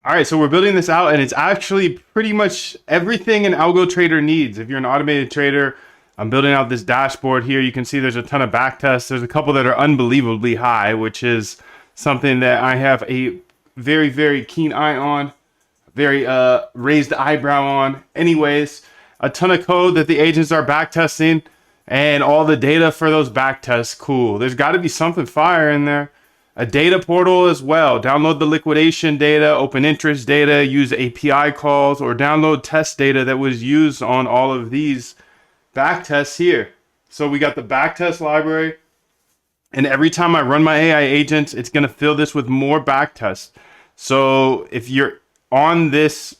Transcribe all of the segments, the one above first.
All right, so we're building this out, and it's actually pretty much everything an algo trader needs. If you're an automated trader, I'm building out this dashboard here. You can see there's a ton of backtests. There's a couple that are unbelievably high, which is something that I have a very, very keen eye on, very raised eyebrow on. Anyways, a ton of code that the agents are backtesting, and all the data for those backtests. Cool. There's got to be something fire in there. A data portal as well. Download the liquidation data, open interest data, use API calls, or download test data that was used on all of these backtests here. So we got the backtest library, and every time I run my AI agents, it's going to fill this with more backtests. So if you're on this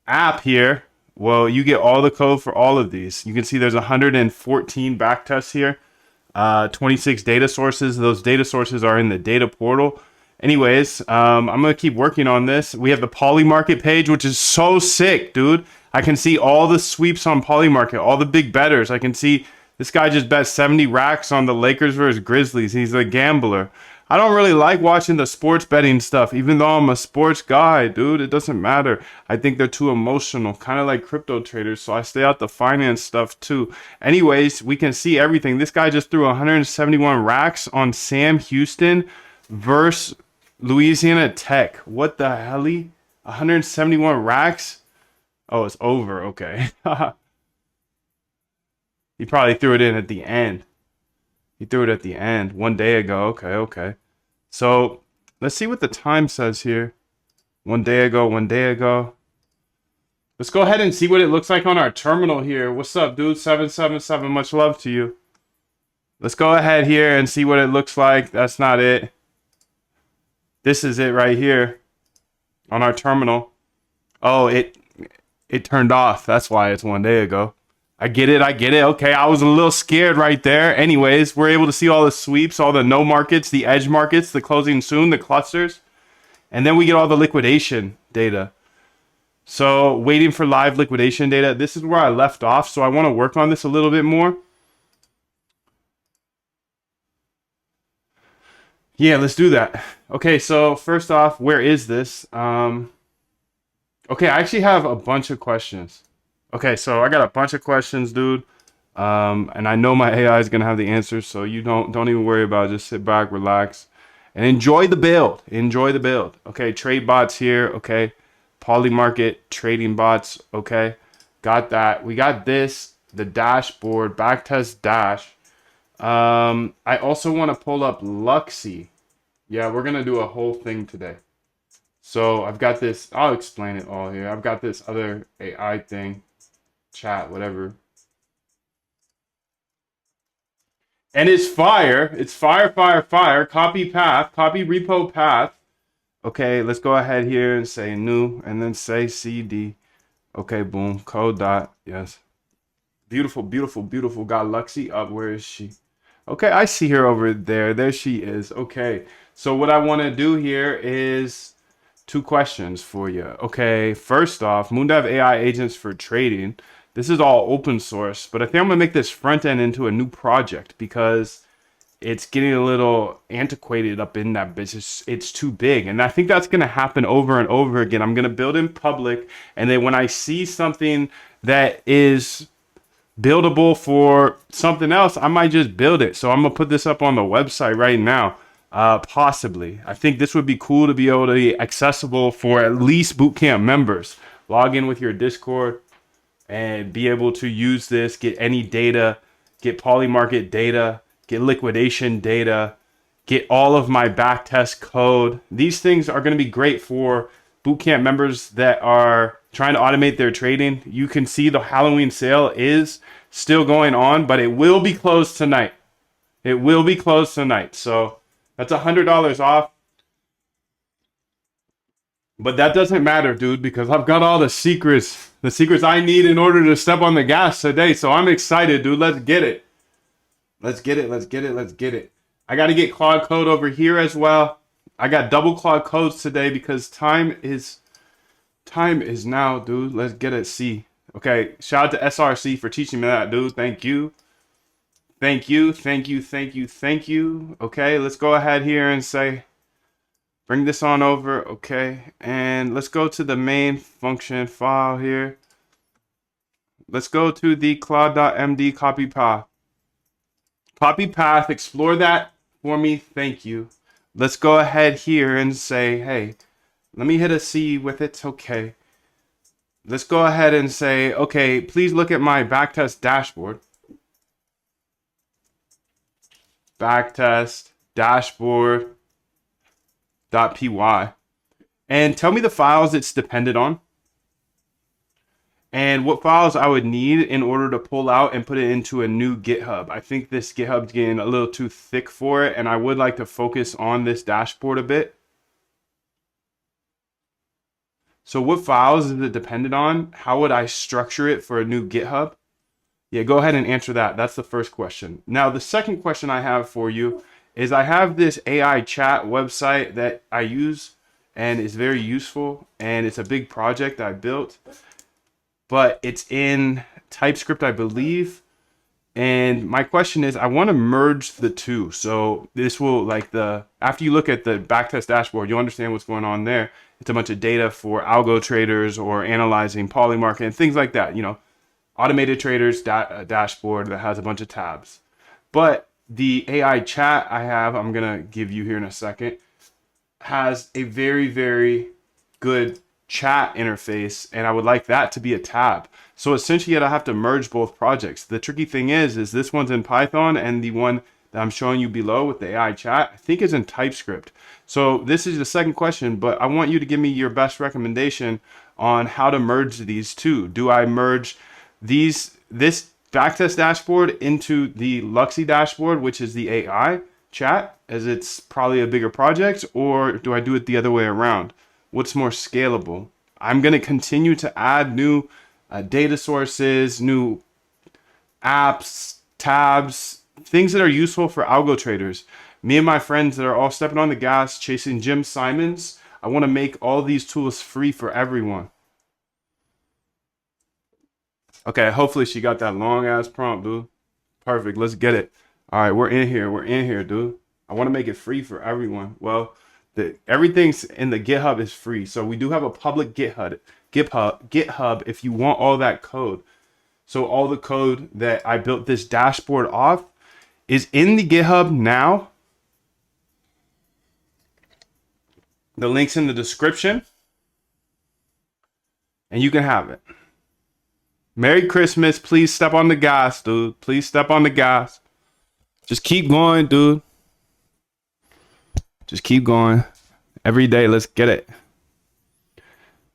app here, well, you get all the code for all of these. You can see there's 114 backtests here. 26 data sources. Those data sources are in the data portal. Anyways, I'm going to keep working on this. We have the Polymarket page, which is so sick, dude. I can see all the sweeps on Polymarket, all the big bettors. I can see this guy just bet 70 racks on the Lakers versus Grizzlies. He's a gambler. I don't really like watching the sports betting stuff, even though I'm a sports guy, dude. It doesn't matter. I think they're too emotional, kind of like crypto traders, so I stay out the finance stuff too. Anyways, we can see everything. This guy just threw 171 racks on Sam Houston versus Louisiana Tech. What the hell? 171 racks? Oh, it's over. Okay. He probably threw it in at the end. He threw it at the end 1 day ago. Okay. So let's see what the time says here. 1 day ago, 1 day ago. Let's go ahead and see what it looks like on our terminal here. What's up, dude? 777. Much love to you. Let's go ahead here and see what it looks like. That's not it. This is it right here on our terminal. Oh, it turned off. That's why it's 1 day ago. I get it. Okay, I was a little scared right there. Anyways, we're able to see all the sweeps, all the no markets, the edge markets, the closing soon, the clusters. And then we get all the liquidation data. So waiting for live liquidation data. This is where I left off. So I want to work on this a little bit more. Yeah, let's do that. Okay, so first off, where is this? Okay, I actually have a bunch of questions. Okay, so I got a bunch of questions, dude. And I know my AI is gonna have the answers, so you don't even worry about it. Just sit back, relax, and enjoy the build. Enjoy the build. Okay, trade bots here. Okay, Polymarket trading bots. Okay, got that. We got this, the dashboard, backtest dash. I also want to pull up Luxy. Yeah, we're gonna do a whole thing today. So I've got this. I'll explain it all here. I've got this other AI thing. Chat, whatever. And it's fire. It's fire. Copy path, copy repo path. Okay, let's go ahead here and say new and then say CD. Okay, boom. Code dot. Yes. Beautiful. Got Luxy up. Where is she? Okay, I see her over there. There she is. Okay, so what I want to do here is 2 questions for you. Okay, first off, Moondev AI agents for trading. This is all open source, but I think I'm gonna make this front end into a new project because it's getting a little antiquated up in that business. It's too big, and I think that's gonna happen over and over again. I'm gonna build in public, and then when I see something that is buildable for something else, I might just build it. So I'm gonna put this up on the website right now. Possibly. I think this would be cool to be able to be accessible for at least bootcamp members. Log in with your Discord and be able to use this, get any data, get Polymarket data, get liquidation data, get all of my backtest code. These things are going to be great for bootcamp members that are trying to automate their trading. You can see the Halloween sale is still going on, but it will be closed tonight. It will be closed tonight. So that's $100 off. But that doesn't matter, dude, because I've got all the secrets I need in order to step on the gas today. So I'm excited, dude. Let's get it. Let's get it. I got to get Claude code over here as well. I got double Claude codes today because time is now, dude. Let's get it. C. Okay. Shout out to SRC for teaching me that, dude. Thank you. Okay. Let's go ahead here and say Bring this on over. Okay. And let's go to the main function file here. Let's go to the claude.md copy path. Copy path, explore that for me. Thank you. Let's go ahead here and say, hey, let me hit a C with it. Okay. Let's go ahead and say, okay, please look at my backtest dashboard. Backtest dashboard.py. And tell me the files it's dependent on. And what files I would need in order to pull out and put it into a new GitHub. I think this GitHub's getting a little too thick for it, and I would like to focus on this dashboard a bit. So what files is it dependent on? How would I structure it for a new GitHub? Yeah, go ahead and answer that. That's the first question. Now, the second question I have for you is I have this AI chat website that I use and is very useful, and it's a big project I built. But it's in TypeScript, I believe. And my question is, I want to merge the two. So this will, after you look at the backtest dashboard, you'll understand what's going on there. It's a bunch of data for algo traders or analyzing Polymarket and things like that. You know, automated traders dashboard that has a bunch of tabs. But the AI chat I'm going to give you here in a second, has a very, very good chat interface, and I would like that to be a tab. So essentially I have to merge both projects. The tricky thing is this one's in Python, and the one that I'm showing you below with the AI chat, I think is in TypeScript. So this is the second question, but I want you to give me your best recommendation on how to merge these two. Do I merge this backtest dashboard into the Luxy dashboard, which is the AI chat, as it's probably a bigger project, or do I do it the other way around? What's more scalable? I'm going to continue to add new data sources, new apps, tabs, things that are useful for algo traders. Me and my friends that are all stepping on the gas, chasing Jim Simons, I want to make all these tools free for everyone. Okay, hopefully she got that long ass prompt, dude. Perfect, let's get it. All right, we're in here, dude. I want to make it free for everyone. Well, everything's in the GitHub is free. So we do have a public GitHub if you want all that code. So all the code that I built this dashboard off is in the GitHub now. The link's in the description, and you can have it. Merry Christmas. Please step on the gas, dude. Please step on the gas. Just keep going, dude. Just keep going. Every day, let's get it.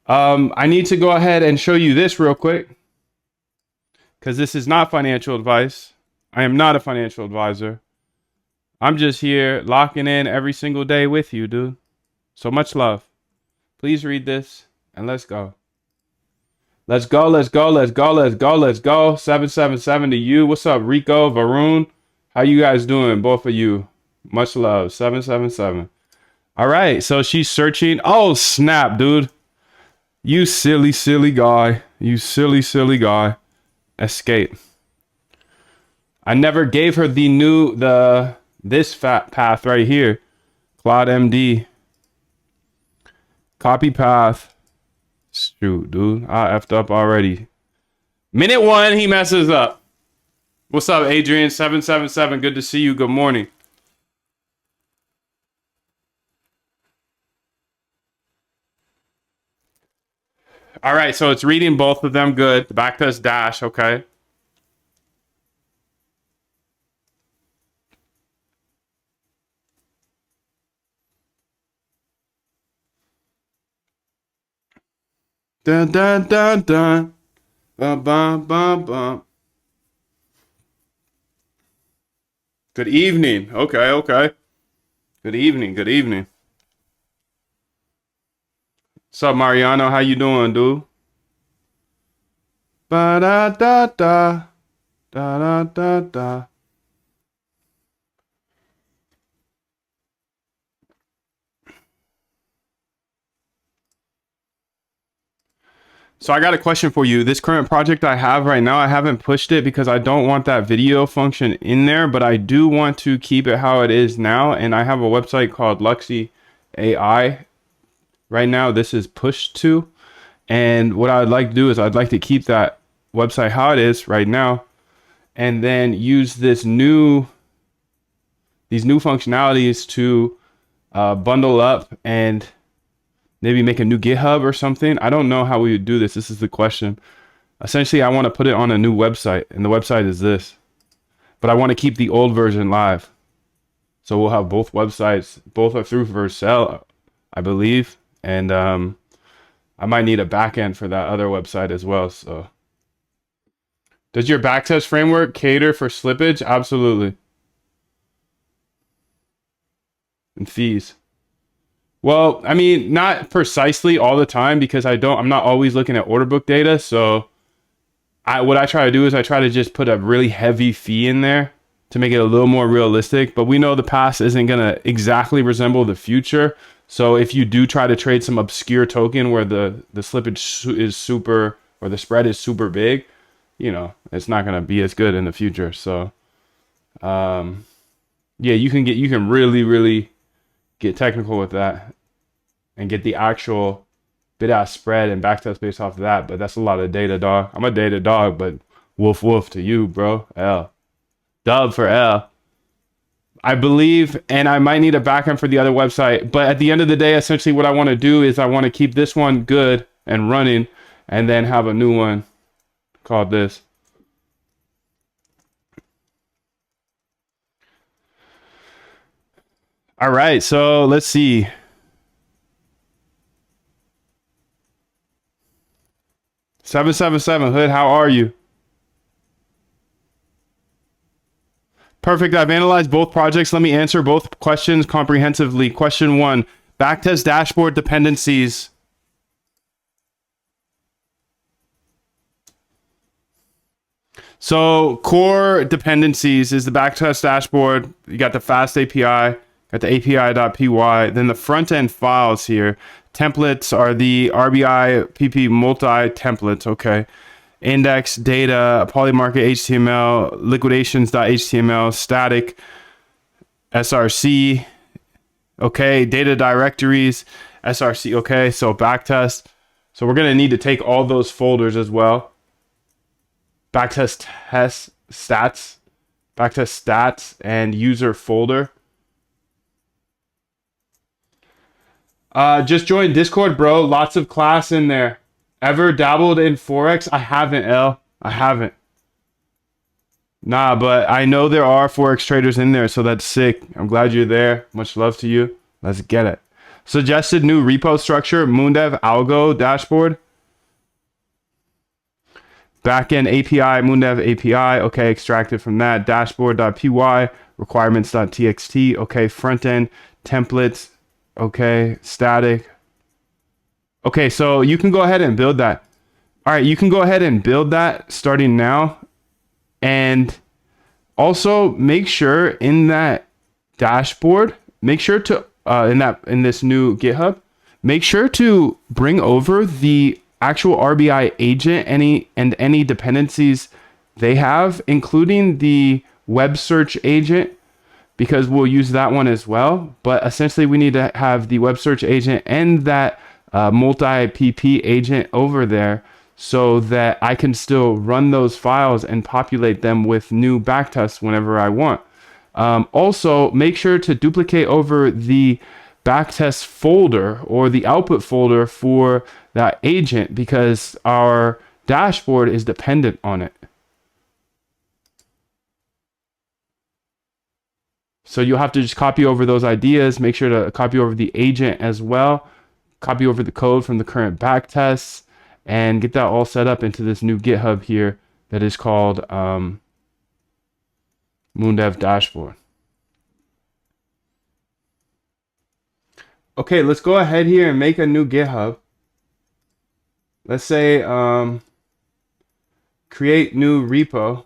I need to go ahead and show you this real quick, because this is not financial advice. I am not a financial advisor. I'm just here locking in every single day with you, dude. So much love. Please read this and let's go. Let's go, let's go, let's go, let's go, let's go. 777 to you. What's up, Rico, Varun? How you guys doing, both of you? Much love. 777. All right, so she's searching. Oh, snap, dude. You silly, silly guy. You silly, silly guy. Escape. I never gave her this path right here. Claude MD. Copy path. Shoot, dude. I effed up already. Minute 1, he messes up. What's up, Adrian? 777. Good to see you. Good morning. All right, so it's reading both of them. Good. The backtest dash. Okay. Dun dun dun dun. Bum bum bum bum. Good evening. Okay, okay. Good evening. Good evening. What's up, Mariano? How you doing, dude? Ba da da da da da da da. So I got a question for you. This current project I have right now, I haven't pushed it because I don't want that video function in there, but I do want to keep it how it is now. And I have a website called Luxy AI. Right now, this is pushed to. And what I'd like to do is I'd like to keep that website how it is right now, and then use these new functionalities to bundle up and maybe make a new GitHub or something. I don't know how we would do this. This is the question. Essentially, I want to put it on a new website, and the website is this. But I want to keep the old version live. So we'll have both websites. Both are through Vercel, I believe. And I might need a backend for that other website as well. So does your backtest framework cater for slippage? Absolutely. And fees. Well, I mean, not precisely all the time, because I'm not always looking at order book data. So what I try to do is I try to just put a really heavy fee in there to make it a little more realistic. But we know the past isn't going to exactly resemble the future. So if you do try to trade some obscure token where the slippage is super, or the spread is super big, you know, it's not going to be as good in the future. So yeah, you can really get technical with that and get the actual bid-ask spread and backtest based off of that. But that's a lot of data, dog. I'm a data dog, but woof to you, bro. L. Dub for L. I believe, and I might need a backend for the other website. But at the end of the day, essentially what I want to do is I want to keep this one good and running, and then have a new one called this. All right, so let's see. $777 Hood, how are you? Perfect. I've analyzed both projects. Let me answer both questions comprehensively. Question 1, backtest dashboard dependencies. So core dependencies is the backtest dashboard. You got the fast API, got the API.py, then the front end files here. Templates are the RBI PP multi templates. Okay. Index, data, Polymarket HTML, liquidations.html, static, SRC. Okay. Data directories, SRC. Okay. So backtest. So we're going to need to take all those folders as well. Backtest test stats, backtest stats, and user folder. Just joined Discord, bro. Lots of class in there. Ever dabbled in Forex? I haven't, L. I haven't. Nah, but I know there are Forex traders in there, so that's sick. I'm glad you're there. Much love to you. Let's get it. Suggested new repo structure, Moondev algo dashboard. Backend API, Moondev API. Okay, extracted from that. Dashboard.py, requirements.txt. Okay, frontend, templates. Okay, static. Okay, so you can go ahead and build that. All right, you can go ahead and build that starting now. And also make sure in that dashboard, make sure to in this new GitHub, make sure to bring over the actual RBI agent and any dependencies they have, including the web search agent, because we'll use that one as well. But essentially we need to have the web search agent and that multi-PP agent over there so that I can still run those files and populate them with new backtests whenever I want. Also, make sure to duplicate over the backtest folder or the output folder for that agent, because our dashboard is dependent on it. So you'll have to just copy over those ideas, make sure to copy over the agent as well, copy over the code from the current backtests, and get that all set up into this new GitHub here that is called Moondev dashboard. Okay, let's go ahead here and make a new GitHub. Let's say create new repo.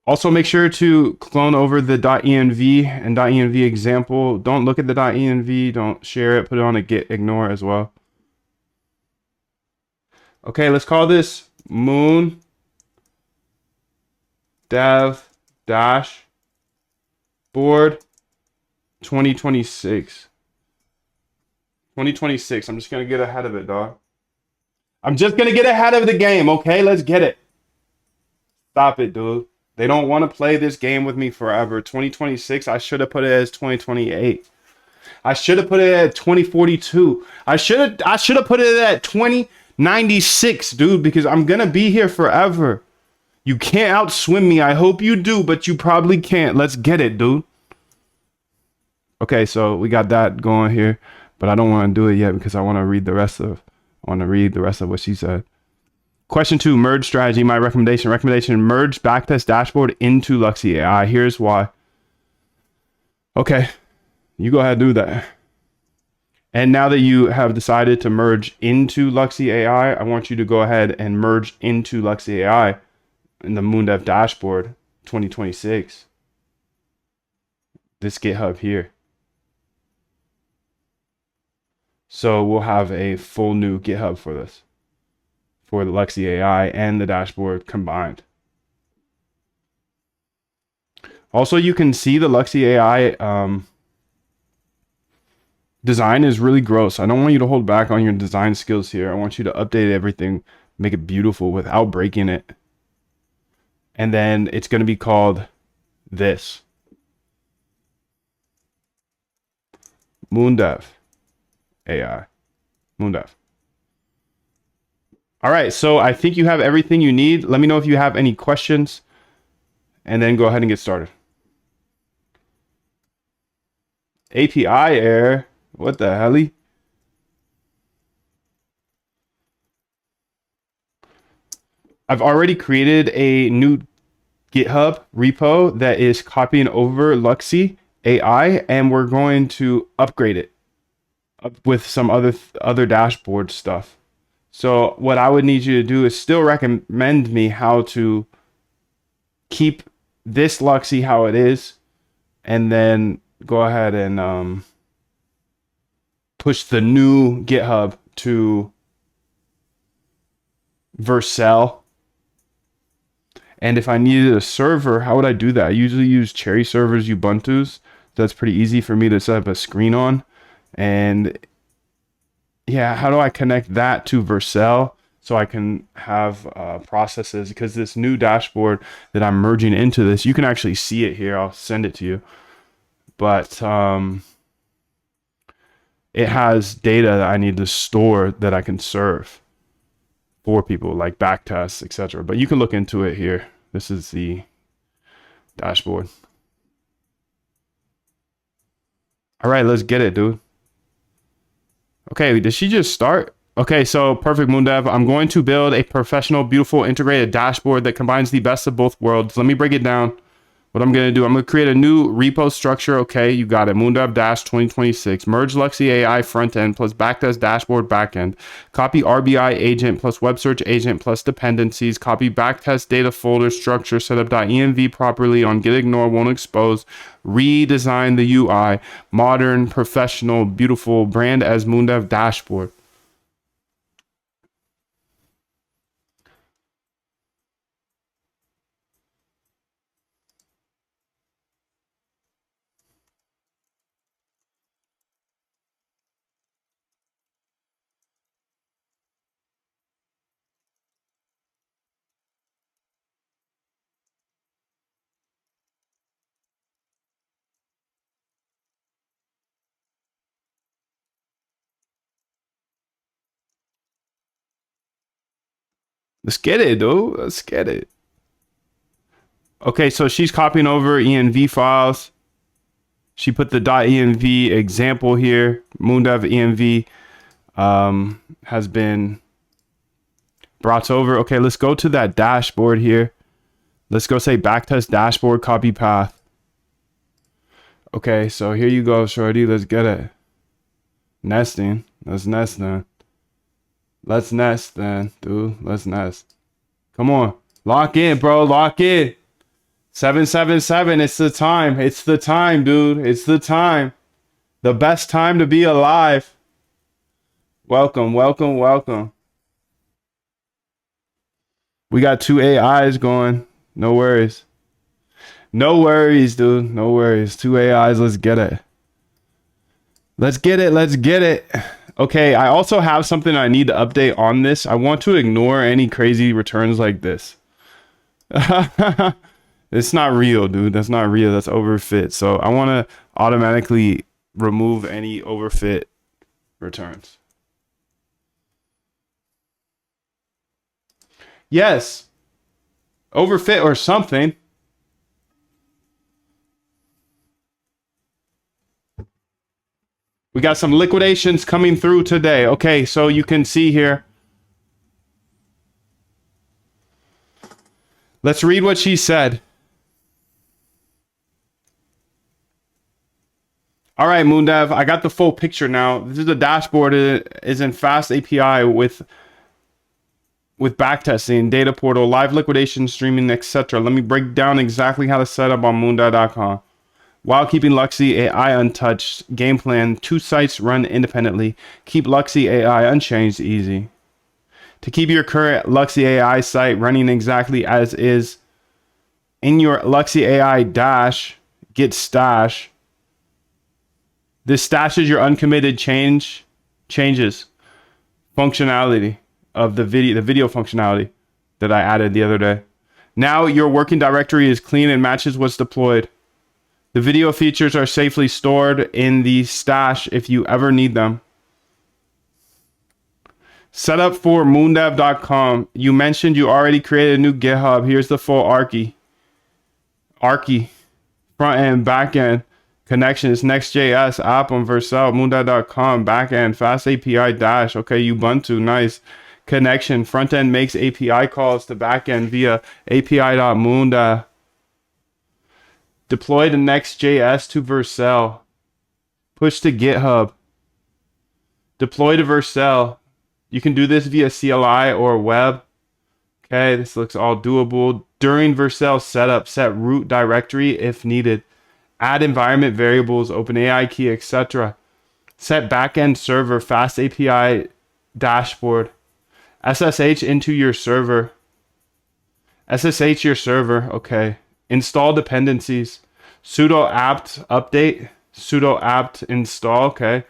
Also make sure to clone over the .env and .env example. Don't look at the .env, don't share it, put it on a git ignore as well. Okay, let's call this moon dev dash board 2026. 2026. I'm just gonna get ahead of it, dog. I'm just gonna get ahead of the game, okay? Let's get it. Stop it, dude. They don't want to play this game with me forever. 2026, I should have put it as 2028. I should have put it at 2042. I should have put it at 2096, dude, because I'm gonna be here forever. You can't outswim me. I hope you do, but you probably can't. Let's get it, dude. Okay, so we got that going here, but I don't want to do it yet because I want to read the rest of what she said. Question 2, merge strategy. My recommendation. Merge backtest dashboard into Luxy AI. Here's why. Okay, you go ahead and do that. And now that you have decided to merge into Luxy AI, I want you to go ahead and merge into Luxy AI in the MoonDev dashboard 2026. This GitHub here. So we'll have a full new GitHub for this, for the Luxy AI and the dashboard combined. Also, you can see the Luxy AI design is really gross. I don't want you to hold back on your design skills here. I want you to update everything, make it beautiful without breaking it. And then it's going to be called this. MoonDev AI. MoonDev. All right, so I think you have everything you need. Let me know if you have any questions, and then go ahead and get started. API error. What the hell? I've already created a new GitHub repo that is copying over Luxy AI, and we're going to upgrade it with some other dashboard stuff. So what I would need you to do is still recommend me how to keep this Luxy how it is, and then go ahead and push the new GitHub to Vercel. And if I needed a server, how would I do that? I usually use Cherry Server's Ubuntu's. That's pretty easy for me to set up a screen on. And yeah, how do I connect that to Vercel so I can have processes? Because this new dashboard that I'm merging into this, you can actually see it here. I'll send it to you. But it has data that I need to store that I can serve for people, like backtests, etc. But you can look into it here. This is the dashboard. All right, let's get it, dude. Okay, did she just start? Okay, so perfect, MoonDev. I'm going to build a professional, beautiful, integrated dashboard that combines the best of both worlds. Let me break it down. What I'm going to do, I'm going to create a new repo structure. Okay, you got it. MoonDev 2026. Merge Luxy AI frontend plus backtest dashboard backend. Copy RBI agent plus web search agent plus dependencies. Copy backtest data folder structure. Set up .env properly on gitignore won't expose. Redesign the UI. Modern, professional, beautiful brand as MoonDev dashboard. Let's get it, dude. Let's get it. Okay, so she's copying over env files. She put the .env example here. MoonDev env has been brought over. Okay, let's go to that dashboard here. Let's go say backtest dashboard copy path. Okay, so here you go, shorty. Let's get it. Nesting. Let's nest then. Let's nest then, dude. Let's nest. Come on. Lock in, bro. Lock in. 777. It's the time. It's the time, dude. It's the time. The best time to be alive. Welcome, welcome, welcome. We got 2 AIs going. No worries. No worries, dude. No worries. 2 AIs. Let's get it. Let's get it. Let's get it. Okay, I also have something I need to update on this. I want to ignore any crazy returns like this. It's not real, dude. That's not real. That's overfit. So I want to automatically remove any overfit returns. Yes. Overfit or something. We got some liquidations coming through today. Okay, so you can see here. Let's read what she said. All right, MoonDev, I got the full picture now. This is the dashboard. It is in Fast API with backtesting, data portal, live liquidation, streaming, etc. Let me break down exactly how to set up on moondev.com. While keeping Luxy AI untouched, game plan, 2 sites run independently. Keep Luxy AI unchanged, easy. To keep your current Luxy AI site running exactly as is, in your Luxy AI dash, git stash. This stashes your uncommitted changes functionality of the video functionality that I added the other day. Now your working directory is clean and matches what's deployed. The video features are safely stored in the stash if you ever need them. Setup for moondev.com. You mentioned you already created a new GitHub. Here's the full Archie, front end, back end. Connections, Next.js, app on Vercel, moondev.com, backend, fast API dash. Okay, Ubuntu, nice. Connection, front end makes API calls to backend via api.moondev. Deploy the Next.js to Vercel. Push to GitHub. Deploy to Vercel. You can do this via CLI or web. Okay, this looks all doable. During Vercel setup, set root directory if needed. Add environment variables, OpenAI key, etc. Set backend server, fast API dashboard. SSH into your server. SSH your server, okay. Install dependencies. Sudo apt update. Sudo apt install, okay.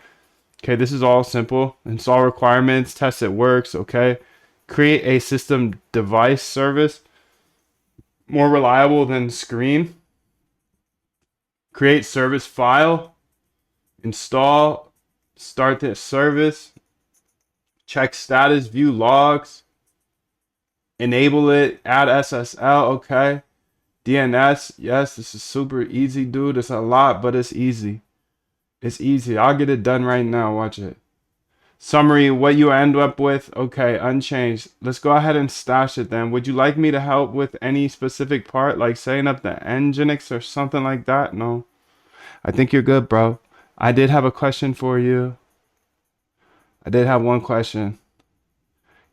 Okay, this is all simple. Install requirements, test it works, okay. Create a system device service. More reliable than Screen. Create service file, install, start this service, check status, view logs, enable it, add SSL, okay. DNS, yes, this is super easy, dude. It's a lot, but it's easy. It's easy. I'll get it done right now. Watch it. Summary, what you end up with, okay, unchanged. Let's go ahead and stash it then. Would you like me to help with any specific part, like setting up the Nginx or something like that? No. I think you're good, bro. I did have a question for you. I did have one question.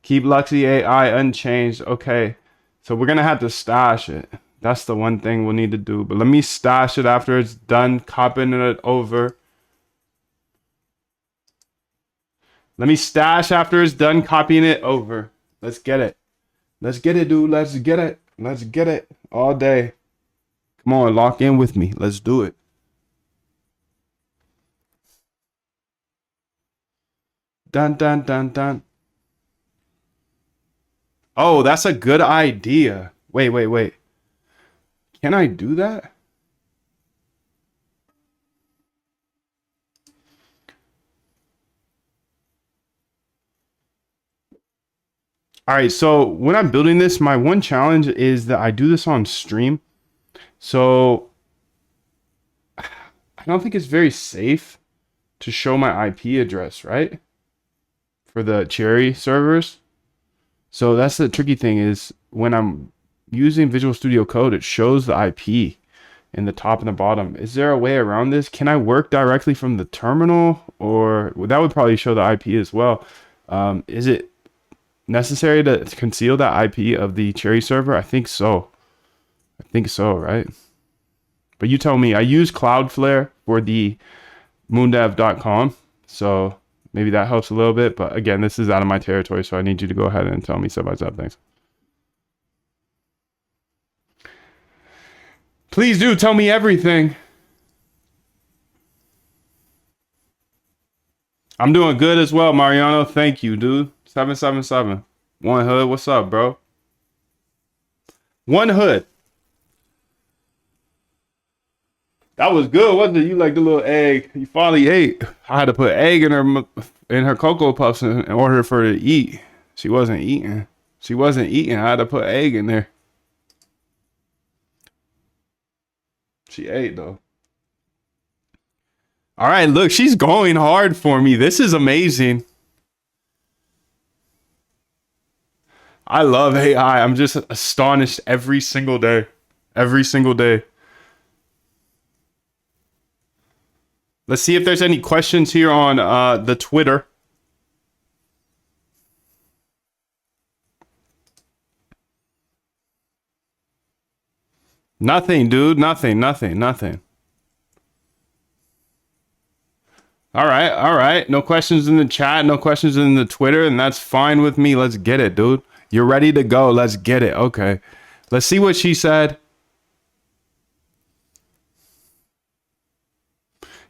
Keep Luxy AI unchanged. Okay. So we're going to have to stash it. That's the one thing we'll need to do. But let me stash it after it's done copying it over. Let me stash after it's done copying it over. Let's get it. Let's get it, dude. Let's get it. Let's get it all day. Come on, lock in with me. Let's do it. Dun, dun, dun, dun. Oh, that's a good idea. Wait. Can I do that? All right, so when I'm building this, my one challenge is that I do this on stream. So I don't think it's very safe to show my IP address, right? For the Cherry servers. So that's the tricky thing is when I'm using Visual Studio Code, it shows the IP in the top and the bottom. Is there a way around this? Can I work directly from the terminal, or that would probably show the IP as well? Is it necessary to conceal that IP of the Cherry server? I think so. Right? But you tell me. I use Cloudflare for the moondev.com, so maybe that helps a little bit. But again, this is out of my territory, so I need you to go ahead and tell me step by step. Thanks. Please do tell me everything. I'm doing good as well, Mariano. Thank you, dude. 777. One Hood, what's up, bro? One Hood. That was good, wasn't it? You like the little egg. You finally ate. I had to put egg in her Cocoa Puffs in order for her to eat. She wasn't eating. She wasn't eating. I had to put egg in there. She ate though. All right, look, she's going hard for me. This is amazing. I love AI. I'm just astonished every single day. Every single day. Let's see if there's any questions here on the Twitter. Nothing, dude. Nothing. All right, all right. No questions in the chat, no questions in the Twitter, and that's fine with me. Let's get it, dude. You're ready to go. Let's get it. Okay. Let's see what she said.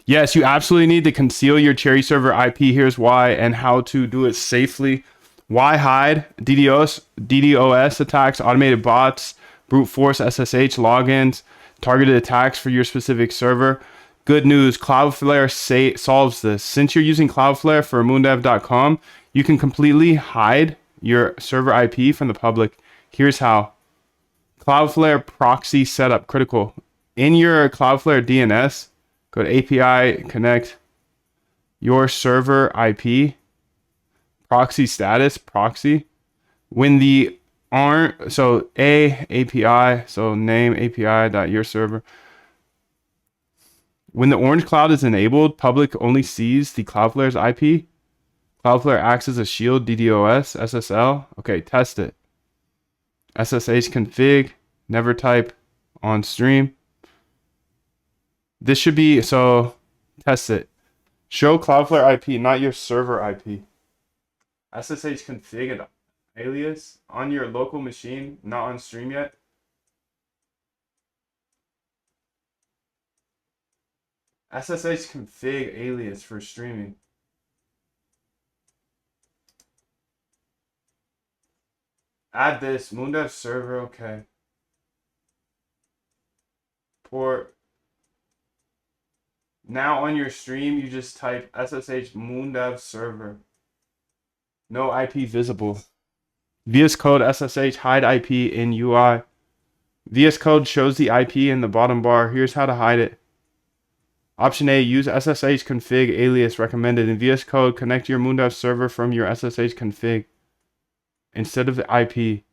Yes, you absolutely need to conceal your Cherry server IP. Here's why and how to do it safely. Why hide? DDoS attacks, automated bots, brute force SSH logins, targeted attacks for your specific server. Good news, Cloudflare solves this. Since you're using Cloudflare for moondev.com, you can completely hide your server IP from the public. Here's how. Cloudflare proxy setup, critical. In your Cloudflare DNS, go to API, connect your server IP, proxy status, proxy. When the so API, so name API.your server. When the orange cloud is enabled, public only sees the Cloudflare's IP. Cloudflare acts as a shield, DDoS, SSL. Okay, test it. SSH config, never type on stream. This should be, so test it. Show Cloudflare IP, not your server IP. SSH config and alias on your local machine, not on stream yet. SSH config alias for streaming. Add this, Moondev server, okay. Port. Now on your stream, you just type SSH Moondev server. No IP visible. VS Code SSH hide IP in UI. VS Code shows the IP in the bottom bar. Here's how to hide it. Option A, use SSH config alias recommended. In VS Code, connect your Moondev server from your SSH config instead of the IP.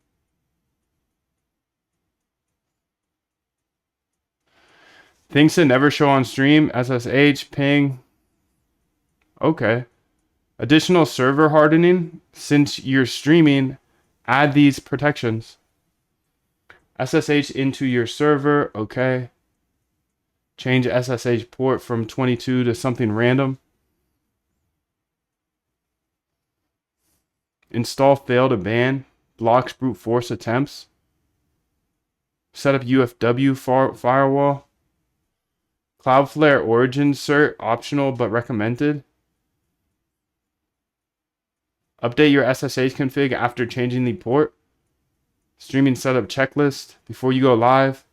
Things to never show on stream, SSH, ping. Okay. Additional server hardening. Since you're streaming, add these protections. SSH into your server, okay. Change SSH port from 22 to something random. Install fail to ban. Blocks brute force attempts. Set up UFW firewall. Cloudflare origin cert, optional but recommended. Update your SSH config after changing the port. Streaming setup checklist before you go live.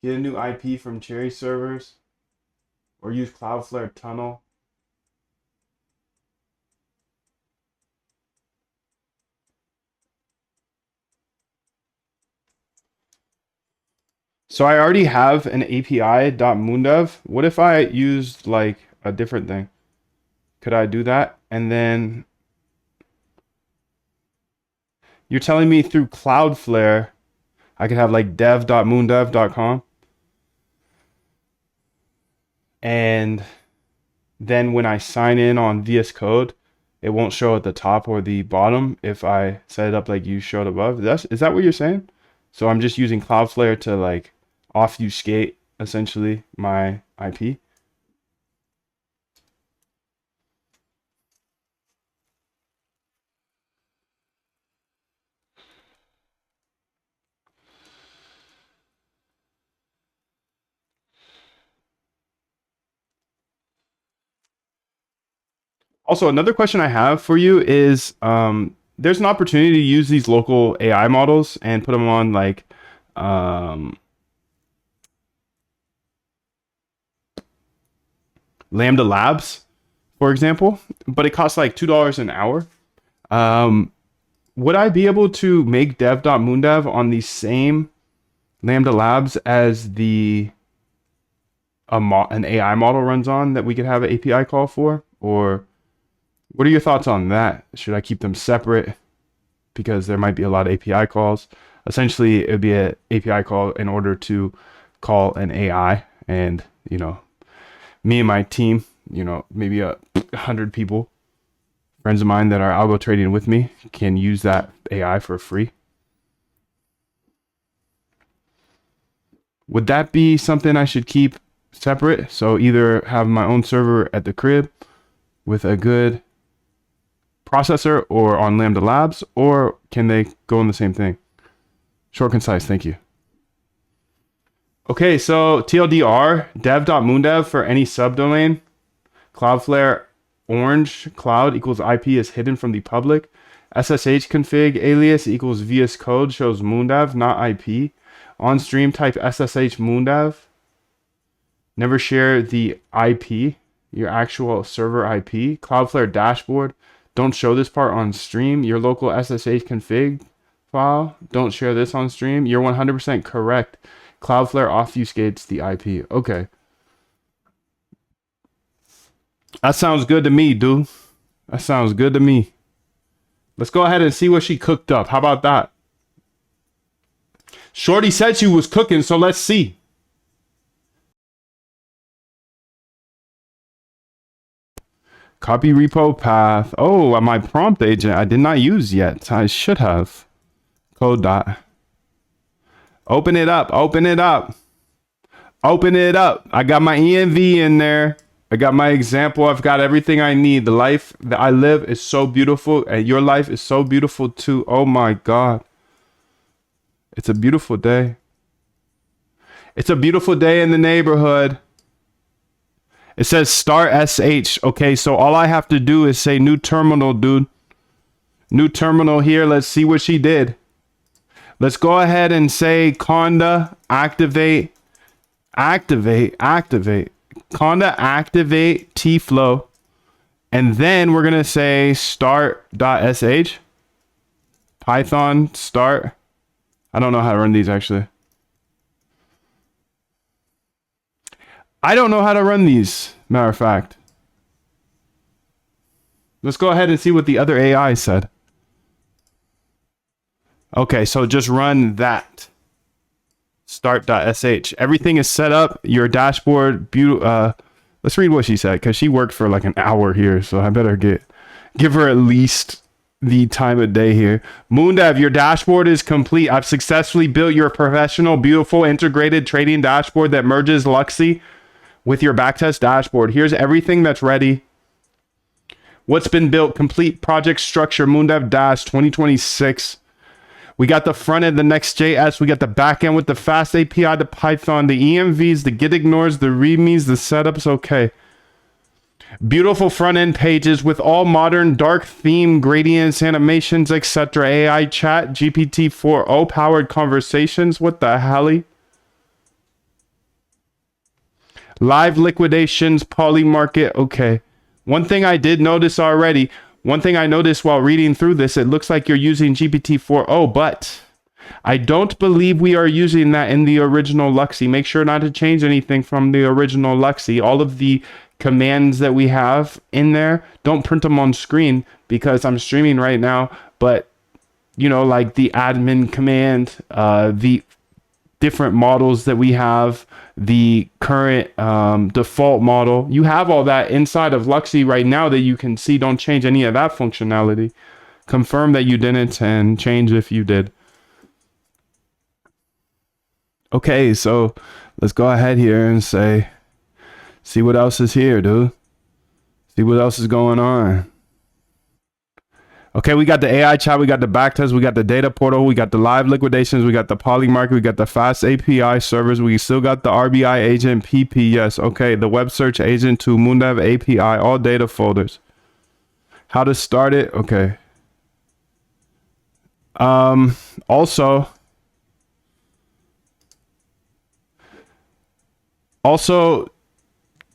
Get a new IP from Cherry servers or use Cloudflare tunnel. So I already have an API.moondev. What if I used like a different thing? Could I do that? And then you're telling me through Cloudflare, I could have like dev.moondev.com. And then when I sign in on VS Code, it won't show at the top or the bottom if I set it up like you showed above. Is that what you're saying? So I'm just using Cloudflare to like obfuscate essentially my IP. Also, another question I have for you is there's an opportunity to use these local AI models and put them on like Lambda Labs, for example, but it costs like $2 an hour. Would I be able to make dev.moondev on the same Lambda Labs as the an AI model runs on that we could have an API call for? Or what are your thoughts on that? Should I keep them separate? Because there might be a lot of API calls. Essentially, it would be an API call in order to call an AI. And, you know, me and my team, you know, maybe 100 people, friends of mine that are algo trading with me, can use that AI for free. Would that be something I should keep separate? So either have my own server at the crib with a good processor or on Lambda Labs, or can they go in the same thing? Short, concise, thank you. Okay, so TLDR, dev.moondev for any subdomain. Cloudflare orange cloud equals IP is hidden from the public. SSH config alias equals VS Code shows moondev, not IP. On stream type SSH moondev. Never share the IP, your actual server IP. Cloudflare dashboard. Don't show this part on stream. Your local SSH config file. Don't share this on stream. You're 100% correct. Cloudflare obfuscates the IP. Okay. That sounds good to me, dude. That sounds good to me. Let's go ahead and see what she cooked up. How about that? Shorty said she was cooking, so let's see. Copy repo path. Oh, my prompt agent I did not use yet. I should have. Code dot. Open it up. Open it up. Open it up. I got my env in there. I got my example. I've got everything I need. The life that I live is so beautiful, and your life is so beautiful too. Oh my God. It's a beautiful day. It's a beautiful day in the neighborhood. It says start SH. Okay, so all I have to do is say new terminal, dude. New terminal here. Let's see what she did. Let's go ahead and say conda activate. Activate. Conda activate tflow. And then we're going to say start.sh. Python start. I don't know how to run these actually. I don't know how to run these, matter of fact. Let's go ahead and see what the other AI said. Okay, so just run that. Start.sh. Everything is set up. Your dashboard. Let's read what she said, because she worked for like an hour here, so I better give her at least the time of day here. Moondev, your dashboard is complete. I've successfully built your professional, beautiful, integrated trading dashboard that merges Luxy with your backtest dashboard. Here's everything that's ready. What's been built? Complete project structure. Moondev Dash 2026. We got the front end, the Next.js. We got the back end with the fast API, the Python, the EMVs, the git ignores, the readmes, the setups. Okay. Beautiful front end pages with all modern dark theme gradients, animations, etc. AI chat, GPT-4o powered conversations. What the hell? Live liquidations, Polymarket. Okay. One thing I did notice already. One thing I noticed while reading through this, it looks like you're using GPT-4o, but I don't believe we are using that in the original Luxy. Make sure not to change anything from the original Luxy. All of the commands that we have in there, don't print them on screen because I'm streaming right now. But, you know, like the admin command, the different models that we have, the current default model, you have all that inside of Luxy right now that you can see. Don't change any of that functionality. Confirm that you didn't and change if you did. Okay, so let's go ahead here and see what else is here, dude. See what else is going on. Okay, we got the AI chat, we got the backtest, we got the data portal, we got the live liquidations, we got the Polymarket, we got the fast API servers, we still got the RBI agent PP. Yes, okay, the web search agent to Moondev API, all data folders. How to start it? Okay. Also,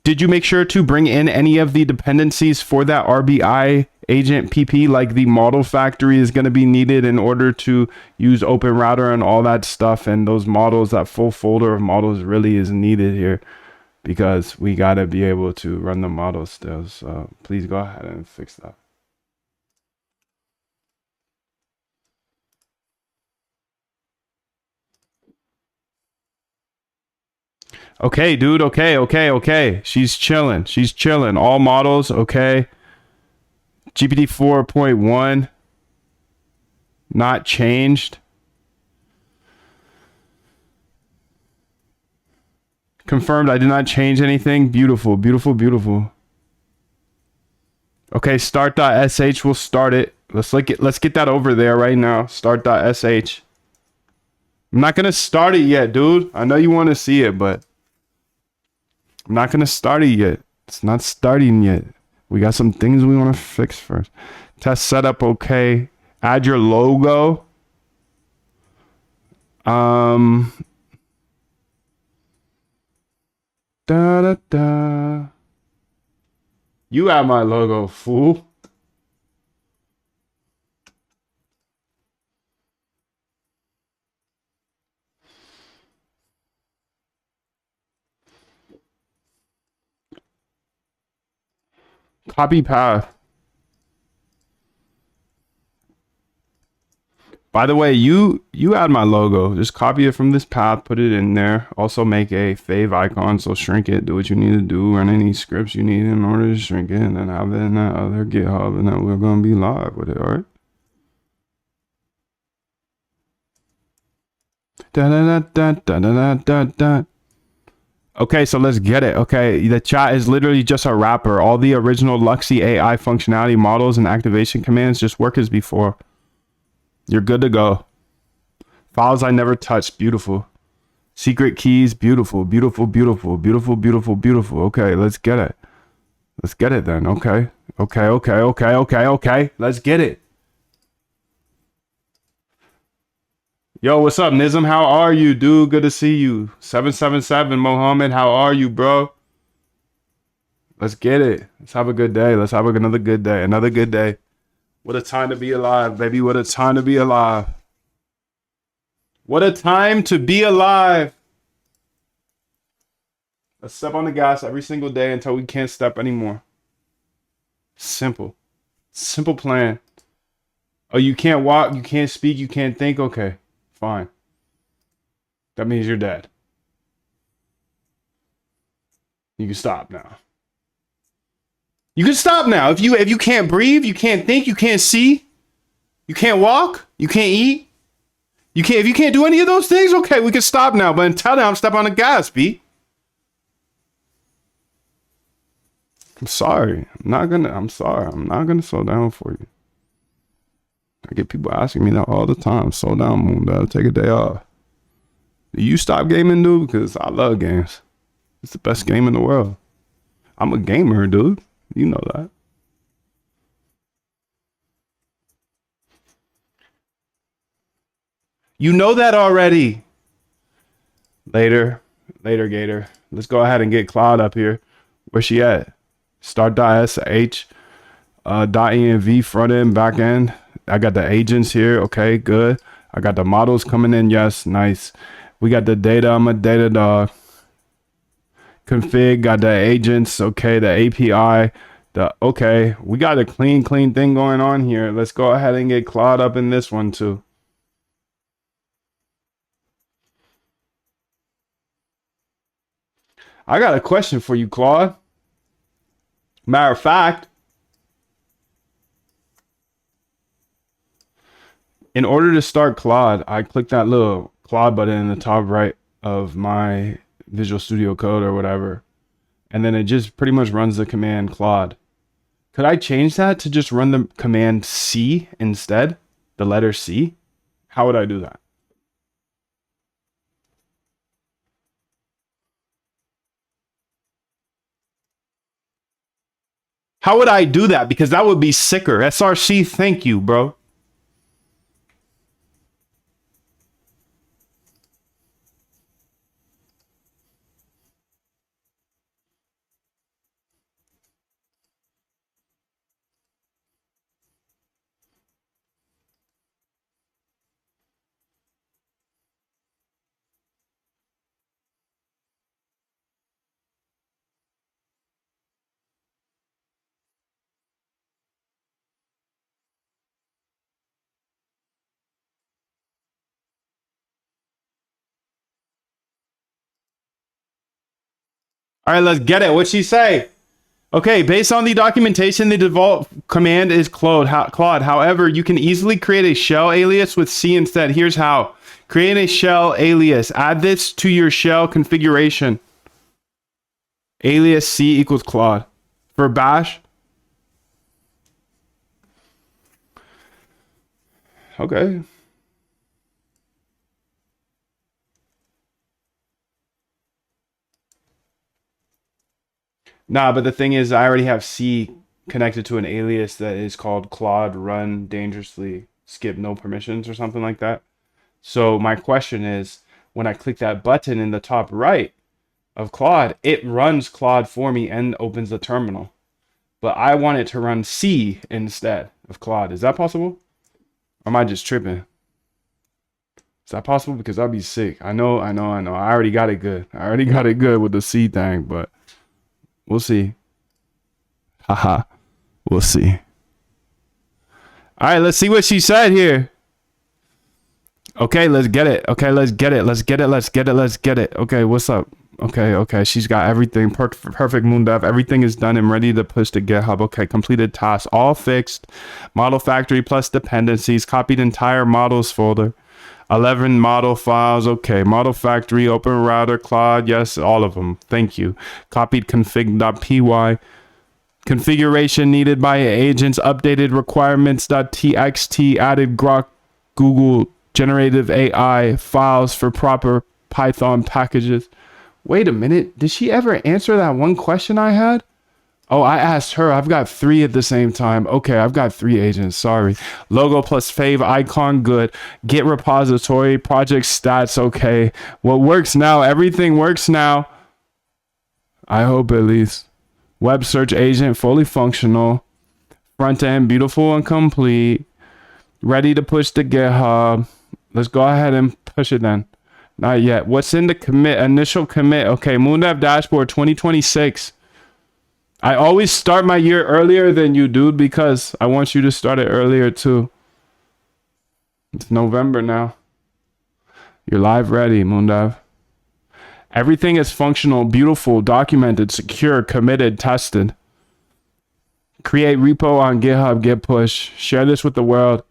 did you make sure to bring in any of the dependencies for that RBI agent PP? Like the model factory is going to be needed in order to use Open Router and all that stuff. And those models, that full folder of models really is needed here because we got to be able to run the model still. So please go ahead and fix that. Okay, dude. Okay. She's chilling. All models. Okay. GPT 4.1 not changed. Confirmed. I did not change anything. Beautiful. Okay, start.sh. We'll start it. Let's get that over there right now. Start.sh. I'm not gonna start it yet, dude. I know you want to see it, but I'm not gonna start it yet. It's not starting yet. We got some things we want to fix first. Test setup, okay. Add your logo. You add my logo, fool. Copy path. By the way, you add my logo. Just copy it from this path, put it in there. Also make a fave icon, so shrink it. Do what you need to do. Run any scripts you need in order to shrink it, and then have it in that other GitHub, and then we're gonna be live with it. All right. Okay, so let's get it. Okay, the chat is literally just a wrapper. All the original Luxy AI functionality models and activation commands just work as before. You're good to go. Files I never touched. Beautiful. Secret keys. Beautiful. Okay, let's get it. Let's get it then. Okay. Let's get it. Yo, what's up, Nizam? How are you, dude? Good to see you. 777 Mohammed, how are you, bro? Let's get it. Let's have a good day. Let's have another good day. Another good day. What a time to be alive, baby. What a time to be alive. What a time to be alive. Let's step on the gas every single day until we can't step anymore. Simple. Simple plan. Oh, you can't walk, you can't speak, you can't think? Okay, fine. That means you're dead. You can stop now. You can stop now. If you can't breathe, you can't think, you can't see, you can't walk, you can't eat, if you can't do any of those things, okay, we can stop now. But until then, I'm stepping on the gas, B. I'm sorry. I'm sorry. I'm not gonna slow down for you. I get people asking me that all the time. Slow down, Moon Dad. Take a day off. Do you stop gaming, dude? Because I love games. It's the best game in the world. I'm a gamer, dude. You know that. You know that already. Later, Gator. Let's go ahead and get Claude up here. Where's she at? Start.sh, .env, front end, back end. I got the agents here. Okay, good. I got the models coming in. Yes, nice. We got the data. I'm a data dog. Config, got the agents. Okay, the API. Okay, we got a clean thing going on here. Let's go ahead and get Claude up in this one too. I got a question for you, Claude. Matter of fact, in order to start Claude, I click that little Claude button in the top right of my Visual Studio Code or whatever. And then it just pretty much runs the command Claude. Could I change that to just run the command C instead? The letter C? How would I do that? How would I do that? Because that would be sicker. SRC, thank you, bro. All right, let's get it. What'd she say? Okay, based on the documentation, the default command is Claude. However, you can easily create a shell alias with C instead. Here's how. Create a shell alias. Add this to your shell configuration. Alias C equals Claude. For bash. Okay. Nah, but the thing is, I already have C connected to an alias that is called Claude run dangerously skip no permissions or something like that. So my question is, when I click that button in the top right of Claude, it runs Claude for me and opens the terminal. But I want it to run C instead of Claude. Is that possible? Or am I just tripping? Is that possible? Because I'd be sick. I know. I already got it good. I already got it good with the C thing, but we'll see. Haha. We'll see. All right, let's see what she said here. Okay, let's get it. Okay, let's get it. Let's get it. Let's get it. Let's get it. Okay, what's up? Okay. She's got everything. Perfect moon dev. Everything is done and ready to push to GitHub. Okay, completed tasks. All fixed. Model factory plus dependencies. Copied entire models folder. 11 model files. Okay, model factory, open router, Claude. Yes, all of them. Thank you. Copied config.py. Configuration needed by agents. Updated requirements.txt. Added Grok Google generative AI files for proper Python packages. Wait a minute. Did she ever answer that one question I had? Oh, I asked her. I've got 3 at the same time. Okay, I've got 3 agents. Sorry. Logo plus fave icon. Good. Git repository. Project stats. Okay. What works now? Everything works now. I hope at least. Web search agent. Fully functional. Front end. Beautiful and complete. Ready to push to GitHub. Let's go ahead and push it then. Not yet. What's in the commit? Initial commit. Okay. MoonDev dashboard 2026. I always start my year earlier than you, dude, because I want you to start it earlier too. It's November now. You're live ready, MoonDev. Everything is functional, beautiful, documented, secure, committed, tested. Create repo on GitHub, git push. Share this with the world.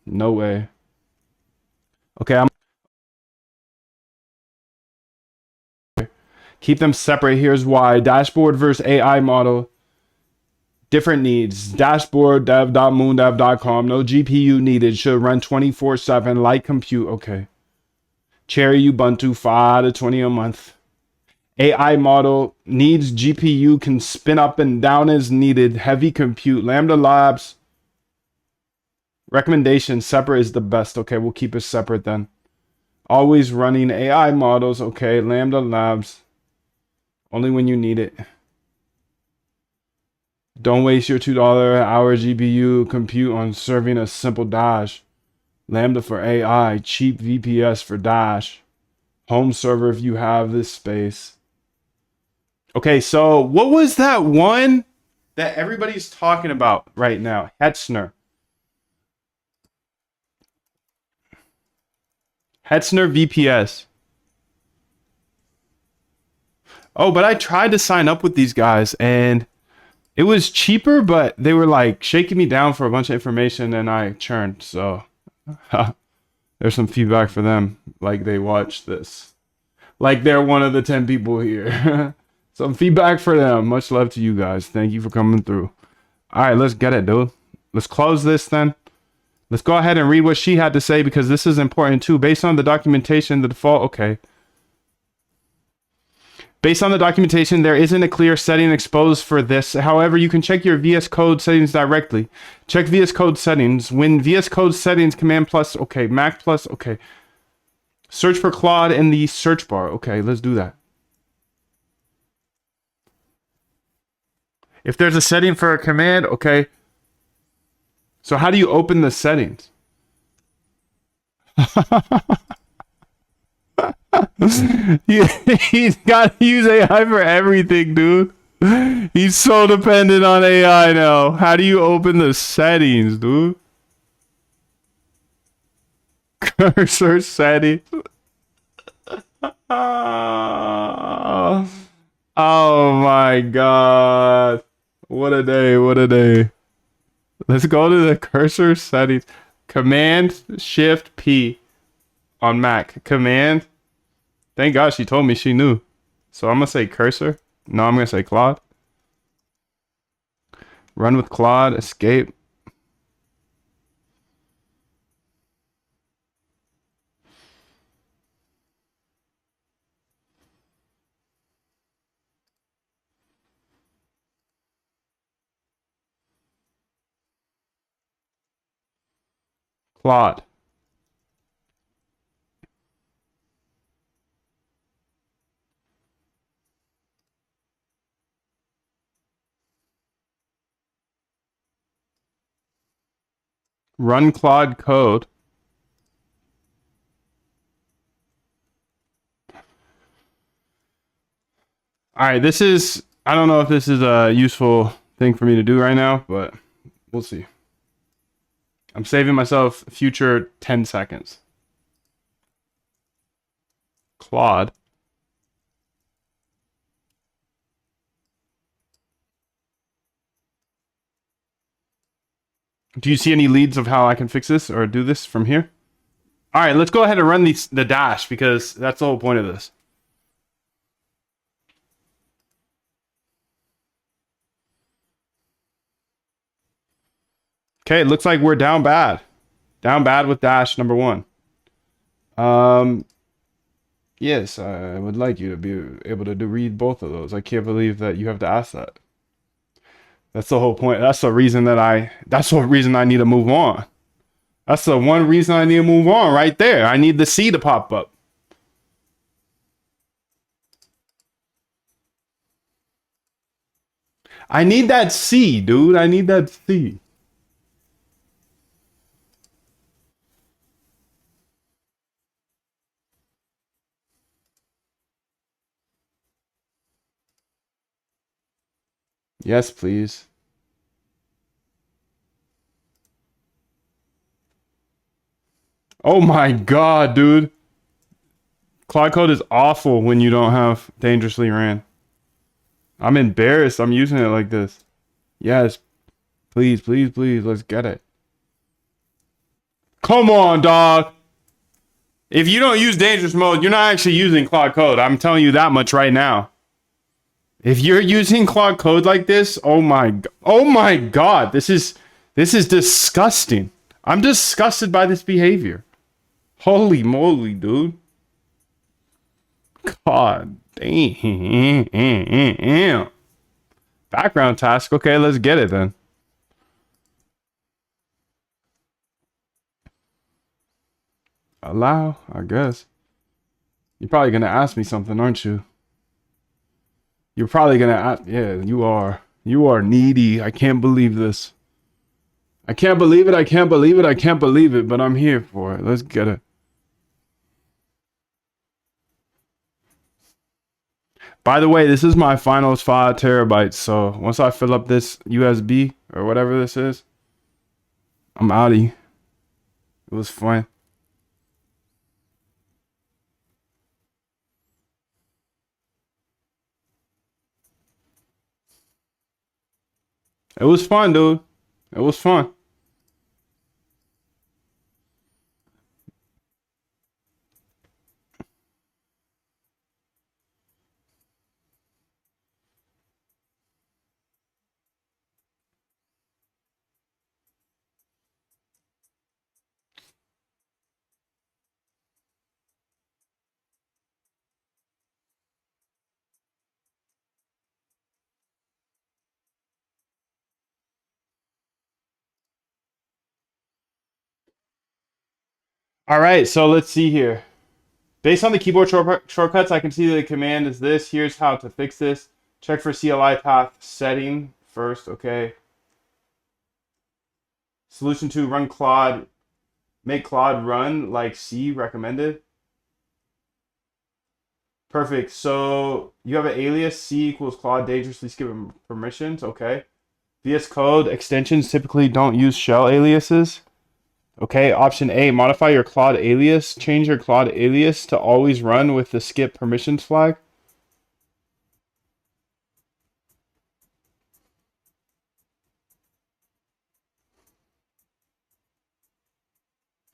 No way. Okay, keep them separate. Here's why. Dashboard versus AI model. Different needs. Dashboard dev.moondev.com. No GPU needed. Should run 24/7. Light compute. Okay. Cherry Ubuntu 5 to 20 a month. AI model needs GPU. Can spin up and down as needed. Heavy compute. Lambda Labs. Recommendation. Separate is the best. Okay, we'll keep it separate then. Always running AI models. Okay. Lambda Labs. Only when you need it. Don't waste your $2 an hour GPU compute on serving a simple Dash. Lambda for AI. Cheap VPS for Dash. Home server if you have this space. Okay, so what was that one that everybody's talking about right now? Hetzner. Hetzner VPS. Oh, but I tried to sign up with these guys and it was cheaper, but they were like shaking me down for a bunch of information and I churned. So there's some feedback for them. Like they watched this. Like they're one of the 10 people here. Some feedback for them. Much love to you guys. Thank you for coming through. All right, let's get it, dude. Let's close this then. Let's go ahead and read what she had to say because this is important too. Based on the documentation, the default, okay. Based on the documentation, there isn't a clear setting exposed for this. However, you can check your VS Code settings directly. Check VS Code settings. When VS Code settings, Command plus, okay, Mac plus, okay. Search for Claude in the search bar. Okay, let's do that. If there's a setting for a command, okay. So how do you open the settings? He's got to use AI for everything, dude. He's so dependent on AI now. How do you open the settings, dude? Cursor settings. Oh my god. What a day, what a day. Let's go to the cursor settings. Command Shift P on Mac. Command. Thank God she told me she knew. So I'm gonna say cursor. No, I'm gonna say Claude. Run with Claude. Escape. Claude. Run Claude code. All right, this is, I don't know if this is a useful thing for me to do right now, but we'll see. I'm saving myself future 10 seconds. Claude. Do you see any leads of how I can fix this or do this from here? All right, let's go ahead and run the dash because that's the whole point of this. Okay, it looks like we're down bad. Down bad with dash number 1. Yes, I would like you to be able to read both of those. I can't believe that you have to ask that. That's the whole point. That's the reason I need to move on. That's the one reason I need to move on right there. I need the C to pop up. I need that C, dude. I need that C. Yes, please. Oh my god, dude. Claude Code is awful when you don't have dangerously ran. I'm embarrassed. I'm using it like this. Yes. Please, please, please. Let's get it. Come on, dog. If you don't use dangerous mode, you're not actually using Claude Code. I'm telling you that much right now. If you're using Claude Code like this, oh my god, this is disgusting. I'm disgusted by this behavior. Holy moly, dude. God damn. Background task. Okay, let's get it then. Allow, I guess. You're probably gonna ask me something, aren't you? You're probably gonna ask. Yeah, you are. You are needy. I can't believe this. I can't believe it. I can't believe it. I can't believe it. But I'm here for it. Let's get it. By the way, this is my finals 5 terabytes. So once I fill up this USB or whatever this is, I'm outie. It was fun. It was fun, dude. It was fun. All right, so let's see here. Based on the keyboard shortcuts, I can see that the command is this. Here's how to fix this. Check for CLI path setting first, okay. Solution 2, run Claude. Make Claude run like C recommended. Perfect. So you have an alias C equals Claude dangerously skipping permissions, okay. VS Code extensions typically don't use shell aliases. Okay, option A, modify your Claude alias. Change your Claude alias to always run with the skip permissions flag.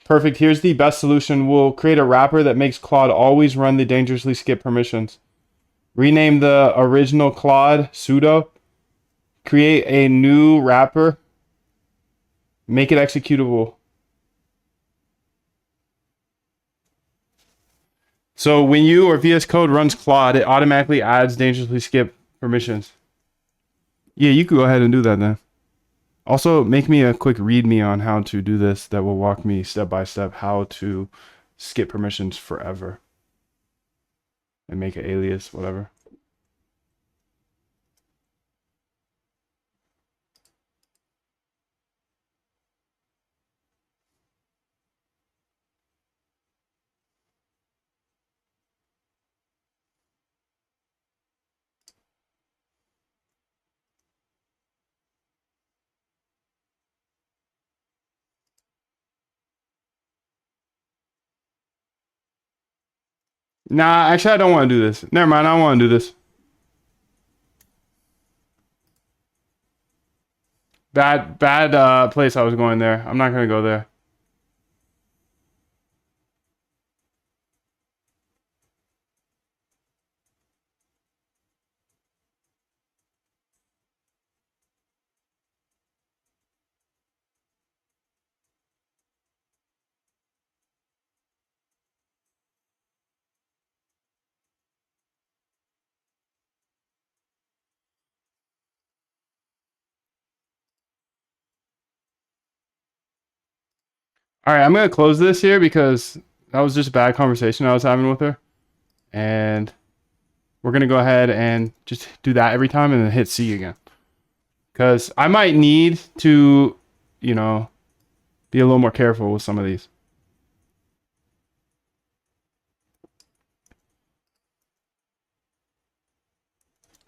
Perfect. Here's the best solution. We'll create a wrapper that makes Claude always run the dangerously skip permissions. Rename the original Claude sudo. Create a new wrapper. Make it executable. So when you or VS Code runs Claude, it automatically adds dangerously skip permissions. Yeah, you could go ahead and do that then. Also, make me a quick readme on how to do this that will walk me step by step how to skip permissions forever. And make an alias, whatever. Nah, actually, I don't want to do this. Never mind, I don't want to do this. Bad place I was going there. I'm not going to go there. All right, I'm going to close this here because that was just a bad conversation I was having with her. And we're going to go ahead and just do that every time and then hit C again. Because I might need to, you know, be a little more careful with some of these.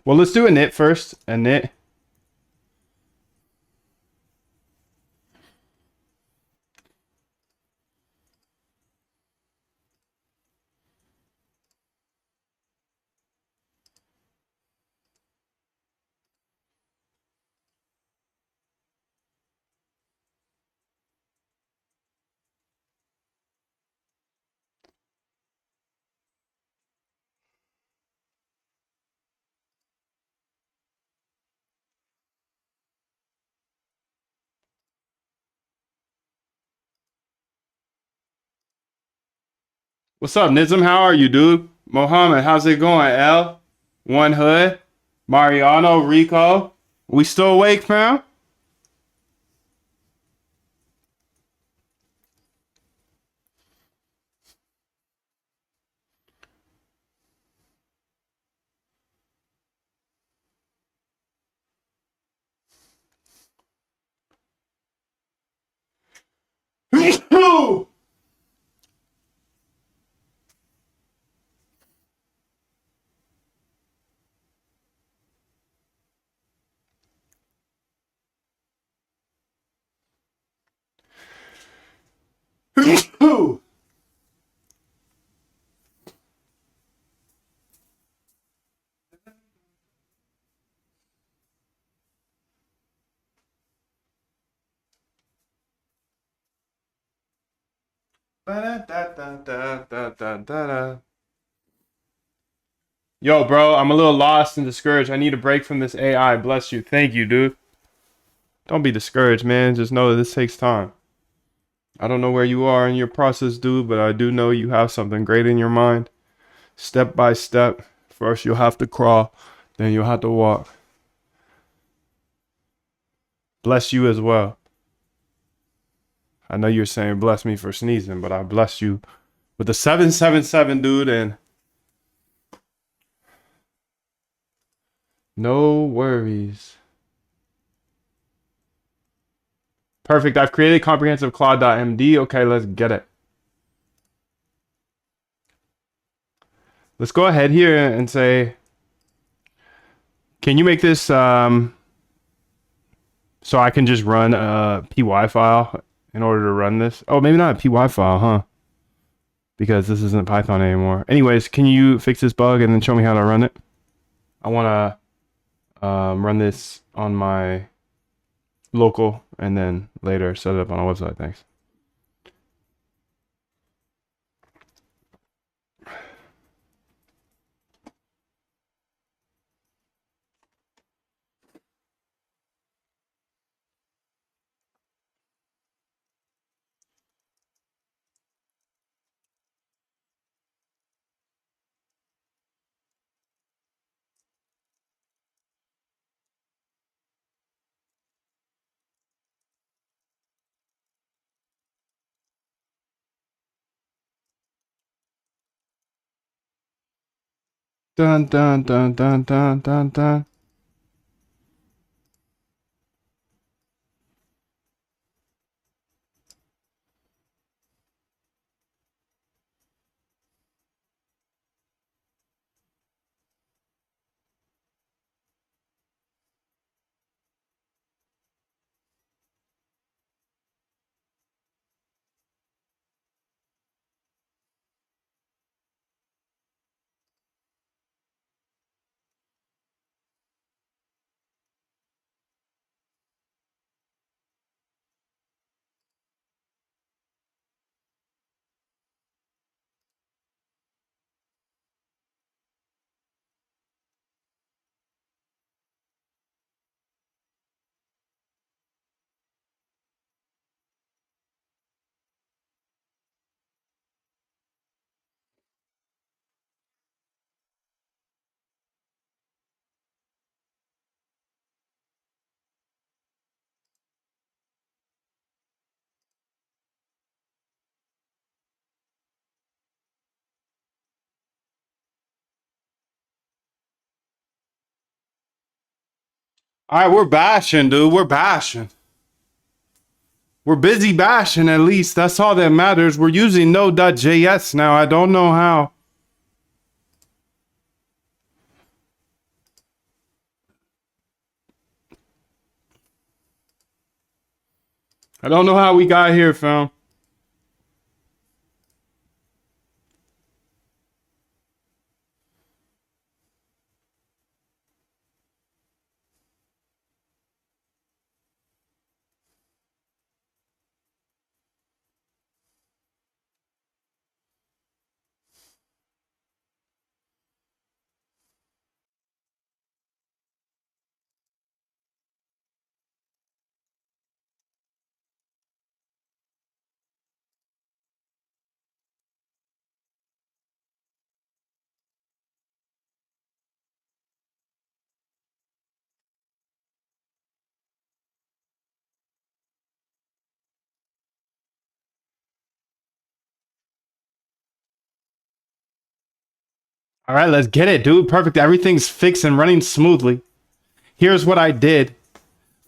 Well, let's do a knit first. A knit. What's up, Nizam? How are you, dude? Mohammed, how's it going? L? One Hood? Mariano? Rico? We still awake, fam? Yo, bro, I'm a little lost and discouraged. I need a break from this AI. Bless you. Thank you, dude. Don't be discouraged, man. Just know that this takes time. I don't know where you are in your process, dude, but I do know you have something great in your mind. Step by step. First, you'll have to crawl, then you'll have to walk. Bless you as well. I know you're saying bless me for sneezing, but I bless you with the 777, dude, and no worries. Perfect. I've created comprehensive Claude.md. Okay, let's get it. Let's go ahead here and say, can you make this so I can just run a py file in order to run this? Oh, maybe not a py file, huh? Because this isn't Python anymore. Anyways, can you fix this bug and then show me how to run it? I want to run this on my local and then later set it up on a website. Thanks. Dun dun dun dun dun dun dun. All right, we're bashing, dude. We're bashing. We're busy bashing at least. That's all that matters. We're using Node.js now. I don't know how. I don't know how we got here, fam. All right, let's get it, dude. Perfect. Everything's fixed and running smoothly. Here's what I did.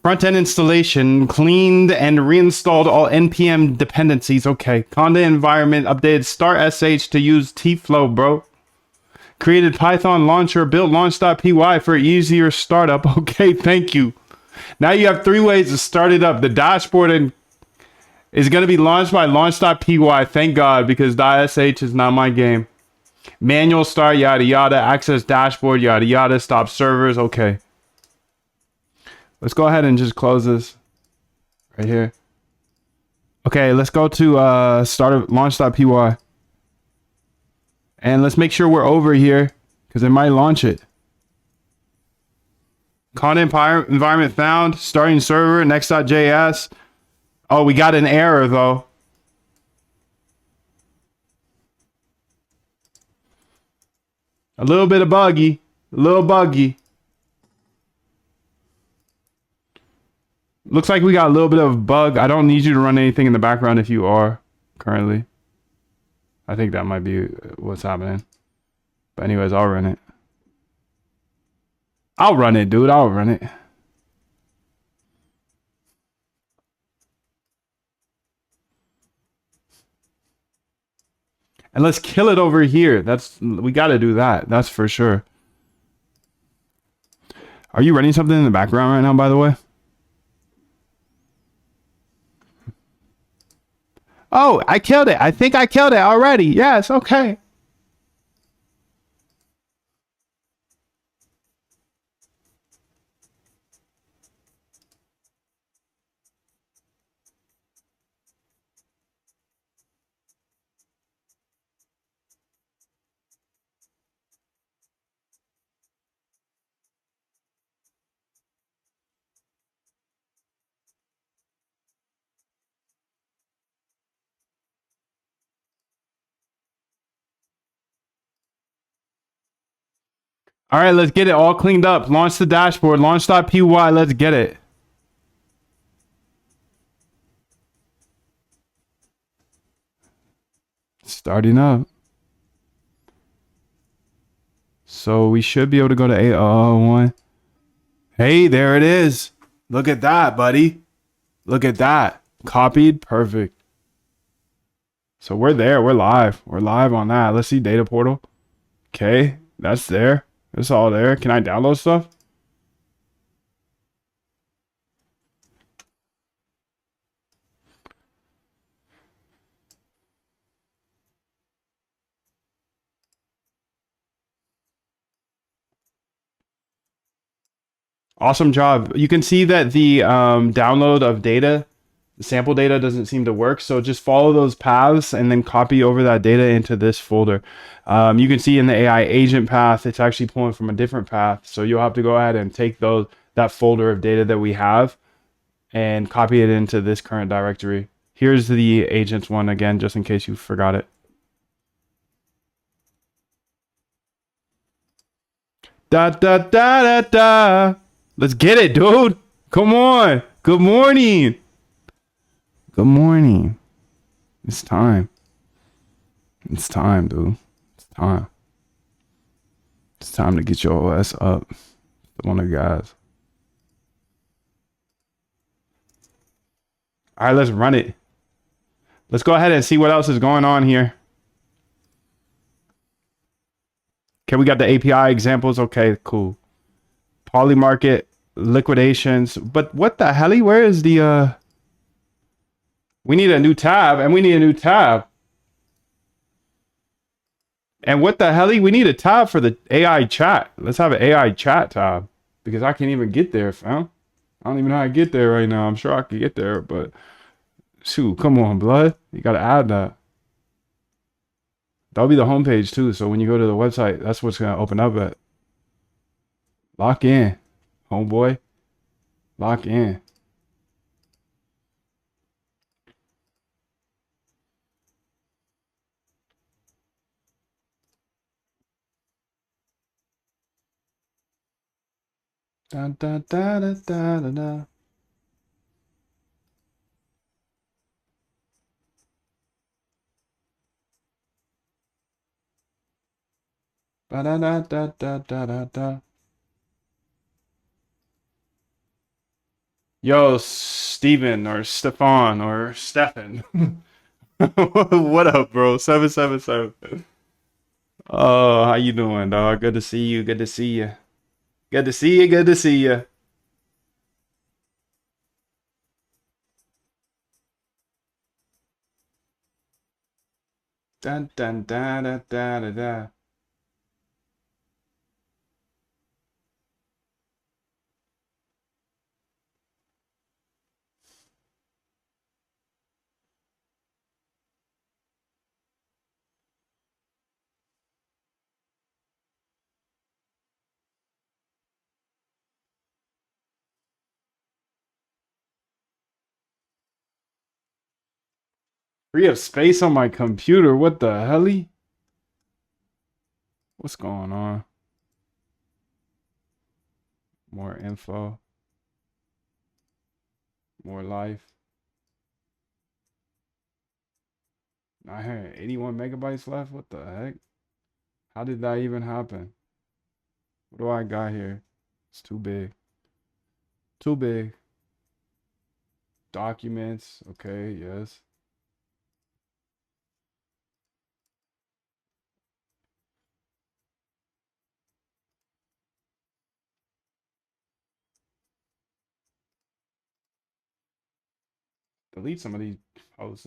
Front-end installation, cleaned and reinstalled all NPM dependencies. Okay. Conda environment updated start sh to use tflow, bro. Created Python launcher, built launch.py for easier startup. Okay, thank you. Now you have 3 ways to start it up. The dashboard is going to be launched by launch.py. Thank God, because .sh is not my game. Manual start, yada yada. Access dashboard, yada yada. Stop servers. Okay. Let's go ahead and just close this right here. Okay, let's go to start launch.py. And let's make sure we're over here because it might launch it. Content environment found. Starting server, next.js. Oh, we got an error though. A little bit of buggy. A little buggy. Looks like we got a little bit of a bug. I don't need you to run anything in the background if you are currently. I think that might be what's happening. But anyways, I'll run it. I'll run it, dude. I'll run it. And let's kill it over here. We got to do that. That's for sure. Are you running something in the background right now, by the way? Oh, I killed it. I think I killed it already. Yes, okay. All right, let's get it all cleaned up. Launch the dashboard. Launch.py. Let's get it. Starting up. So we should be able to go to 801. Hey, there it is. Look at that, buddy. Look at that. Copied. Perfect. So we're there. We're live. We're live on that. Let's see data portal. Okay, that's there. It's all there. Can I download stuff? Awesome job. You can see that the download of data, the sample data doesn't seem to work. So just follow those paths and then copy over that data into this folder. You can see in the AI agent path, it's actually pulling from a different path. So you'll have to go ahead and take that folder of data that we have and copy it into this current directory. Here's the agents one again, just in case you forgot it. Da da da da da. Let's get it, dude. Come on. Good morning. Good morning. It's time. It's time, dude. It's time. It's time to get your ass up. One of the guys. All right, let's run it. Let's go ahead and see what else is going on here. Okay, we got the API examples. Okay, cool. Polymarket, liquidations. But what the hell? Where is the we need a new tab, and we need a new tab. And what the hell? We need a tab for the AI chat. Let's have an AI chat tab. Because I can't even get there, fam. I don't even know how to get there right now. I'm sure I could get there, but shoot, come on, blood. You gotta add that. That'll be the homepage too. So when you go to the website, that's what's gonna open up at. Lock in, homeboy. Lock in. Da da da da da da da. Ba da da da da da da da. Yo, Steven or Stefan or Stefan. What up, bro? 777. Oh, how you doing, dog? Good to see you. Good to see you. Good to see you. Good to see you. Dun dun dun dun dun dun. Dun. Free up space on my computer. What the helly? What's going on? More info. More life. 981 megabytes left. What the heck? How did that even happen? What do I got here? It's too big. Too big. Documents. Okay, yes. Delete some of these posts.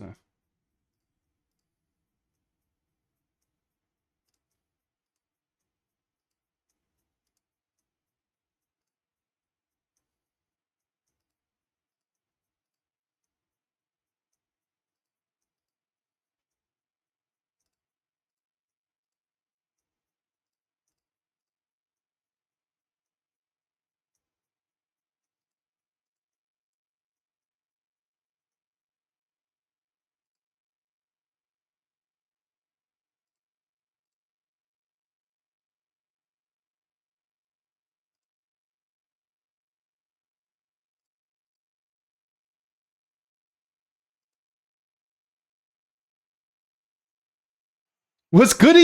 What's goody?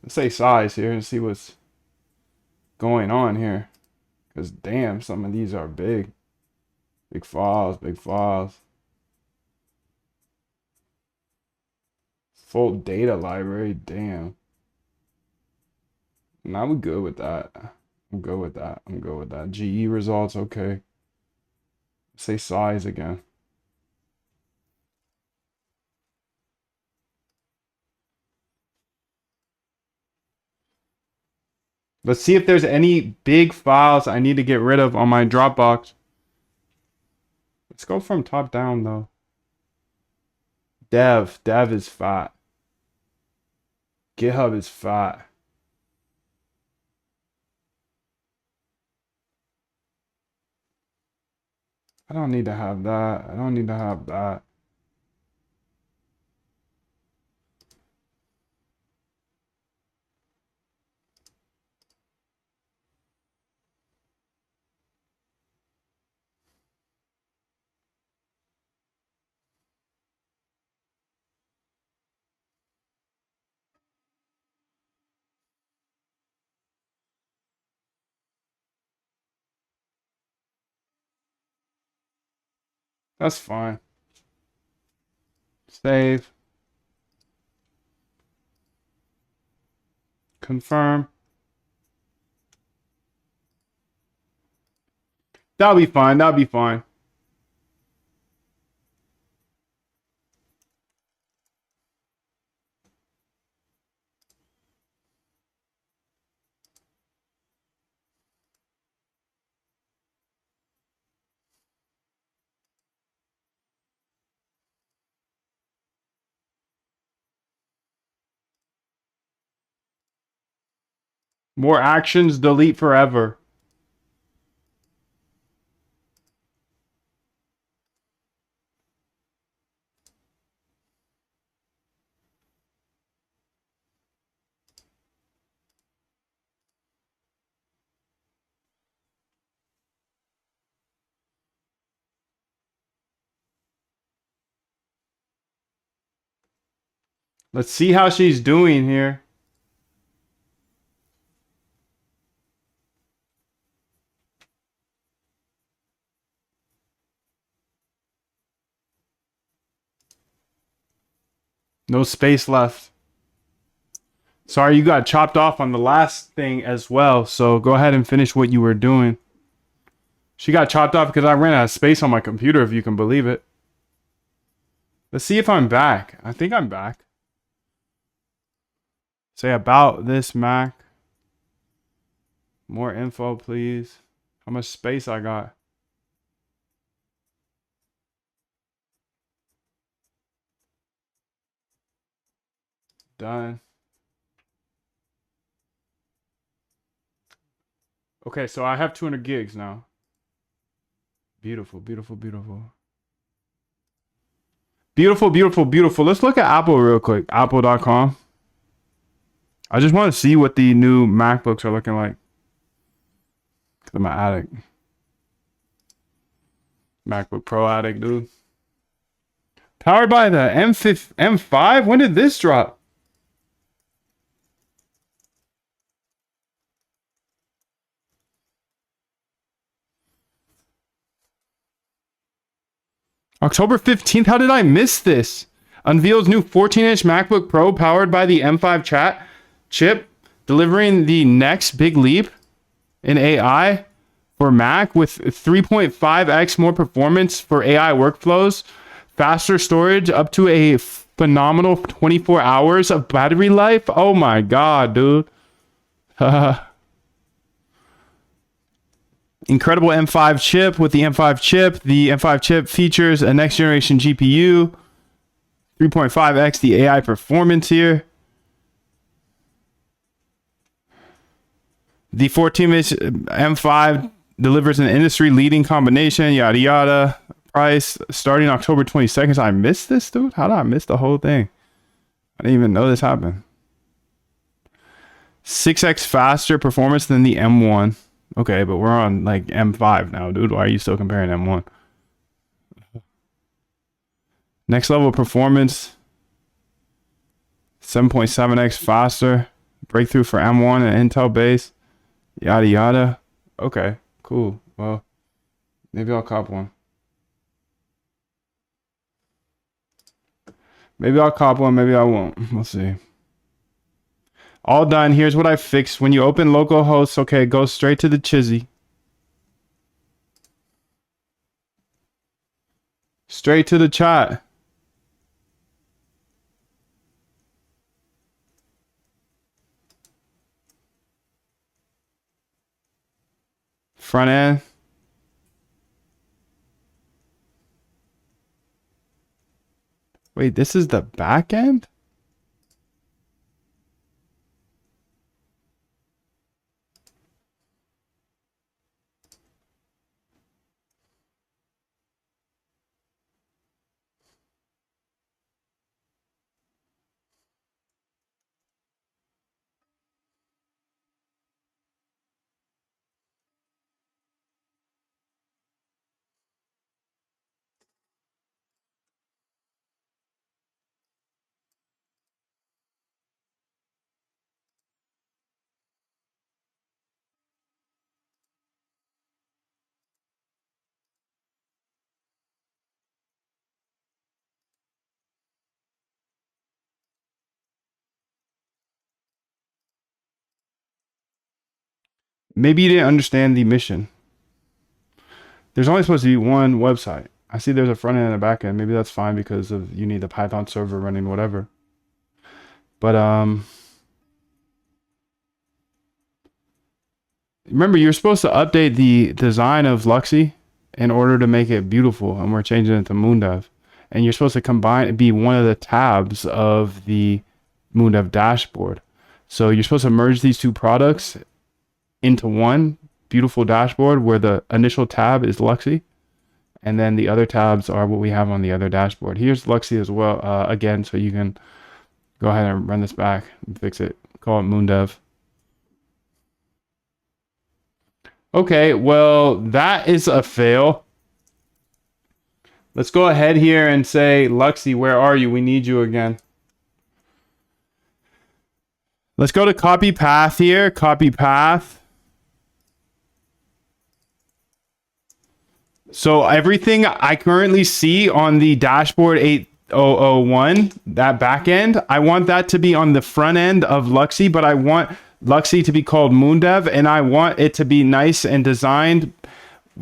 Let's say size here and see what's going on here. Because damn, some of these are big. Big files, big files. Full data library, damn. Now we good with that. I'm good with that. I'm good with that. GE results, okay. Say size again. Let's see if there's any big files I need to get rid of on my Dropbox. Let's go from top down though. Dev is fat. GitHub is fat. I don't need to have that. I don't need to have that. That's fine. Save. Confirm. That'll be fine. That'll be fine. More actions, delete forever. Let's see how she's doing here. No space left. Sorry, you got chopped off on the last thing as well. So go ahead and finish what you were doing. She got chopped off because I ran out of space on my computer, if you can believe it. Let's see if I'm back. I think I'm back. Say about this Mac. More info, please. How much space I got? Done. Okay, so I have 200 gigs now. Beautiful, beautiful, beautiful. Beautiful, beautiful, beautiful. Let's look at Apple real quick. Apple.com. I just want to see what the new MacBooks are looking like. I'm an addict. MacBook Pro addict, dude. Powered by the M5? When did this drop? October 15th? How did I miss this? Unveils new 14-inch MacBook Pro powered by the M5 chat chip, delivering the next big leap in AI for Mac with 3.5x more performance for AI workflows, faster storage, up to a phenomenal 24 hours of battery life. Oh my god, dude. Incredible M5 chip. With the M5 chip, features a next generation GPU, 3.5x the AI performance here. The 14-inch M5 delivers an industry-leading combination, yada yada. Price starting October 22nd. I missed this, dude? How did I miss the whole thing? I didn't even know this happened. 6x faster performance than the M1. Okay, but we're on like M5 now, dude. Why are you still comparing M1? Next level performance. 7.7x faster. Breakthrough for M1 and Intel base. Yada yada. Okay, cool. Well, maybe I'll cop one. Maybe I'll cop one, maybe I won't. We'll see. All done. Here's what I fixed. When you open localhost, okay, go straight to the Chizzy. Straight to the chat. Front end. Wait, this is the back end? Maybe you didn't understand the mission. There's only supposed to be one website. I see there's a front end and a back end. Maybe that's fine because of you need the Python server running whatever. But remember, you're supposed to update the design of Luxy in order to make it beautiful, and we're changing it to MoonDev. And you're supposed to combine be one of the tabs of the MoonDev dashboard. So you're supposed to merge these two products into one beautiful dashboard where the initial tab is Luxy, and then the other tabs are what we have on the other dashboard. Here's Luxy as well, again, so you can go ahead and run this back and fix it. Call it MoonDev. Okay, well, that is a fail. Let's go ahead here and say, Luxy, where are you? We need you again. Let's go to copy path here. Copy path. So everything I currently see on the dashboard 8001, that back end, I want that to be on the front end of Luxy, but I want Luxy to be called MoonDev, and I want it to be nice and designed.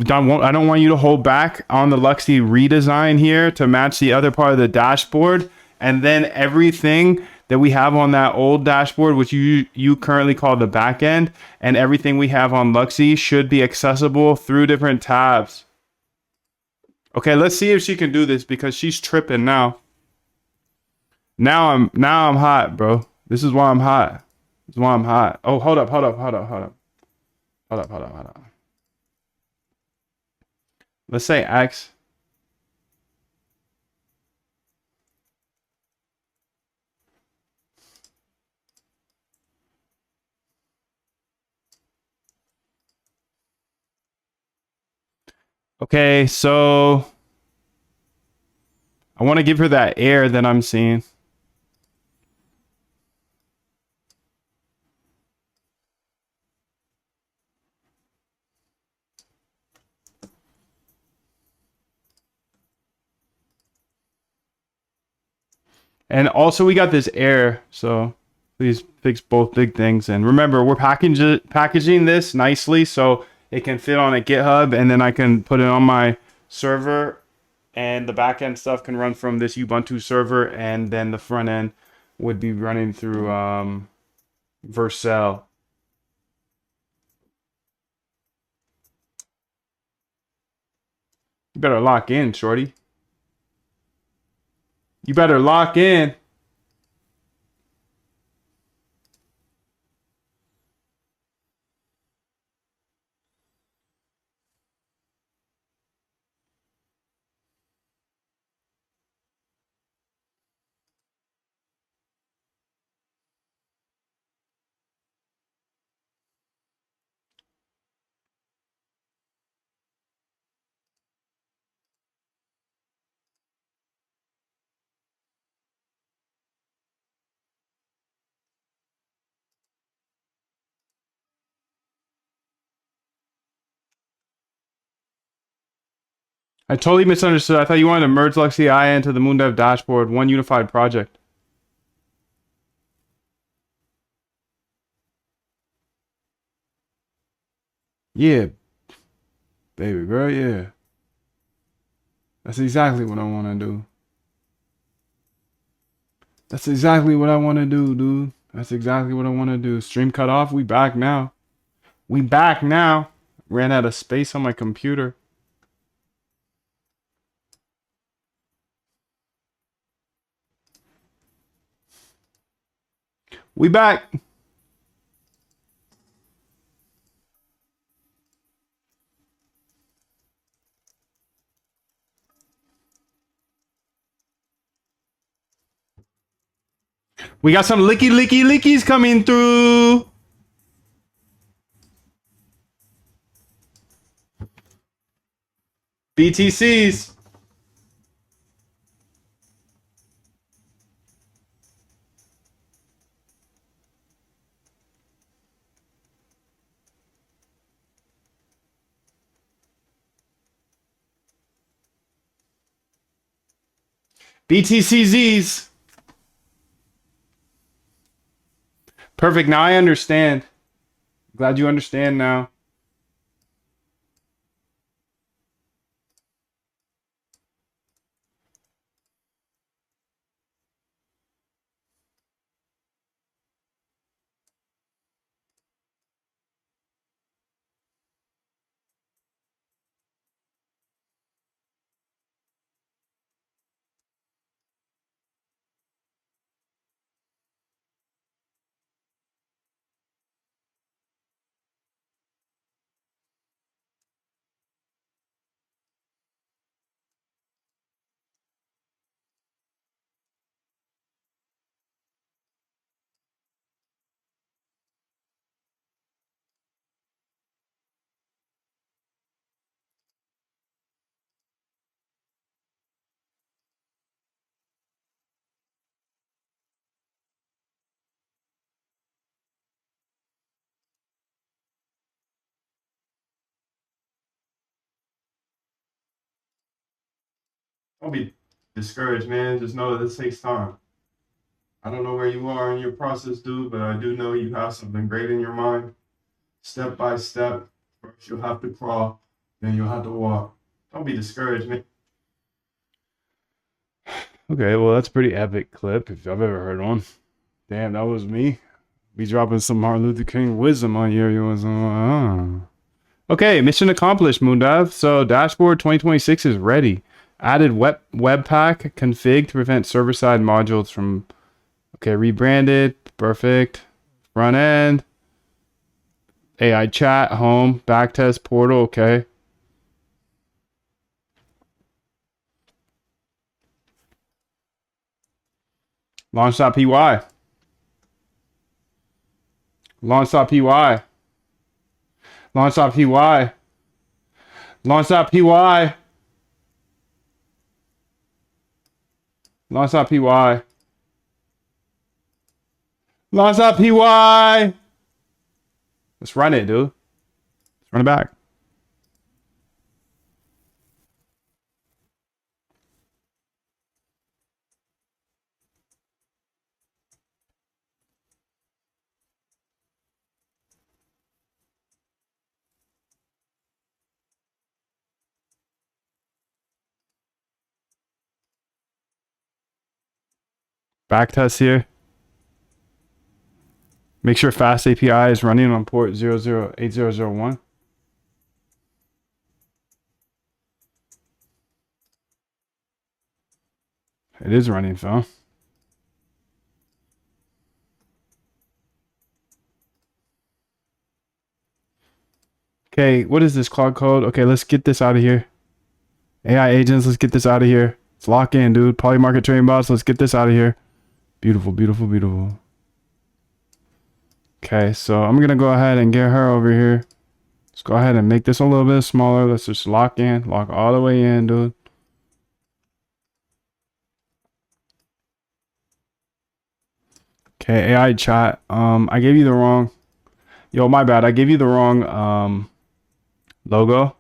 I don't want you to hold back on the Luxy redesign here to match the other part of the dashboard. And then everything that we have on that old dashboard, which you currently call the back end, and everything we have on Luxy should be accessible through different tabs. Okay, let's see if she can do this because she's tripping now. Now I'm hot, bro. This is why I'm hot. This is why I'm hot. Oh, hold up. Let's say X. Okay, so I want to give her that error that I'm seeing. And also we got this error, so please fix both big things. And remember, we're packaging this nicely so it can fit on a GitHub, and then I can put it on my server, and the backend stuff can run from this Ubuntu server, and then the front end would be running through Vercel. You better lock in, shorty. You better lock in. I totally misunderstood. I thought you wanted to merge Lux AI into the MoonDev dashboard, one unified project. Yeah, baby girl, yeah. That's exactly what I want to do. That's exactly what I want to do, dude. That's exactly what I want to do. Stream cut off. We back now. We back now. Ran out of space on my computer. We back. We got some lickies coming through. BTCs. BTCZs. Perfect. Now I understand. Glad you understand now. Don't be discouraged, man. Just know that this takes time. I don't know where you are in your process, dude, but I do know you have something great in your mind. Step by step. First you'll have to crawl, then you'll have to walk. Don't be discouraged, man. Okay, well, that's a pretty epic clip if I've ever heard one. Damn, that was me. Be dropping some Martin Luther King wisdom on here. You was okay, mission accomplished, Moondive. So dashboard 2026 is ready. Added webpack config to prevent server-side modules from rebranded. Perfect. Front end. AI chat, home, backtest portal, okay. Launch.py. Launch.py. Launch.py. Launch.py. Launch.py. Launch.py. Let's run it, dude. Let's run it back. Backtest here. Make sure fast API is running on port 008001. It is running, so. Okay, what is this cloud code? Okay, let's get this out of here. AI agents, let's get this out of here. Let's lock in, dude. Polymarket trading bots, let's get this out of here. Beautiful, beautiful, beautiful. Okay, so I'm gonna go ahead and get her over here. Let's go ahead and make this a little bit smaller. Let's just lock in, lock all the way in, dude. Okay, AI chat. I gave you the wrong. Yo, my bad. I gave you the wrong logo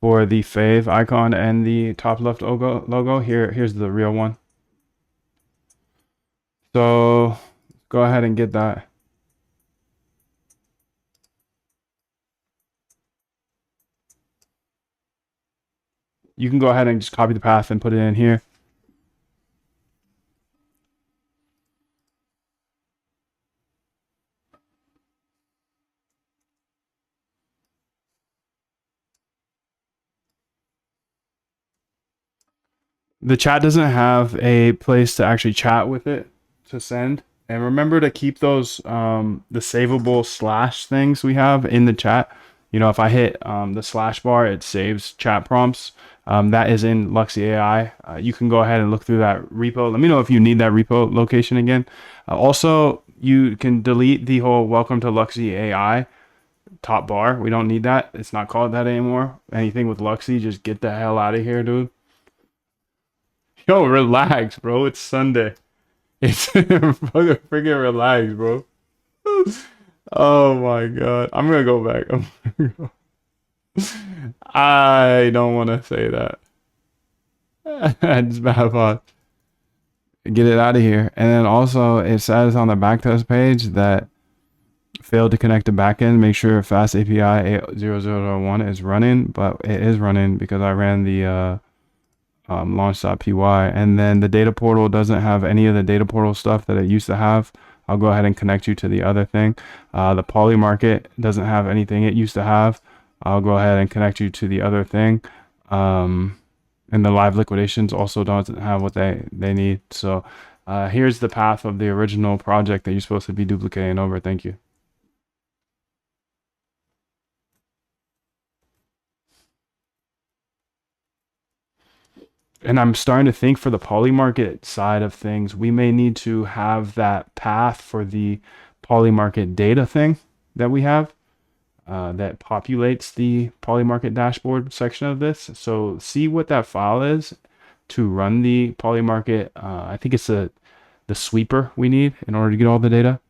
for the fave icon and the top left logo. Here's the real one. So go ahead and get that. You can go ahead and just copy the path and put it in here. The chat doesn't have a place to actually chat with it to send. And remember to keep those the savable slash things we have in the chat. You know, if I hit the slash bar, it saves chat prompts. That is in Luxy AI. You can go ahead and look through that repo. Let me know if you need that repo location again. Also, you can delete the whole welcome to Luxy AI top bar. We don't need that. It's not called that anymore. Anything with Luxy, just get the hell out of here, dude. Yo, relax, bro. It's Sunday. It's freaking relax, bro. Oh my god. I'm gonna go back. I don't want to say that. It's bad fun. Get it out of here. And then also, it says on the backtest page that failed to connect to backend. Make sure fast API 0001 is running, but it is running because I ran the launch.py, and then the data portal doesn't have any of the data portal stuff that it used to have. I'll go ahead and connect you to the other thing. The Polymarket doesn't have anything it used to have. I'll go ahead and connect you to the other thing. And the live liquidations also doesn't have what they need. So here's the path of the original project that you're supposed to be duplicating over. Thank you. And I'm starting to think for the Polymarket side of things, we may need to have that path for the Polymarket data thing that we have that populates the Polymarket dashboard section of this. So see what that file is to run the Polymarket. I think it's the sweeper we need in order to get all the data,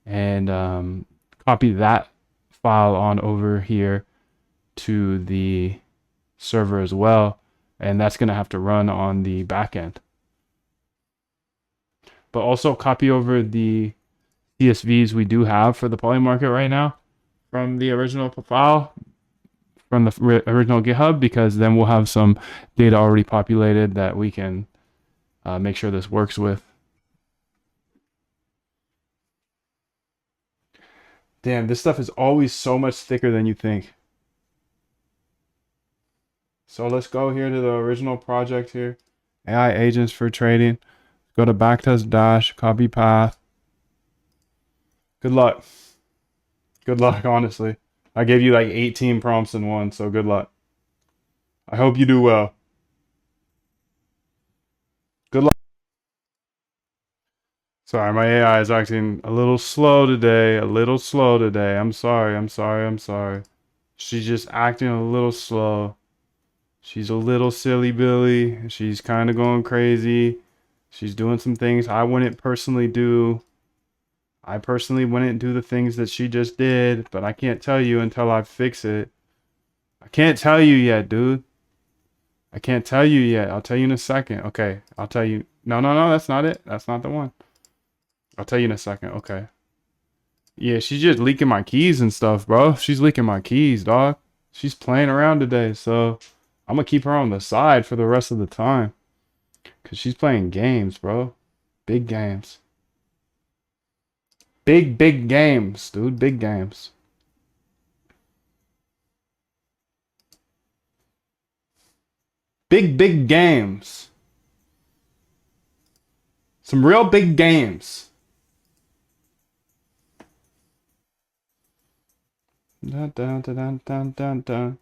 and copy that file on over here to the server as well. And that's going to have to run on the backend. But also copy over the CSVs we do have for the Polymarket right now from the original file, from the original GitHub, because then we'll have some data already populated that we can make sure this works with. Damn, this stuff is always so much thicker than you think. So let's go here to the original project here. AI agents for trading. Go to backtest dash, copy path. Good luck. Good luck, honestly. I gave you like 18 prompts in one, so good luck. I hope you do well. Good luck. Sorry, my AI is acting a little slow today. I'm sorry. She's just acting a little slow. She's a little silly Billy. She's kind of going crazy. She's doing some things I wouldn't personally do. I personally wouldn't do the things that she just did, but I can't tell you until I fix it. I can't tell you yet, dude. I can't tell you yet. I'll tell you in a second. Okay, I'll tell you. No, no, no, that's not it. That's not the one. I'll tell you in a second. Okay. Yeah, she's just leaking my keys and stuff, bro. She's leaking my keys, dog. She's playing around today, so I'm gonna keep her on the side for the rest of the time. Cause she's playing games, bro. Big games. Big games, dude. Big games. Big games. Some real big games. Dun, dun, dun, dun, dun, dun, dun.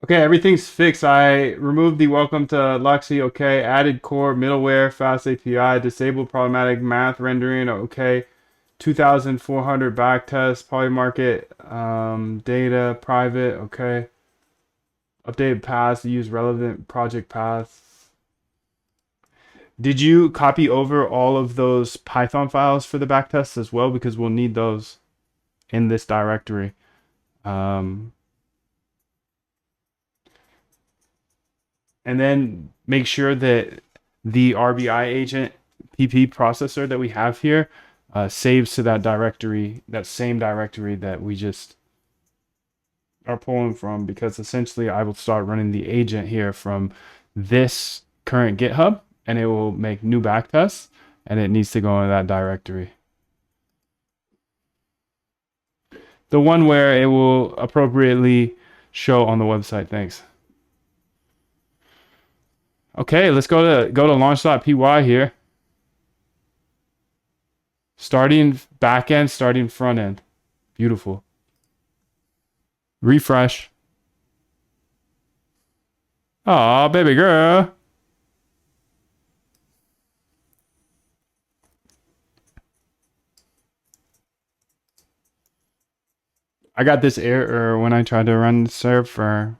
Okay, everything's fixed. I removed the welcome to Luxy, okay. Added core, middleware, fast API, disabled problematic math rendering, okay. 2,400 backtest, Polymarket, data, private, okay. Updated paths, use relevant project paths. Did you copy over all of those Python files for the backtests as well? Because we'll need those in this directory. Um, and then make sure that the RBI agent PP processor that we have here saves to that directory, that same directory that we just are pulling from, because essentially I will start running the agent here from this current GitHub and it will make new backtests and it needs to go in that directory. The one where it will appropriately show on the website. Thanks. Okay, let's go to launch.py here. Starting backend, starting front end. Beautiful. Refresh. Aw, baby girl. I got this error when I tried to run the server.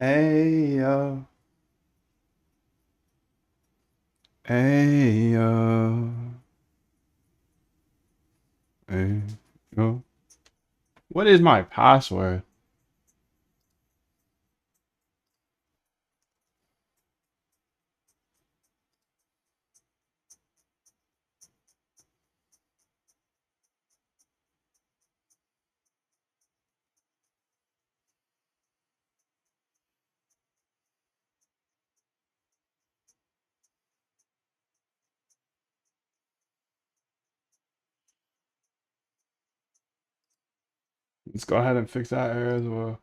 Hey yo. Hey yo. Hey yo. What is my password? Let's go ahead and fix that error as well.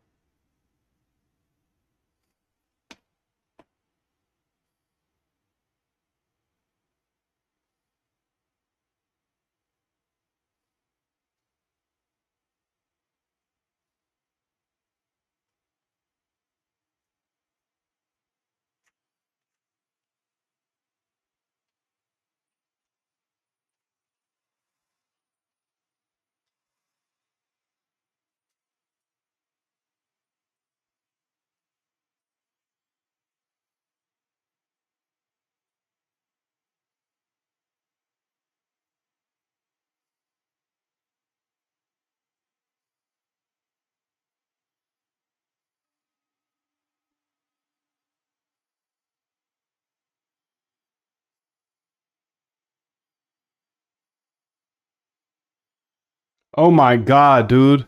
Oh my god, dude.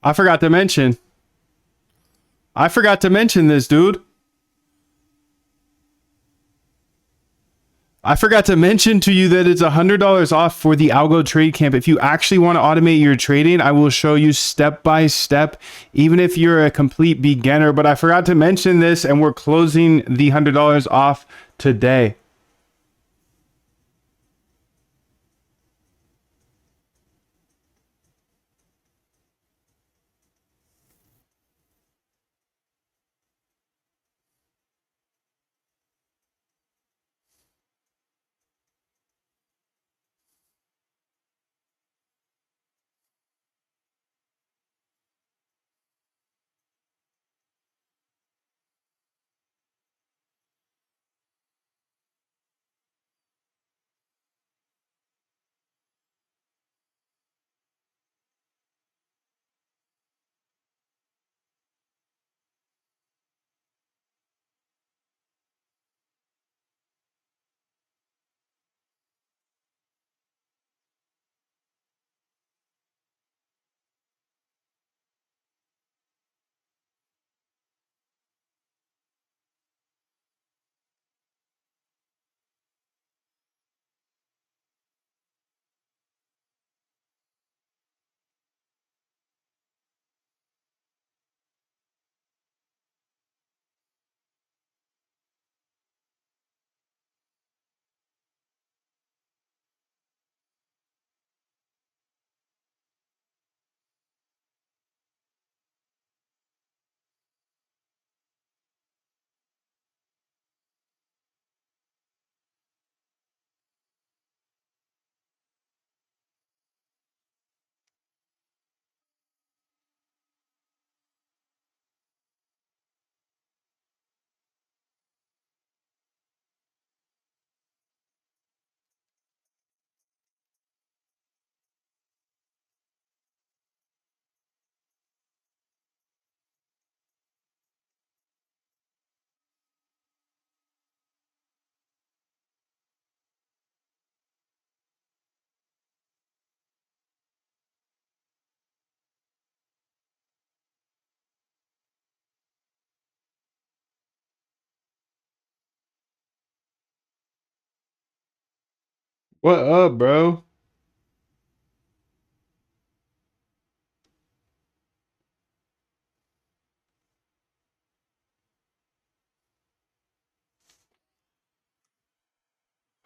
I forgot to mention. I forgot to mention this, dude. I forgot to mention to you that it's $100 off for the Algo Trade Camp. If you actually want to automate your trading, I will show you step by step, even if you're a complete beginner. But I forgot to mention this, and we're closing the $100 off today. What up, bro?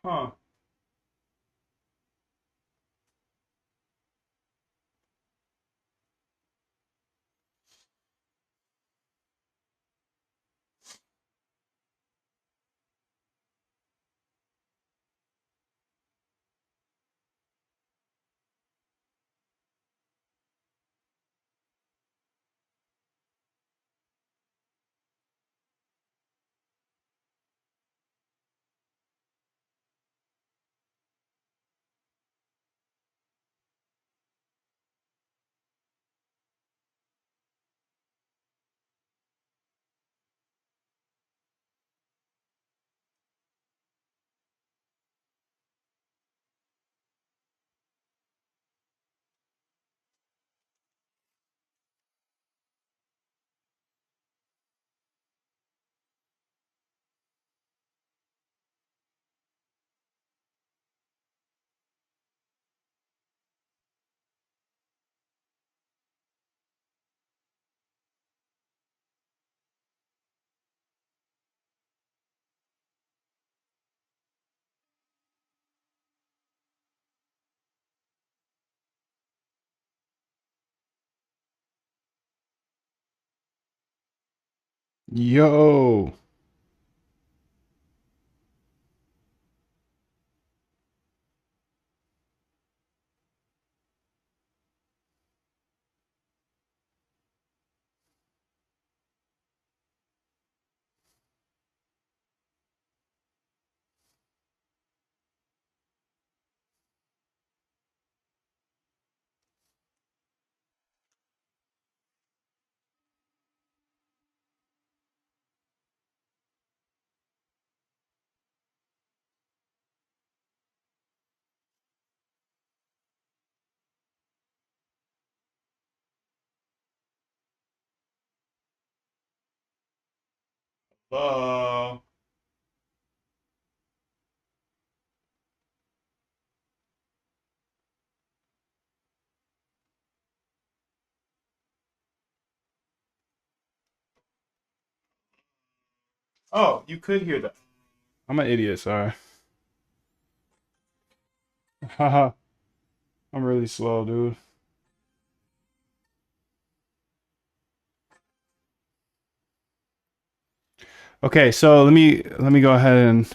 Huh. Yo. Oh. Oh, you could hear that. I'm an idiot, sorry. Haha. I'm really slow, dude. Okay, so let me go ahead and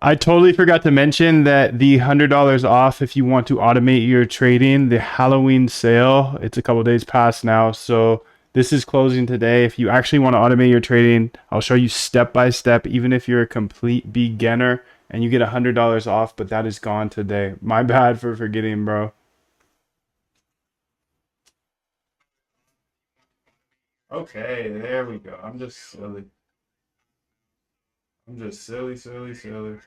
I totally forgot to mention that the $100 off if you want to automate your trading, the Halloween sale, it's a couple days past now. So this is closing today. If you actually want to automate your trading, I'll show you step by step, even if you're a complete beginner and you get $100 off, but that is gone today. My bad for forgetting, bro. Okay, there we go. I'm just silly. I'm just silly, silly, silly.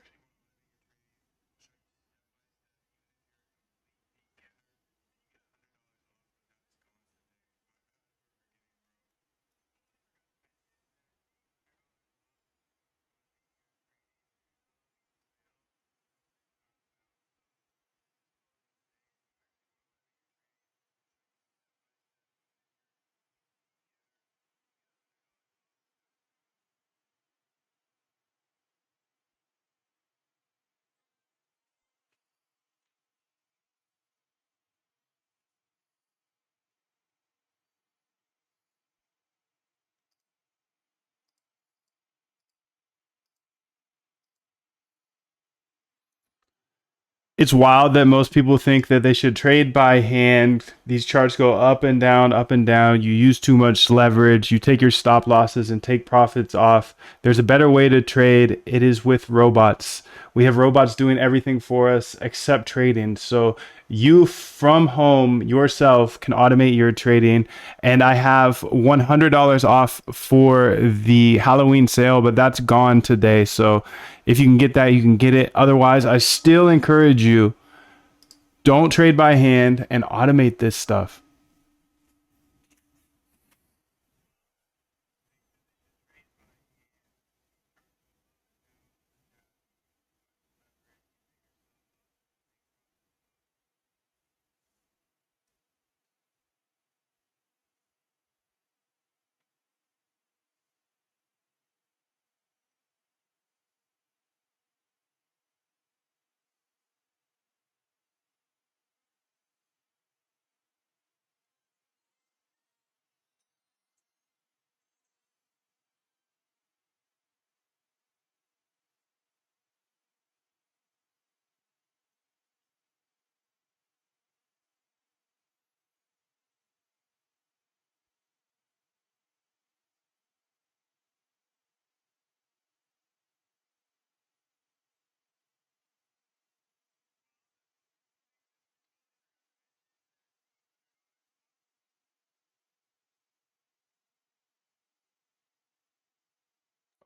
It's wild that most people think that they should trade by hand. These charts go up and down, up and down. You use too much leverage. You take your stop losses and take profits off. There's a better way to trade. It is with robots. We have robots doing everything for us except trading. So you from home yourself can automate your trading. And I have $100 off for the Halloween sale, but that's gone today. So if you can get that, you can get it. Otherwise, I still encourage you, don't trade by hand and automate this stuff.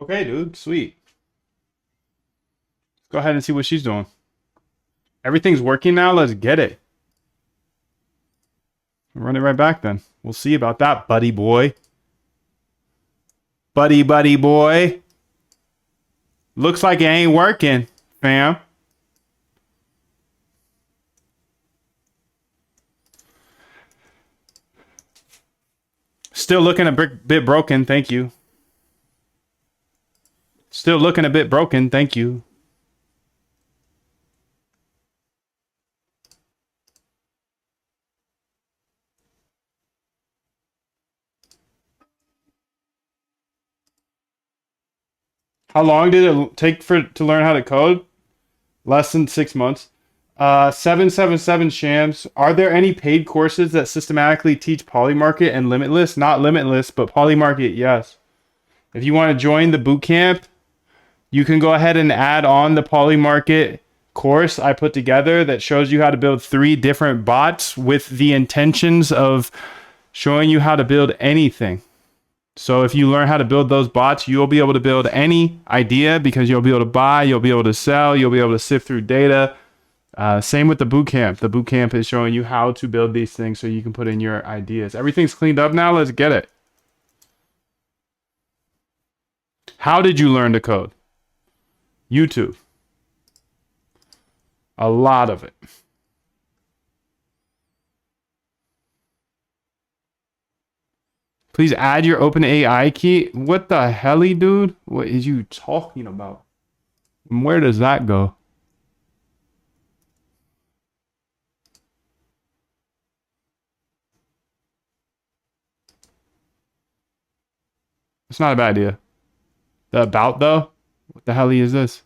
Okay, dude, sweet. Go ahead and see what she's doing. Everything's working now. Let's get it. Run it right back then. We'll see about that, buddy boy. Buddy boy. Looks like it ain't working, fam. Still looking a bit broken. Thank you. Still looking a bit broken. Thank you. How long did it take to learn how to code? Less than 6 months. 777 Shams. Are there any paid courses that systematically teach Polymarket and Limitless? Not Limitless, but Polymarket, yes. If you want to join the bootcamp, you can go ahead and add on the Polymarket course I put together that shows you how to build 3 different bots with the intentions of showing you how to build anything. So if you learn how to build those bots, you'll be able to build any idea because you'll be able to buy, you'll be able to sell, you'll be able to sift through data. Same with the bootcamp. The bootcamp is showing you how to build these things so you can put in your ideas. Everything's cleaned up now. Let's get it. How did you learn to code? YouTube. A lot of it. Please add your OpenAI key. What the helly, dude? What is you talking about? And where does that go? It's not a bad idea. The about though? What the helly is this?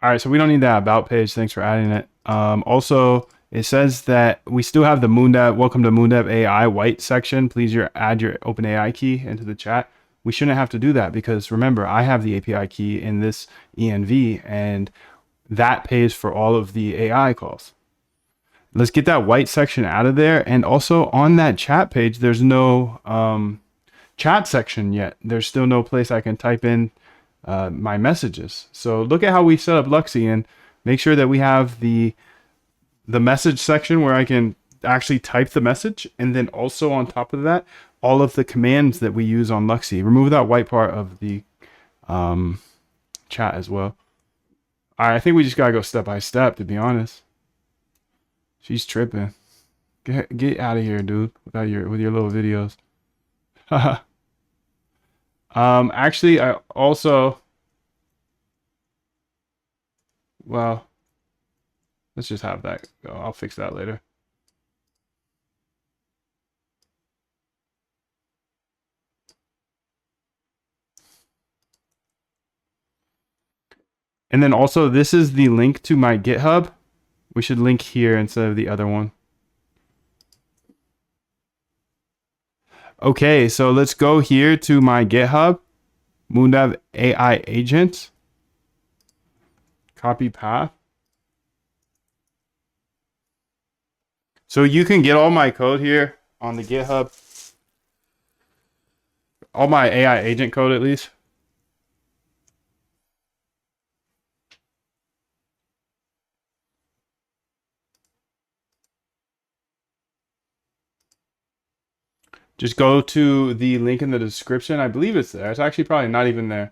All right, so we don't need that about page. Thanks for adding it. Also, it says that we still have the MoonDev, welcome to MoonDev AI white section. Please add your OpenAI key into the chat. We shouldn't have to do that because remember, I have the API key in this ENV and that pays for all of the AI calls. Let's get that white section out of there. And also on that chat page, there's no chat section yet. There's still no place I can type in my messages. So look at how we set up Luxy and make sure that we have the message section where I can actually type the message, and then also on top of that, all of the commands that we use on Luxy. Remove that white part of the chat as well. All right, I think we just gotta go step by step, to be honest. She's tripping. Get out of here, dude, with your little videos. Actually, I also, well, let's just have that go. I'll fix that later. And then also, this is the link to my GitHub. We should link here instead of the other one. Okay, so let's go here to my GitHub, MoonDev AI agent. Copy path. So you can get all my code here on the GitHub. All my AI agent code, at least. Just go to the link in the description. I believe it's there. It's actually probably not even there.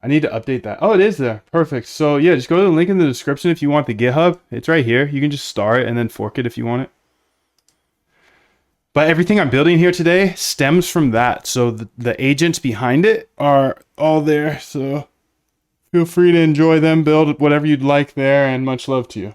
I need to update that. Oh, it is there. Perfect. So yeah, just go to the link in the description if you want the GitHub. It's right here. You can just start and then fork it if you want it. But everything I'm building here today stems from that. So the agents behind it are all there. So feel free to enjoy them, build whatever you'd like there, and much love to you.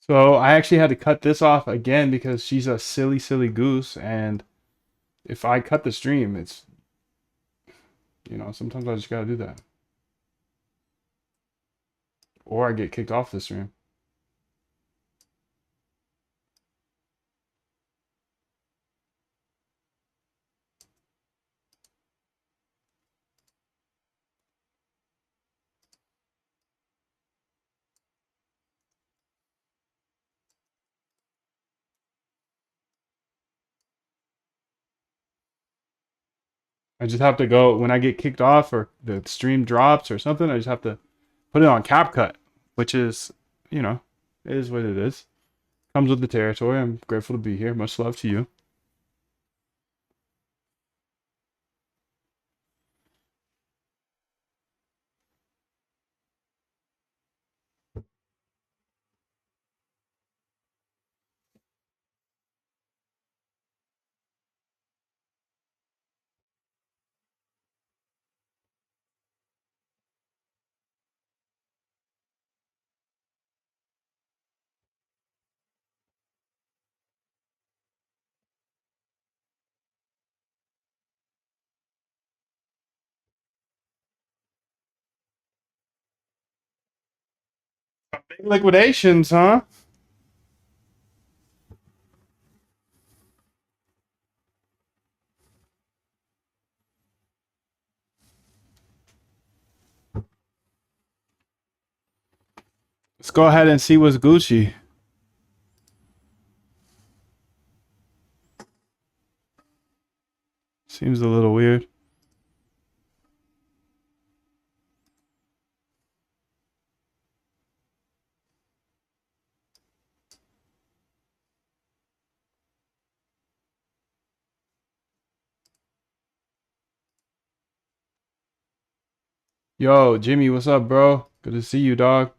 So I actually had to cut this off again because she's a silly, silly goose. And if I cut the stream, it's, sometimes I just gotta do that. Or I get kicked off the stream. I just have to go when I get kicked off or the stream drops or something. I just have to put it on CapCut, which is, you know, it is what it is. Comes with the territory. I'm grateful to be here. Much love to you. Big liquidations, huh? Let's go ahead and see what's Gucci. Seems a little weird. Yo, Jimmy, what's up, bro? Good to see you, dog.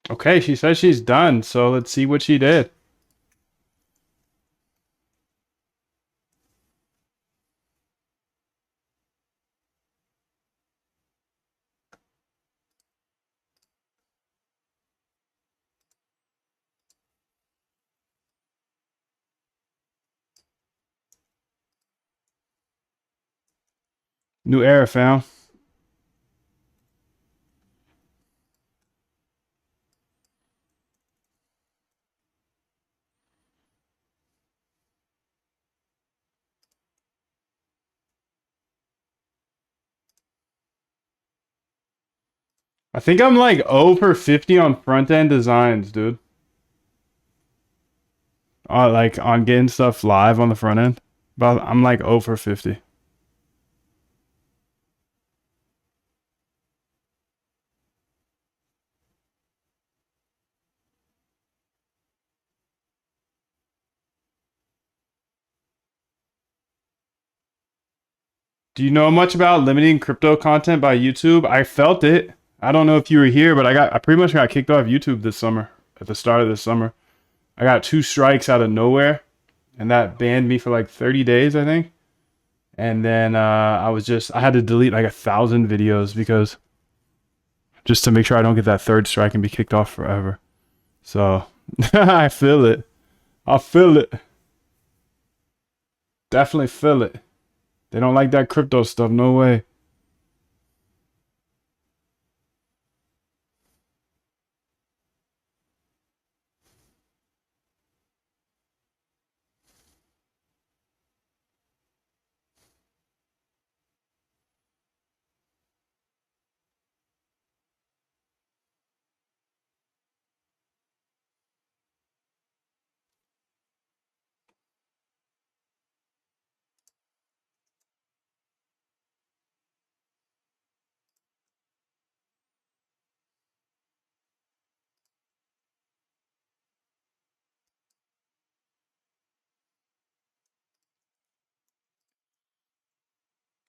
Okay, she says she's done, so let's see what she did. New error found. I think I'm like 0 for 50 on front end designs, dude. Like on getting stuff live on the front end. But I'm like 0 for 50. Do you know much about limiting crypto content by YouTube? I felt it. I don't know if you were here, but I pretty much got kicked off YouTube this summer, at the start of this summer. I got 2 strikes out of nowhere, and that banned me for like 30 days, I think. And then I had to delete like 1,000 videos because just to make sure I don't get that 3rd strike and be kicked off forever. So I feel it. I feel it. Definitely feel it. They don't like that crypto stuff. No way.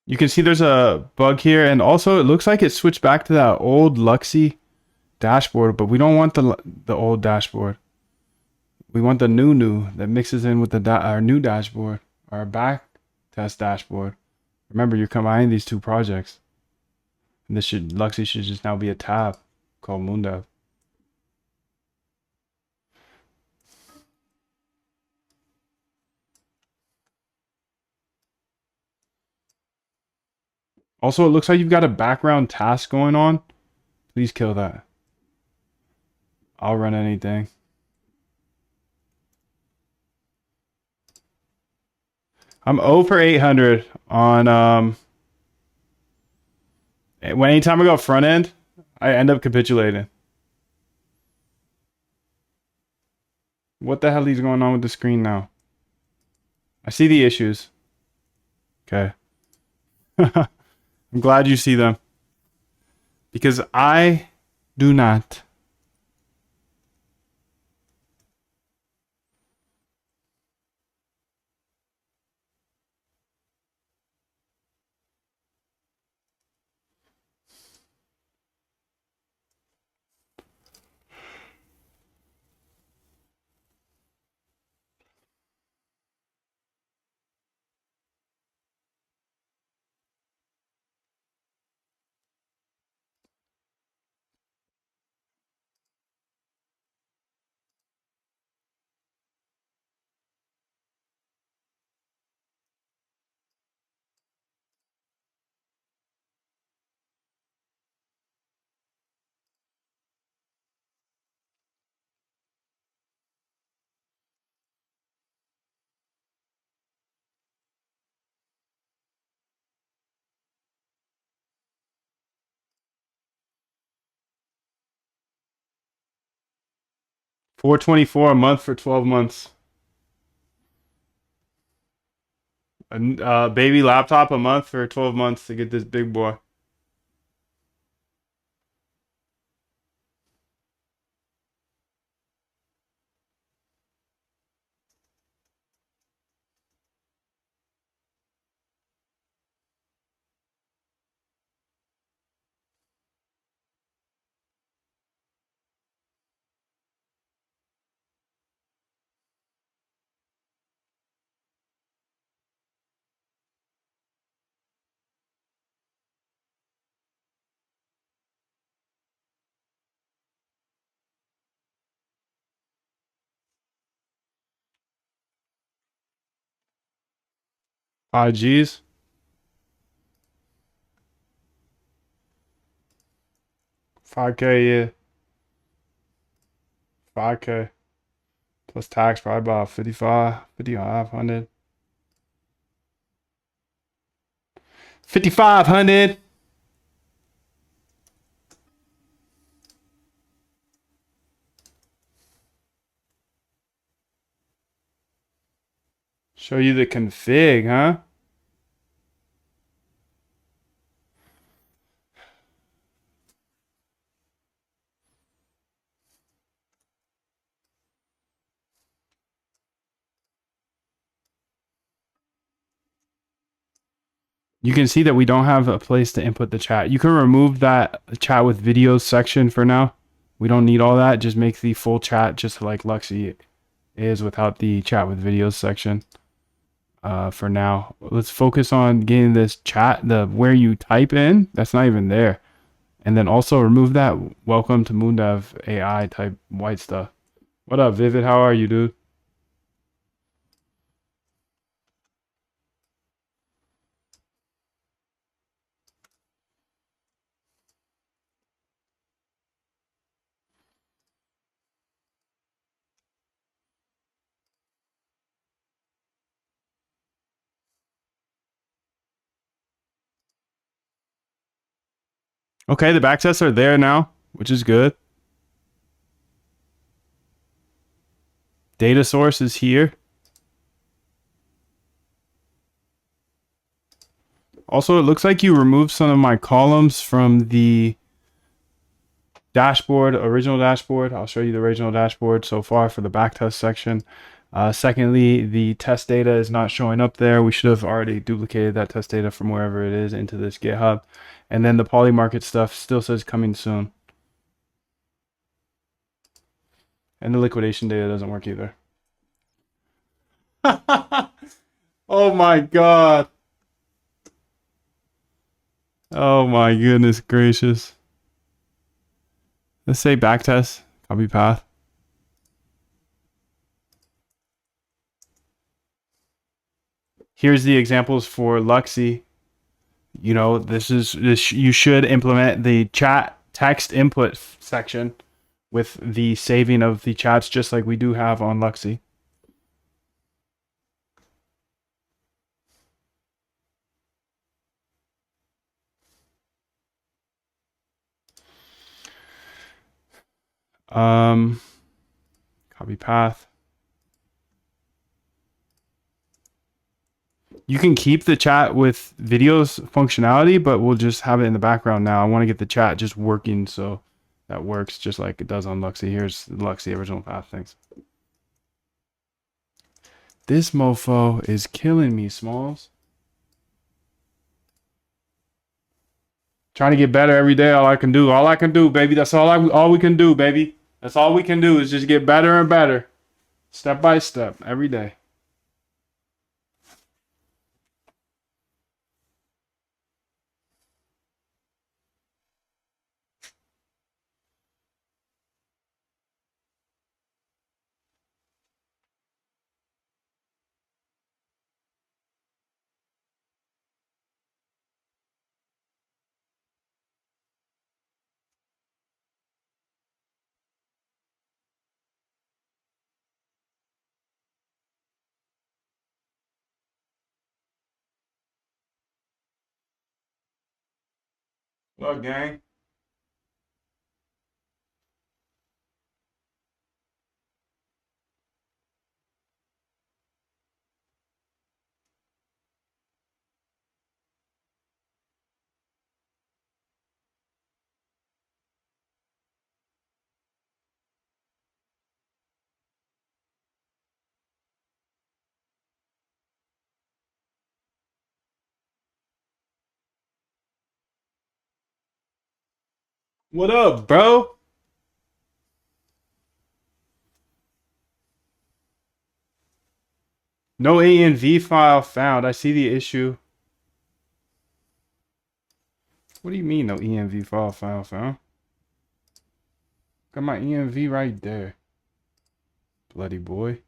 You can see there's a bug here, and also it looks like it switched back to that old Luxy dashboard, but we don't want the old dashboard. We want the new that mixes in with our new dashboard, our back test dashboard. Remember, you're combining these two projects. And this Luxy should just now be a tab called MoonDev. Also, it looks like you've got a background task going on. Please kill that. I'll run anything. I'm 0 for 800 on anytime I go front end, I end up capitulating. What the hell is going on with the screen now? I see the issues. Okay. I'm glad you see them. Because I do not. $424 a month for 12 months. A baby laptop a month for 12 months to get this big boy. G's. 5K, yeah. 5K. Plus tax, probably about 5,500. 5,500. Show you the config, huh? You can see that we don't have a place to input the chat. You can remove that chat with videos section for now. We don't need all that. Just make the full chat just like Luxy is without the chat with videos section. For now, let's focus on getting this chat, the where you type in. That's not even there. And then also remove that welcome to MoonDev AI type white stuff. What up, Vivid? How are you, dude? Okay, the backtests are there now, which is good. Data source is here. Also, it looks like you removed some of my columns from the dashboard, original dashboard. I'll show you the original dashboard so far for the backtest section. Secondly, the test data is not showing up there. We should have already duplicated that test data from wherever it is into this GitHub. And then the Polymarket stuff still says coming soon. And the liquidation data doesn't work either. Oh my god. Oh my goodness gracious. Let's say backtest, copy path. Here's the examples for Luxy. You know, this you should implement the chat text input section with the saving of the chats just like we do have on Luxy. Copy path. You can keep the chat with videos functionality, but we'll just have it in the background now. I want to get the chat just working so that works just like it does on Luxy. Here's the Luxy original path. Thanks. This mofo is killing me, Smalls. Trying to get better every day. All I can do, baby. That's all we can do, baby. That's all we can do is just get better and better. Step by step, every day. What up, gang? What up, bro? No ANV file found. I see the issue. What do you mean no ENV file found? Got my ENV right there. Bloody boy.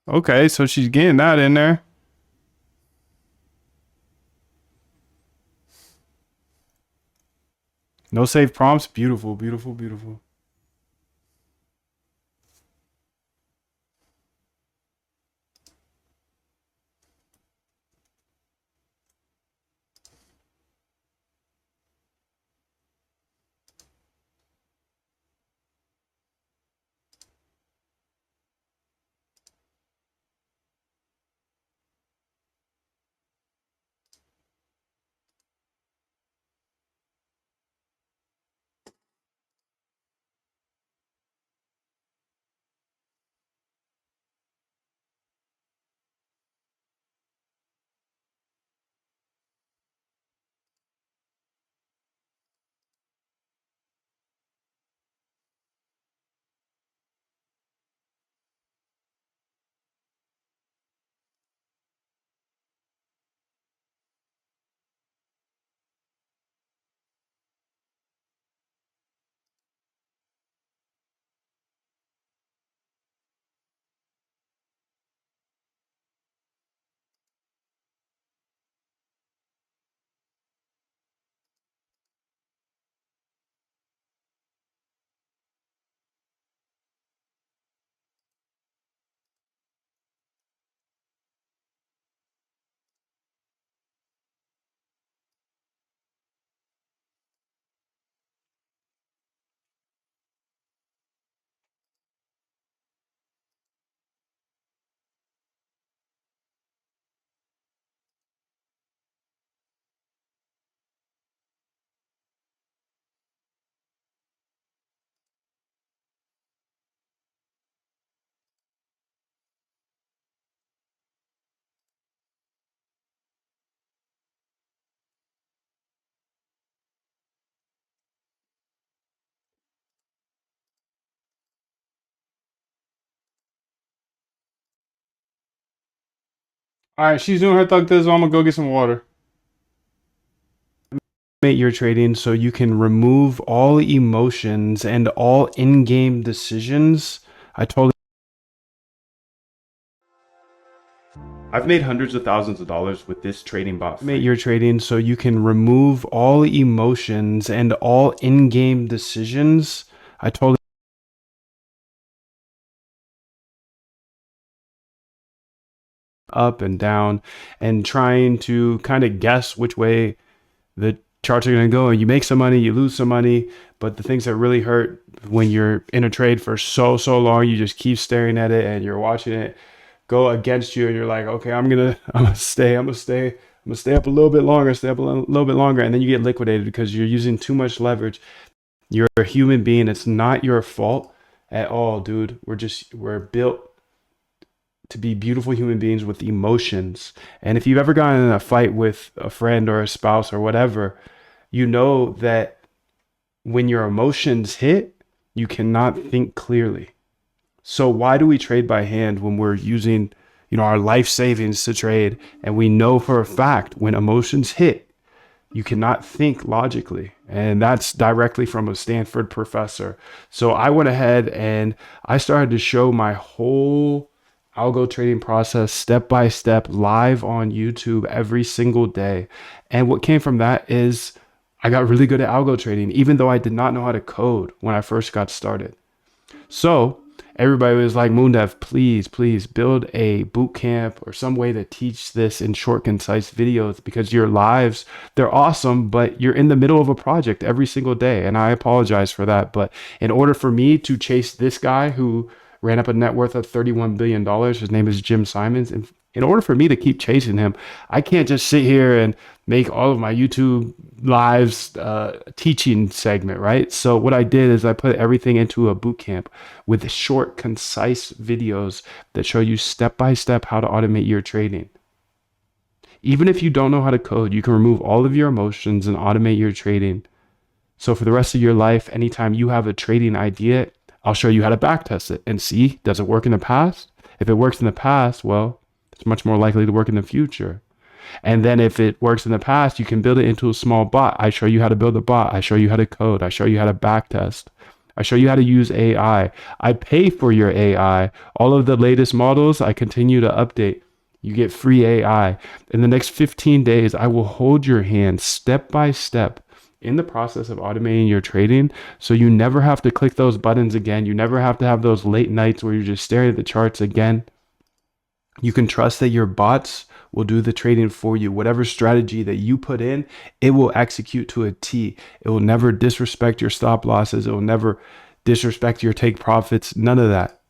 Okay, so she's getting that in there. No save prompts. Beautiful, beautiful, beautiful. All right, she's doing her thug this, so I'm gonna go get some water. Your trading so you can remove all emotions and all in-game decisions. I've made hundreds of thousands of dollars with this trading bot. Automate your trading so you can remove all emotions and all in-game decisions. I totally up and down and trying to kind of guess which way the charts are going to go. And you make some money, you lose some money, but the things that really hurt when you're in a trade for so long, you just keep staring at it and you're watching it go against you, and you're like, okay, I'm gonna stay up a little bit longer, stay up a little bit longer, and then you get liquidated because you're using too much leverage. You're a human being. It's not your fault at all, dude. We're built to be beautiful human beings with emotions. And if you've ever gotten in a fight with a friend or a spouse or whatever, you know that when your emotions hit, you cannot think clearly. So why do we trade by hand when we're using, our life savings to trade? And we know for a fact when emotions hit, you cannot think logically. And that's directly from a Stanford professor. So I went ahead and I started to show my whole algo trading process step by step live on YouTube every single day. And what came from that is I got really good at algo trading, even though I did not know how to code when I first got started. So everybody was like, Moondev, please build a boot camp or some way to teach this in short, concise videos, because your lives, they're awesome, but you're in the middle of a project every single day. And I apologize for that. But in order for me to chase this guy who ran up a net worth of $31 billion, his name is Jim Simons, and in order for me to keep chasing him, I can't just sit here and make all of my YouTube lives teaching segment, right? So what I did is I put everything into a boot camp with short, concise videos that show you step by step how to automate your trading. Even if you don't know how to code, you can remove all of your emotions and automate your trading. So for the rest of your life, anytime you have a trading idea, I'll show you how to backtest it and see, does it work in the past? If it works in the past, well, it's much more likely to work in the future. And then if it works in the past, you can build it into a small bot. I show you how to build a bot. I show you how to code. I show you how to backtest. I show you how to use AI. I pay for your AI. All of the latest models, I continue to update. You get free AI. In the next 15 days, I will hold your hand step by step in the process of automating your trading, so you never have to click those buttons again. You never have to have those late nights where you're just staring at the charts again. You can trust that your bots will do the trading for you. Whatever strategy that you put in, it will execute to a T. It will never disrespect your stop losses. It will never disrespect your take profits. None of that.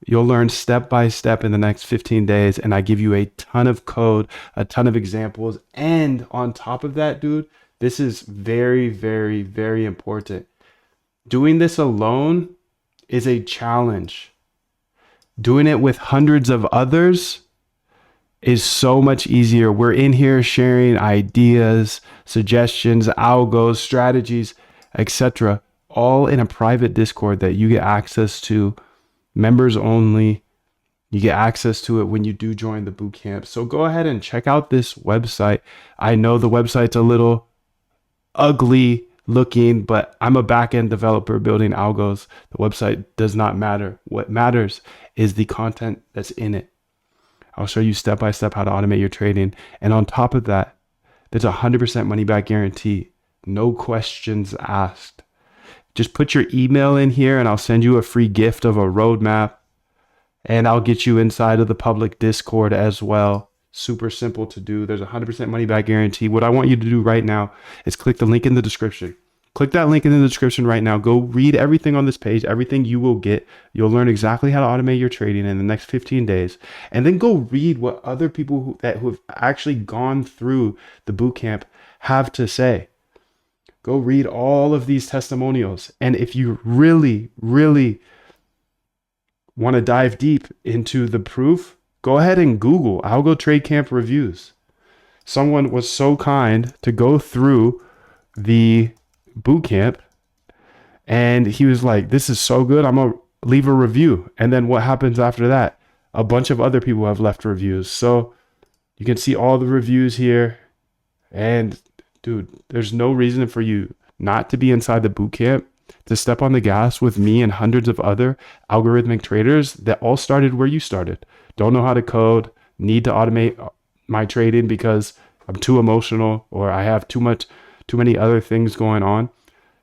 You'll learn step by step in the next 15 days. And I give you a ton of code, a ton of examples. And on top of that, dude, this is very, very, very important. Doing this alone is a challenge. Doing it with hundreds of others is so much easier. We're in here sharing ideas, suggestions, algos, strategies, etc., all in a private Discord that you get access to, members only. You get access to it when you do join the bootcamp. So go ahead and check out this website. I know the website's a little ugly looking, but I'm a backend developer building algos. The website does not matter. What matters is the content that's in it. I'll show you step by step how to automate your trading. And on top of that, there's a 100% money back guarantee. No questions asked. Just put your email in here and I'll send you a free gift of a roadmap, and I'll get you inside of the public Discord as well. Super simple to do. There's a 100% money back guarantee. What I want you to do right now is click the link in the description. Click that link in the description right now. Go read everything on this page, everything you will get. You'll learn exactly how to automate your trading in the next 15 days. And then go read what other people who have actually gone through the bootcamp have to say. Go read all of these testimonials. And if you really, really want to dive deep into the proof, go ahead and Google Algo Trade Camp reviews. Someone was so kind to go through the boot camp and he was like, this is so good, I'm gonna leave a review. And then what happens after that? A bunch of other people have left reviews. So You can see all the reviews here. And dude, there's no reason for you not to be inside the boot camp, to step on the gas with me and hundreds of other algorithmic traders that all started where you started. Don't know how to code, need to automate my trading because I'm too emotional or I have too many other things going on.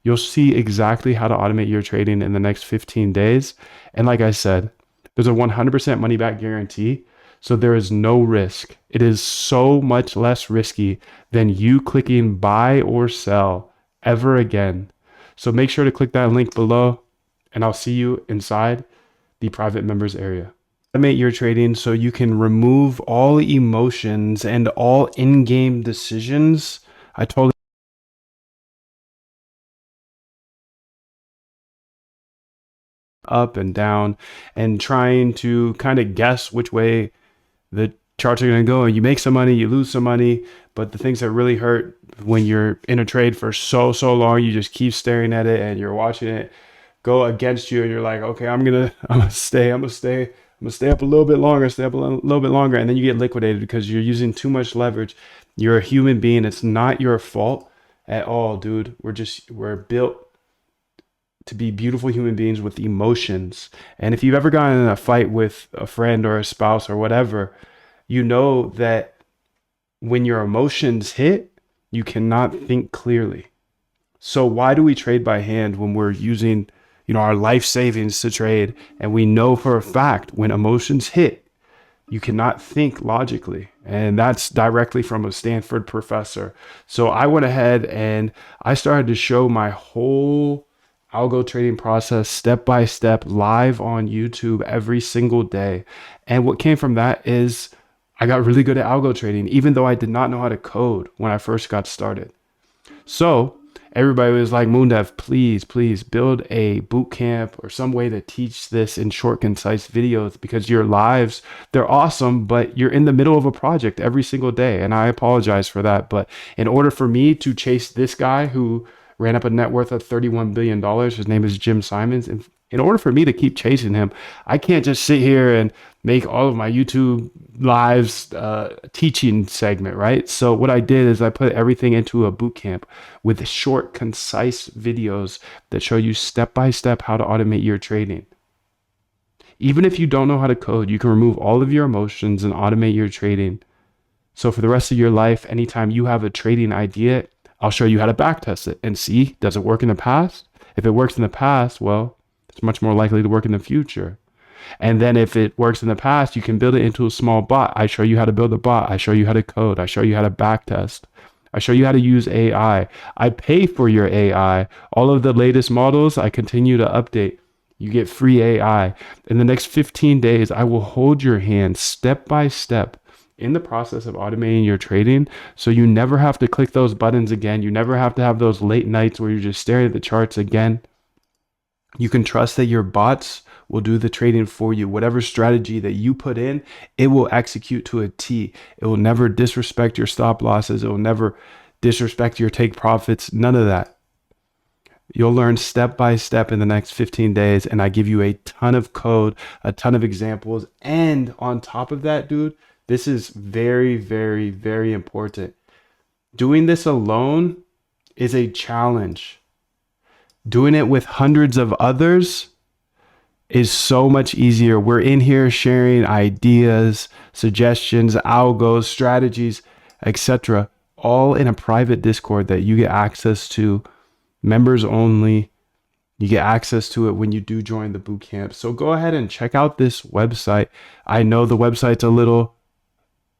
You'll see exactly how to automate your trading in the next 15 days. And like I said, there's a 100% money back guarantee. So there is no risk. It is so much less risky than you clicking buy or sell ever again. So make sure to click that link below and I'll see you inside the private members area. Automate your trading so you can remove all emotions and all in-game decisions. I totally up and down and trying to kind of guess which way the charts are going to go. And you make some money, you lose some money, but the things that really hurt when you're in a trade for so long, you just keep staring at it and you're watching it go against you and you're like, okay, I'm gonna stay up a little bit longer, stay up a little bit longer, and then you get liquidated because you're using too much leverage. You're a human being. It's not your fault at all, dude. We're built to be beautiful human beings with emotions. And if you've ever gotten in a fight with a friend or a spouse or whatever, you know that when your emotions hit, you cannot think clearly. So why do we trade by hand when we're using, our life savings to trade? And we know for a fact when emotions hit, you cannot think logically. And that's directly from a Stanford professor. So I went ahead and I started to show my whole algo trading process step by step live on YouTube every single day. And what came from that is I got really good at algo trading, even though I did not know how to code when I first got started. So everybody was like, Moondev, please build a boot camp or some way to teach this in short, concise videos, because your lives, they're awesome, but you're in the middle of a project every single day. And I apologize for that. But in order for me to chase this guy who ran up a net worth of $31 billion, his name is Jim Simons, and in order for me to keep chasing him, I can't just sit here and make all of my YouTube lives teaching segment, right? So what I did is I put everything into a boot camp with short, concise videos that show you step by step how to automate your trading. Even if you don't know how to code, you can remove all of your emotions and automate your trading. So for the rest of your life, anytime you have a trading idea, I'll show you how to backtest it and see, does it work in the past? If it works in the past, well, it's much more likely to work in the future. And then if it works in the past, you can build it into a small bot. I show you how to build a bot. I show you how to code. I show you how to backtest. I show you how to use AI. I pay for your AI. All of the latest models, I continue to update. You get free AI. In the next 15 days, I will hold your hand step by step in the process of automating your trading, so you never have to click those buttons again. You never have to have those late nights where you're just staring at the charts again. You can trust that your bots will do the trading for you. Whatever strategy that you put in, it will execute to a T. It will never disrespect your stop losses. It will never disrespect your take profits. None of that. You'll learn step by step in the next 15 days. And I give you a ton of code, a ton of examples. And on top of that, dude, this is very, very, very important. Doing this alone is a challenge. Doing it with hundreds of others is so much easier. We're in here sharing ideas, suggestions, algos, strategies, etc., all in a private Discord that you get access to, members only. You get access to it when you do join the bootcamp. So go ahead and check out this website. I know the website's a little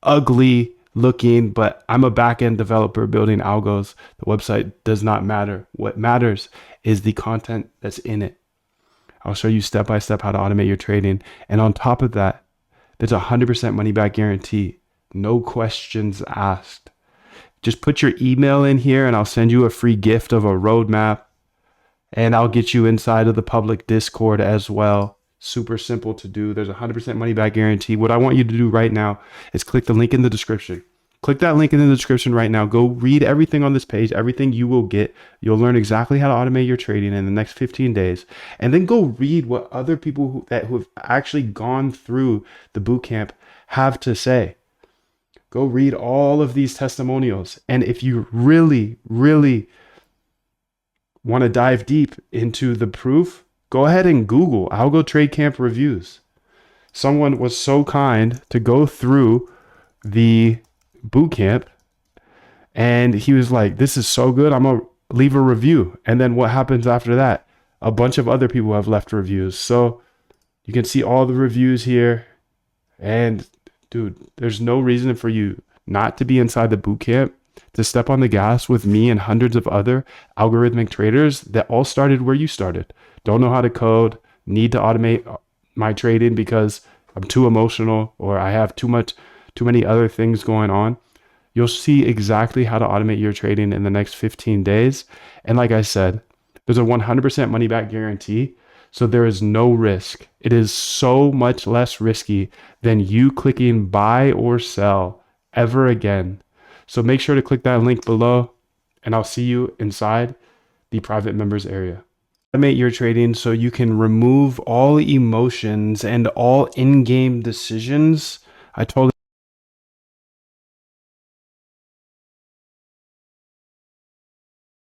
ugly looking, but I'm a backend developer building algos. The website does not matter. What matters is the content that's in it. I'll show you step by step how to automate your trading. And on top of that, there's a 100% money back guarantee. No questions asked. Just put your email in here and I'll send you a free gift of a roadmap. And I'll get you inside of the public Discord as well. Super simple to do. There's a 100% money back guarantee. What I want you to do right now is click the link in the description. Click that link in the description right now. Go read everything on this page, everything you will get. You'll learn exactly how to automate your trading in the next 15 days. And then go read what other people who have actually gone through the bootcamp have to say. Go read all of these testimonials. And if you really, really want to dive deep into the proof, go ahead and Google Algo Trade Camp reviews. Someone was so kind to go through the boot camp and he was like, this is so good, I'm gonna leave a review. And then what happens after that? A bunch of other people have left reviews. So you can see all the reviews here. And dude, there's no reason for you not to be inside the boot camp, to step on the gas with me and hundreds of other algorithmic traders that all started where you started. Don't know how to code, need to automate my trading because I'm too emotional or I have too many other things going on. You'll see exactly how to automate your trading in the next 15 days. And like I said, there's a 100% money back guarantee. So there is no risk. It is so much less risky than you clicking buy or sell ever again. So make sure to click that link below and I'll see you inside the private members area. Automate your trading so you can remove all emotions and all in-game decisions. I totally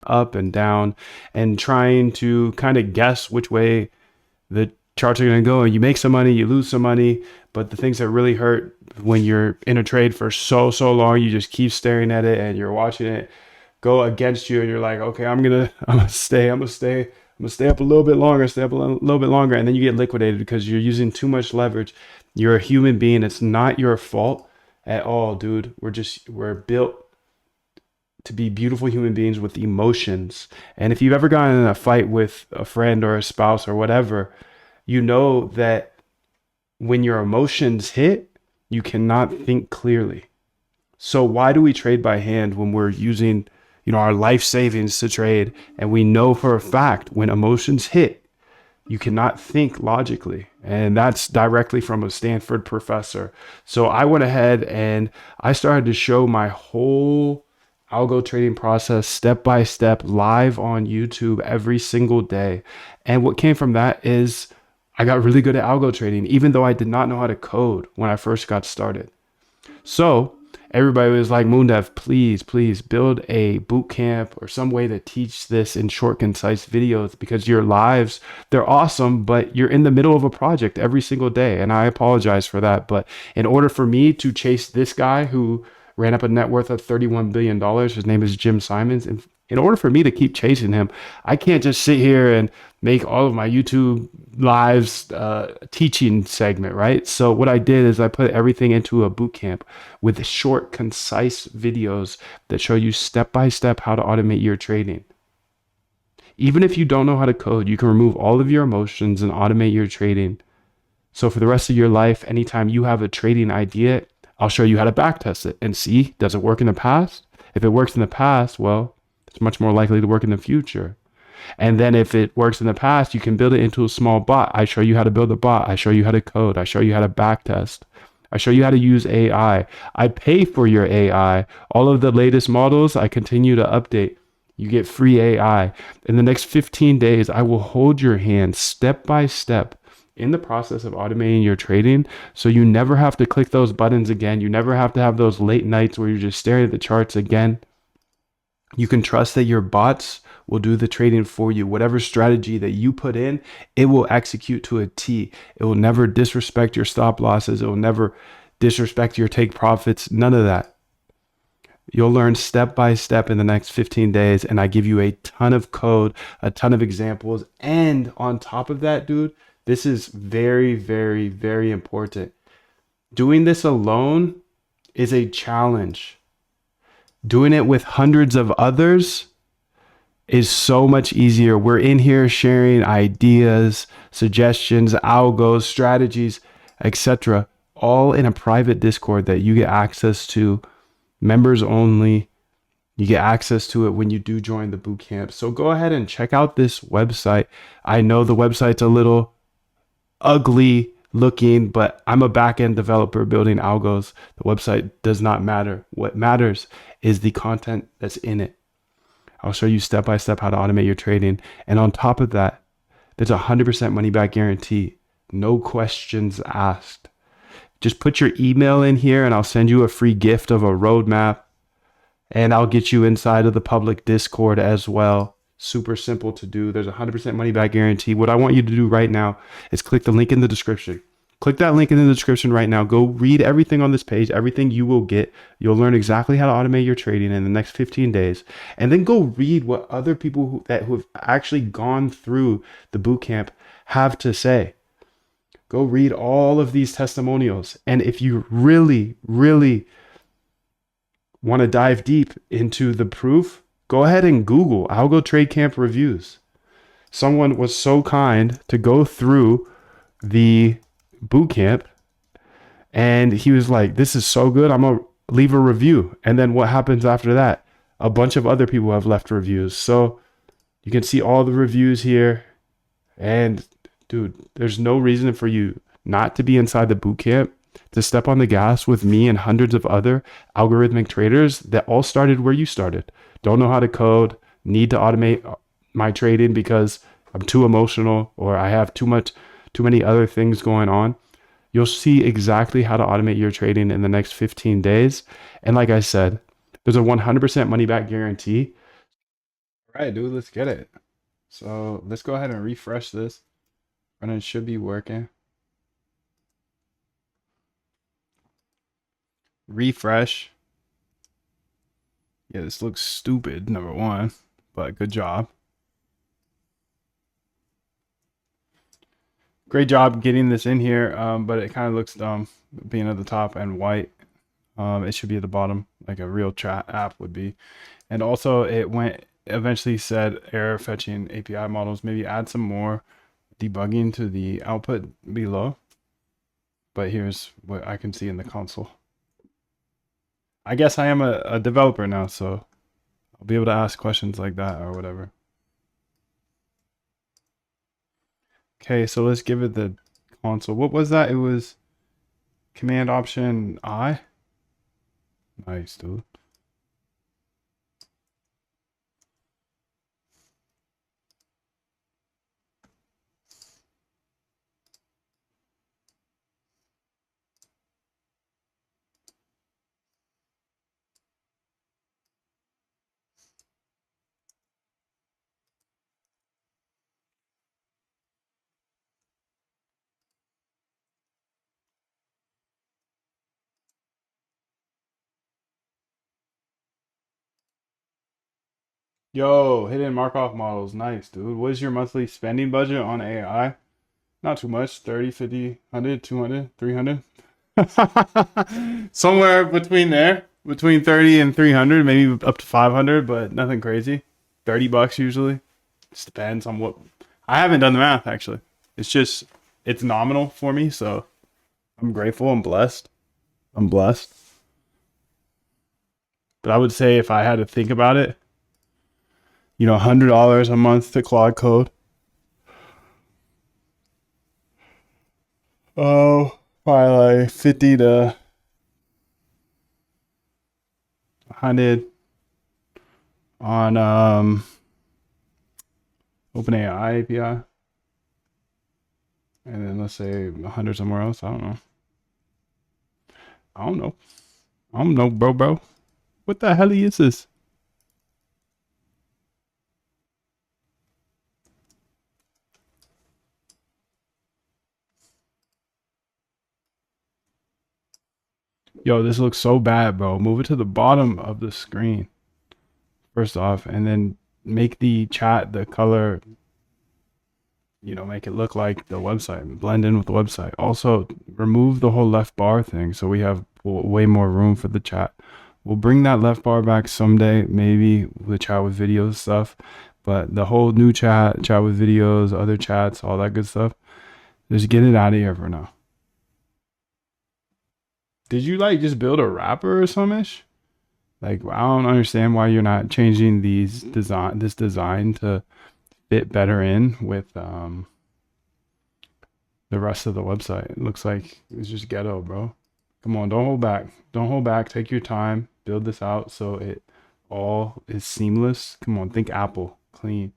up and down and trying to kind of guess which way the charts are going to go, and you make some money, you lose some money. But the things that really hurt when you're in a trade for so long, you just keep staring at it and you're watching it go against you and you're like, okay, I'm gonna stay up a little bit longer, and then you get liquidated because you're using too much leverage. You're a human being. It's not your fault at all, dude. We're built to be beautiful human beings with emotions. And if you've ever gotten in a fight with a friend or a spouse or whatever, you know that when your emotions hit, you cannot think clearly. So why do we trade by hand when we're using, our life savings to trade? And we know for a fact when emotions hit, you cannot think logically. And that's directly from a Stanford professor. So I went ahead and I started to show my whole algo trading process step by step live on YouTube every single day. And what came from that is I got really good at algo trading, even though I did not know how to code when I first got started. So everybody was like, Moondev, please build a boot camp or some way to teach this in short, concise videos, because your lives, they're awesome, but you're in the middle of a project every single day. And I apologize for that. But in order for me to chase this guy who ran up a net worth of $31 billion, his name is Jim Simons, and in order for me to keep chasing him, I can't just sit here and make all of my YouTube lives teaching segment, right? So what I did is I put everything into a boot camp with short, concise videos that show you step by step how to automate your trading. Even if you don't know how to code, you can remove all of your emotions and automate your trading. So for the rest of your life, anytime you have a trading idea, I'll show you how to backtest it and see, does it work in the past? If it works in the past, well, it's much more likely to work in the future. And then if it works in the past, you can build it into a small bot. I show you how to build a bot. I show you how to code. I show you how to backtest. I show you how to use AI. I pay for your AI. All of the latest models, I continue to update. You get free AI. In the next 15 days, I will hold your hand step by step in the process of automating your trading, so you never have to click those buttons again. You never have to have those late nights where you're just staring at the charts again. You can trust that your bots will do the trading for you. Whatever strategy that you put in, it will execute to a T. It will never disrespect your stop losses. It will never disrespect your take profits. None of that. You'll learn step by step in the next 15 days. And I give you a ton of code, a ton of examples. And on top of that, dude, this is very, very, very important. Doing this alone is a challenge. Doing it with hundreds of others is so much easier. We're in here sharing ideas, suggestions, algos, strategies, etc., all in a private Discord that you get access to, members only. You get access to it when you do join the bootcamp. So go ahead and check out this website. I know the website's a little ugly looking, but I'm a backend developer building algos. The website does not matter. What matters is the content that's in it. I'll show you step by step how to automate your trading. And on top of that, there's a 100% money back guarantee. No questions asked. Just put your email in here and I'll send you a free gift of a roadmap, and I'll get you inside of the public Discord as well. Super simple to do. There's a 100% money back guarantee. What I want you to do right now is click the link in the description. Click that link in the description right now. Go read everything on this page, everything you will get. You'll learn exactly how to automate your trading in the next 15 days. And then go read what other people who have actually gone through the bootcamp have to say. Go read all of these testimonials. And if you really, really want to dive deep into the proof, go ahead and Google Algo Trade Camp reviews. Someone was so kind to go through the bootcamp and he was like, this is so good, I'm gonna leave a review. And then what happens after that? A bunch of other people have left reviews. So you can see all the reviews here. And dude, there's no reason for you not to be inside the bootcamp, to step on the gas with me and hundreds of other algorithmic traders that all started where you started. Don't know how to code, need to automate my trading because I'm too emotional or I have too many other things going on. You'll see exactly how to automate your trading in the next 15 days. And like I said, there's a 100% money back guarantee. All right, dude, let's get it. So let's go ahead and refresh this. And it should be working. Refresh. Yeah, this looks stupid, number one, but good job. Great job getting this in here, but it kind of looks dumb being at the top and white. It should be at the bottom like a real chat app would be. And also it eventually said error fetching API models. Maybe add some more debugging to the output below. But here's what I can see in the console. I guess I am a developer now, so I'll be able to ask questions like that or whatever. Okay, so let's give it the console. What was that? It was Command Option I. Nice, dude. Yo, hidden Markov models. Nice, dude. What is your monthly spending budget on AI? Not too much. 30, 50, 100, 200, 300. Somewhere between there. Between 30 and 300, maybe up to 500, but nothing crazy. 30 bucks usually. Just depends on what. I haven't done the math actually. It's nominal for me, so I'm grateful. I'm blessed. I'm blessed. But I would say if I had to think about it, $100 a month to Claude Code. Oh, probably like 50 to 100 on OpenAI API. And then let's say 100 somewhere else. I don't know. I don't know, bro. What the hell is this? Yo, this looks so bad, bro. Move it to the bottom of the screen. First off, and then make the chat the color, make it look like the website, blend in with the website. Also, remove the whole left bar thing so we have way more room for the chat. We'll bring that left bar back someday, maybe the chat with videos stuff, but the whole new chat with videos, other chats, all that good stuff, just get it out of here for now. Did you just build a wrapper or something? Like, I don't understand why you're not changing this design to fit better in with the rest of the website. It looks like it's just ghetto, bro. Come on, don't hold back. Don't hold back. Take your time. Build this out so it all is seamless. Come on, think Apple. Clean.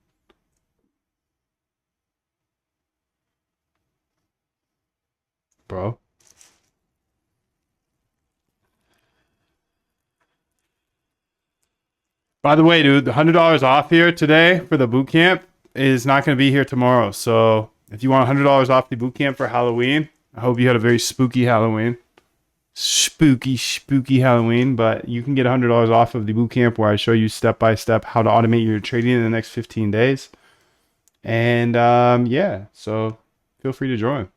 Bro. By the way, dude, the $100 off here today for the boot camp is not going to be here tomorrow. So if you want $100 off the boot camp for Halloween, I hope you had a very spooky Halloween. Spooky Halloween. But you can get $100 off of the boot camp where I show you step by step how to automate your trading in the next 15 days. And yeah, so feel free to join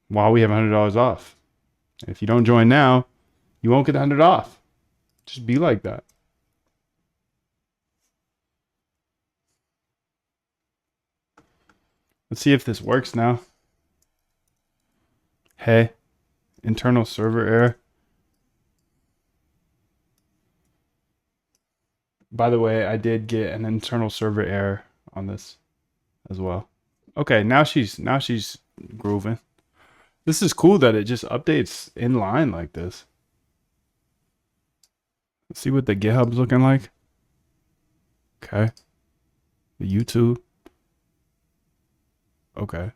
while we have $100 off. If you don't join now, you won't get $100 off. Just be like that. Let's see if this works now. Hey, internal server error. By the way, I did get an internal server error on this as well. Okay, now she's grooving. This is cool that it just updates in line like this. Let's see what the GitHub's looking like. Okay. The YouTube. Okay.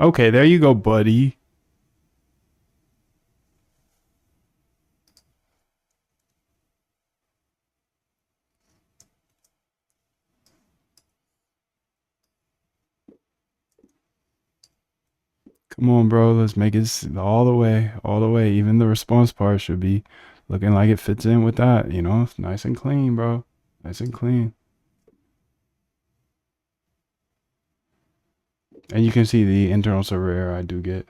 Okay, there you go, buddy. Come on, bro. Let's make it all the way, all the way. Even the response part should be looking like it fits in with that, you know? Nice and clean, bro. Nice and clean. And you can see the internal server error I do get.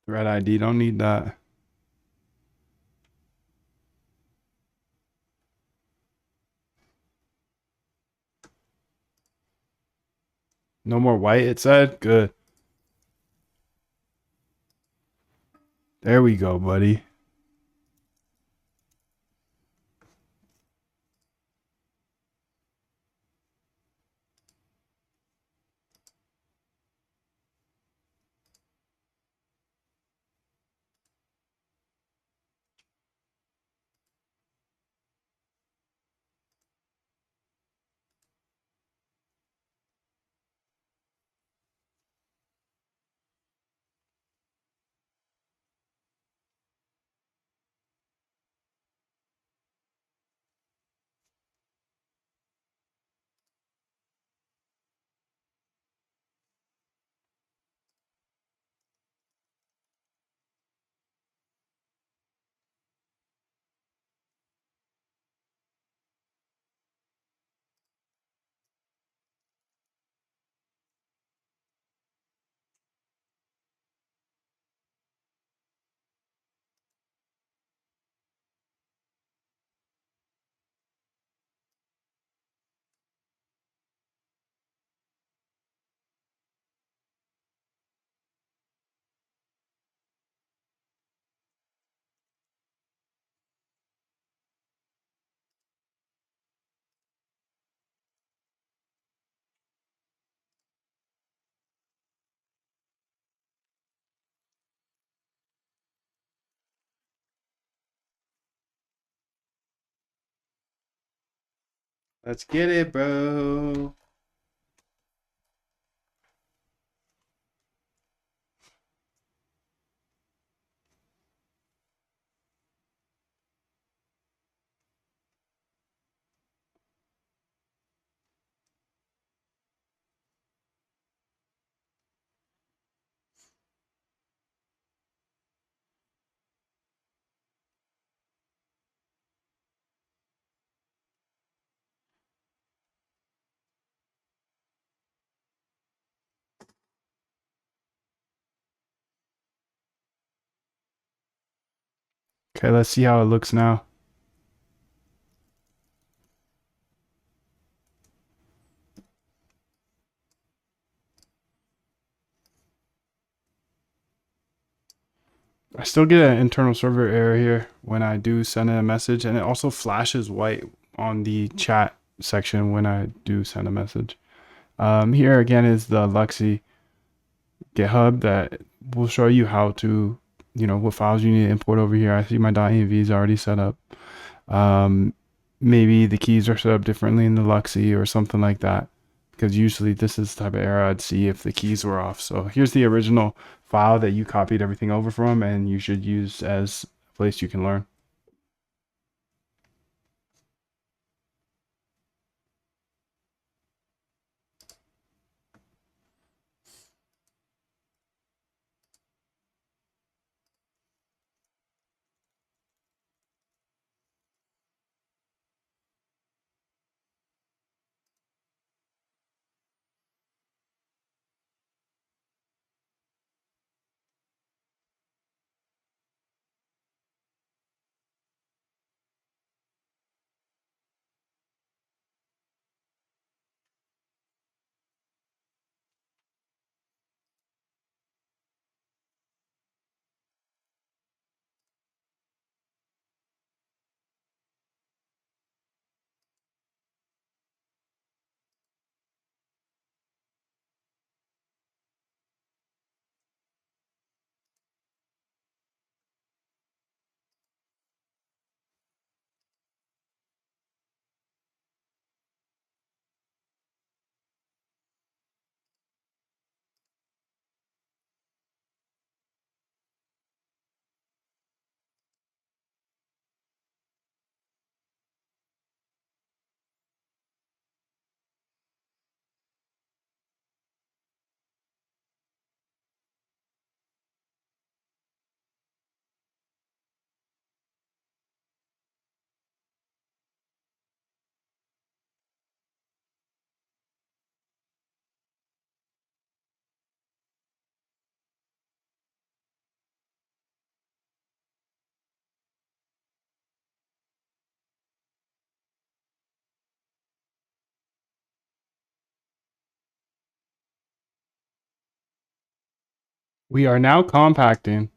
Thread ID, don't need that. No more white, it said. Good. There we go, buddy. Let's get it, bro. Okay, let's see how it looks now. I still get an internal server error here when I do send in a message, and it also flashes white on the chat section when I do send a message. Here again is the Luxy GitHub that will show you how to, what files you need to import over here. I see my .env is already set up. Maybe the keys are set up differently in the Luxy or something like that, because usually this is the type of error I'd see if the keys were off. So here's the original file that you copied everything over from, and you should use as a place you can learn. We are now compacting.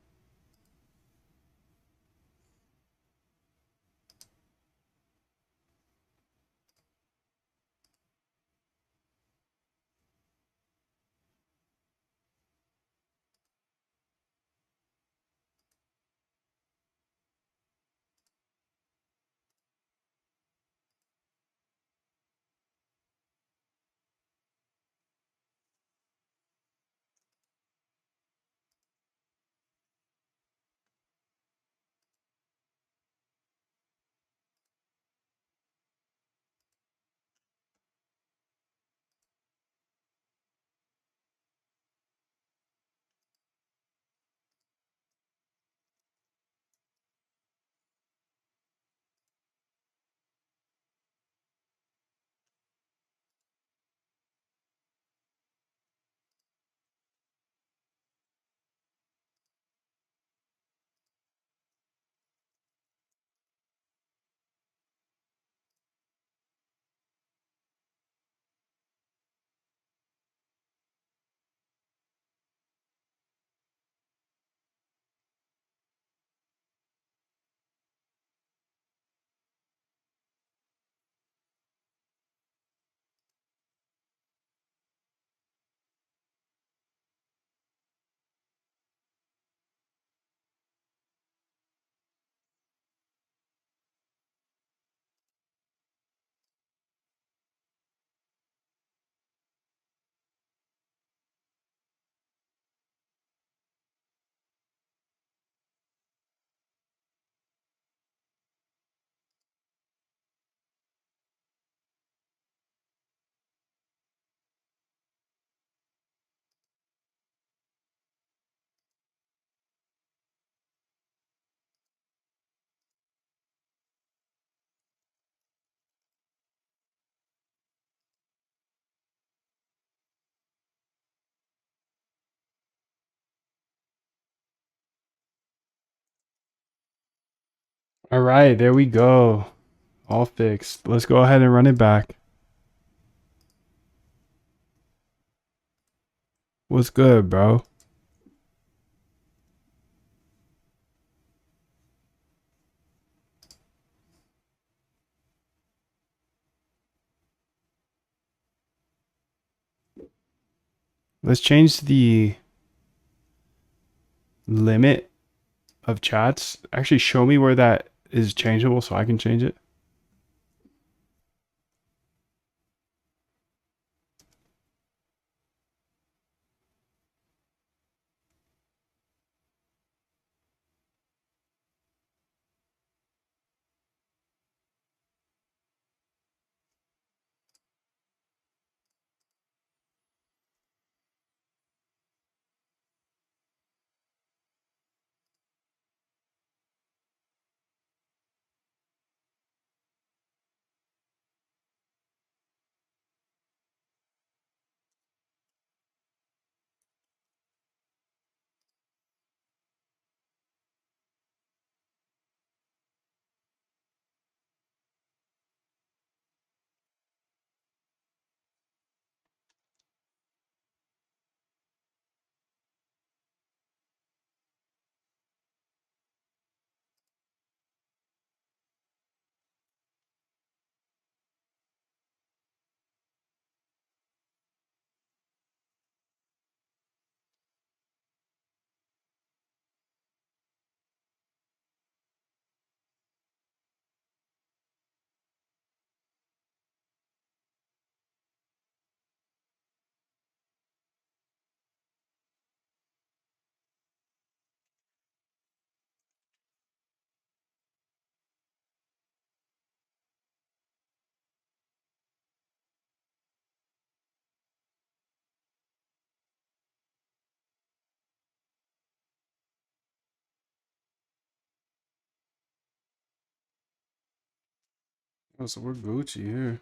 All right, there we go. All fixed. Let's go ahead and run it back. What's good, bro? Let's change the limit of chats. Actually, show me where that is changeable so I can change it. Oh, so we're Gucci here.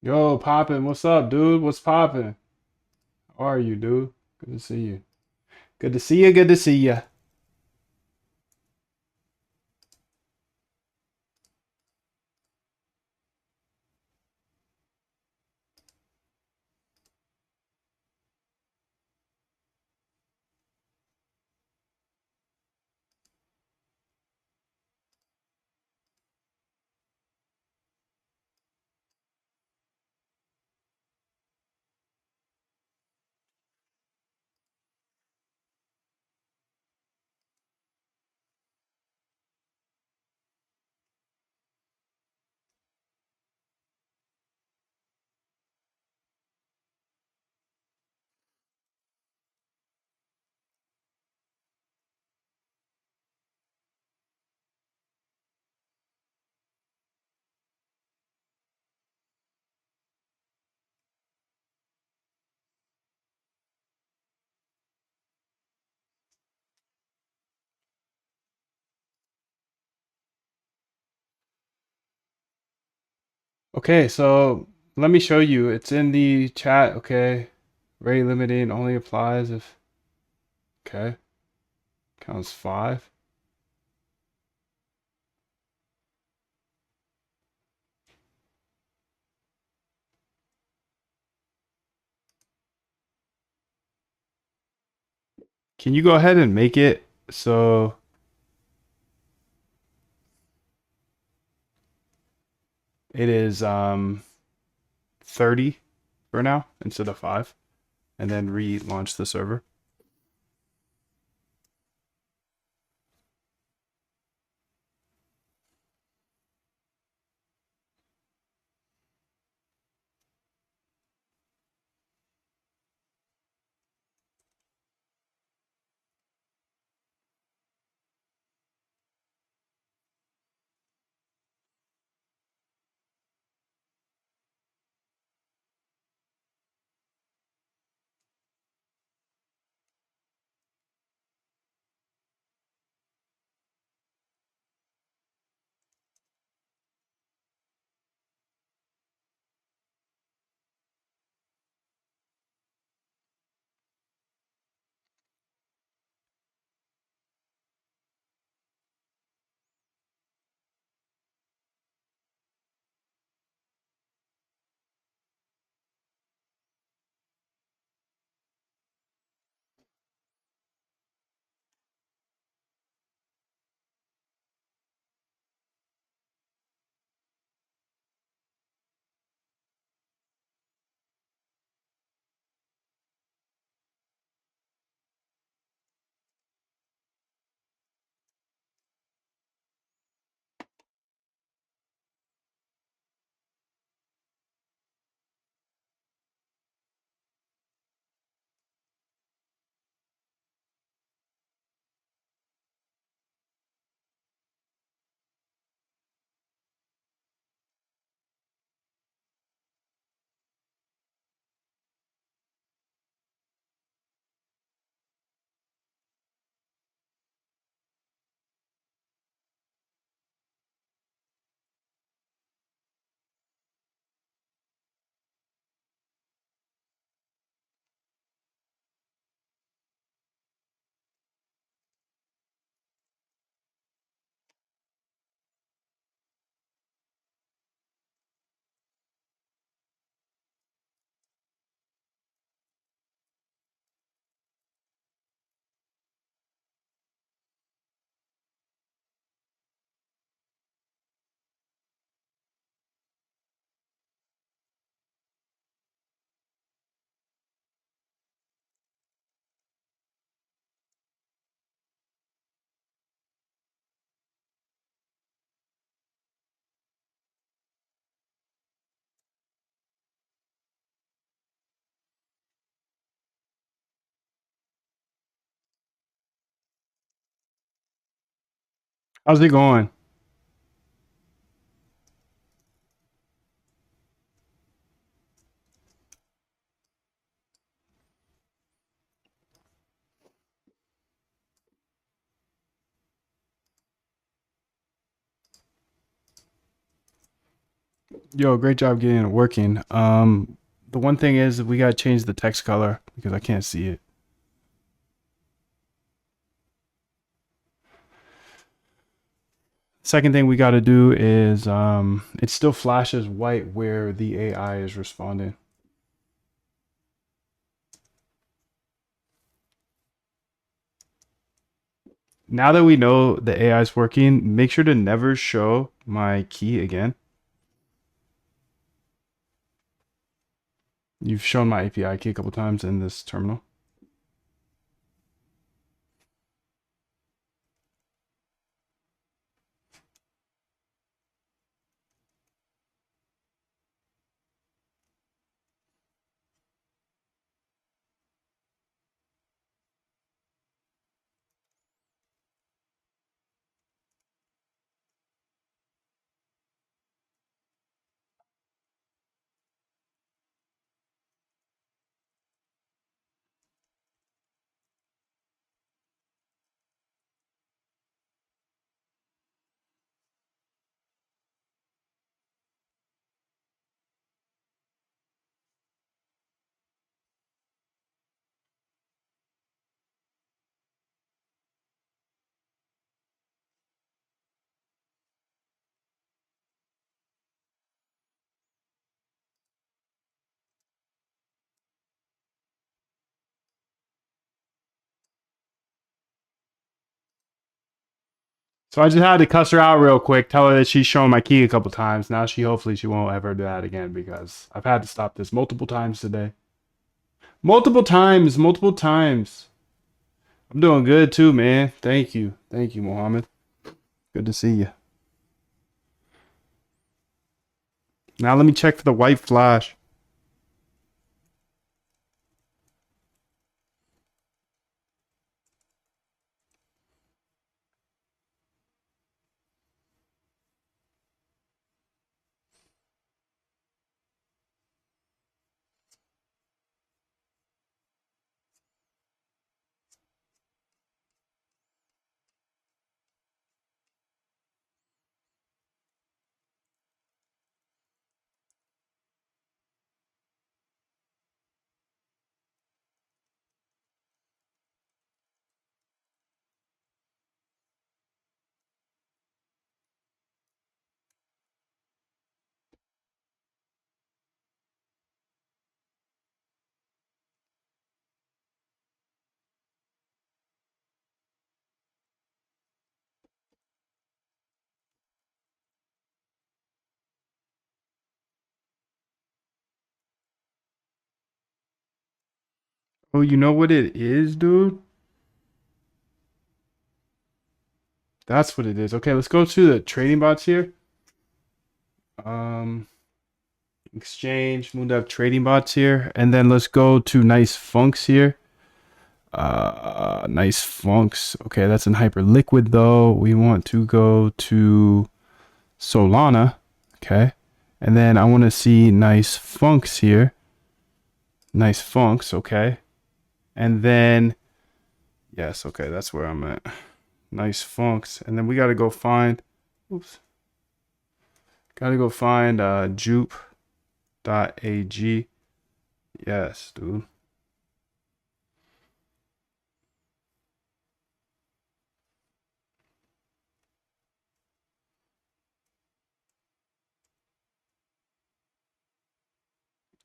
Yo, poppin', what's up, dude? What's poppin'? How are you, dude? Good to see you. Good to see you. Good to see you. Okay, so let me show you. It's in the chat, okay? Rate limiting only applies if, okay, counts 5. Can you go ahead and make it so it is 30 for now instead of 5, and then relaunch the server? How's it going? Yo, great job getting it working. The one thing is we gotta change the text color because I can't see it. Second thing we gotta do is it still flashes white where the AI is responding. Now that we know the AI is working, make sure to never show my key again. You've shown my API key a couple times in this terminal. So I just had to cuss her out real quick, tell her that she's shown my key a couple times. Now hopefully she won't ever do that again because I've had to stop this multiple times today. Multiple times. I'm doing good too, man. Thank you, Mohammed. Good to see you. Now let me check for the white flash. Oh, you know what it is, dude? That's what it is. Okay, let's go to the trading bots here. Exchange, Moondev trading bots here, and then let's go to nice funks here. Nice funks. Okay, that's in Hyperliquid though. We want to go to Solana. Okay, and then I want to see nice funks here. Nice funks. Okay, and then yes. Okay, that's where I'm at. Nice funks, and then we got to go find. Oops. Got to go find jupe.ag. Yes, dude.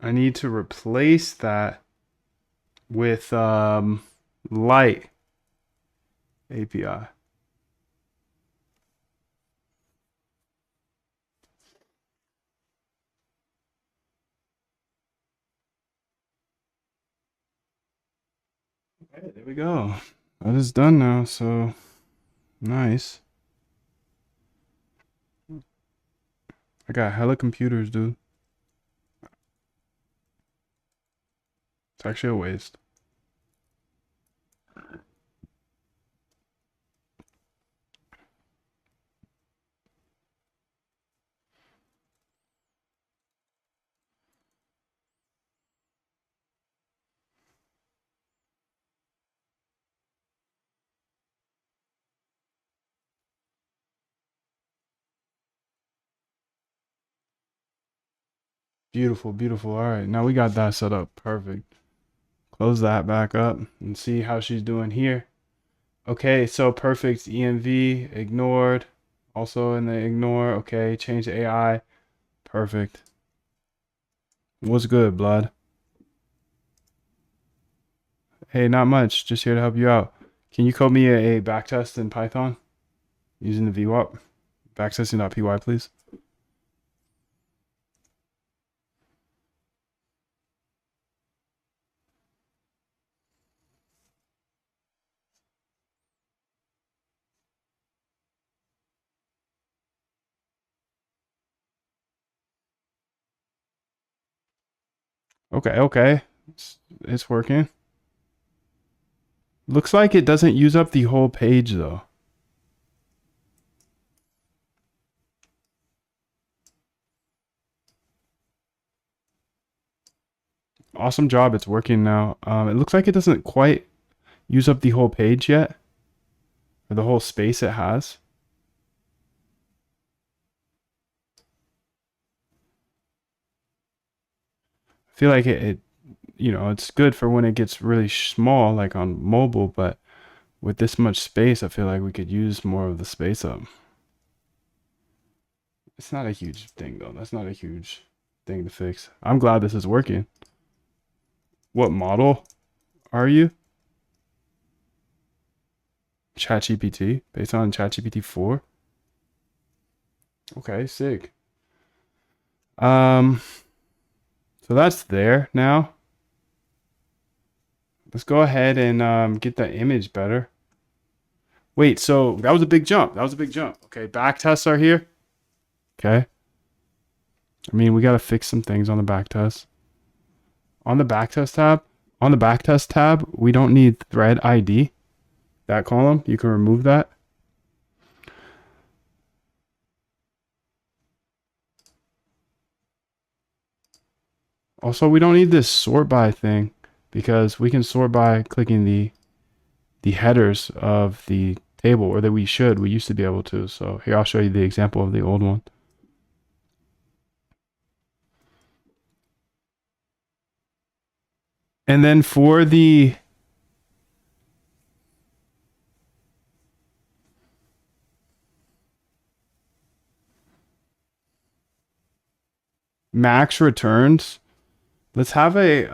I need to replace that with light API. Okay, there we go. That is done now, so nice. I got hella computers, dude. It's actually a waste. Beautiful, beautiful. All right, now we got that set up. Perfect. Close that back up and see how she's doing here. Okay, so perfect. EMV ignored. Also in the ignore. Okay, change the AI. Perfect. What's good, blood? Hey, not much. Just here to help you out. Can you code me a backtest in Python using the VWAP? Backtesting.py, please. Okay, okay. It's working. Looks like it doesn't use up the whole page though. Awesome job. It's working now. It looks like it doesn't quite use up the whole page yet, or the whole space it has. I feel like you know, it's good for when it gets really small, like on mobile, but with this much space, I feel like we could use more of the space up. It's not a huge thing though. That's not a huge thing to fix. I'm glad this is working. What model are you? ChatGPT, based on ChatGPT 4. Okay, sick. So that's there now. Let's go ahead and get the image better. Wait, so that was a big jump. That was a big jump. Okay, back tests are here. Okay. I mean, we got to fix some things on the back test. On the backtest tab, we don't need thread ID. That column, you can remove that. Also, we don't need this sort by thing because we can sort by clicking the headers of the table, or that we used to be able to. So here, I'll show you the example of the old one. And then for the max returns, let's have a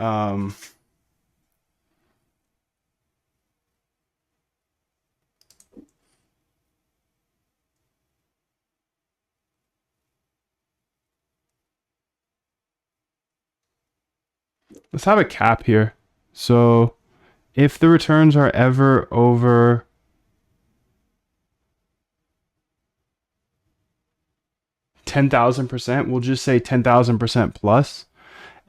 let's have a cap here. So if the returns are ever over 10,000%, we'll just say 10,000% plus.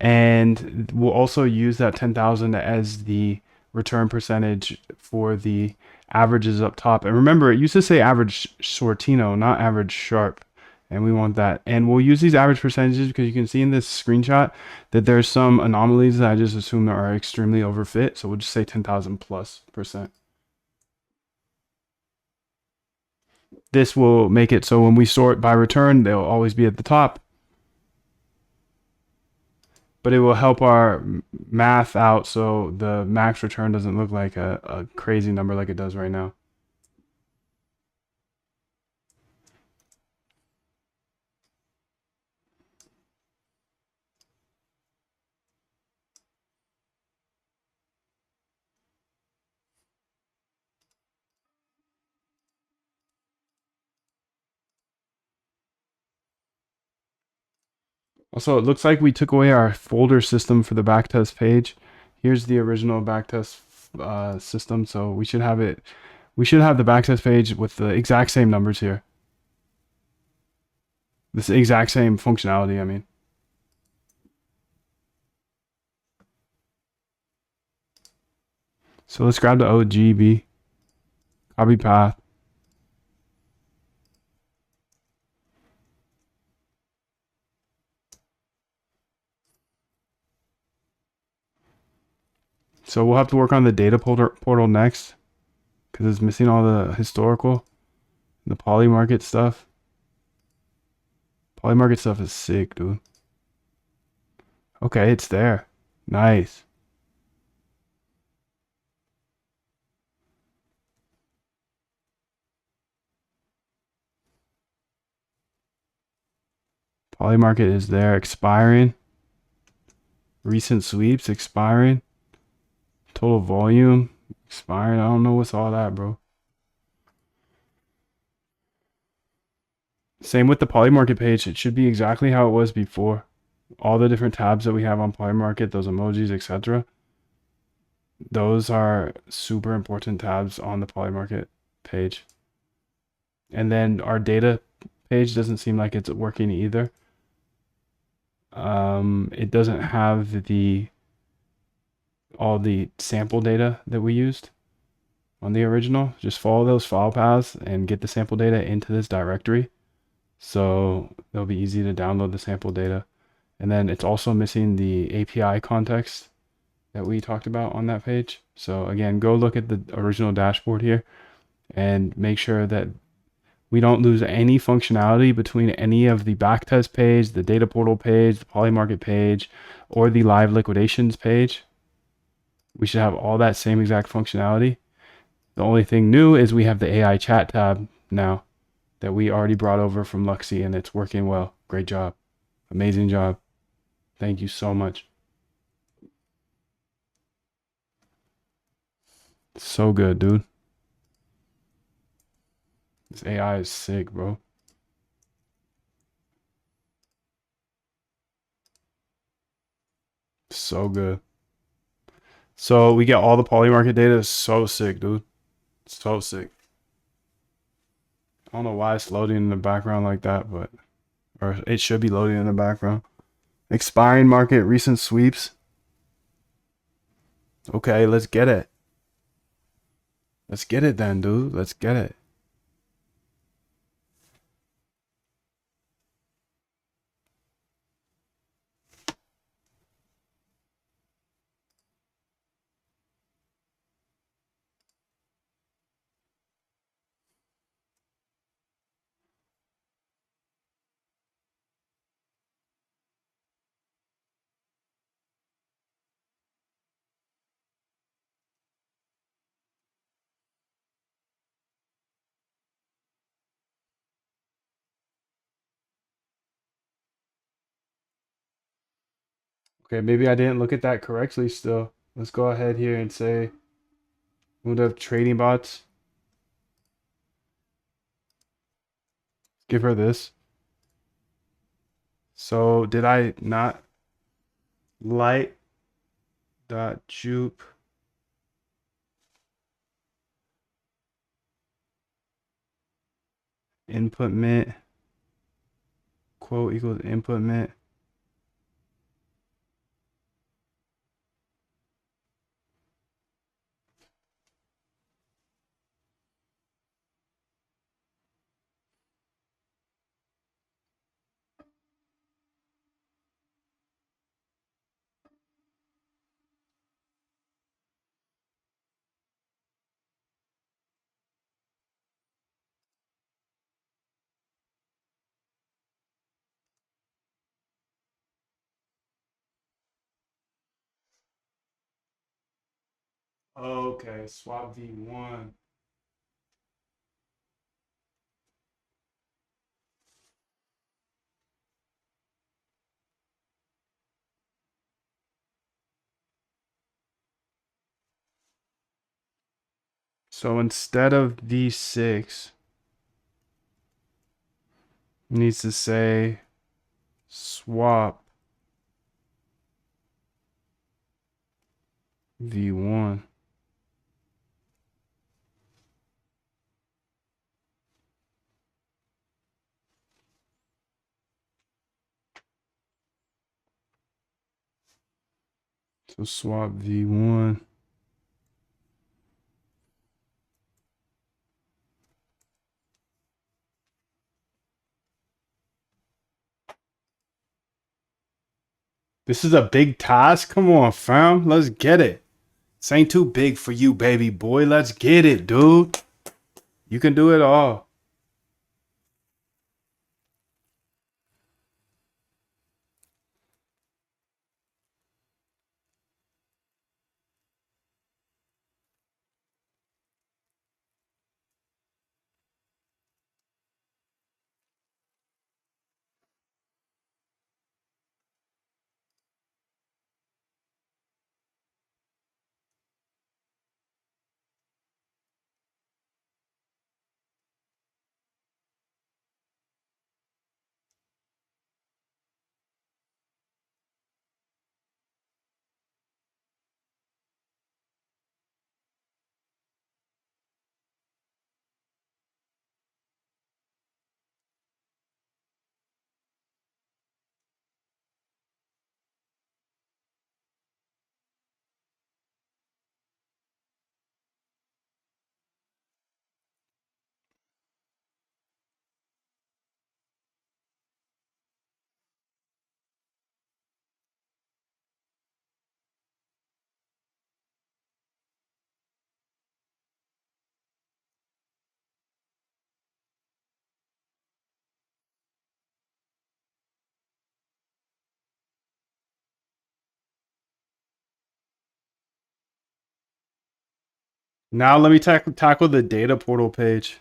And we'll also use that 10,000 as the return percentage for the averages up top. And remember, it used to say average Sortino, not average Sharp. And we want that. And we'll use these average percentages because you can see in this screenshot that there's some anomalies that I just assume are extremely overfit. So we'll just say 10,000 plus %. This will make it so when we sort by return, they'll always be at the top. But it will help our math out so the max return doesn't look like a crazy number like it does right now. Also, it looks like we took away our folder system for the backtest page. Here's the original backtest system, so we should have it. We should have the backtest page with the exact same numbers here. This exact same functionality, I mean. So let's grab the OGB, copy path. So we'll have to work on the data portal next because it's missing all the historical, the Polymarket stuff. Polymarket stuff is sick, dude. Okay, it's there. Nice. Polymarket is there. Expiring. Recent sweeps expiring. Total volume expiring. I don't know what's all that, bro. Same with the Polymarket page. It should be exactly how it was before. All the different tabs that we have on Polymarket, those emojis, etc. Those are super important tabs on the Polymarket page. And then our data page doesn't seem like it's working either. It doesn't have all the sample data that we used on the original. Just follow those file paths and get the sample data into this directory. So it'll be easy to download the sample data. And then it's also missing the API context that we talked about on that page. So again, go look at the original dashboard here and make sure that we don't lose any functionality between any of the backtest page, the data portal page, the Polymarket page, or the live liquidations page. We should have all that same exact functionality. The only thing new is we have the AI chat tab now that we already brought over from Luxy, and it's working well. Great job. Amazing job. Thank you so much. So good, dude. This AI is sick, bro. So good. So we get all the Polymarket data. So sick, dude. So sick. I don't know why it's loading in the background like that, but or it should be loading in the background. Expiring market, recent sweeps. Okay, let's get it. Let's get it then, dude. Let's get it. Okay, maybe I didn't look at that correctly still. Let's go ahead here and say move up trading bots. Give her this. So did I not light dot jupe input mint quote equals input mint? Okay, swap v1. So instead of v6, it needs to say swap v1. So swap v1. This is a big task. Come on, fam. Let's get it. This ain't too big for you, baby boy. Let's get it, dude. You can do it all. Now let me tackle the data portal page.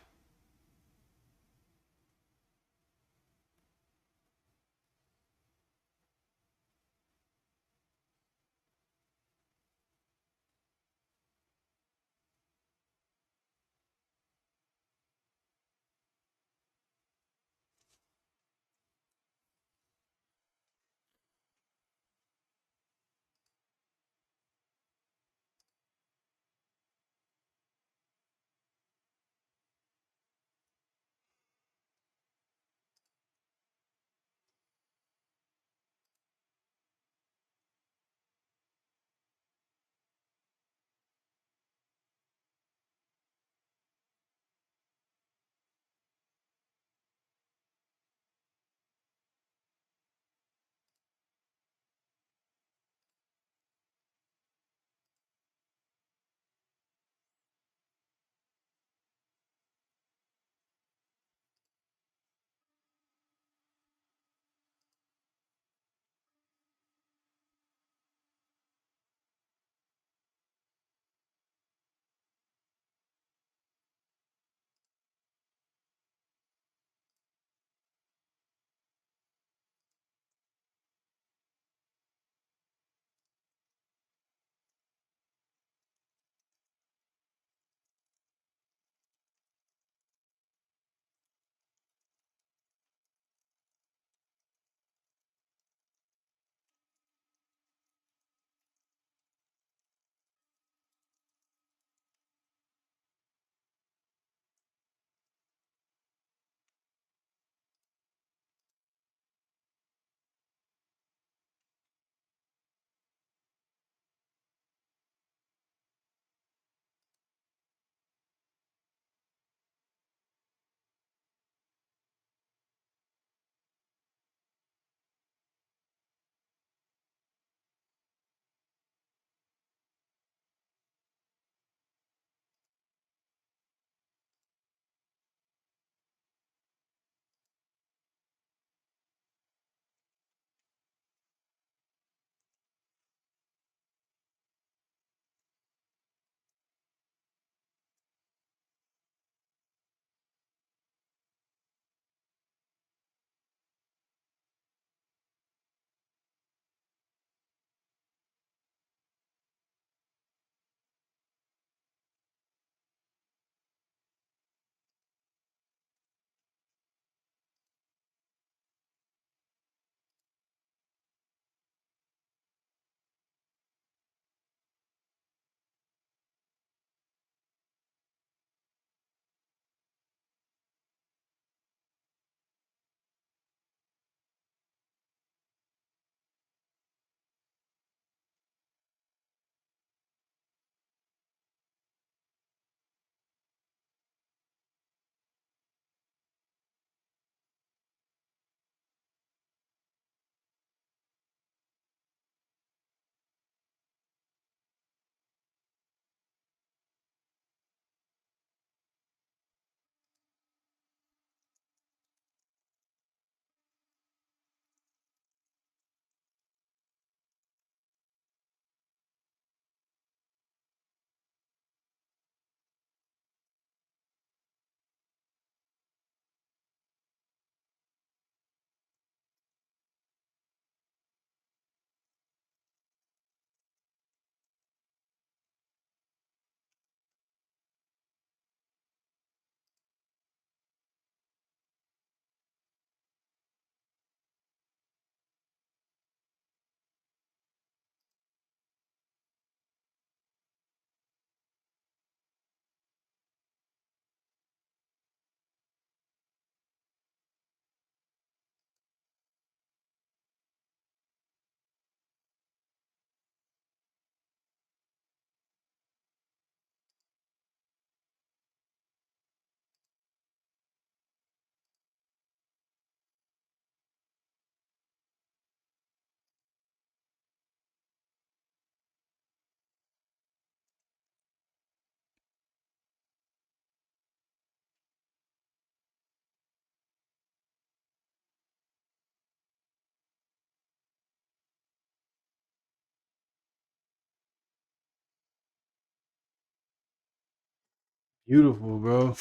Beautiful, bro.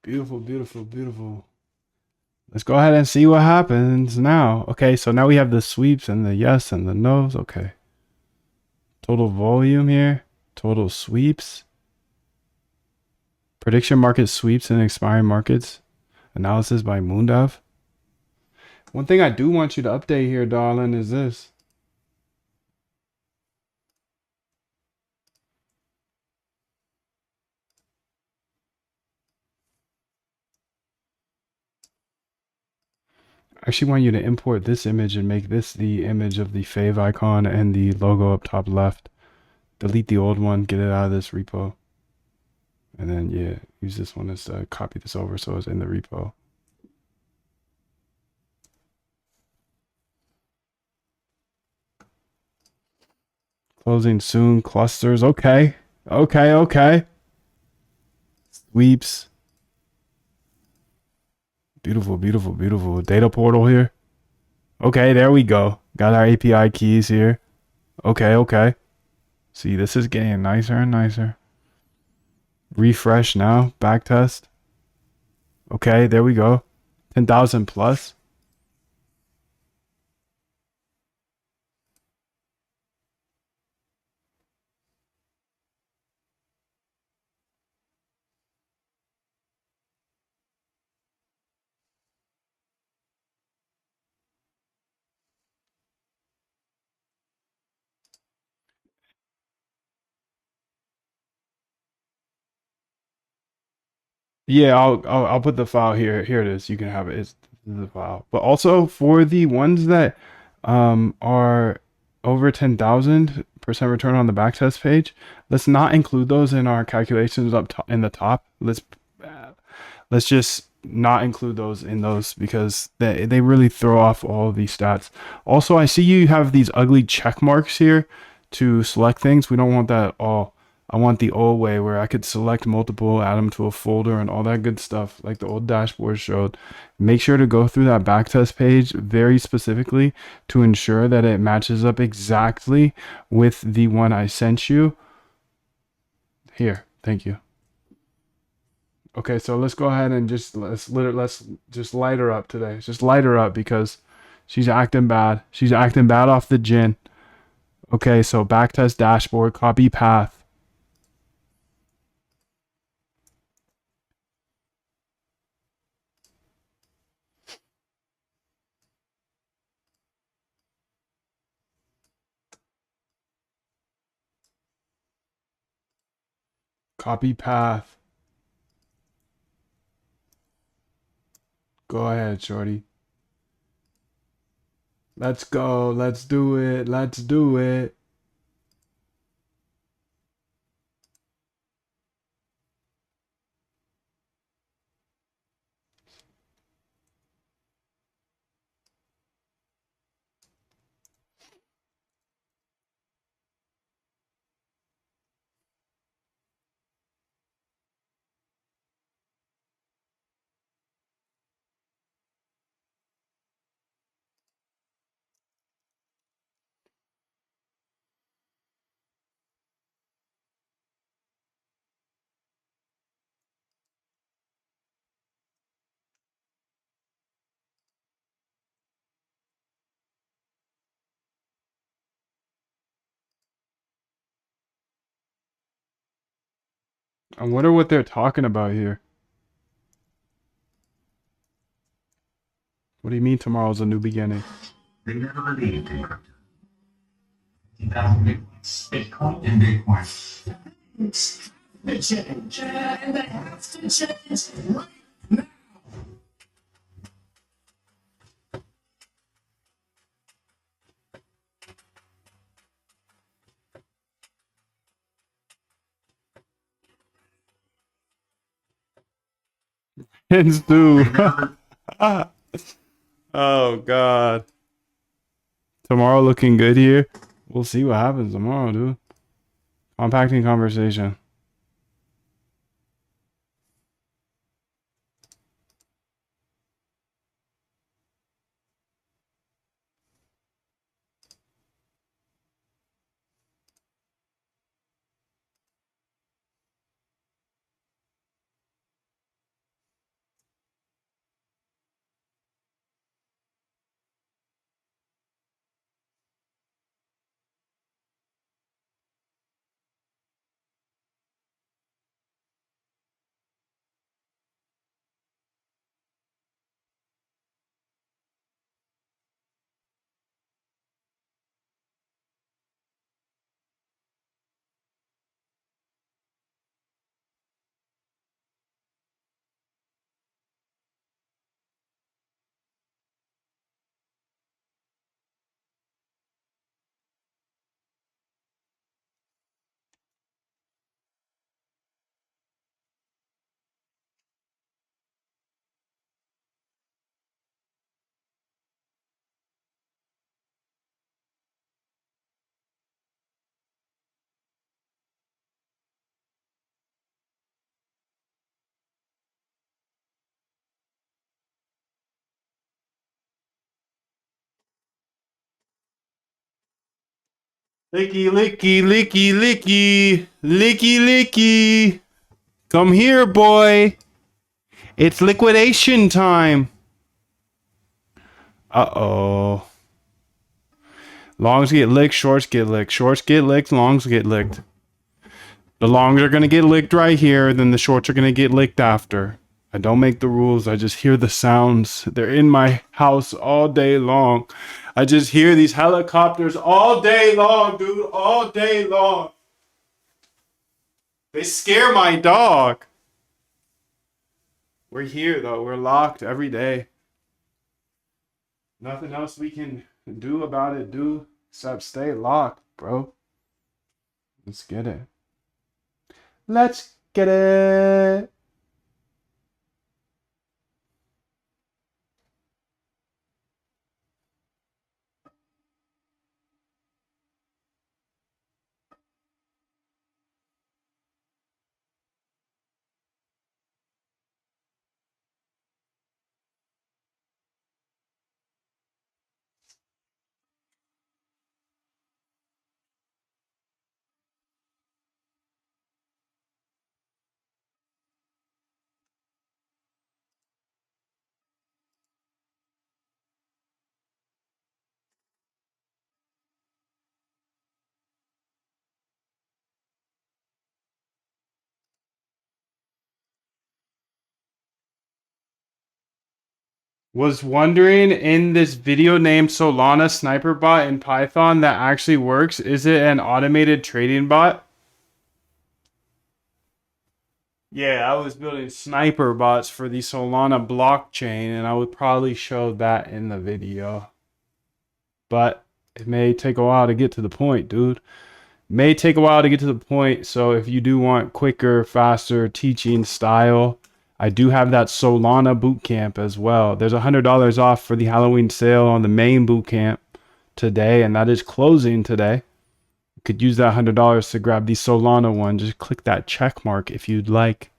Beautiful, beautiful, beautiful. Let's go ahead and see what happens now. Okay, so now we have the sweeps and the yes and the no's. Okay. Total volume here. Total sweeps. Prediction market sweeps and expiring markets. Analysis by Moondev. One thing I do want you to update here, darling, is this. I actually want you to import this image and make this the image of the fave icon and the logo up top left. Delete the old one, get it out of this repo. And then, yeah, use this one as copy this over so it's in the repo. Closing soon, clusters. Okay. Okay, okay. Sweeps. Beautiful, beautiful, beautiful. Data portal here. Okay, there we go. Got our API keys here. Okay, okay. See, this is getting nicer and nicer. Refresh now. Backtest. Okay, there we go. 10,000 plus. Yeah, I'll put the file here. Here it is. You can have it. It's the file. But also for the ones that are over 10,000% return on the backtest page, let's not include those in our calculations up top in the top. Let's just not include those in those because they really throw off all of these stats. Also, I see you have these ugly check marks here to select things. We don't want that at all. I want the old way where I could select multiple, add them to a folder and all that good stuff like the old dashboard showed. Make sure to go through that backtest page very specifically to ensure that it matches up exactly with the one I sent you. Here, thank you. Okay, so let's go ahead and let's just light her up today. Just light her up because she's acting bad. She's acting bad off the gin. Okay, so backtest dashboard, copy path. Copy path. Go ahead, shorty. Let's go. Let's do it. Let's do it. I wonder what they're talking about here. What do you mean tomorrow's a new beginning? They never believed in crypto. 50,000 Bitcoin and Bitcoin. It's the change, and they have to change right now. Hens do. Oh God. Tomorrow looking good here. We'll see what happens tomorrow, dude. Compacting conversation. Licky, licky, licky, licky, licky, licky. Come here, boy. It's liquidation time. Uh-oh. Longs get licked, shorts get licked. Shorts get licked, longs get licked. The longs are going to get licked right here, then the shorts are going to get licked after. I don't make the rules. I just hear the sounds. They're in my house all day long. I just hear these helicopters all day long, dude. All day long. They scare my dog. We're here, though. We're locked every day. Nothing else we can do about it, dude, except stay locked, bro. Let's get it. Let's get it. Was wondering, in this video named Solana Sniper Bot in Python that actually works, is it an automated trading bot? Yeah, I was building sniper bots for the Solana blockchain, and I would probably show that in the video. But it may take a while to get to the point, dude. May take a while to get to the point, so if you do want quicker, faster teaching style, I do have that Solana bootcamp as well. There's $100 off for the Halloween sale on the main bootcamp today, and that is closing today. You could use that $100 to grab the Solana one. Just click that check mark if you'd like.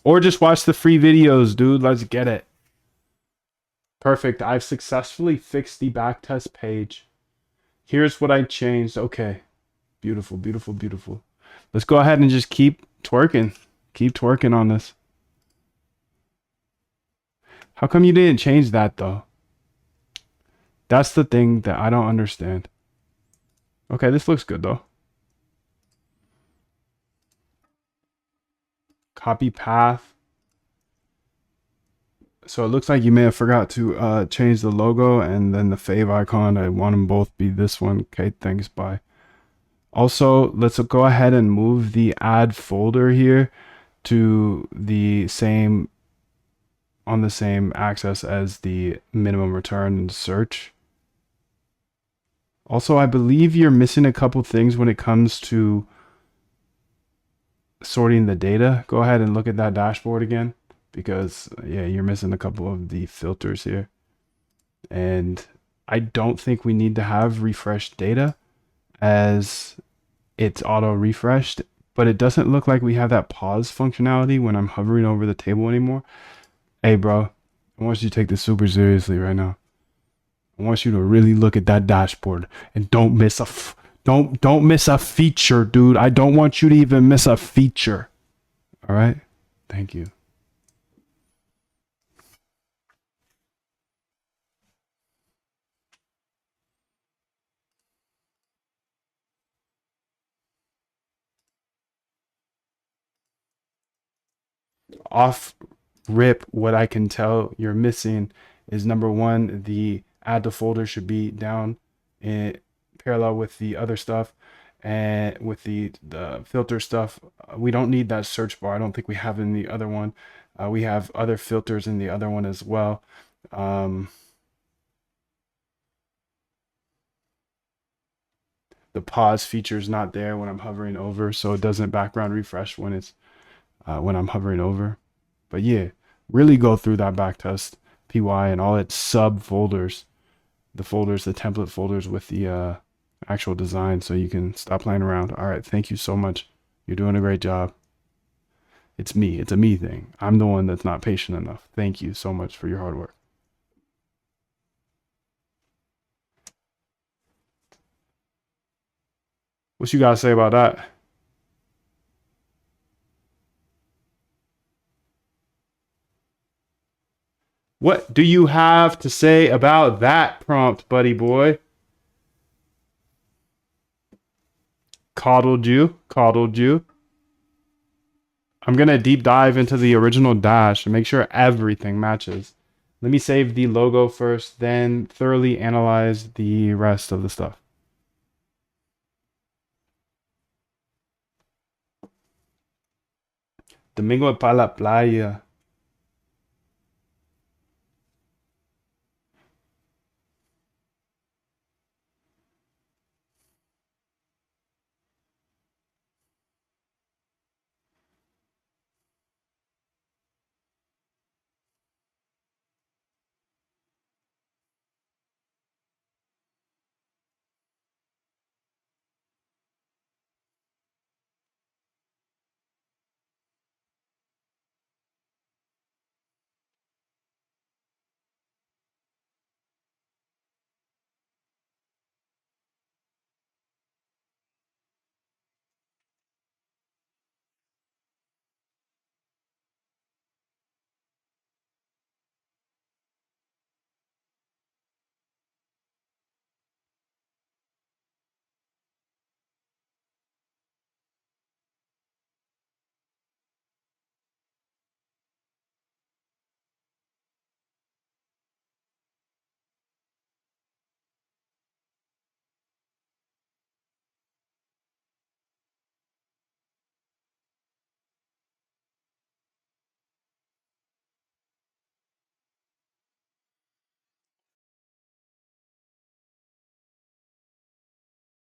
Or just watch the free videos, dude. Let's get it. Perfect. I've successfully fixed the backtest page. Here's what I changed. Okay. Beautiful, beautiful, beautiful. Let's go ahead and just keep twerking. Keep twerking on this. How come you didn't change that, though? That's the thing that I don't understand. Okay, this looks good, though. Copy path. So it looks like you may have forgot to change the logo and then the fave icon. I want them both be this one. Okay, thanks, bye. Also, let's go ahead and move the add folder here to the same, on the same axis as the minimum return and search. Also, I believe you're missing a couple things when it comes to sorting the data. Go ahead and look at that dashboard again, because yeah, you're missing a couple of the filters here. And I don't think we need to have refreshed data as it's auto refreshed, but it doesn't look like we have that pause functionality when I'm hovering over the table anymore. Hey, bro, I want you to take this super seriously right now. I want you to really look at that dashboard and don't miss don't miss a feature, dude. I don't want you to even miss a feature. All right? Thank you. Off rip, what I can tell you're missing is number one, the add to folder should be down in parallel with the other stuff, and with the filter stuff. We don't need that search bar. I don't think we have in the other one. We have other filters in the other one as well. The pause feature is not there when I'm hovering over, so it doesn't background refresh when it's when I'm hovering over. But yeah, really go through that backtest py and all its sub folders, the folders, the template folders with the actual design, so you can stop playing around. All right, thank you so much. You're doing a great job. It's me. It's a me thing. I'm the one that's not patient enough. Thank you so much for your hard work. What you gotta say about that? What do you have to say about that prompt, buddy boy? Coddled you. Coddled you. I'm going to deep dive into the original dash and make sure everything matches. Let me save the logo first, then thoroughly analyze the rest of the stuff. Domingo para la playa.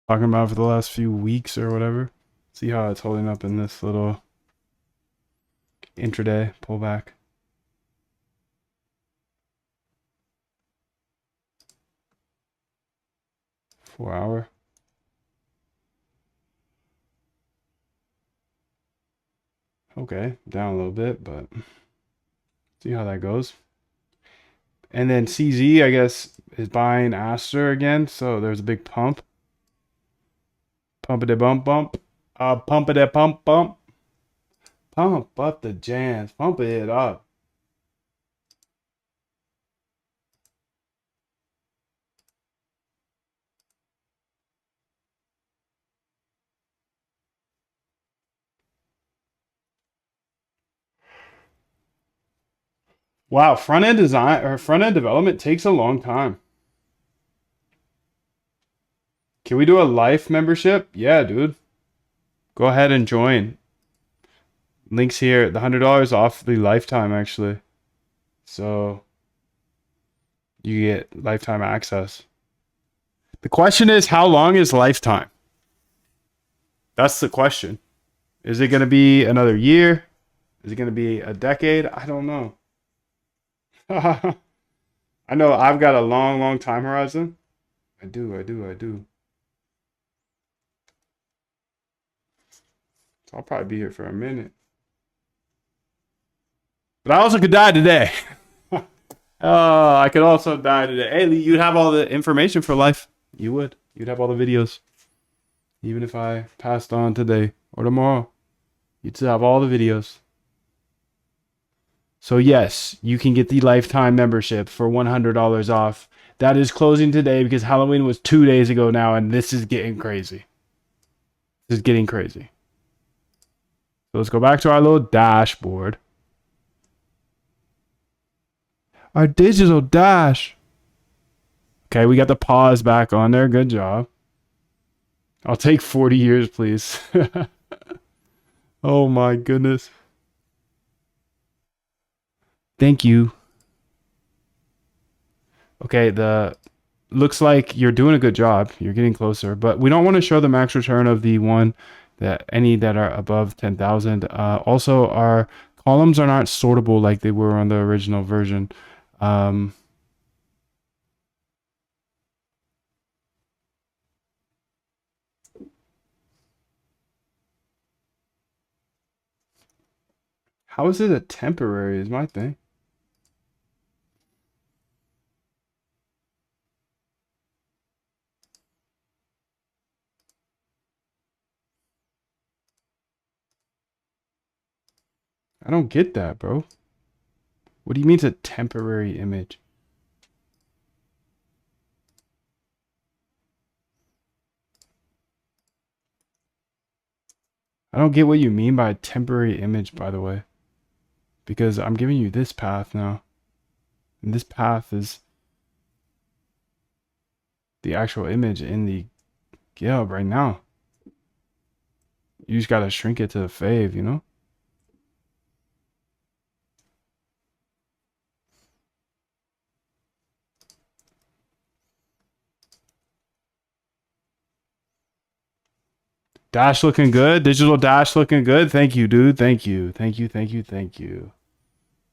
Talking about for the last few weeks or whatever. See how it's holding up in this little intraday pullback. .4 hour. Okay, down a little bit, but see how that goes. And then CZ, I guess, is buying Aster again, so there's a big pump. Pump it bump bump. Pump it pump bump. Pump up the jams. Pump it up. Wow, front end design or front end development takes a long time. Can we do a life membership? Yeah, dude. Go ahead and join. Links here. The $100 off the lifetime actually. So you get lifetime access. The question is, how long is lifetime? That's the question. Is it going to be another year? Is it going to be a decade? I don't know. I know I've got a long, long time horizon. I do. I'll probably be here for a minute. But I also could die today. Oh, I could also die today. Hey, Lee, you'd have all the information for life. You would. You'd have all the videos. Even if I passed on today or tomorrow, you'd still have all the videos. So yes, you can get the lifetime membership for $100 off. That is closing today because Halloween was 2 days ago now, and this is getting crazy. This is getting crazy. So let's go back to our little dashboard. Our digital dash. Okay, we got the pause back on there. Good job. I'll take 40 years, please. Oh my goodness. Thank you. Okay, the looks like you're doing a good job. You're getting closer, but we don't want to show the max return of the one that any that are above 10,000. Also, our columns are not sortable like they were on the original version. How is it a temporary is my thing. I don't get that, bro. What do you mean it's a temporary image? I don't get what you mean by a temporary image, by the way. Because I'm giving you this path now. And this path is the actual image in the GitHub right now. You just gotta shrink it to the fave, you know? Dash looking good. Digital dash looking good. Thank you, dude. Thank you. Thank you. Thank you. Thank you.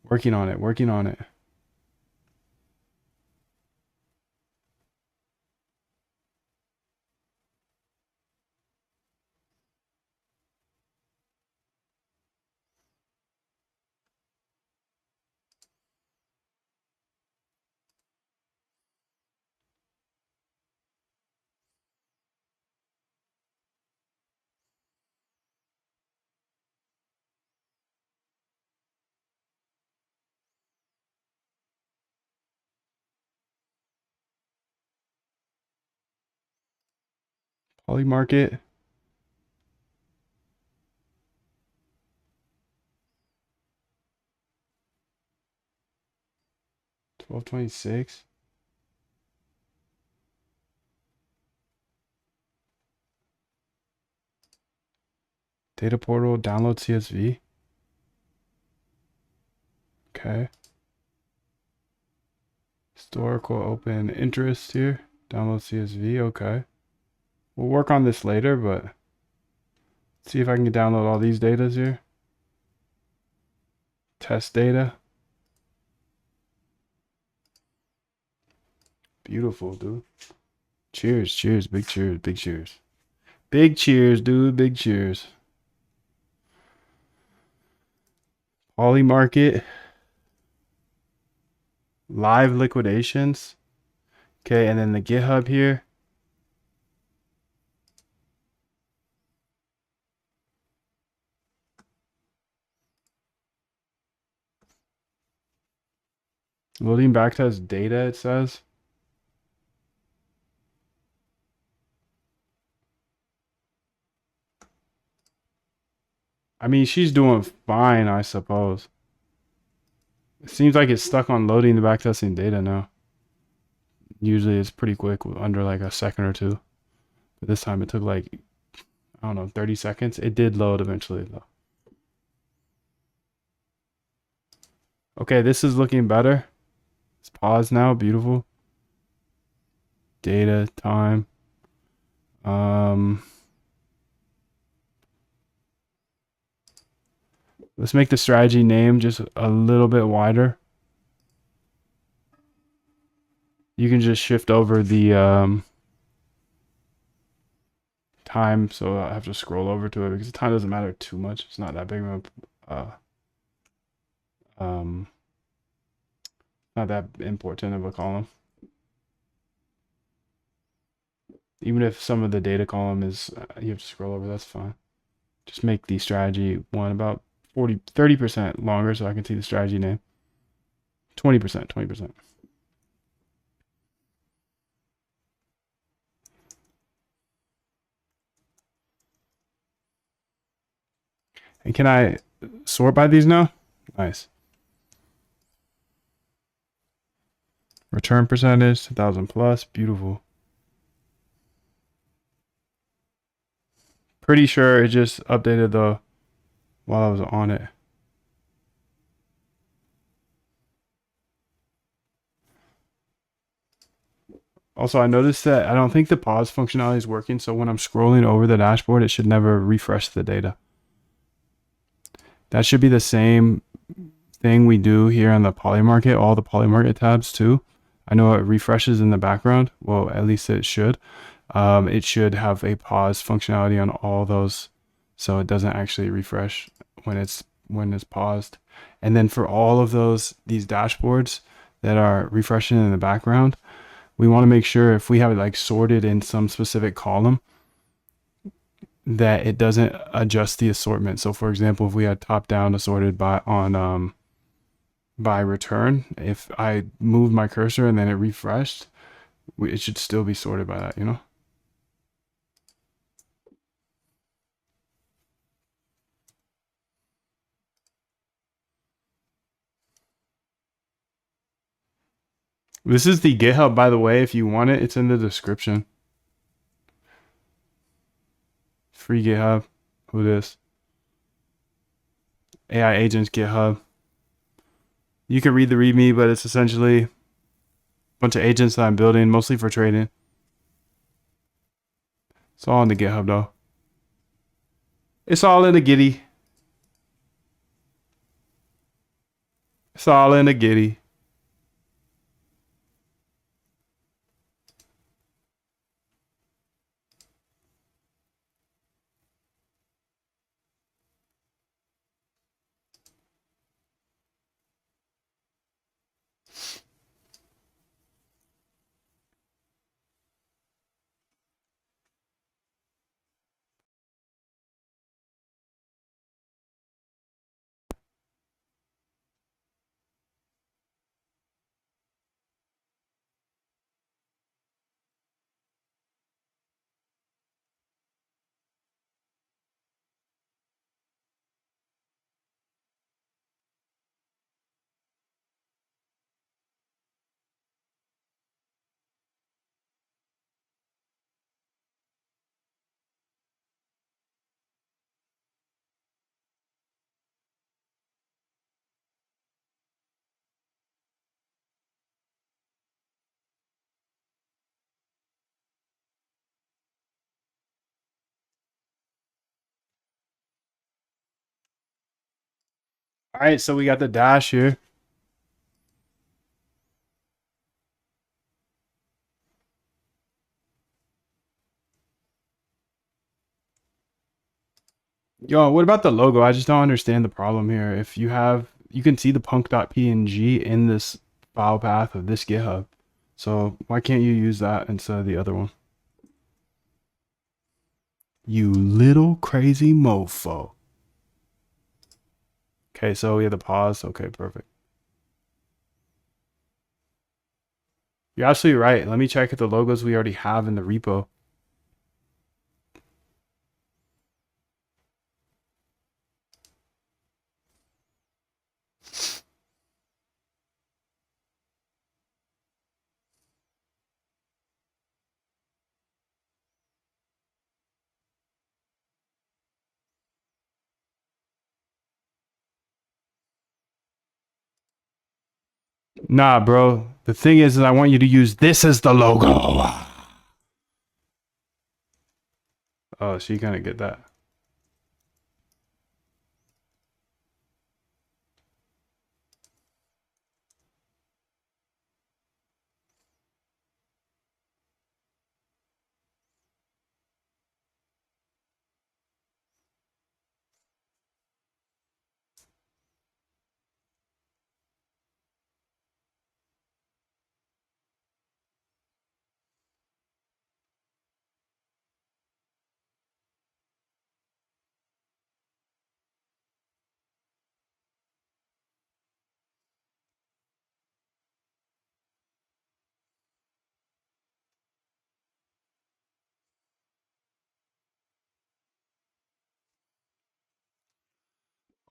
Working on it. Working on it. Polymarket. $12.26. Data portal. Download CSV. Okay. Historical open interest here. Download CSV. Okay. We'll work on this later, but see if I can download all these datas here. Test data. Beautiful, dude. Cheers, cheers, big cheers, big cheers. Big cheers, dude, big cheers. Polymarket. Live liquidations. Okay, and then the GitHub here. Loading backtest data, it says. I mean, she's doing fine, I suppose. It seems like it's stuck on loading the backtesting data now. Usually it's pretty quick, under like a second or two. But this time it took like, I don't know, 30 seconds. It did load eventually though. Okay, this is looking better. It's paused now, beautiful. Data, time. Let's make the strategy name just a little bit wider. You can just shift over the time, so I have to scroll over to it because the time doesn't matter too much. It's not that big of a not that important of a column. Even if some of the data column is you have to scroll over, that's fine. Just make the strategy one about 30% longer so I can see the strategy name. 20%. And can I sort by these now? Nice. Return percentage, 1000 plus, beautiful. Pretty sure it just updated the while I was on it. Also, I noticed that I don't think the pause functionality is working, so when I'm scrolling over the dashboard, it should never refresh the data. That should be the same thing we do here on the Polymarket, all the Polymarket tabs too. I know it refreshes in the background. Well, at least it should. It should have a pause functionality on all those, so it doesn't actually refresh when it's paused. And then for all of these dashboards that are refreshing in the background, we want to make sure if we have it like sorted in some specific column that it doesn't adjust the assortment. So for example, if we had top down assorted by return, if I moved my cursor and then it refreshed, it should still be sorted by that, you know? This is the GitHub, by the way. If you want it, it's in the description. Free GitHub. Who this? AI agents GitHub. You can read the README, but it's essentially a bunch of agents that I'm building, mostly for trading. It's all in the GitHub though. It's all in the Gitty. It's all in the Gitty. All right, so we got the dash here. Yo, what about the logo? I just don't understand the problem here. If you can see the punk.png in this file path of this GitHub. So why can't you use that instead of the other one? You little crazy mofo. Okay, so we have the pause. Okay, perfect. You're absolutely right. Let me check if the logos we already have in the repo. Nah, bro. The thing is I want you to use this as the logo. Oh, so you kind of get that.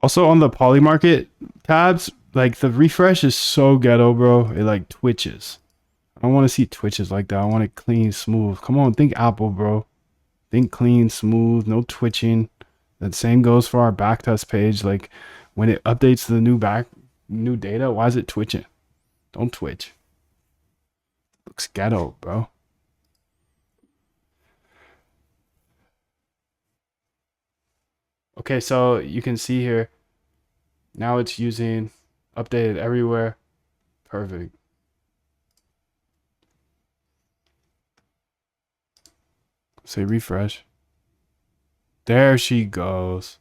Also on the Polymarket tabs, like the refresh is so ghetto, bro. It like twitches. I don't want to see twitches like that. I want it clean, smooth. Come on, think Apple, bro. Think clean, smooth, no twitching. That same goes for our backtest page. Like when it updates the new data, why is it twitching? Don't twitch. Looks ghetto, bro. Okay, so you can see here. Now it's using updated everywhere. Perfect. Say refresh. There she goes.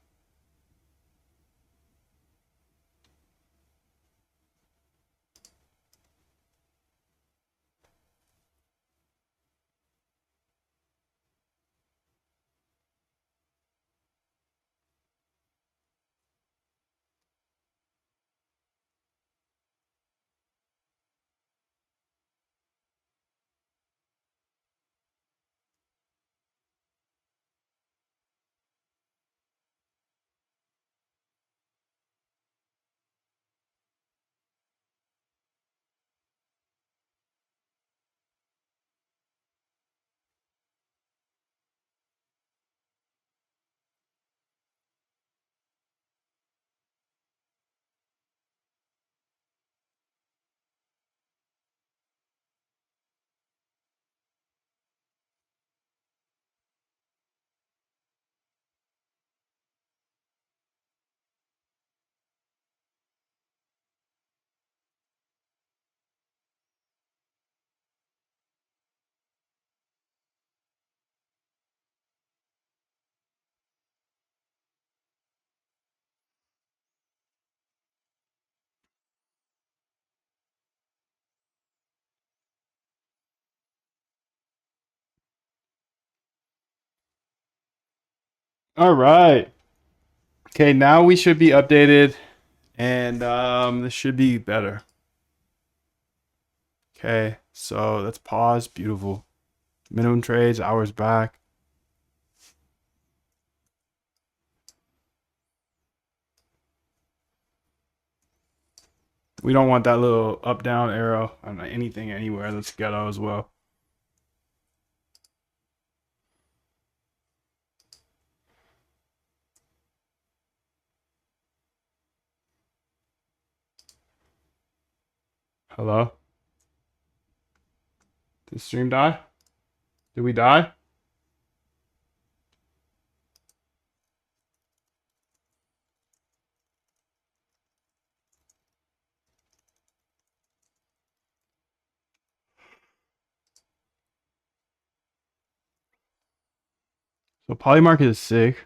All right. Okay, now we should be updated and this should be better. Okay, so let's pause. Beautiful. Minimum trades, hours back. We don't want that little up down arrow on anything anywhere. Let's ghetto as well. Hello? Did the stream die? Did we die? So Polymarket is sick.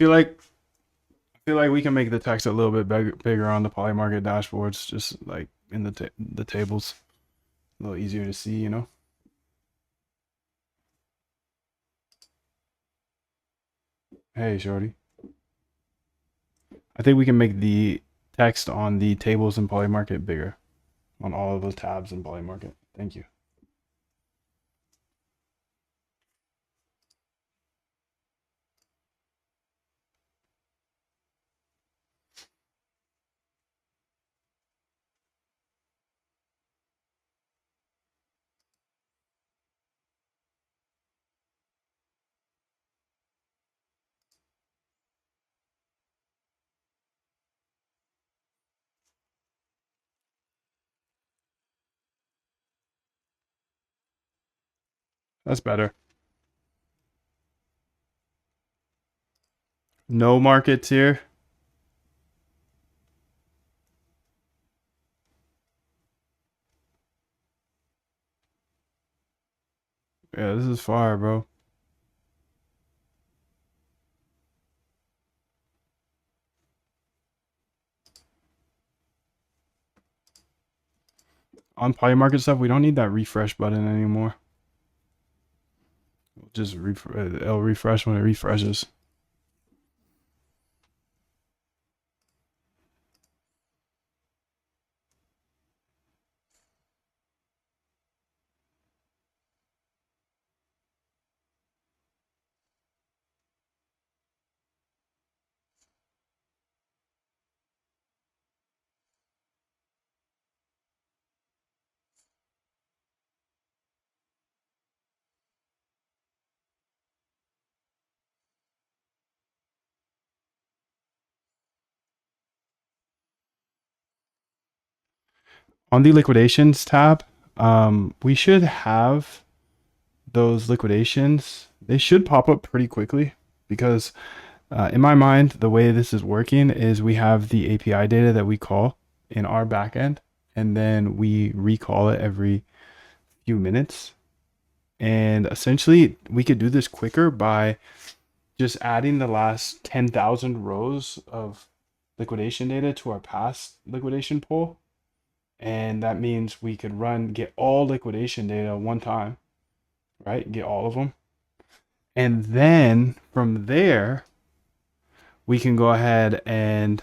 I feel like we can make the text a little bit bigger on the Polymarket dashboards, just like in the tables. A little easier to see, you know? Hey, shorty. I think we can make the text on the tables in Polymarket bigger on all of those tabs in Polymarket. Thank you. That's better. No markets here. Yeah, this is fire, bro. On Polymarket stuff, we don't need that refresh button anymore. Just it'll refresh when it refreshes. On the liquidations tab, we should have those liquidations. They should pop up pretty quickly because in my mind, the way this is working is we have the API data that we call in our backend, and then we recall it every few minutes. And essentially, we could do this quicker by just adding the last 10,000 rows of liquidation data to our past liquidation pool. And that means we could get all liquidation data one time, right? Get all of them. And then from there, we can go ahead and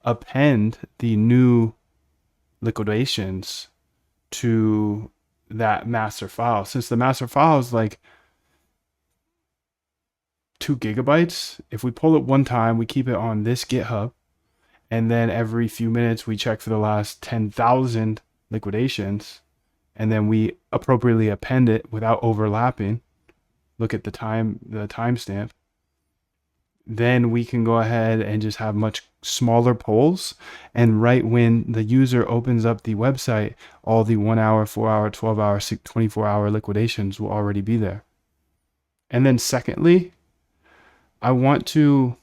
append the new liquidations to that master file. Since the master file is like 2 gigabytes, if we pull it one time, we keep it on this GitHub, and then every few minutes we check for the last 10,000 liquidations, and then we appropriately append it without overlapping. Look at the timestamp. Then we can go ahead and just have much smaller polls, and right when the user opens up the website, all the 1 hour, 4 hour, 12 hour, 24 hour liquidations will already be there. And then secondly, I want to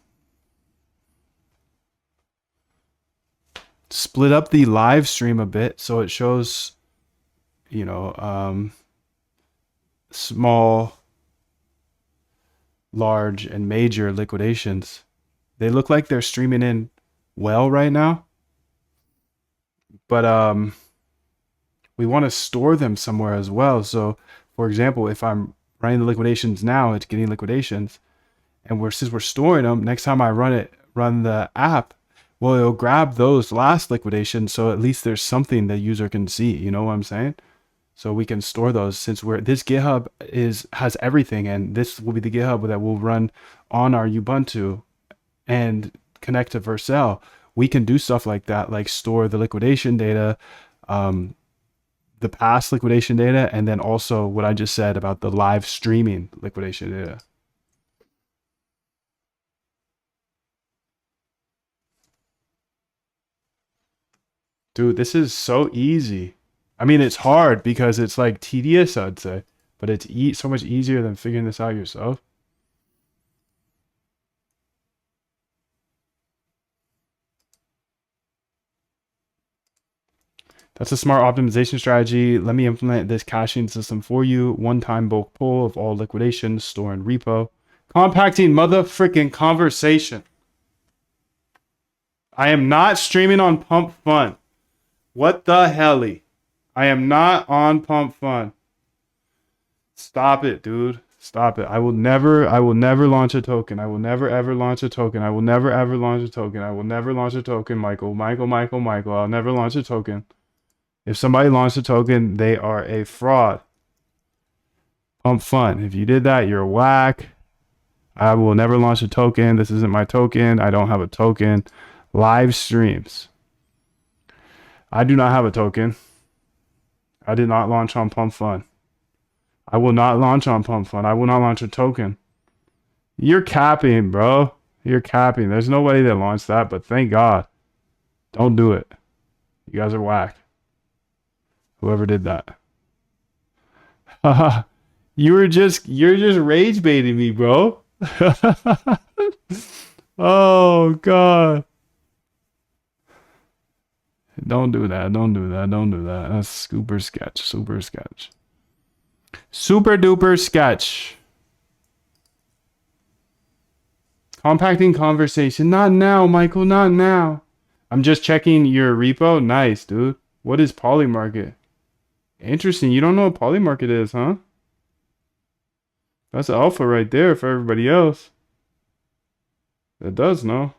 split up the live stream a bit so it shows, small, large, and major liquidations. They look like they're streaming in well right now, but we want to store them somewhere as well. So for example, if I'm running the liquidations now, it's getting liquidations, and since we're storing them, next time I run the app, well, it'll grab those last liquidations, so at least there's something the user can see. You know what I'm saying? So we can store those, since this GitHub has everything, and this will be the GitHub that will run on our Ubuntu and connect to Vercel. We can do stuff like that, like store the liquidation data, the past liquidation data, and then also what I just said about the live streaming liquidation data. Dude, this is so easy. I mean, it's hard because it's like tedious, I'd say, but it's so much easier than figuring this out yourself. That's a smart optimization strategy. Let me implement this caching system for you. One-time bulk pull of all liquidations, store in repo. Compacting mother freaking conversation. I am not streaming on Pump Fun. What the helly? I am not on Pump Fun. Stop it, dude. Stop it. I will never launch a token. I will never ever launch a token. I will never ever launch a token. I will never launch a token, Michael. I'll never launch a token. If somebody launched a token, they are a fraud. Pump Fun. If you did that, you're whack. I will never launch a token. This isn't my token. I don't have a token. Live streams. I do not have a token. I did not launch on Pump Fun. I will not launch on Pump Fun. I will not launch a token. You're capping, bro. You're capping. There's nobody that launched that, but thank God. Don't do it. You guys are whack. Whoever did that. Haha. You're just rage baiting me, bro. Oh God. Don't do that. Don't do that. Don't do that. That's super sketch. Super sketch. Super duper sketch. Compacting conversation. Not now, Michael. Not now. I'm just checking your repo. Nice, dude. What is Polymarket? Interesting. You don't know what Polymarket is, huh? That's alpha right there for everybody else that does know.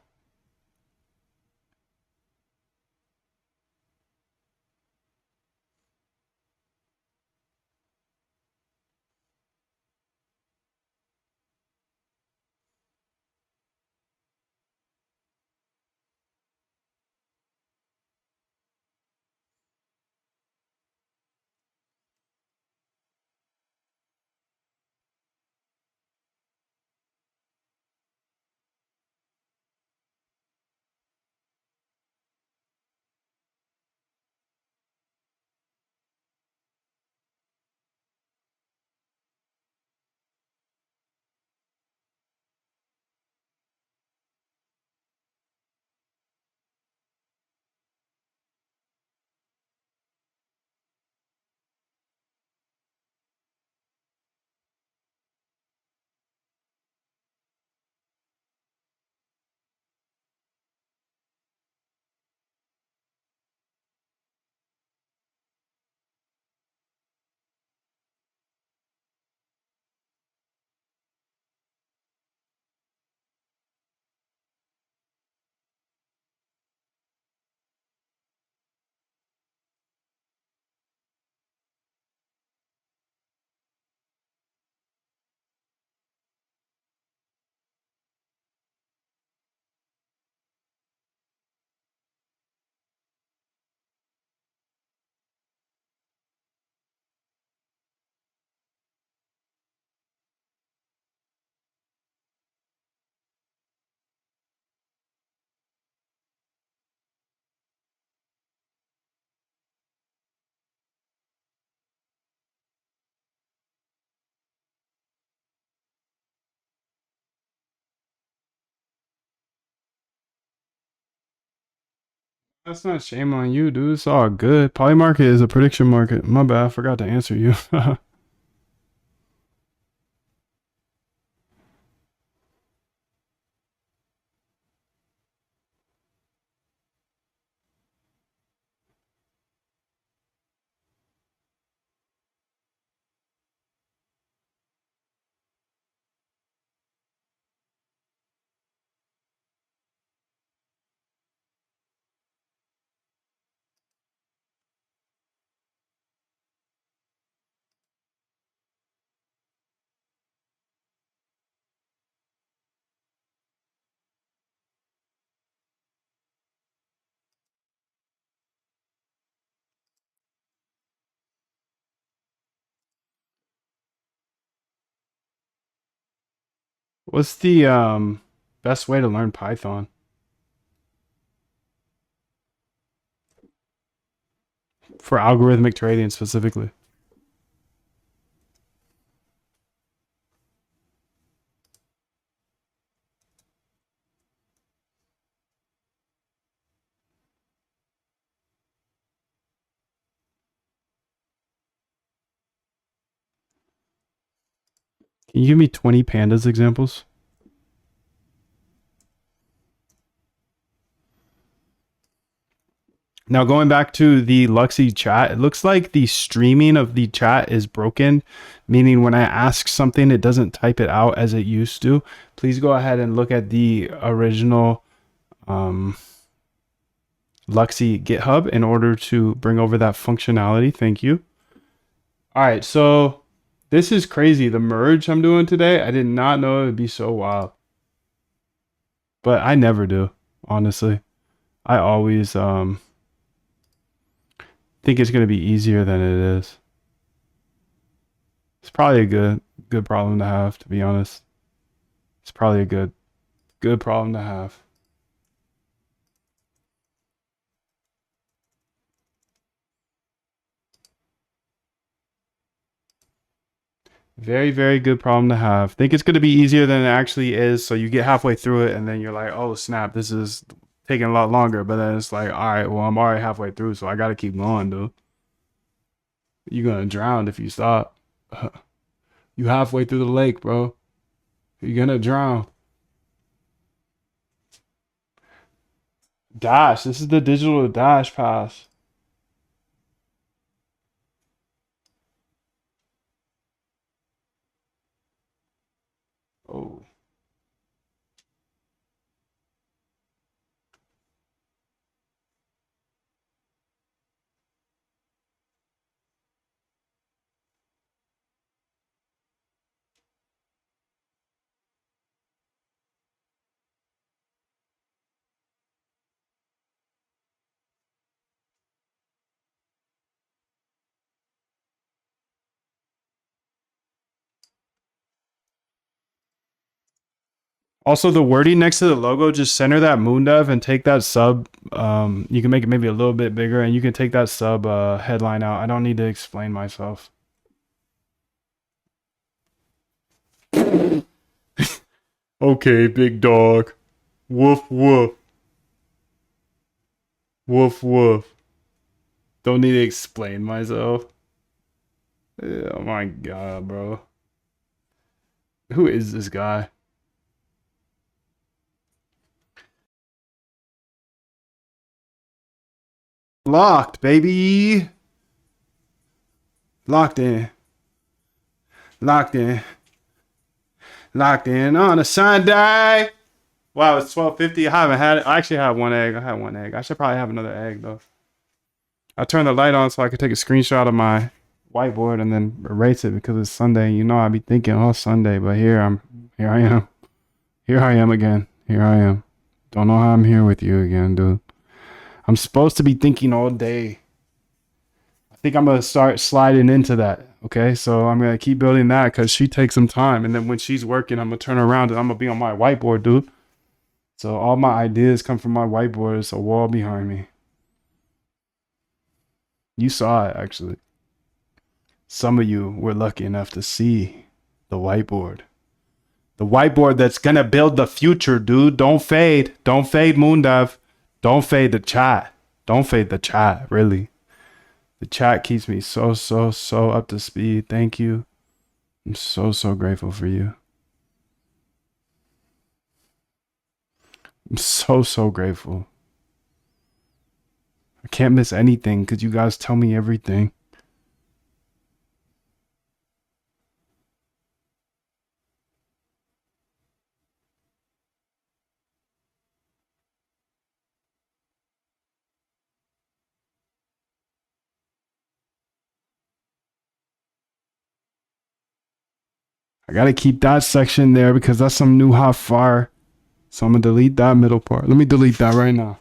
That's not shame on you, dude. It's all good. Polymarket is a prediction market. My bad. I forgot to answer you. What's the best way to learn Python for algorithmic trading specifically? Can you give me 20 pandas examples? Now going back to the Luxy chat, it looks like the streaming of the chat is broken, meaning when I ask something, it doesn't type it out as it used to. Please go ahead and look at the original Luxy GitHub in order to bring over that functionality. Thank you. All right, so this is crazy. The merge I'm doing today, I did not know it would be so wild. But I never do, honestly. I always think it's going to be easier than it is. It's probably a good problem to have, to be honest. It's probably a good problem to have. Very good problem to have. Think it's going to be easier than it actually is. So you get halfway through it and then you're like, oh snap, this is taking a lot longer. But then it's like, all right, well, I'm already halfway through, so I got to keep going, dude. You're going to drown if you stop. You halfway through the lake, bro. You're going to drown. Dash. This is the digital dash pass. Also, the wording next to the logo, just center that moon dev and take that sub. You can make it maybe a little bit bigger, and you can take that sub headline out. I don't need to explain myself. Okay, big dog. Woof woof. Woof woof. Don't need to explain myself. Oh my god, bro. Who is this guy? Locked, baby. Locked in. Locked in. Locked in on a Sunday. Wow, it's 12:50. I haven't had it. I actually have one egg. I had one egg. I should probably have another egg though. I turned the light on so I could take a screenshot of my whiteboard and then erase it because it's Sunday. You know, I'd be thinking, oh, Sunday, but here I am. Here I am again. Here I am. Don't know how I'm here with you again, dude. I'm supposed to be thinking all day. I think I'm gonna start sliding into that. Okay, so I'm gonna keep building that because she takes some time, and then when she's working, I'm gonna turn around and I'm gonna be on my whiteboard, dude. So all my ideas come from my whiteboard. It's a wall behind me. You saw it actually. Some of you were lucky enough to see the whiteboard. The whiteboard that's gonna build the future, dude. Don't fade. Don't fade, Moondive. Don't fade the chat. Don't fade the chat, really. The chat keeps me so up to speed. Thank you. I'm so grateful for you. I'm so grateful. I can't miss anything because you guys tell me everything. I gotta keep that section there because that's some new hot fire. So I'm gonna delete that middle part. Let me delete that right now.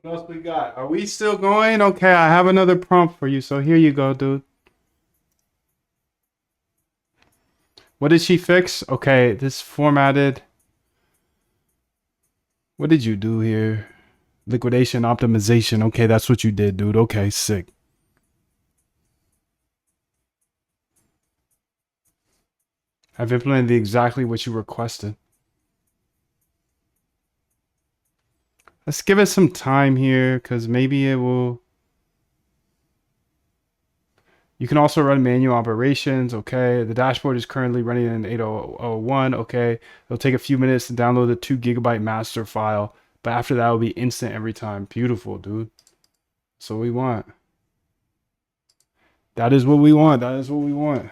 What else we got? Are we still going? Okay, I have another prompt for you. So here you go, dude. What did she fix? Okay, this formatted. What did you do here? Liquidation optimization. Okay, that's what you did, dude. Okay, sick. I've implemented exactly what you requested. Let's give it some time here because maybe it will. You can also run manual operations. Okay, the dashboard is currently running in 8001. Okay, it'll take a few minutes to download the 2 GB master file, but after that, it'll be instant every time. Beautiful, dude. That's what we want. That is what we want. That is what we want.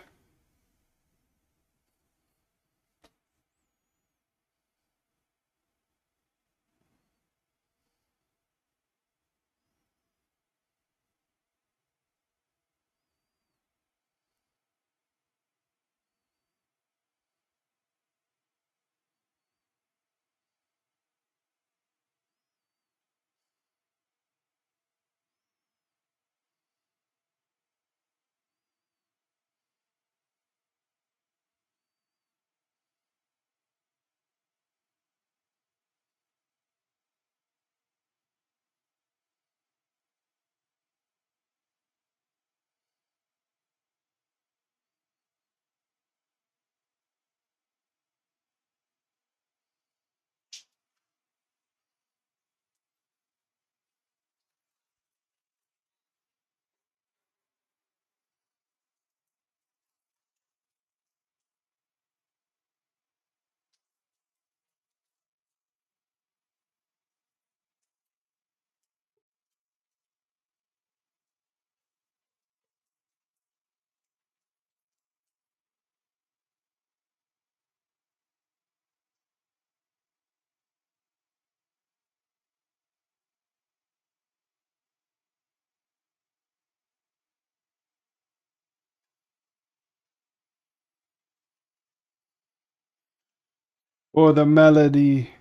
Or the melody.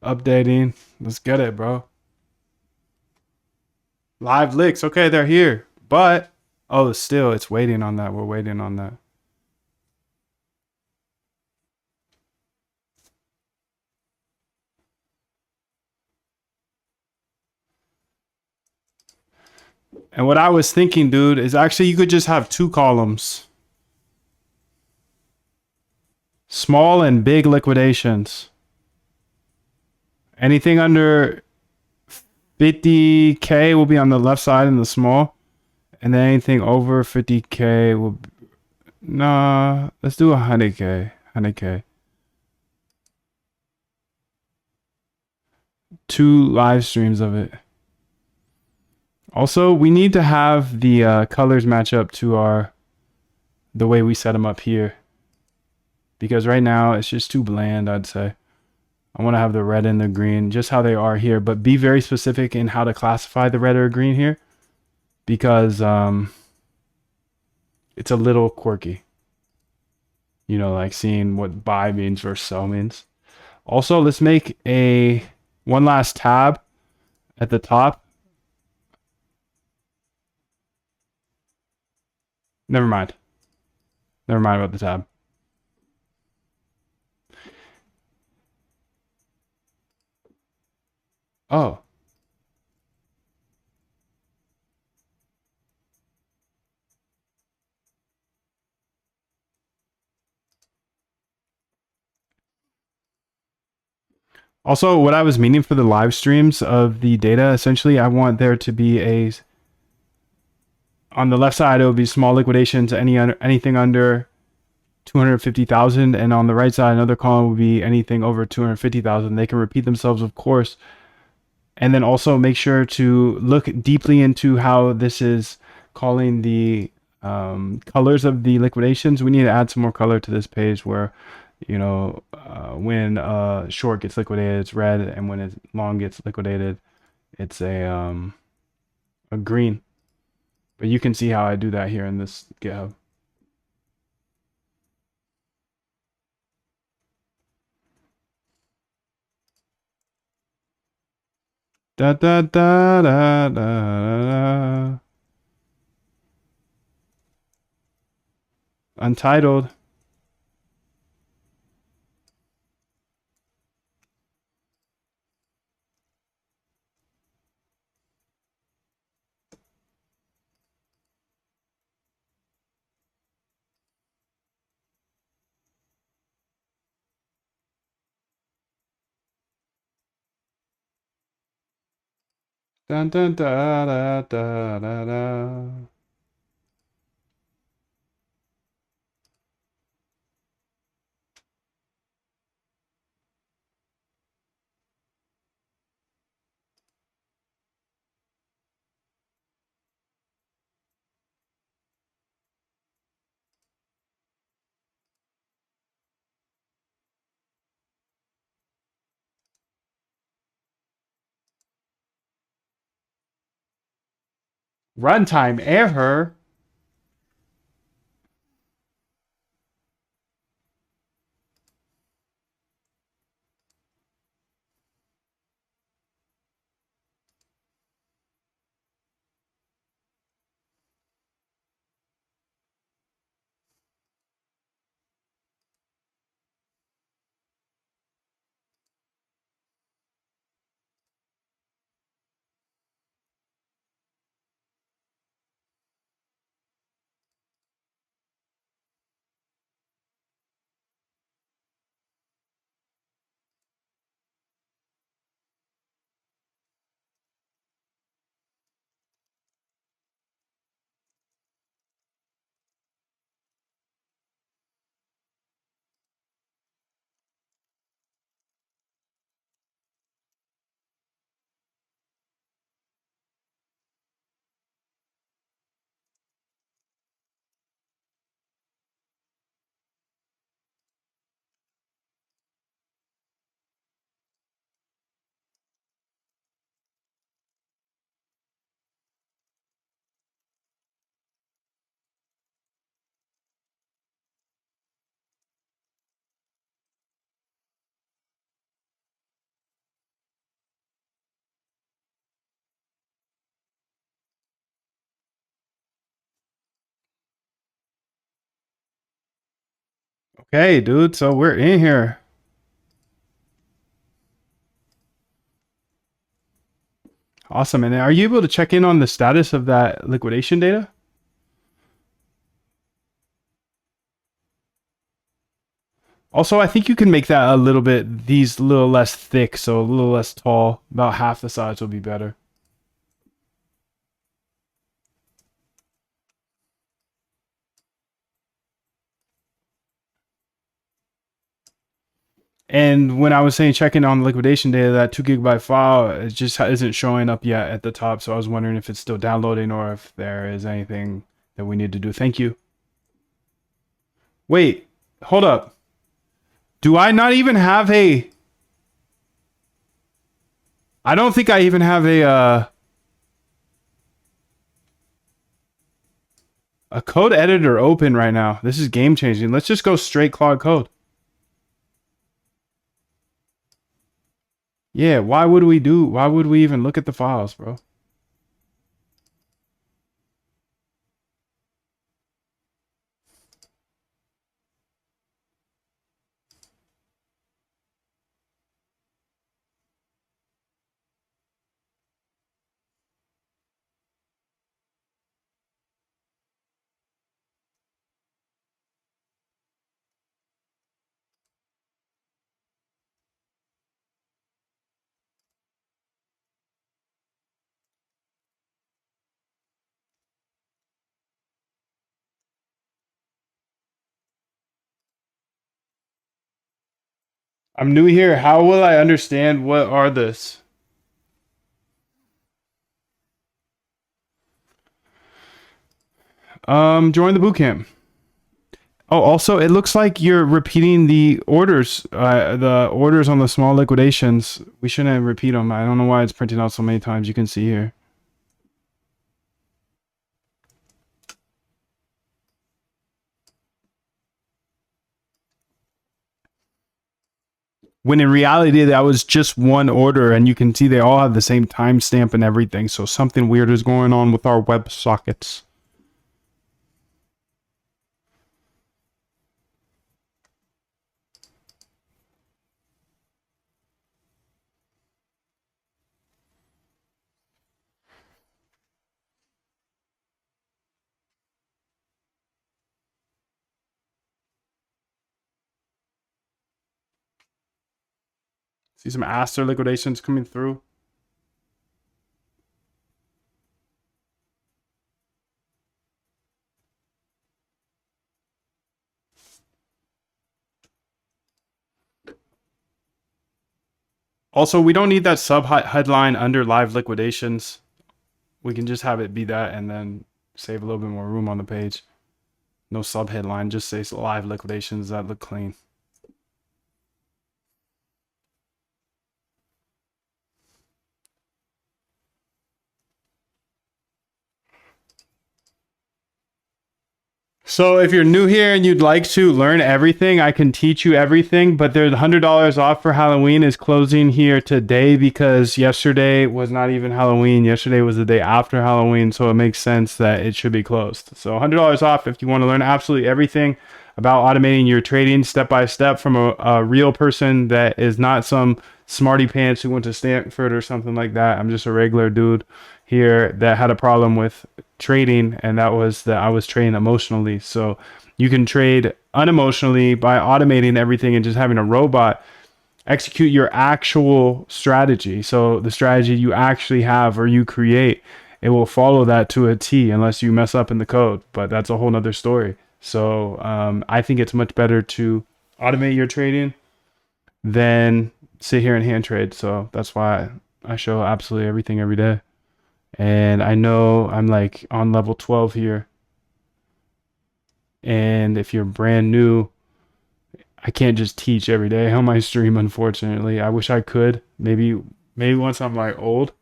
Updating. Let's get it, bro. Live licks. Okay, they're here. But, oh, still, it's waiting on that. We're waiting on that. And what I was thinking, dude, is actually you could just have two columns. Small and big liquidations. Anything under 50K will be on the left side in the small. And then anything over 50K will be, nah, let's do 100K. 100K. Two live streams of it. Also, we need to have the colors match up to the way we set them up here. Because right now it's just too bland, I'd say. I want to have the red and the green, just how they are here, but be very specific in how to classify the red or green here, because it's a little quirky. You know, like seeing what buy means versus sell means. Also, let's make one last tab at the top. Never mind. Never mind about the tab. Oh. Also, what I was meaning for the live streams of the data, essentially, I want there to be on the left side, it would be small liquidations, anything under 250,000, and on the right side, another column would be anything over 250,000. They can repeat themselves, of course, and then also make sure to look deeply into how this is calling the colors of the liquidations. We need to add some more color to this page where, you know, when short gets liquidated, it's red, and when it's long gets liquidated, it's a green. But you can see how I do that here in this GitHub. Da da da da da da. Untitled. Dun dun da da da da da. Runtime error. Okay, dude. So we're in here. Awesome. And are you able to check in on the status of that liquidation data? Also, I think you can make that a little bit, these a little less thick, so a little less tall. About half the size will be better. And when I was saying checking on the liquidation data, that 2 GB file, it just isn't showing up yet at the top. So I was wondering if it's still downloading or if there is anything that we need to do. Thank you. Wait, hold up. Do I not even have a... I don't think I even have a code editor open right now. This is game changing. Let's just go straight Claude Code. Yeah, why would we even look at the files, bro? I'm new here. How will I understand what are this? Join the bootcamp. Oh, also, it looks like you're repeating the orders on the small liquidations. We shouldn't repeat them. I don't know why it's printing out so many times. You can see here. When in reality, that was just one order, and you can see they all have the same timestamp and everything. So something weird is going on with our web sockets. See some Aster liquidations coming through. Also, we don't need that sub headline under live liquidations. We can just have it be that and then save a little bit more room on the page. No sub headline, just say live liquidations that look clean. So if you're new here and you'd like to learn everything, I can teach you everything, but there's $100 off for Halloween is closing here today because yesterday was not even Halloween. Yesterday was the day after Halloween, so it makes sense that it should be closed. So $100 off if you want to learn absolutely everything about automating your trading step by step from a real person that is not some smarty pants who went to Stanford or something like that. I'm just a regular dude here that had a problem with trading, and that was that I was trading emotionally. So you can trade unemotionally by automating everything and just having a robot execute your actual strategy. So the strategy you actually have or you create, it will follow that to a T unless you mess up in the code, but that's a whole nother story. So I think it's much better to automate your trading than sit here and hand trade. So that's why I show absolutely everything every day. And I know I'm like on level 12 here. And if you're brand new, I can't just teach every day on my stream, unfortunately. I wish I could. Maybe once I'm like old.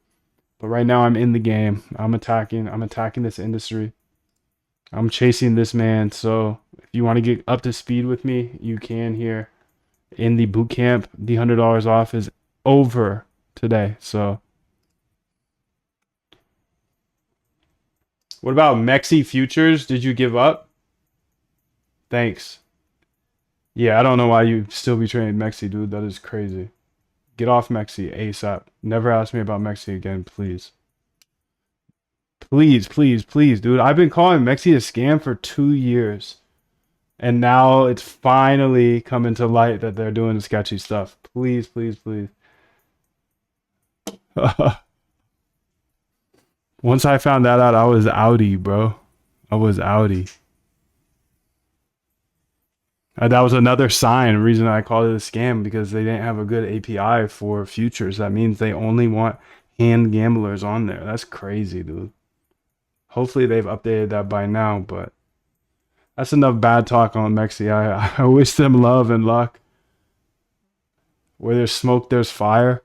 But right now I'm in the game. I'm attacking this industry. I'm chasing this man. So if you want to get up to speed with me, you can here in the boot camp. The $100 off is over today. So what about Mexi futures? Did you give up? Thanks. Yeah, I don't know why you still be trading Mexi, dude. That is crazy. Get off Mexi ASAP. Never ask me about Mexi again, please. Please, please, please, dude. I've been calling Mexi a scam for 2 years. And now it's finally coming to light that they're doing sketchy stuff. Please, please, please. Once I found that out, I was outie, bro. I was outie. That was another sign, reason I called it a scam, because they didn't have a good API for futures. That means they only want hand gamblers on there. That's crazy, dude. Hopefully they've updated that by now, but that's enough bad talk on Mexi. I wish them love and luck. Where there's smoke, there's fire.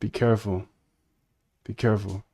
Be careful. Be careful.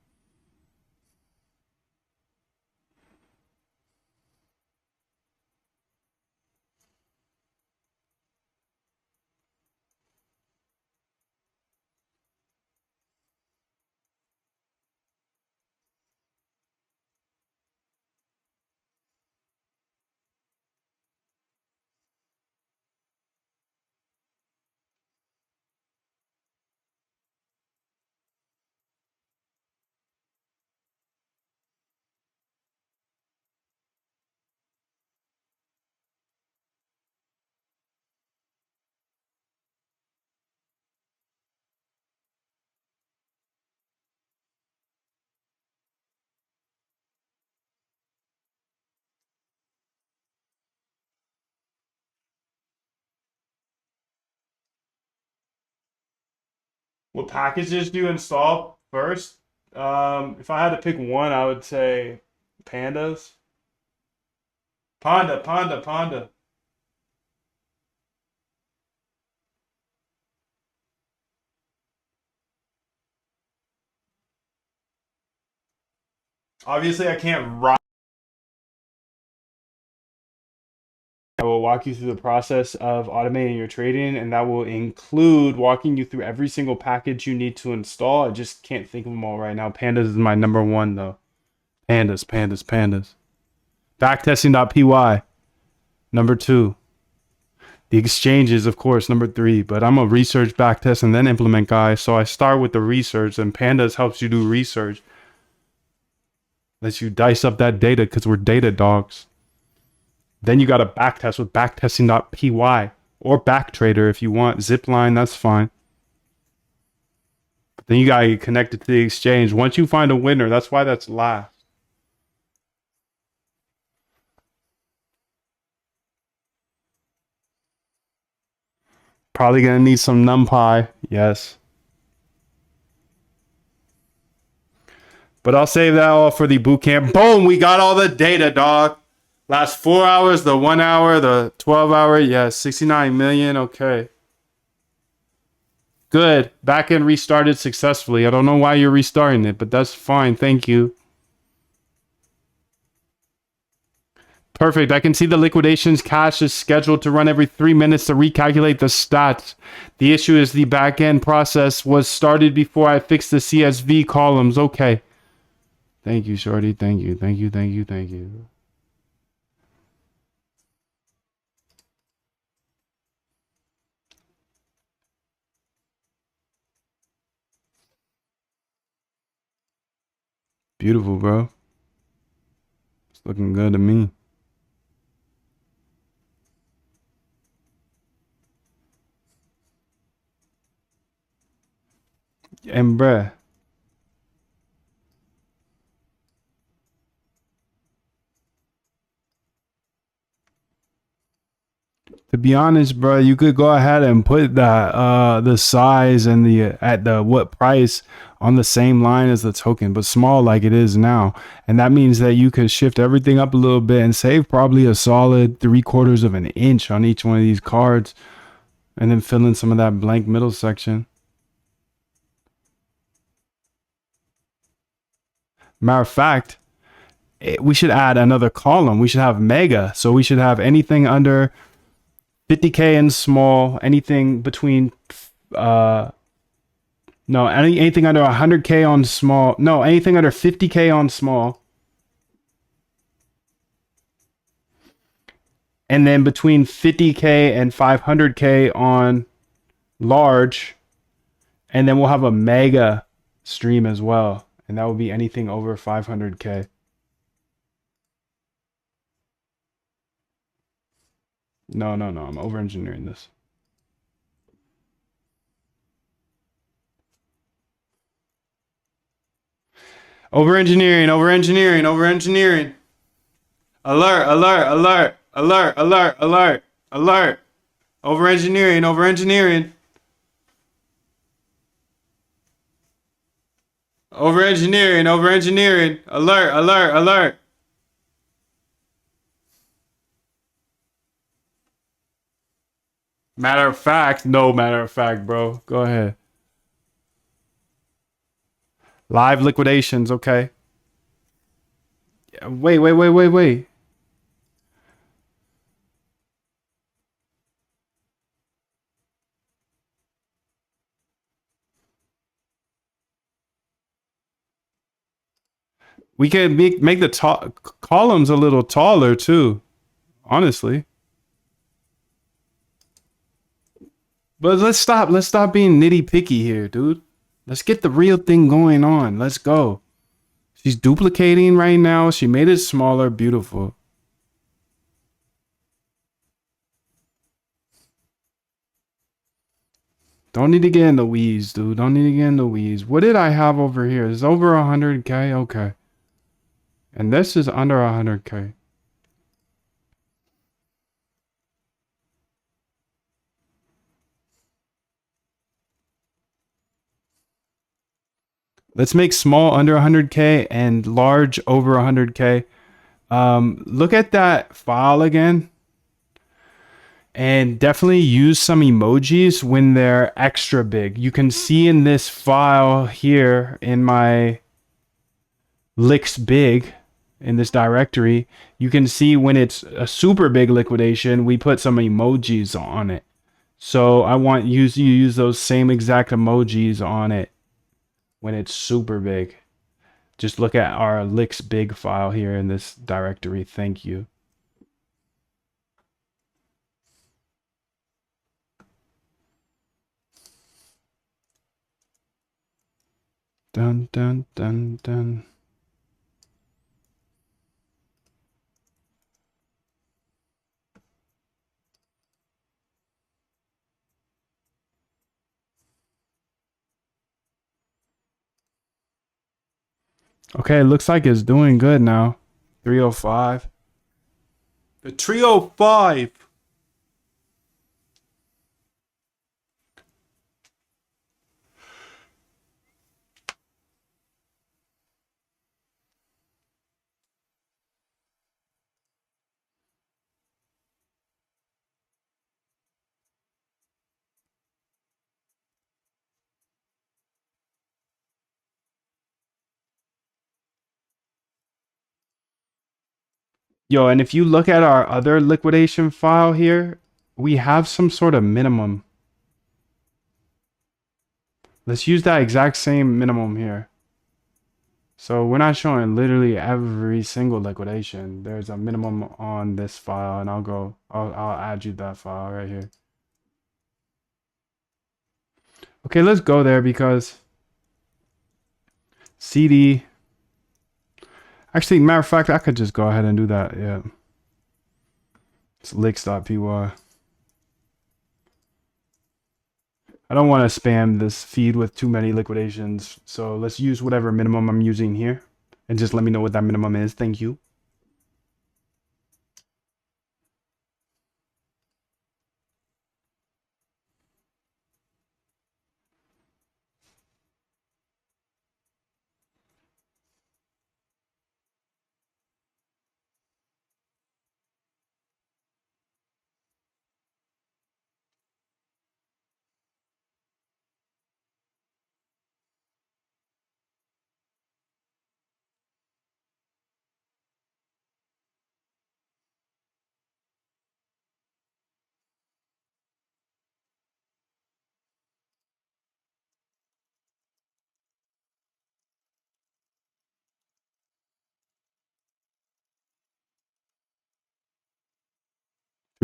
What packages do you install first? If I had to pick one, I would say pandas. Panda. Obviously, I can't write. I will walk you through the process of automating your trading, and that will include walking you through every single package you need to install. I just can't think of them all right now. Pandas is my number one, though. Pandas. Backtesting.py, number two. The exchanges, of course, number three. But I'm a research, backtest, and then implement guy. So I start with the research, and Pandas helps you do research. Lets you dice up that data because we're data dogs. Then you got to backtest with backtesting.py or backtrader if you want. Zipline, that's fine. But then you got to get connected to the exchange. Once you find a winner, that's why that's last. Probably going to need some NumPy. Yes. But I'll save that all for the boot camp. Boom, we got all the data, dog. Last 4 hours, the 1 hour, the 12 hour. Yes, 69 million. Okay. Good. Backend restarted successfully. I don't know why you're restarting it, but that's fine. Thank you. Perfect. I can see the liquidations cache is scheduled to run every 3 minutes to recalculate the stats. The issue is the backend process was started before I fixed the CSV columns. Okay. Thank you, Shorty. Thank you. Beautiful, bro. It's looking good to me. And bruh, to be honest, bro, you could go ahead and put that the size and the at the what price on the same line as the token, but small like it is now. And that means that you could shift everything up a little bit and save probably a solid 3/4 of an inch on each one of these cards, and then fill in some of that blank middle section. Matter of fact, we should add another column. We should have mega. So we should have anything under 50K and small, anything between no, anything under 100K on small. No, anything under 50K on small. and then between 50K and 500K on large, and then we'll have a mega stream as well, and that will be anything over 500K. No, I'm over engineering this. Over engineering. Alert, alert, alert, alert, alert, alert, alert. Over engineering. Over engineering. Alert, alert, alert. Matter of fact, no matter of fact, bro. Go ahead. Live liquidations, okay. Wait. We can make the columns a little taller too, honestly. But let's stop being nitty picky here, dude. Let's get the real thing going on. Let's go. She's duplicating right now. She made it smaller, beautiful. Don't need to get in the weeds, dude. Don't need to get in the weeds. What did I have over here? It's over 100K. Okay. And this is under 100K. Let's make small under 100K and large over 100K. Look at that file again. And definitely use some emojis when they're extra big. You can see in this file here in my licks big in this directory, you can see when it's a super big liquidation, we put some emojis on it. So I want you to use those same exact emojis on it when it's super big. Just look at our licks big file here in this directory. Thank you. Dun dun dun dun. Okay, looks like it's doing good now. 305. The 305. Yo, and if you look at our other liquidation file here, we have some sort of minimum. Let's use that exact same minimum here. So we're not showing literally every single liquidation. There's a minimum on this file, and I'll add you that file right here. Okay, let's go there because CD. Actually, matter of fact, I could just go ahead and do that. Yeah. It's licks.py. I don't want to spam this feed with too many liquidations. So let's use whatever minimum I'm using here. And just let me know what that minimum is. Thank you.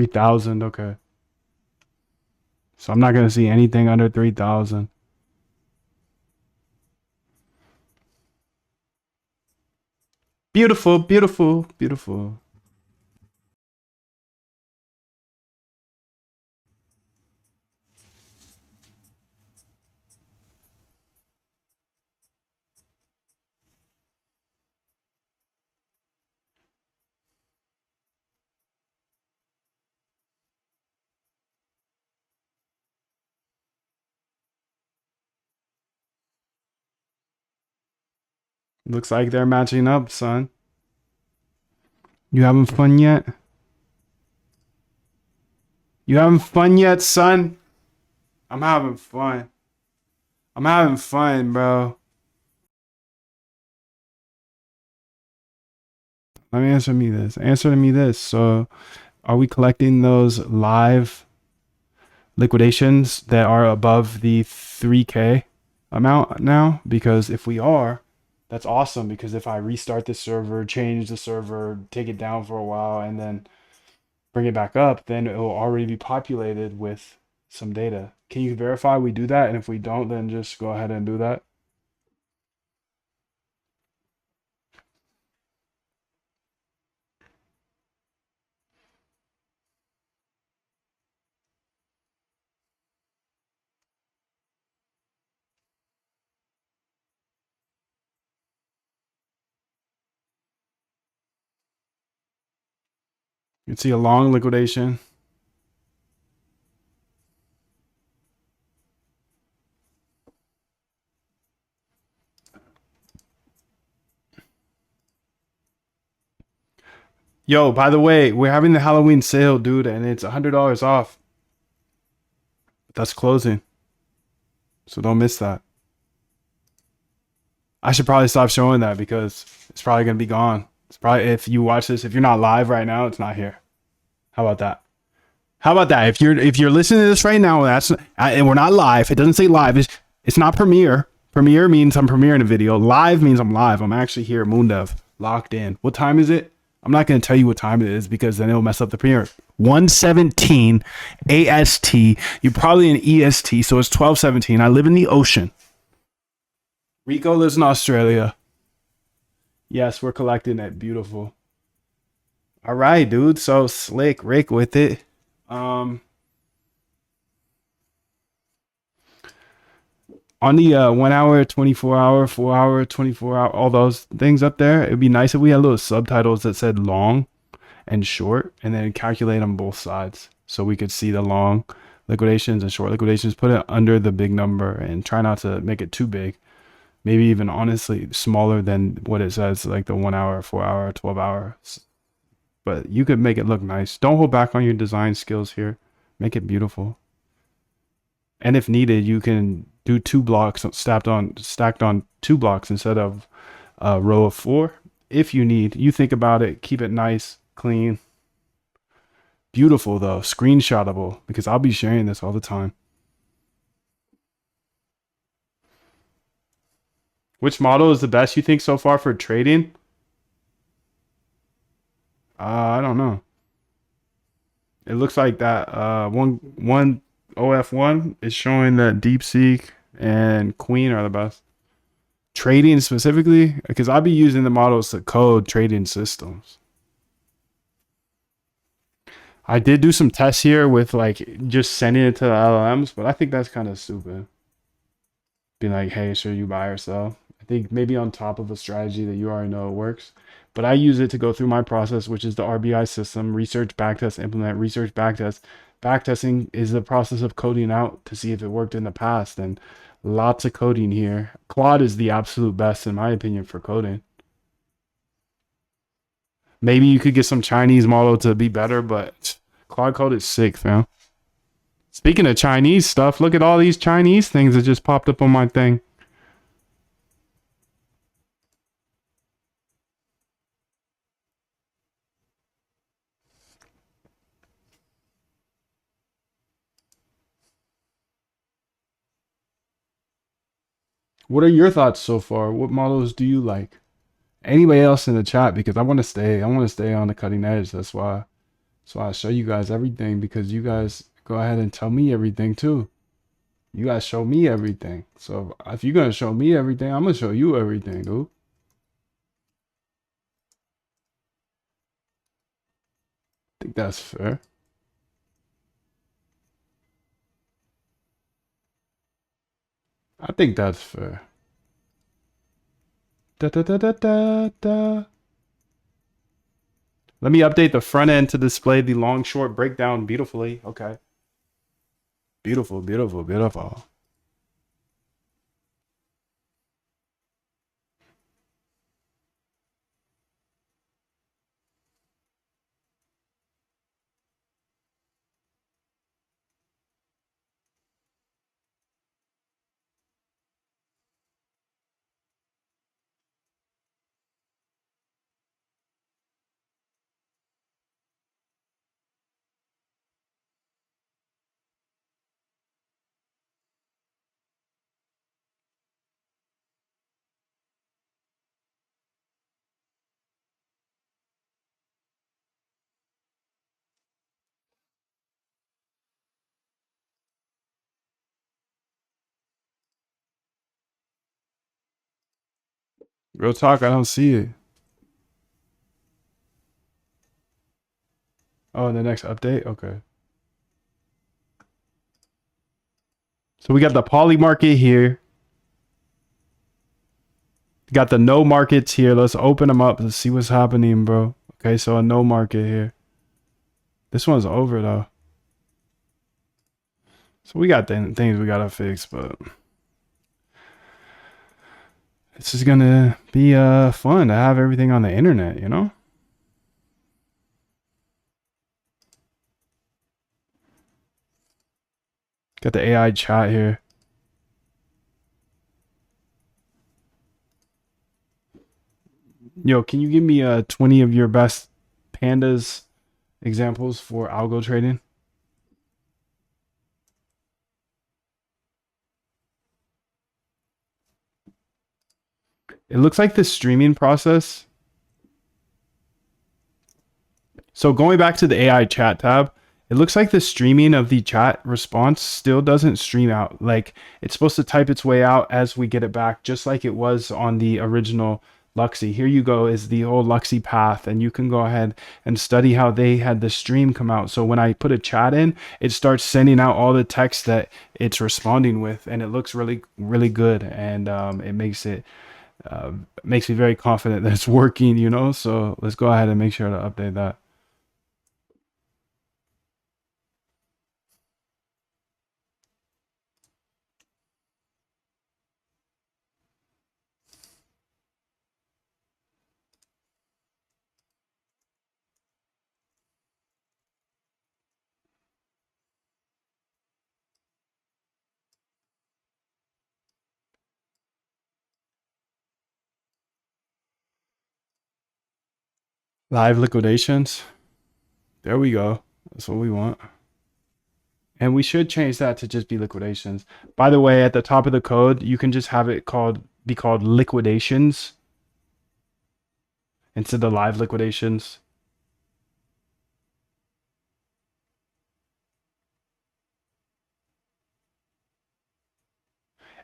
3,000. Okay. So I'm not going to see anything under 3,000. Beautiful, beautiful, beautiful. Looks like they're matching up, son. You having fun yet? You having fun yet, son? I'm having fun. I'm having fun, bro. Let me answer me this. Answer me this. So, are we collecting those live liquidations that are above the 3K amount now? Because if we are, that's awesome. Because if I restart the server, change the server, take it down for a while, and then bring it back up, then it will already be populated with some data. Can you verify we do that? And if we don't, then just go ahead and do that. You can see a long liquidation. Yo, by the way, we're having the Halloween sale, dude, and it's $100 off. That's closing. So don't miss that. I should probably stop showing that because it's probably going to be gone. It's probably, if you watch this, if you're not live right now, it's not here. How about that? How about that? If you're listening to this right now, and we're not live. It doesn't say live. It's not premiere. Premiere means I'm premiering a video. Live means I'm live. I'm actually here at MoonDev, locked in. What time is it? I'm not going to tell you what time it is because then it'll mess up the premiere. 1:17 AST. You're probably in EST, so it's 12:17. I live in the ocean. Rico lives in Australia. Yes, we're collecting it. Beautiful. All right, dude. So slick Rick with it. On the 1 hour, 24 hour, 4 hour, 24 hour, all those things up there, it'd be nice if we had little subtitles that said long and short and then calculate on both sides so we could see the long liquidations and short liquidations. Put it under the big number and try not to make it too big. Maybe even honestly smaller than what it says, like the 1 hour, 4 hour, 12 hours. But you could make it look nice. Don't hold back on your design skills here. Make it beautiful. And if needed, you can do 2 blocks stacked on 2 blocks instead of a row of 4. If you need, you think about it, keep it nice, clean, beautiful though, screenshotable, because I'll be sharing this all the time. Which model is the best you think so far for trading? I don't know. It looks like that one OF1 is showing that DeepSeek and Queen are the best. Trading specifically, because I'll be using the models to code trading systems. I did do some tests here with like just sending it to the LLMs, but I think that's kind of stupid. Being like, hey, should you buy or sell? I think maybe on top of a strategy that you already know works. But I use it to go through my process, which is the RBI system: research, backtest, implement, research, backtest. Backtesting is the process of coding out to see if it worked in the past, and lots of coding here. Claude is the absolute best, in my opinion, for coding. Maybe you could get some Chinese model to be better, but Claude Code is sick, fam. Speaking of Chinese stuff, look at all these Chinese things that just popped up on my thing. What are your thoughts so far? What models do you like? Anybody else in the chat? Because I want to stay on the cutting edge. That's why So I show you guys everything because you guys go ahead and tell me everything too. You guys show me everything. So if you're gonna show me everything, I'm gonna show you everything, dude. I think that's fair. I think that's fair. Da, da, da, da, da, da. Let me update the front end to display the long short breakdown beautifully. Okay. Beautiful, beautiful, beautiful. Real talk, I don't see it. Oh, in the next update? Okay. So we got the Polymarket here. Got the no markets here. Let's open them up. Let's see what's happening, bro. Okay, so a no market here. This one's over though. So we got things we gotta fix, but this is gonna be fun to have everything on the internet, you know? Got the AI chat here. Yo, can you give me 20 of your best pandas examples for algo trading? It looks like the streaming process. So going back to the AI chat tab, it looks like the streaming of the chat response still doesn't stream out. Like it's supposed to type its way out as we get it back, just like it was on the original Luxy. Here you go is the whole Luxy path, and you can go ahead and study how they had the stream come out. So when I put a chat in, it starts sending out all the text that it's responding with, and it looks really, really good, and it makes me very confident that it's working. You know, so let's go ahead and make sure to update that. Live liquidations. There we go. That's what we want. And we should change that to just be liquidations. By the way, at the top of the code, you can just have it be called liquidations instead of live liquidations.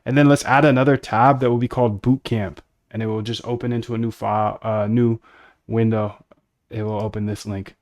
And then let's add another tab that will be called bootcamp, and it will just open into a new file, new window. It will open this link.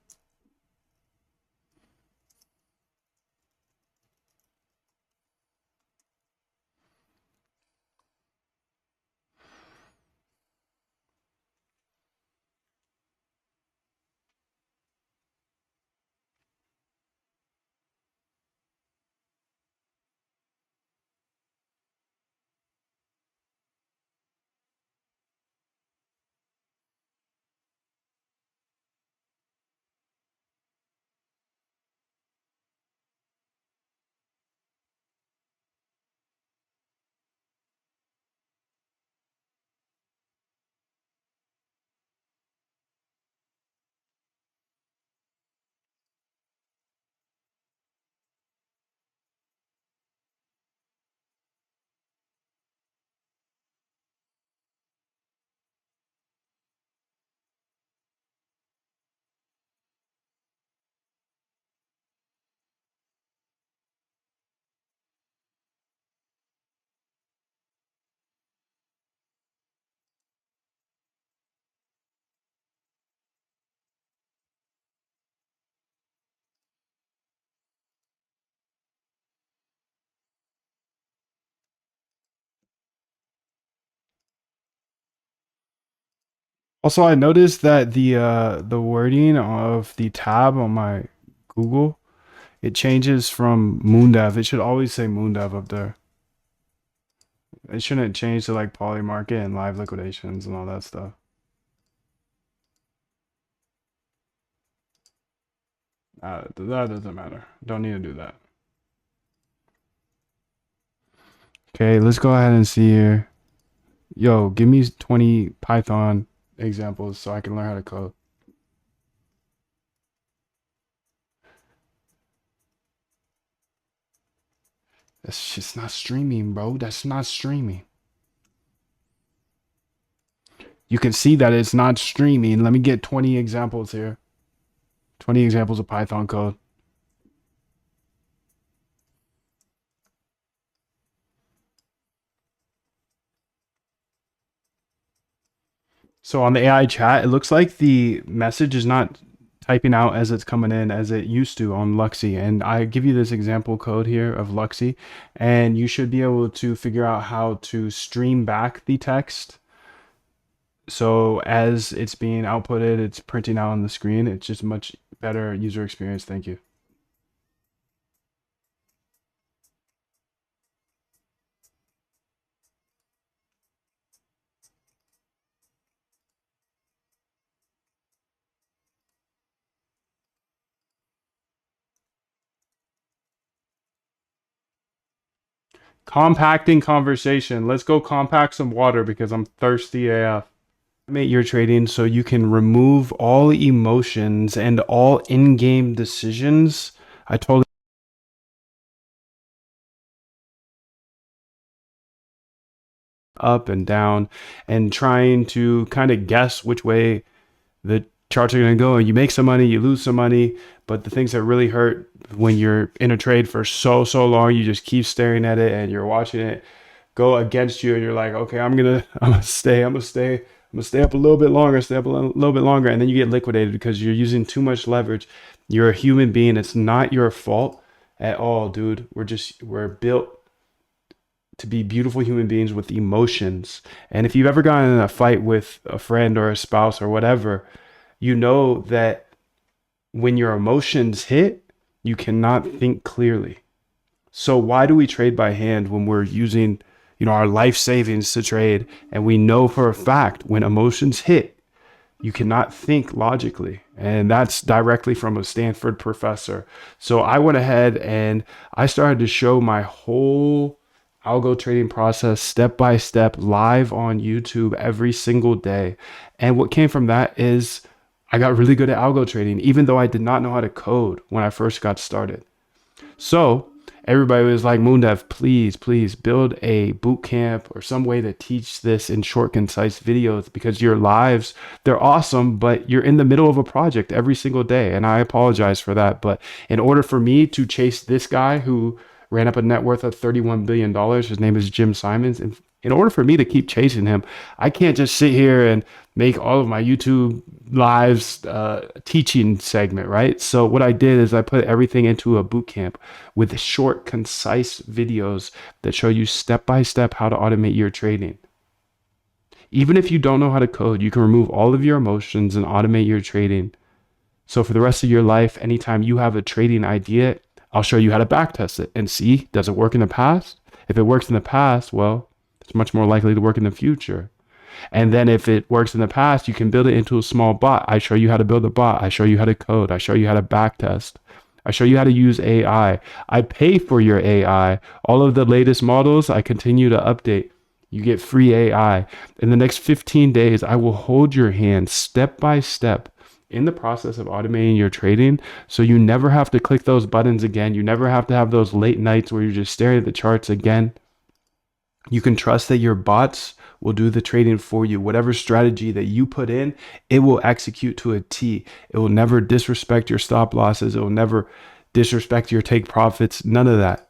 Also, I noticed that the wording of the tab on my Google, it changes from Moondev. It should always say Moondev up there. It shouldn't change to like Polymarket and live liquidations and all that stuff. That doesn't matter. Don't need to do that. Okay, let's go ahead and see here. Yo, give me 20 Python examples so I can learn how to code. That's just not streaming, bro. That's not streaming. You can see that it's not streaming. Let me get 20 examples here. 20 examples of Python code. So on the AI chat, it looks like the message is not typing out as it's coming in as it used to on Luxy. And I give you this example code here of Luxy, and you should be able to figure out how to stream back the text. So as it's being outputted, it's printing out on the screen. It's just much better user experience. Thank you. Compacting conversation. Let's go compact some water because I'm thirsty AF. Automate your trading so you can remove all emotions and all in-game decisions. I totally up and down and trying to kind of guess which way the charts are going to go. And you make some money, you lose some money, but the things that really hurt when you're in a trade for so long, you just keep staring at it and you're watching it go against you and you're like, okay, I'm gonna stay up a little bit longer, stay up a little bit longer, and then you get liquidated because you're using too much leverage. You're a human being. It's not your fault at all, dude. We're built to be beautiful human beings with emotions. And if you've ever gotten in a fight with a friend or a spouse or whatever, you know that when your emotions hit, you cannot think clearly. So why do we trade by hand when we're using, our life savings to trade? And we know for a fact when emotions hit, you cannot think logically. And that's directly from a Stanford professor. So I went ahead and I started to show my whole algo trading process step by step live on YouTube every single day. And what came from that is I got really good at algo trading, even though I did not know how to code when I first got started. So everybody was like, Moondev, please build a boot camp or some way to teach this in short, concise videos because your lives, they're awesome, but you're in the middle of a project every single day. And I apologize for that. But in order for me to chase this guy who ran up a net worth of $31 billion, his name is Jim Simons, and in order for me to keep chasing him, I can't just sit here and make all of my YouTube lives teaching segment, right? So what I did is I put everything into a boot camp with short, concise videos that show you step by step how to automate your trading. Even if you don't know how to code, you can remove all of your emotions and automate your trading. So for the rest of your life, anytime you have a trading idea, I'll show you how to backtest it and see, does it work in the past? If it works in the past, well, it's much more likely to work in the future. And then if it works in the past, you can build it into a small bot. I show you how to build a bot. I show you how to code. I show you how to backtest. I show you how to use AI. I pay for your AI. All of the latest models, I continue to update. You get free AI. In the next 15 days, I will hold your hand step by step in the process of automating your trading, so you never have to click those buttons again. You never have to have those late nights where you're just staring at the charts again. You can trust that your bots will do the trading for you. Whatever strategy that you put in, it will execute to a T. It will never disrespect your stop losses. It will never disrespect your take profits. None of that.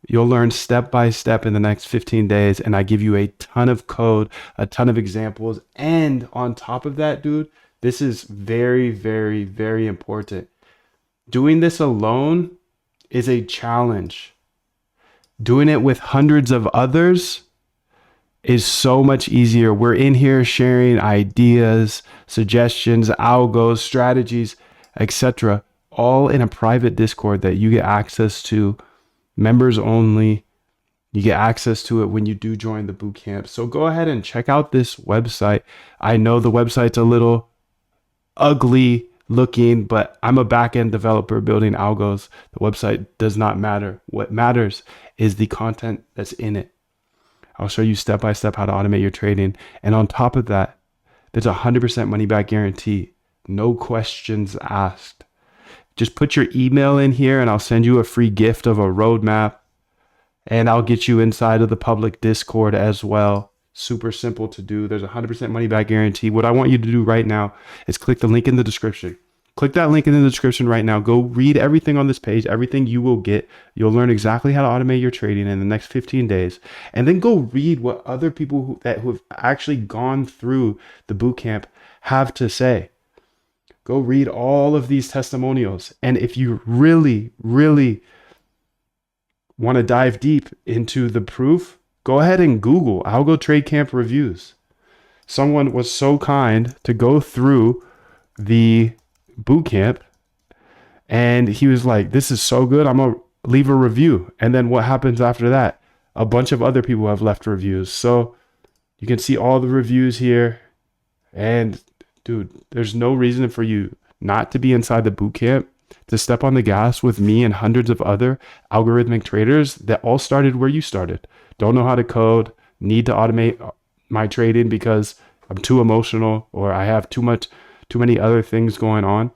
You'll learn step by step in the next 15 days. And I give you a ton of code, a ton of examples. And on top of that, dude, this is very, very, very important. Doing this alone is a challenge. Doing it with hundreds of others is so much easier. We're in here sharing ideas, suggestions, algos, strategies, etc., all in a private Discord that you get access to, members only. You get access to it when you do join the bootcamp. So go ahead and check out this website. I know the website's a little ugly looking, but I'm a backend developer building algos. The website does not matter. What matters is the content that's in it. I'll show you step by step how to automate your trading. And on top of that, there's a 100% money back guarantee. No questions asked. Just put your email in here and I'll send you a free gift of a roadmap, and I'll get you inside of the public Discord as well. Super simple to do. There's a 100% money back guarantee. What I want you to do right now is click the link in the description. Click that link in the description right now. Go read everything on this page, everything you will get. You'll learn exactly how to automate your trading in the next 15 days. And then go read what other people who have actually gone through the bootcamp have to say. Go read all of these testimonials. And if you really, really want to dive deep into the proof, go ahead and Google Algo Trade Camp reviews. Someone was so kind to go through the boot camp and he was like, this is so good, I'm gonna leave a review. And then what happens after that? A bunch of other people have left reviews. So you can see all the reviews here. And dude, there's no reason for you not to be inside the boot camp, to step on the gas with me and hundreds of other algorithmic traders that all started where you started. Don't know how to code, need to automate my trading because I'm too emotional or I have too many other things going on.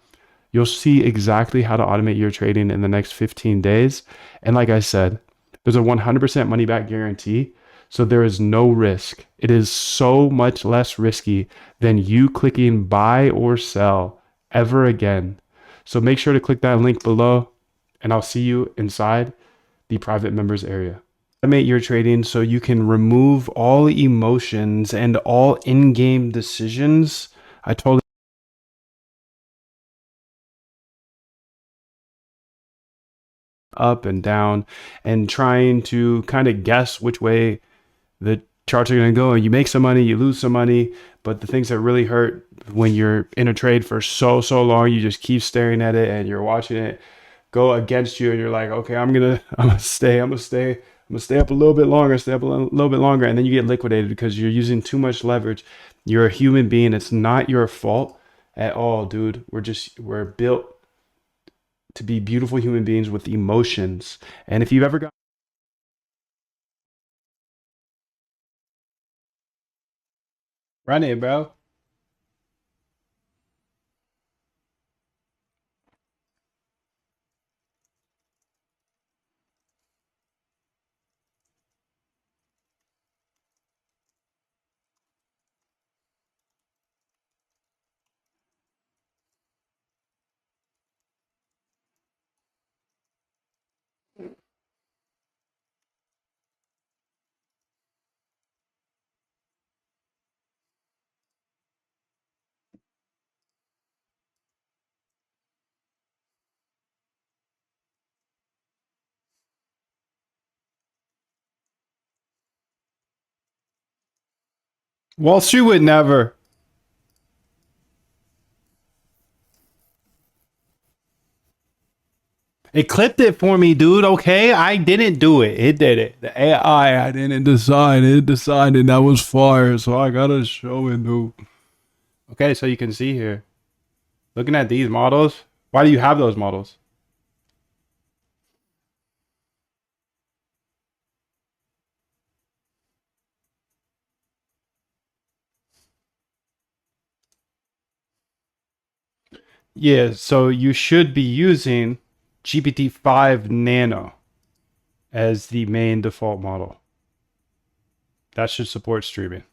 You'll see exactly how to automate your trading in the next 15 days. And like I said, there's a 100% money back guarantee. So there is no risk. It is so much less risky than you clicking buy or sell ever again. So make sure to click that link below and I'll see you inside the private members area. Automate your trading so you can remove all emotions and all in-game decisions. I totally up and down and trying to kind of guess which way the charts are going to go, and you make some money, you lose some money. But the things that really hurt when you're in a trade for so long, you just keep staring at it and you're watching it go against you and you're like, okay, I'm gonna stay up a little bit longer, stay up a little bit longer, and then you get liquidated because you're using too much leverage. You're a human being. It's not your fault at all, dude. We're built to be beautiful human beings with emotions. And if you've ever got run it, bro. Wall Street would never. It clipped it for me, dude. Okay, I didn't do it. It did it. The AI, I didn't decide. It decided that was fire, so I gotta show it, dude. Okay, so you can see here, looking at these models. Why do you have those models? Yeah, so you should be using GPT-5 Nano as the main default model. That should support streaming.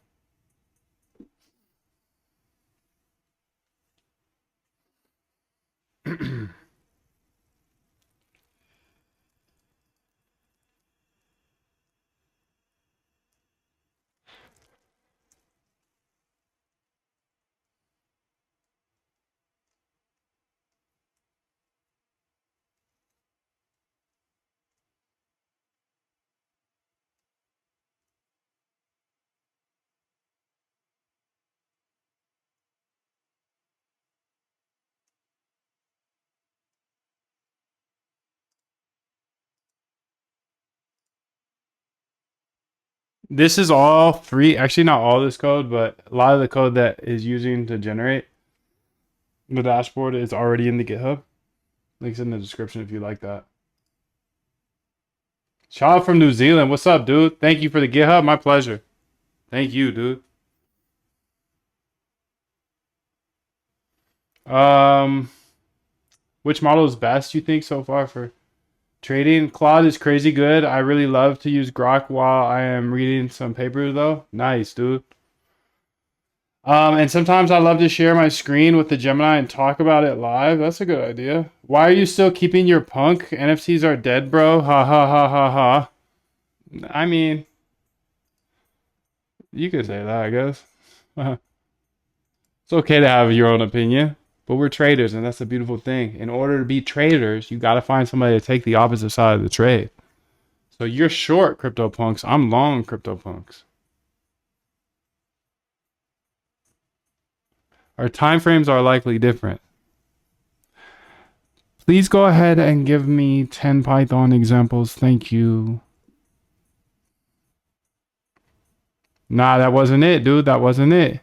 This is all free. Actually, not all this code, but a lot of the code that is using to generate the dashboard is already in the GitHub. Links in the description if you like that. Shout out from New Zealand. What's up, dude? Thank you for the GitHub. My pleasure. Thank you, dude. Um, which model is best, you think, so far for trading? Claude is crazy good. I really love to use Grok while I am reading some papers, though. Nice, dude. And sometimes I love to share my screen with the Gemini and talk about it live. That's a good idea. Why are you still keeping your punk? NFTs are dead, bro. Ha ha ha ha ha. I mean, you could say that, I guess. It's okay to have your own opinion, but we're traders, and that's a beautiful thing. In order to be traders, you got to find somebody to take the opposite side of the trade. So you're short CryptoPunks. I'm long CryptoPunks. Our time frames are likely different. Please go ahead and give me 10 Python examples. Thank you. Nah, that wasn't it, dude. That wasn't it.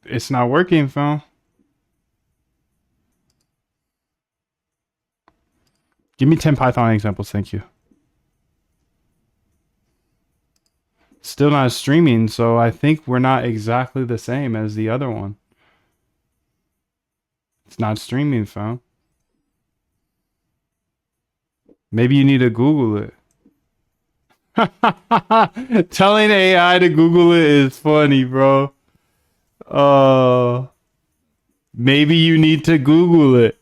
It's not working, fam. Give me 10 Python examples. Thank you. Still not streaming, so I think we're not exactly the same as the other one. It's not streaming, fam. Maybe you need to Google it. Telling AI to Google it is funny, bro. Maybe you need to Google it.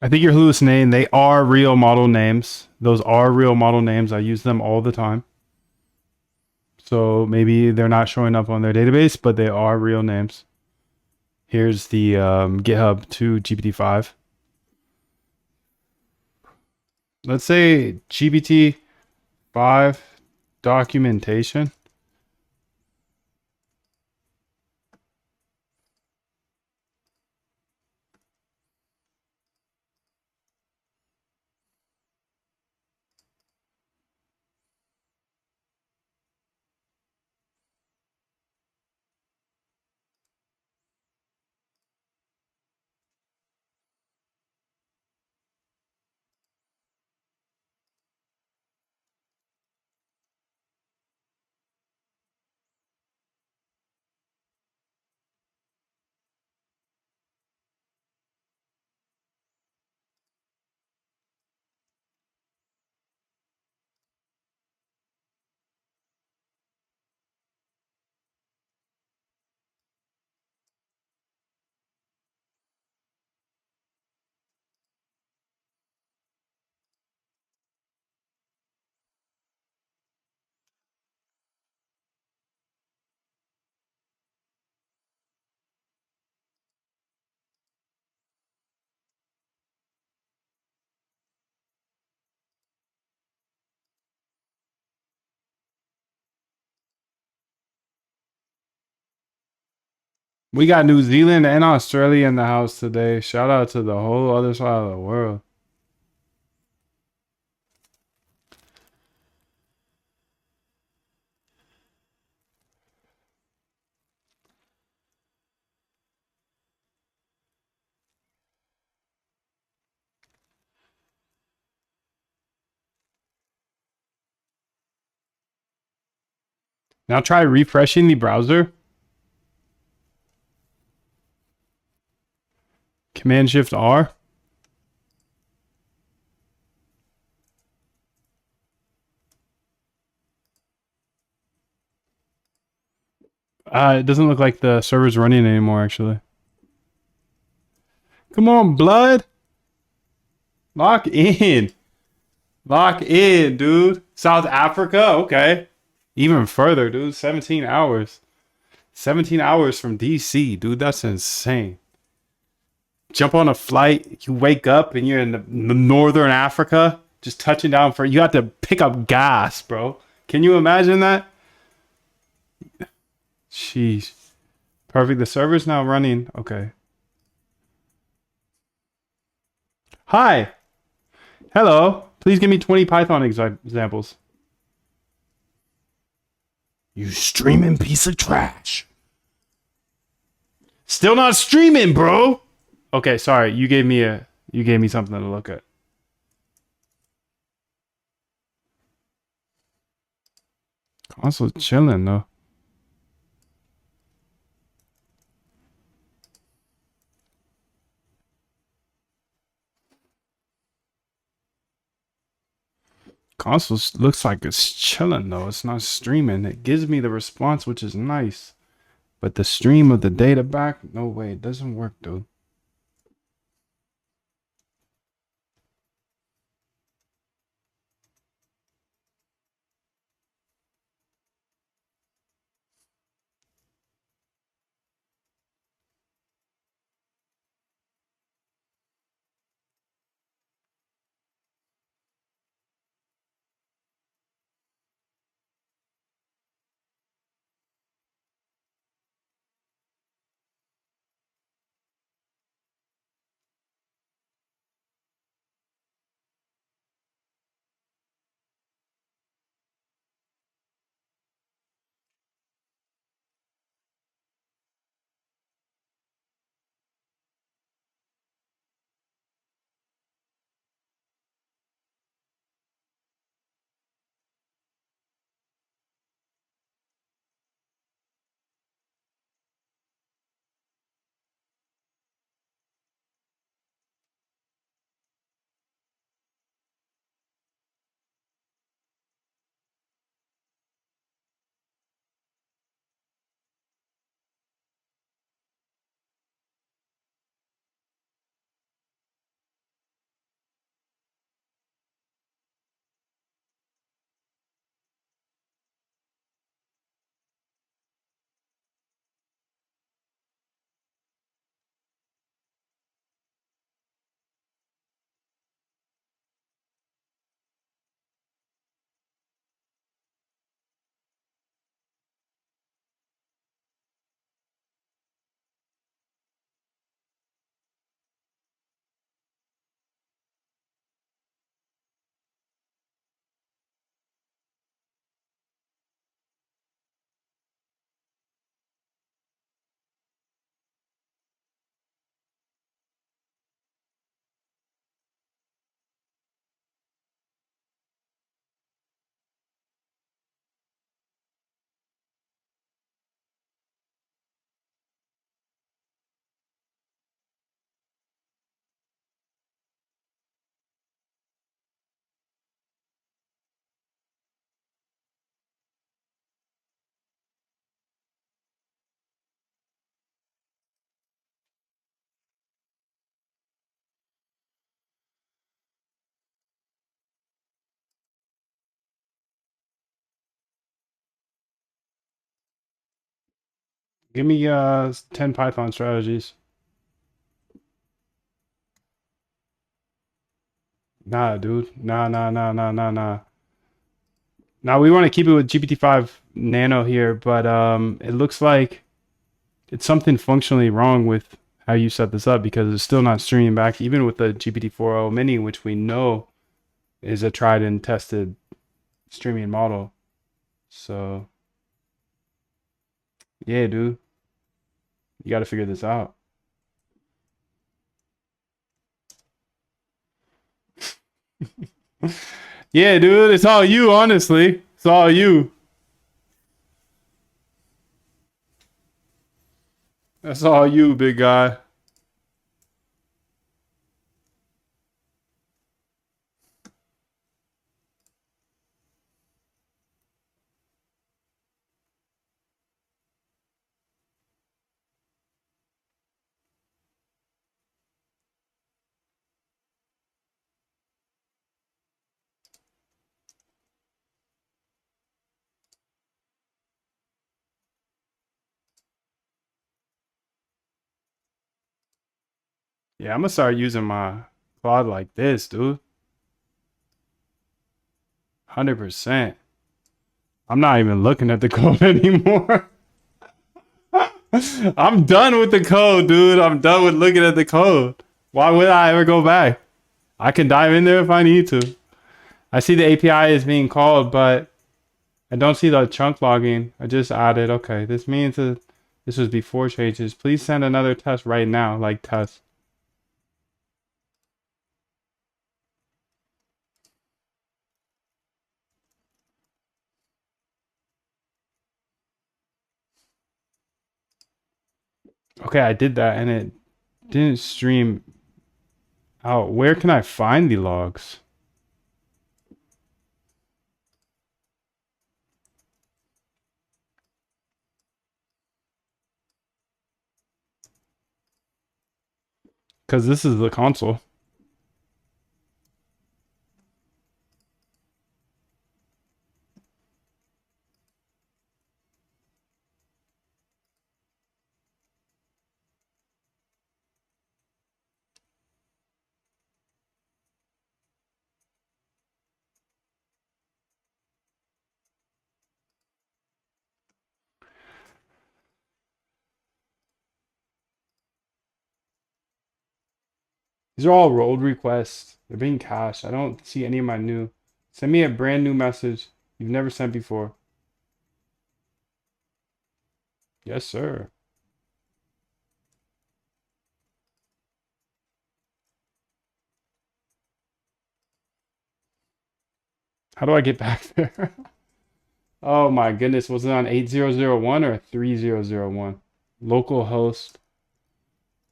I think you're hallucinating. They are real model names. Those are real model names. I use them all the time. So maybe they're not showing up on their database, but they are real names. Here's the GitHub to GPT-5. Let's say GPT-5 documentation. We got New Zealand and Australia in the house today. Shout out to the whole other side of the world. Now try refreshing the browser. Command Shift R. It doesn't look like the server's running anymore, actually. Come on, blood. Lock in. Lock in, dude. South Africa? Okay. Even further, dude. 17 hours. 17 hours from DC, dude. That's insane. Jump on a flight. You wake up and you're in the northern Africa. Just touching down for... You have to pick up gas, bro. Can you imagine that? Sheesh. Perfect. The server's now running. Okay. Hi. Hello. Please give me 20 Python examples. You streaming piece of trash. Still not streaming, bro. Okay, sorry. You gave me something to look at. Console's chilling though. Console looks like it's chilling though. It's not streaming. It gives me the response, which is nice. But the stream of the data back, no way. It doesn't work, dude. Give me 10 Python strategies. Nah, dude. Nah. Now we want to keep it with GPT-5 Nano here, but it looks like it's something functionally wrong with how you set this up, because it's still not streaming back, even with the GPT-4o mini, which we know is a tried and tested streaming model. So yeah, dude, you got to figure this out. Yeah, dude, it's all you, honestly. It's all you. That's all you, big guy. Yeah, I'm gonna start using my Claude like this, dude. 100%. I'm not even looking at the code anymore. I'm done with the code, dude. I'm done with looking at the code. Why would I ever go back? I can dive in there if I need to. I see the API is being called, but I don't see the chunk logging. I just added. Okay, this means that this was before changes. Please send another test right now, like test. Okay, I did that and it didn't stream out. Where can I find the logs? Because this is the console. These are all rolled requests. They're being cached. I don't see any of my new. Send me a brand new message you've never sent before. Yes, sir. How do I get back there? Oh my goodness. Was it on 8001 or 3001? Localhost.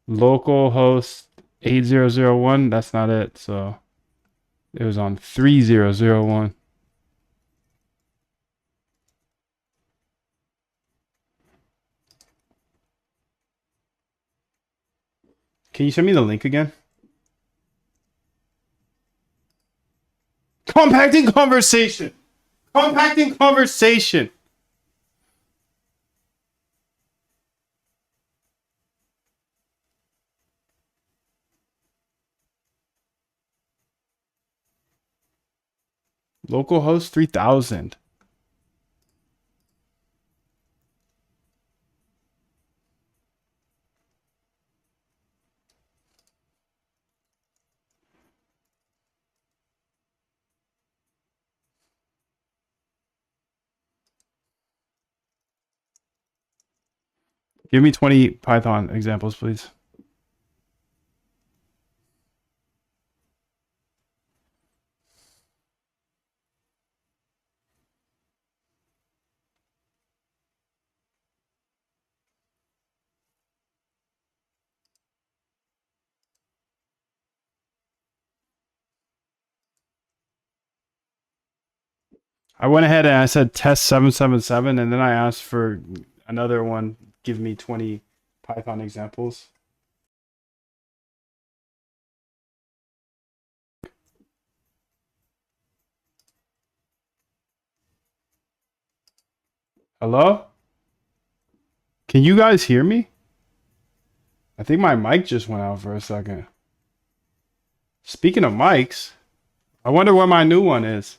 Localhost 8001. That's not it. So it was on 3001. Can you send me the link again? Compacting conversation. Compacting conversation. Localhost 3000. Give me 20 Python examples, please. I went ahead and I said test 777, and then I asked for another one. Give me 20 Python examples. Hello? Can you guys hear me? I think my mic just went out for a second. Speaking of mics, I wonder what my new one is.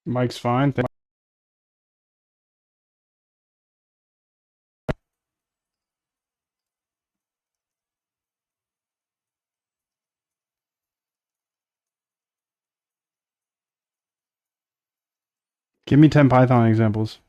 Mike's fine. Give me 10 Python examples.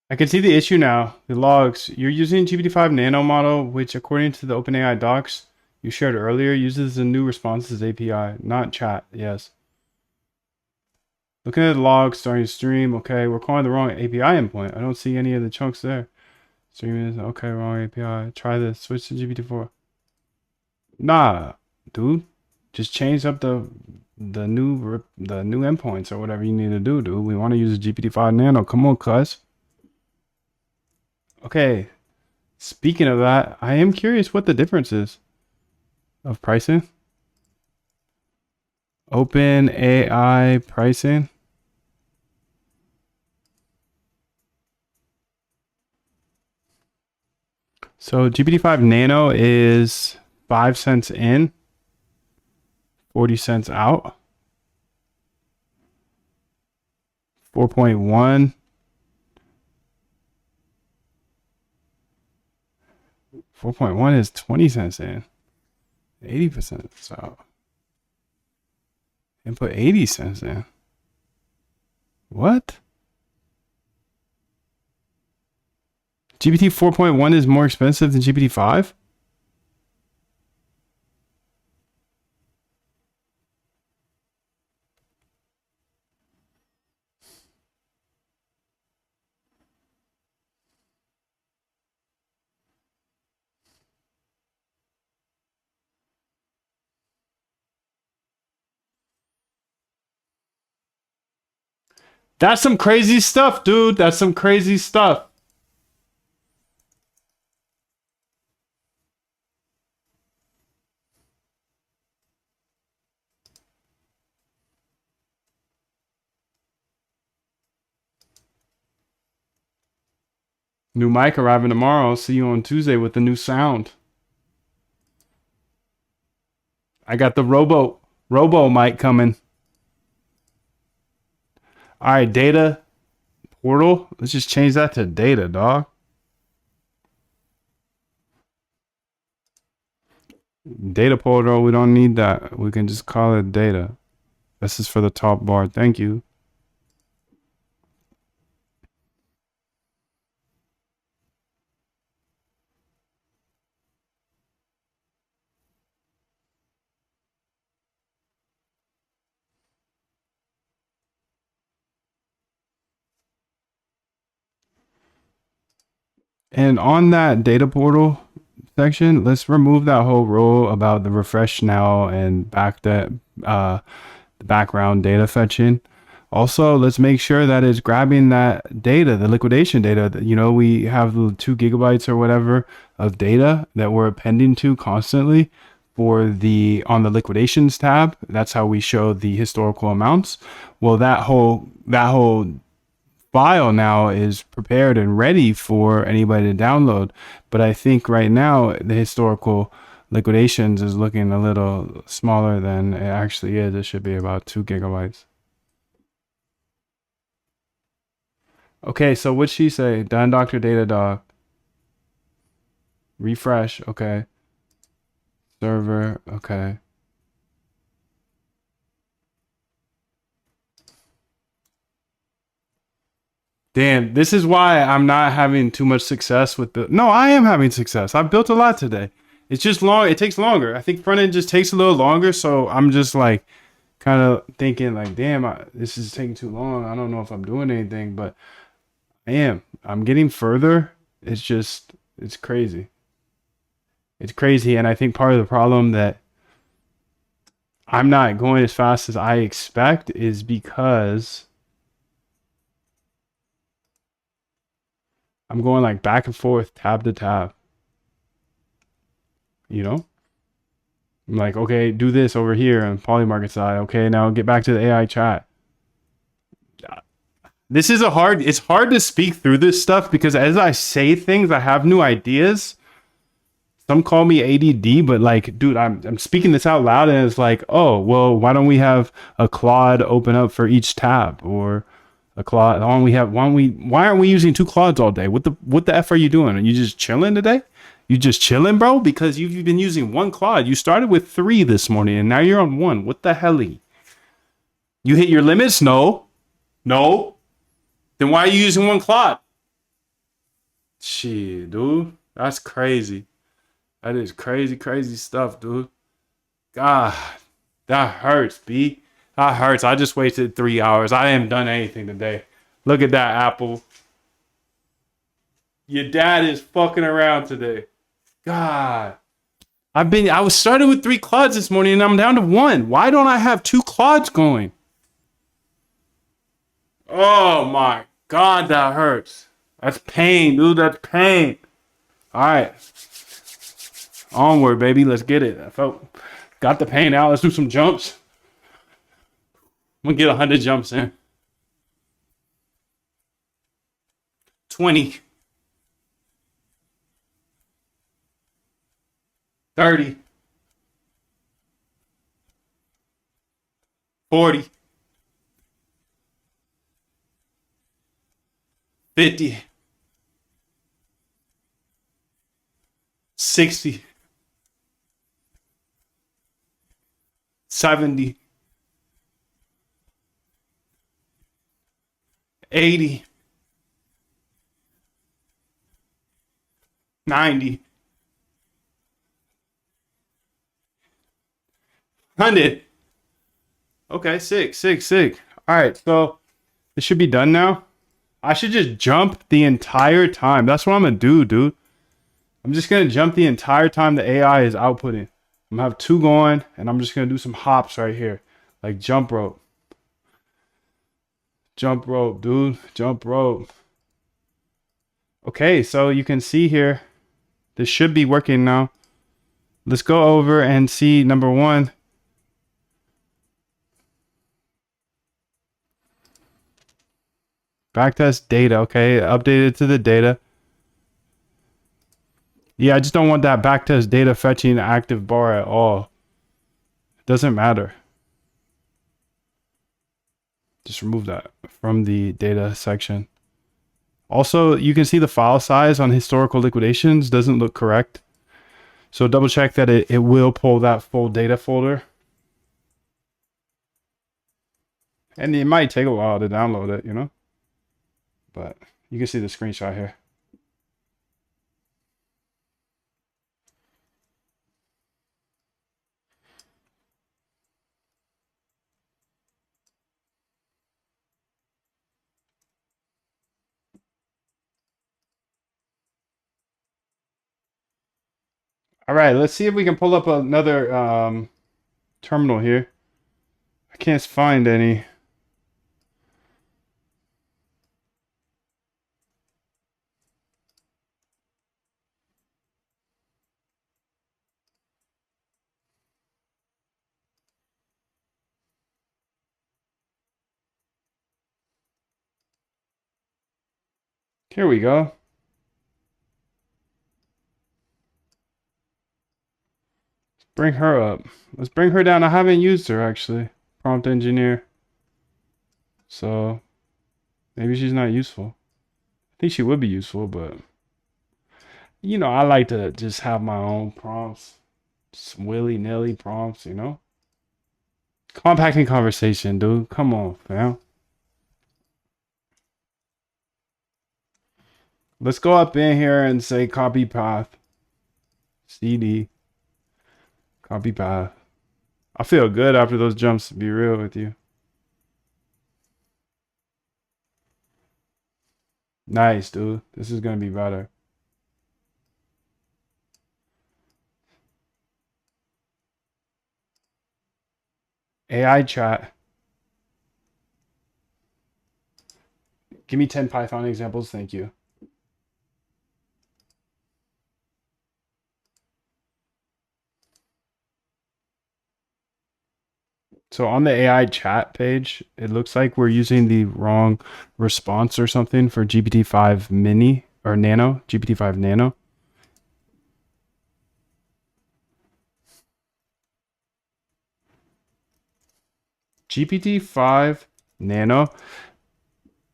I can see the issue now. The logs. You're using GPT-5 Nano model, which according to the OpenAI docs you shared earlier, uses the new responses API, not chat. Yes. Looking at the logs, starting to stream. Okay, we're calling the wrong API endpoint. I don't see any of the chunks there. Streaming is okay, wrong API. Try this. Switch to GPT-4. Nah, dude. Just change up the new endpoints or whatever you need to do, dude. We want to use GPT-5 Nano. Come on, cuz. Okay. Speaking of that, I am curious what the difference is of pricing. Open AI pricing. So GPT-5 Nano is 5 cents in, 40 cents out. 4.1. 4.1 is 20 cents in. 80% out. And put 80 cents in. What? GPT 4.1 is more expensive than GPT 5? That's some crazy stuff, dude. That's some crazy stuff. New mic arriving tomorrow. I'll see you on Tuesday with the new sound. I got the robo mic coming. All right, data portal. Let's just change that to data, dog. Data portal, we don't need that. We can just call it data. This is for the top bar. Thank you. And on that data portal section, let's remove that whole row about the refresh now and the background data fetching. Also, let's make sure that it's grabbing that data, the liquidation data. That, you know, we have the 2 gigabytes or whatever of data that we're appending to constantly for the on the liquidations tab. That's how we show the historical amounts. Well, that whole file now is prepared and ready for anybody to download. But I think right now the historical liquidations is looking a little smaller than it actually is. It should be about 2 gigabytes. Okay, so what'd she say? Done, Dr. Datadog. Refresh, okay. Server, okay. Damn, this is why I'm not having too much success with the... No, I am having success. I've built a lot today. It's just long. It takes longer. I think front end just takes a little longer. So I'm just like kind of thinking like, damn, this is taking too long. I don't know if I'm doing anything, but I am. I'm getting further. It's just, it's crazy. It's crazy. And I think part of the problem that I'm not going as fast as I expect is because I'm going like back and forth, tab to tab. You know? I'm like, okay, do this over here on Polymarket side. Okay, now get back to the AI chat. This is it's hard to speak through this stuff because as I say things, I have new ideas. Some call me ADD, but like, dude, I'm speaking this out loud and it's like, oh, well, why don't we have a Claude open up for each tab or a Claude? Why aren't we using 2 Claudes all day? What the F are you doing? Are you just chilling today? You just chilling, bro? Because you've been using 1 Claude. You started with 3 this morning and now you're on 1. What the hell? You hit your limits? No. Then why are you using 1 Claude? Shit, dude. That's crazy. That is crazy stuff, dude. God, that hurts, B. That hurts. I just wasted 3 hours. I haven't done anything today. Look at that, Apple. Your dad is fucking around today. God. I was started with 3 Claudes this morning and I'm down to 1. Why don't I have 2 Claudes going? Oh my God, that hurts. That's pain, dude. That's pain. All right. Onward, baby. Let's get it. Got the pain out. Let's do some jumps. I'm gonna get 100 jumps in. 20. 30. 40. 50. 60. 70. 80. 90. 100. Okay, sick. All right, so this should be done now. I should just jump the entire time. That's what I'm gonna do, dude. I'm just gonna jump the entire time the AI is outputting. I'm gonna have 2 going, and I'm just gonna do some hops right here, like jump rope. Jump rope, dude. Jump rope. Okay, so you can see here, this should be working now. Let's go over and see number 1. Backtest data, okay, updated to the data. Yeah, I just don't want that backtest data fetching active bar at all. It doesn't matter. Just remove that from the data section. Also, you can see the file size on historical liquidations doesn't look correct. So double check that it will pull that full data folder. And it might take a while to download it, you know? But you can see the screenshot here. All right, let's see if we can pull up another terminal here. I can't find any. Here we go. Bring her up. Let's bring her down. I haven't used her actually. Prompt engineer. So maybe she's not useful. I think she would be useful, but you know, I like to just have my own prompts. Just willy-nilly prompts, you know? Compacting conversation, dude. Come on, fam. Let's go up in here and say copy path. CD. Copy path. I feel good after those jumps, to be real with you. Nice, dude. This is gonna be better. AI chat. Give me 10 Python examples, thank you. So on the AI chat page, it looks like we're using the wrong response or something for GPT-5 mini or nano, GPT-5 nano. GPT-5 nano,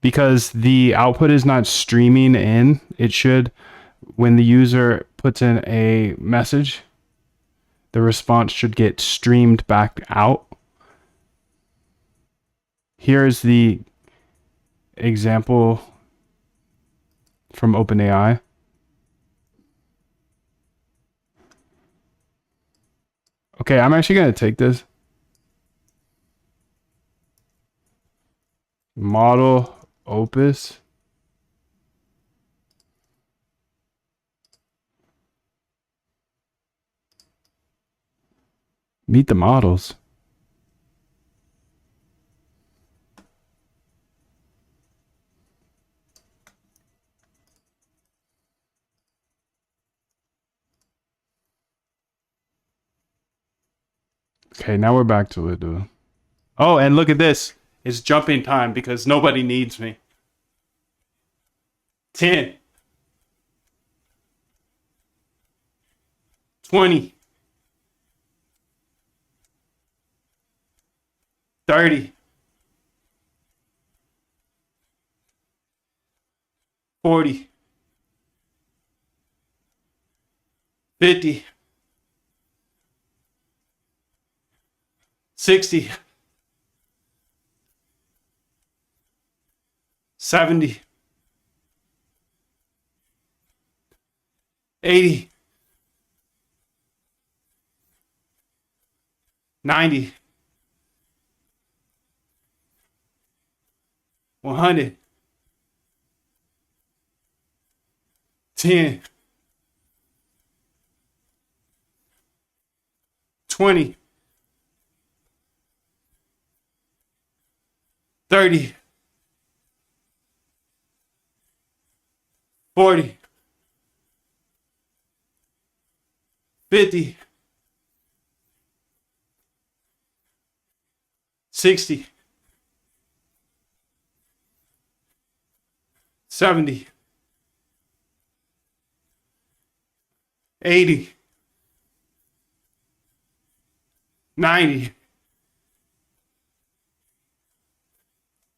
because the output is not streaming in, it should, when the user puts in a message, the response should get streamed back out. Here's the example from OpenAI. Okay, I'm actually going to take this. Model Opus. Meet the models. Okay, now we're back to it, dude. Oh, and look at this. It's jumping time because nobody needs me. 10. 20. 30. 40. 50. 60. 70. 80. 90. 100. 10. 20. 30. 40. 50. 60. 70. 80. 90.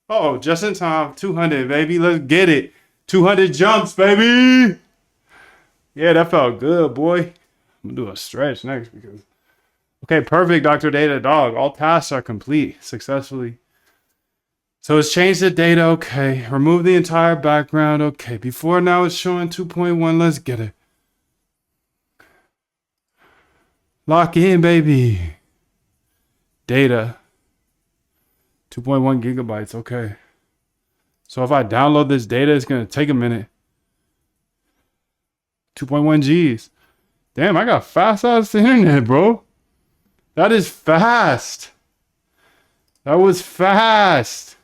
Oh, just in time. 200, baby. Let's get it. 200 jumps, baby. Yeah, that felt good, boy. I'm gonna do a stretch next because. Okay, perfect, Dr. Data Dog. All tasks are complete successfully. So it's changed the data. Okay, remove the entire background. Okay, before now it's showing 2.1. Let's get it. Lock in, baby. Data. 2.1 gigabytes. Okay. So if I download this data, it's gonna take a minute. 2.1 Gs. Damn, I got fast ass internet, bro. That is fast. That was fast.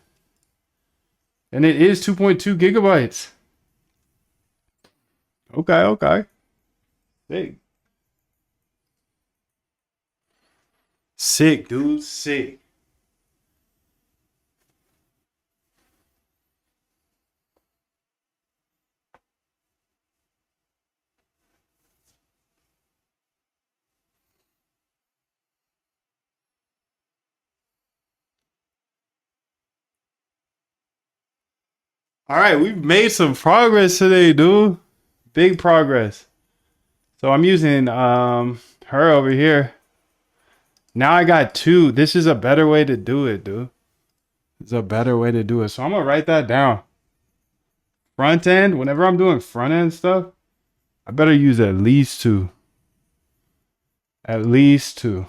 And it is 2.2 gigabytes. Okay, okay. Sick. Sick, dude. Sick. All right, we've made some progress today, dude. Big progress. So I'm using her over here. Now I got two. This is a better way to do it, dude. It's a better way to do it. So I'm gonna write that down. Front end, whenever I'm doing front end stuff, I better use at least two. At least two.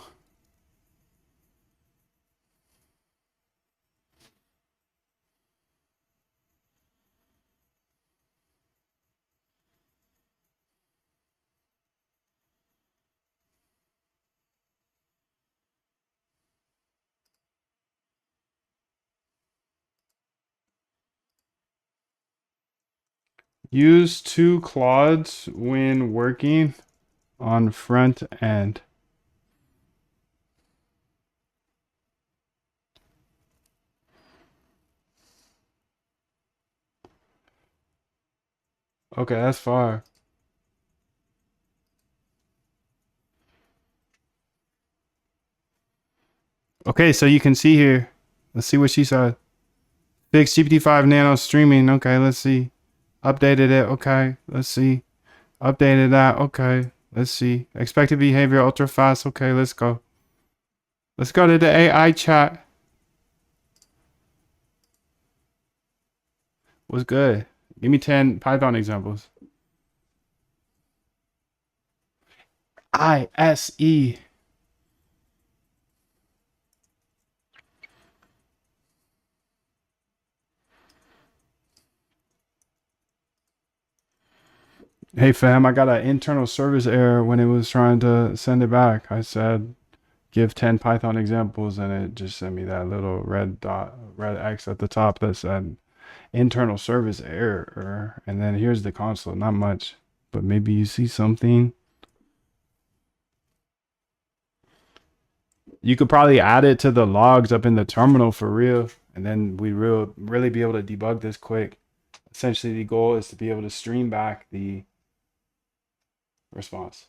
Use two clods when working on front end. Okay, that's far. Okay, so you can see here. Let's see what she said. Fix GPT-5 Nano streaming. Okay, let's see. Updated it. Okay, let's see. Updated that. Okay, let's see. Expected behavior ultra fast. Okay, let's go. Let's go to the AI chat. What's good? Give me 10 Python examples. ISE. Hey fam, I got an internal service error when it was trying to send it back. I said, give 10 Python examples, and it just sent me that little red dot, red X at the top that said internal service error. And then here's the console. Not much, but maybe you see something. You could probably add it to the logs up in the terminal for real, and then we really be able to debug this quick. Essentially, the goal is to be able to stream back the response.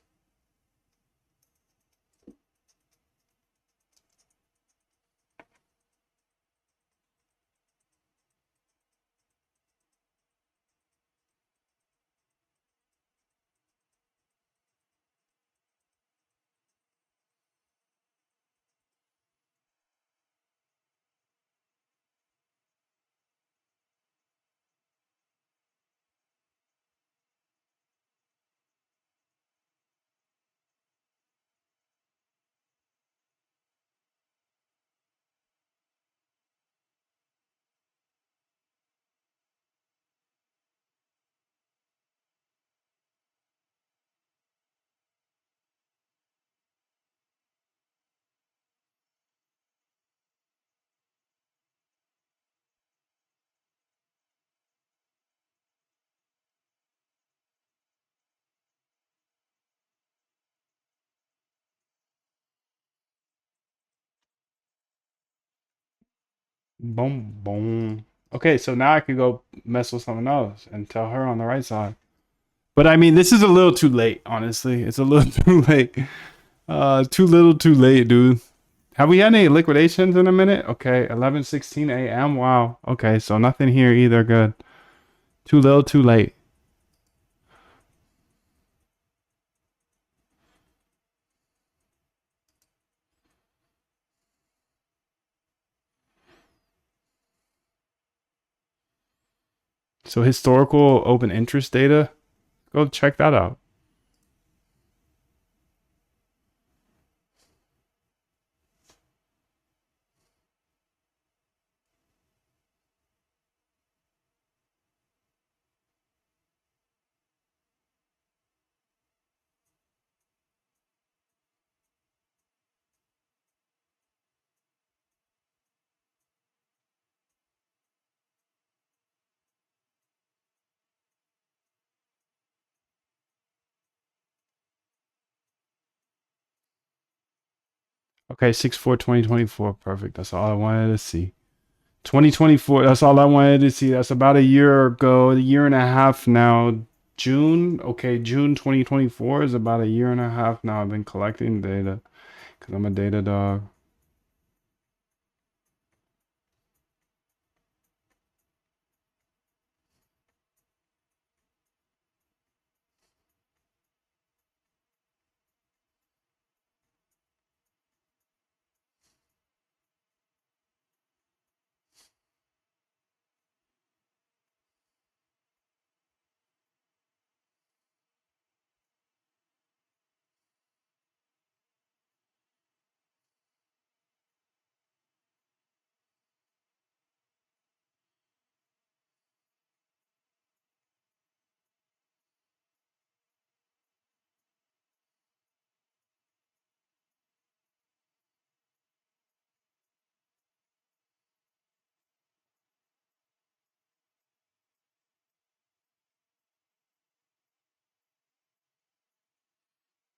Boom, boom. Okay, so now I could go mess with someone else and tell her on the right side. But I mean, this is a little too late, honestly. It's a little too late. Too little too late, dude. Have we had any liquidations in a minute? Okay, 11:16 a.m. Wow. Okay, so nothing here either. Good. Too little, too late. So historical open interest data, go check that out. Okay, 6/4/2024. Perfect. That's all I wanted to see. 2024. That's all I wanted to see. That's about a year ago, a year and a half now. June. Okay, June 2024 is about a year and a half now. I've been collecting data because I'm a data dog.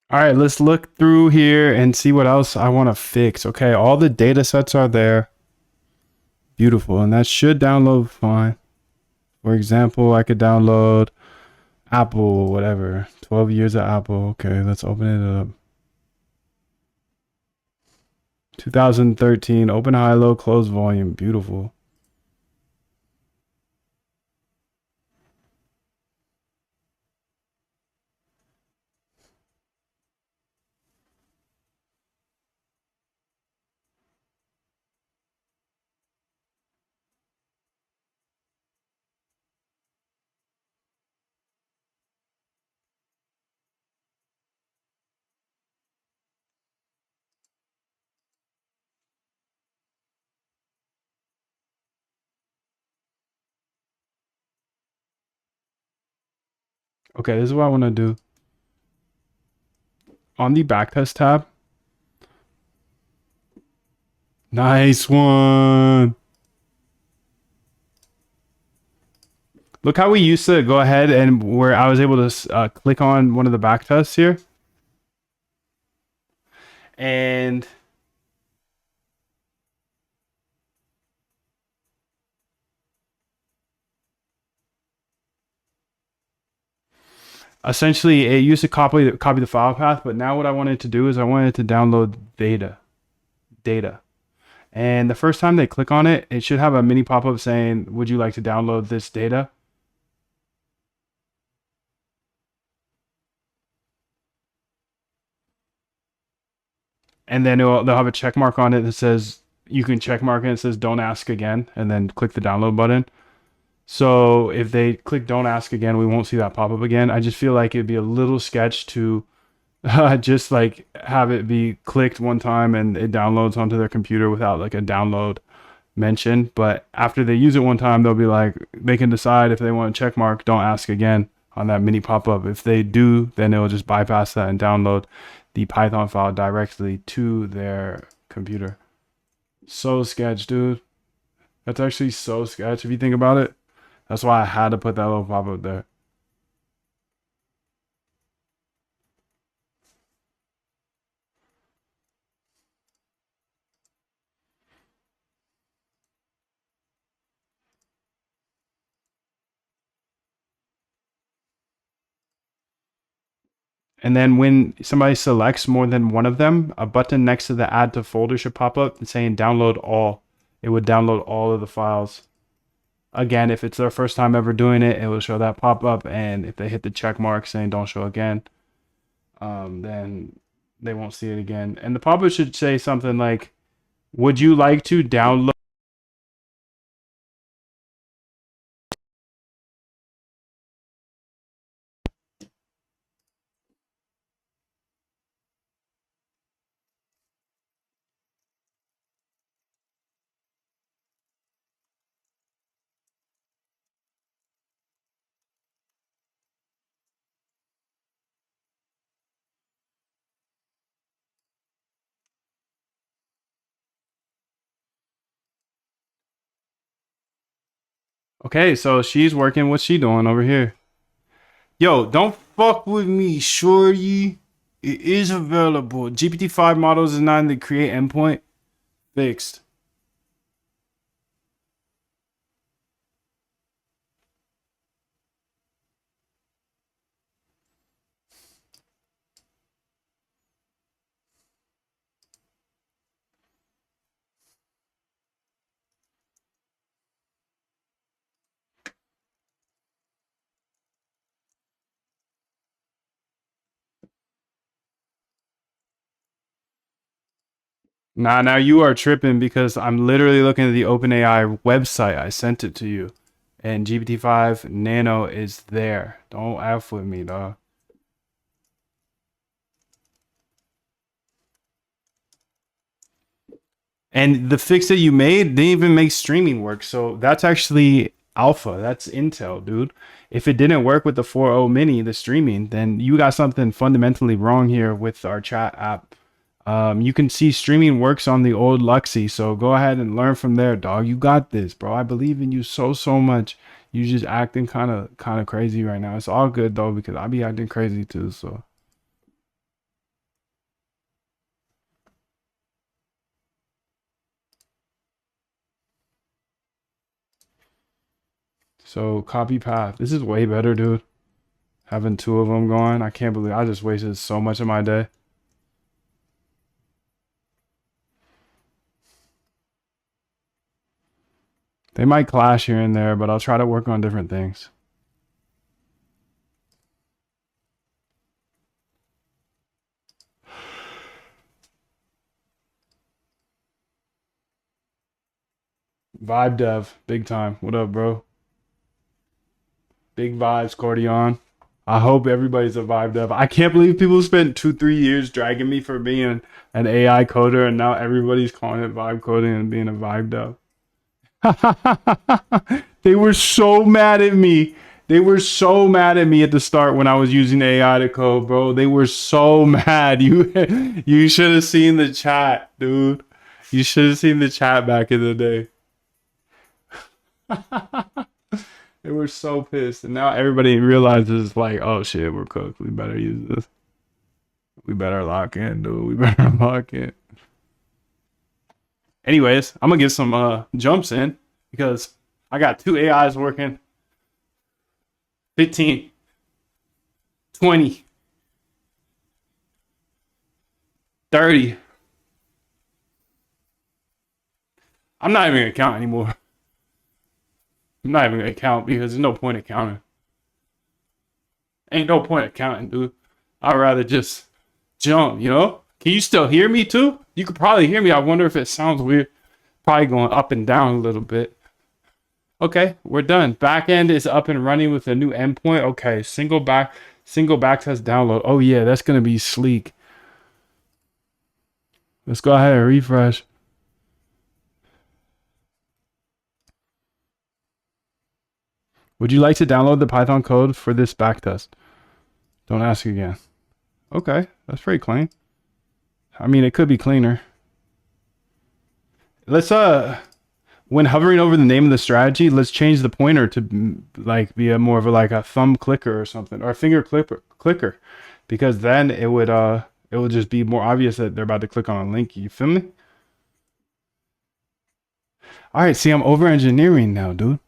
All right, let's look through here and see what else I want to fix. Okay, all the data sets are there. Beautiful, and that should download fine. For example, I could download Apple, whatever. 12 years of Apple. Okay, let's open it up. 2013, open high, low, close volume. Beautiful. Okay, this is what I want to do. On the backtest tab. Nice one. Look how we used to go ahead and where I was able to click on one of the backtests here. And essentially it used to copy the file path, but now what I wanted to do is I wanted to download data. And the first time they click on it, it should have a mini pop-up saying, would you like to download this data? And then they'll have a check mark on it that says, you can check mark it, and it says don't ask again, and then click the download button. So if they click don't ask again, we won't see that pop up again. I just feel like it'd be a little sketch to just like have it be clicked one time and it downloads onto their computer without like a download mention. But after they use it one time, they'll be like, they can decide if they want to check mark don't ask again on that mini pop up. If they do, then it'll just bypass that and download the Python file directly to their computer. So sketch, dude. That's actually so sketch if you think about it. That's why I had to put that little pop-up there. And then when somebody selects more than one of them, a button next to the add to folder should pop up saying download all. It would download all of the files. Again, if it's their first time ever doing it, it will show that pop up. And if they hit the check mark saying don't show again, then they won't see it again. And the pop up should say something like, would you like to download? Okay, so she's working. What's she doing over here? Yo, don't fuck with me, shorty. It is available. GPT-5 models is not in the create endpoint. Fixed. Nah, now you are tripping because I'm literally looking at the OpenAI website. I sent it to you. And GPT-5 Nano is there. Don't F with me, dog. And the fix that you made didn't even make streaming work. So that's actually alpha. That's Intel, dude. If it didn't work with the 4.0 mini, the streaming, then you got something fundamentally wrong here with our chat app. You can see streaming works on the old Luxy, so go ahead and learn from there, dog. You got this, bro. I believe in you so much. You just acting kind of crazy right now. It's all good though because I be acting crazy too. So copy path. This is way better, dude. Having two of them going, I can't believe I just wasted so much of my day. They might clash here and there, but I'll try to work on different things. Vibe dev, big time. What up, bro? Big vibes, Cordion. I hope everybody's a vibe dev. I can't believe people spent 2-3 years dragging me for being an AI coder, and now everybody's calling it vibe coding and being a vibe dev. They were so mad at me. They were so mad at me at the start when I was using AI to code, bro. They were so mad. You should have seen the chat, dude. You should have seen the chat back in the day. They were so pissed, and now everybody realizes like, oh shit, we're cooked. We better use this. We better lock in, dude. We better lock in. Anyways, I'm gonna get some jumps in because I got two AIs working. 15, 20, 30. I'm not even gonna count anymore. I'm not even gonna count because there's no point in counting. Ain't no point in counting, dude. I'd rather just jump, you know? Can you still hear me too? You could probably hear me. I wonder if it sounds weird. Probably going up and down a little bit. Okay, we're done. Backend is up and running with a new endpoint. Okay, single backtest download. Oh yeah, that's gonna be sleek. Let's go ahead and refresh. Would you like to download the Python code for this backtest? Don't ask again. Okay, that's pretty clean. I mean, it could be cleaner. Let's when hovering over the name of the strategy, let's change the pointer to like be a more of a like a thumb clicker or something, or a finger clicker, because then it would just be more obvious that they're about to click on a link. You feel me? All right, see, I'm over engineering now, dude.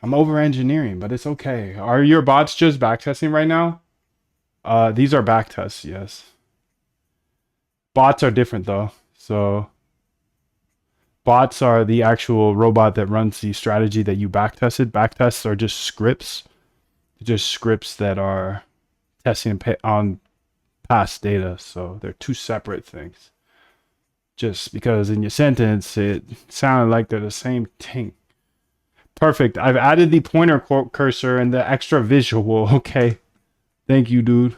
I'm over engineering, but it's okay. Are your bots just backtesting right now? These are backtests, yes. Bots are different though. So bots are the actual robot that runs the strategy that you backtested. Backtests are just scripts, that are testing on past data. So they're two separate things. Just because in your sentence it sounded like they're the same thing. Perfect. I've added the pointer cursor and the extra visual. Okay. Thank you, dude.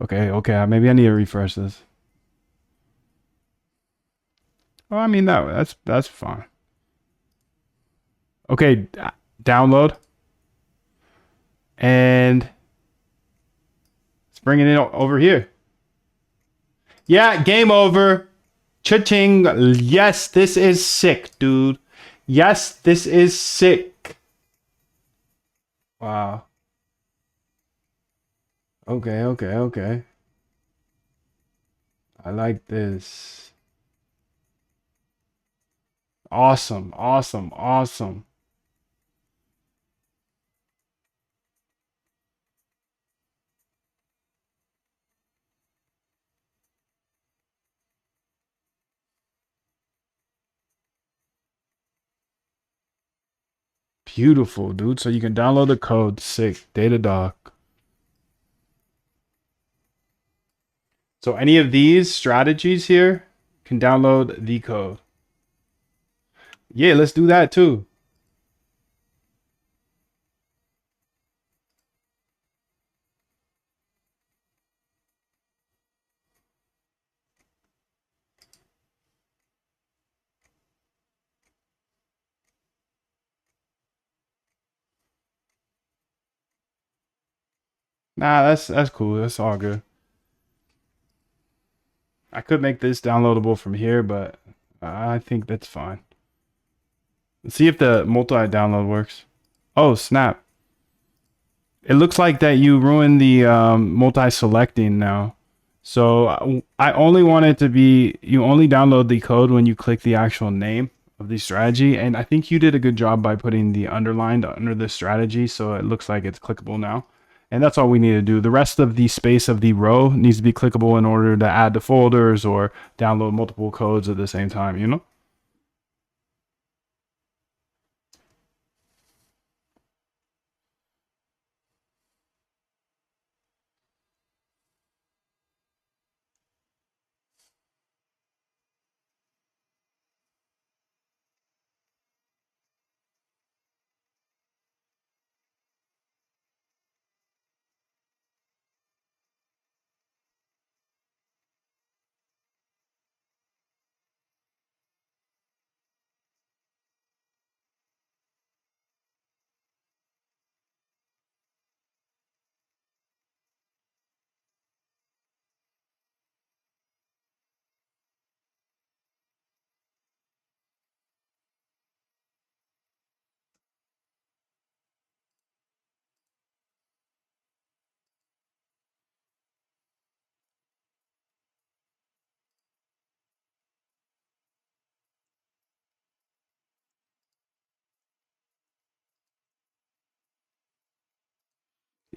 Okay. Maybe I need to refresh this. Oh, I mean that's fine. Okay, download. And let's bring it in over here. Yeah, game over. Cha-ching. Yes, this is sick, dude. Yes, this is sick. Wow. Okay. I like this. Awesome. Beautiful, dude. So you can download the code. Sick. Datadog. So any of these strategies here can download the code. Yeah, let's do that too. Nah, that's cool. That's all good. I could make this downloadable from here, but I think that's fine. Let's see if the multi-download works. Oh, snap. It looks like that you ruined the multi-selecting now. So I only want it to be, you only download the code when you click the actual name of the strategy. And I think you did a good job by putting the underlined under the strategy. So it looks like it's clickable now. And that's all we need to do. The rest of the space of the row needs to be clickable in order to add the folders or download multiple codes at the same time, you know?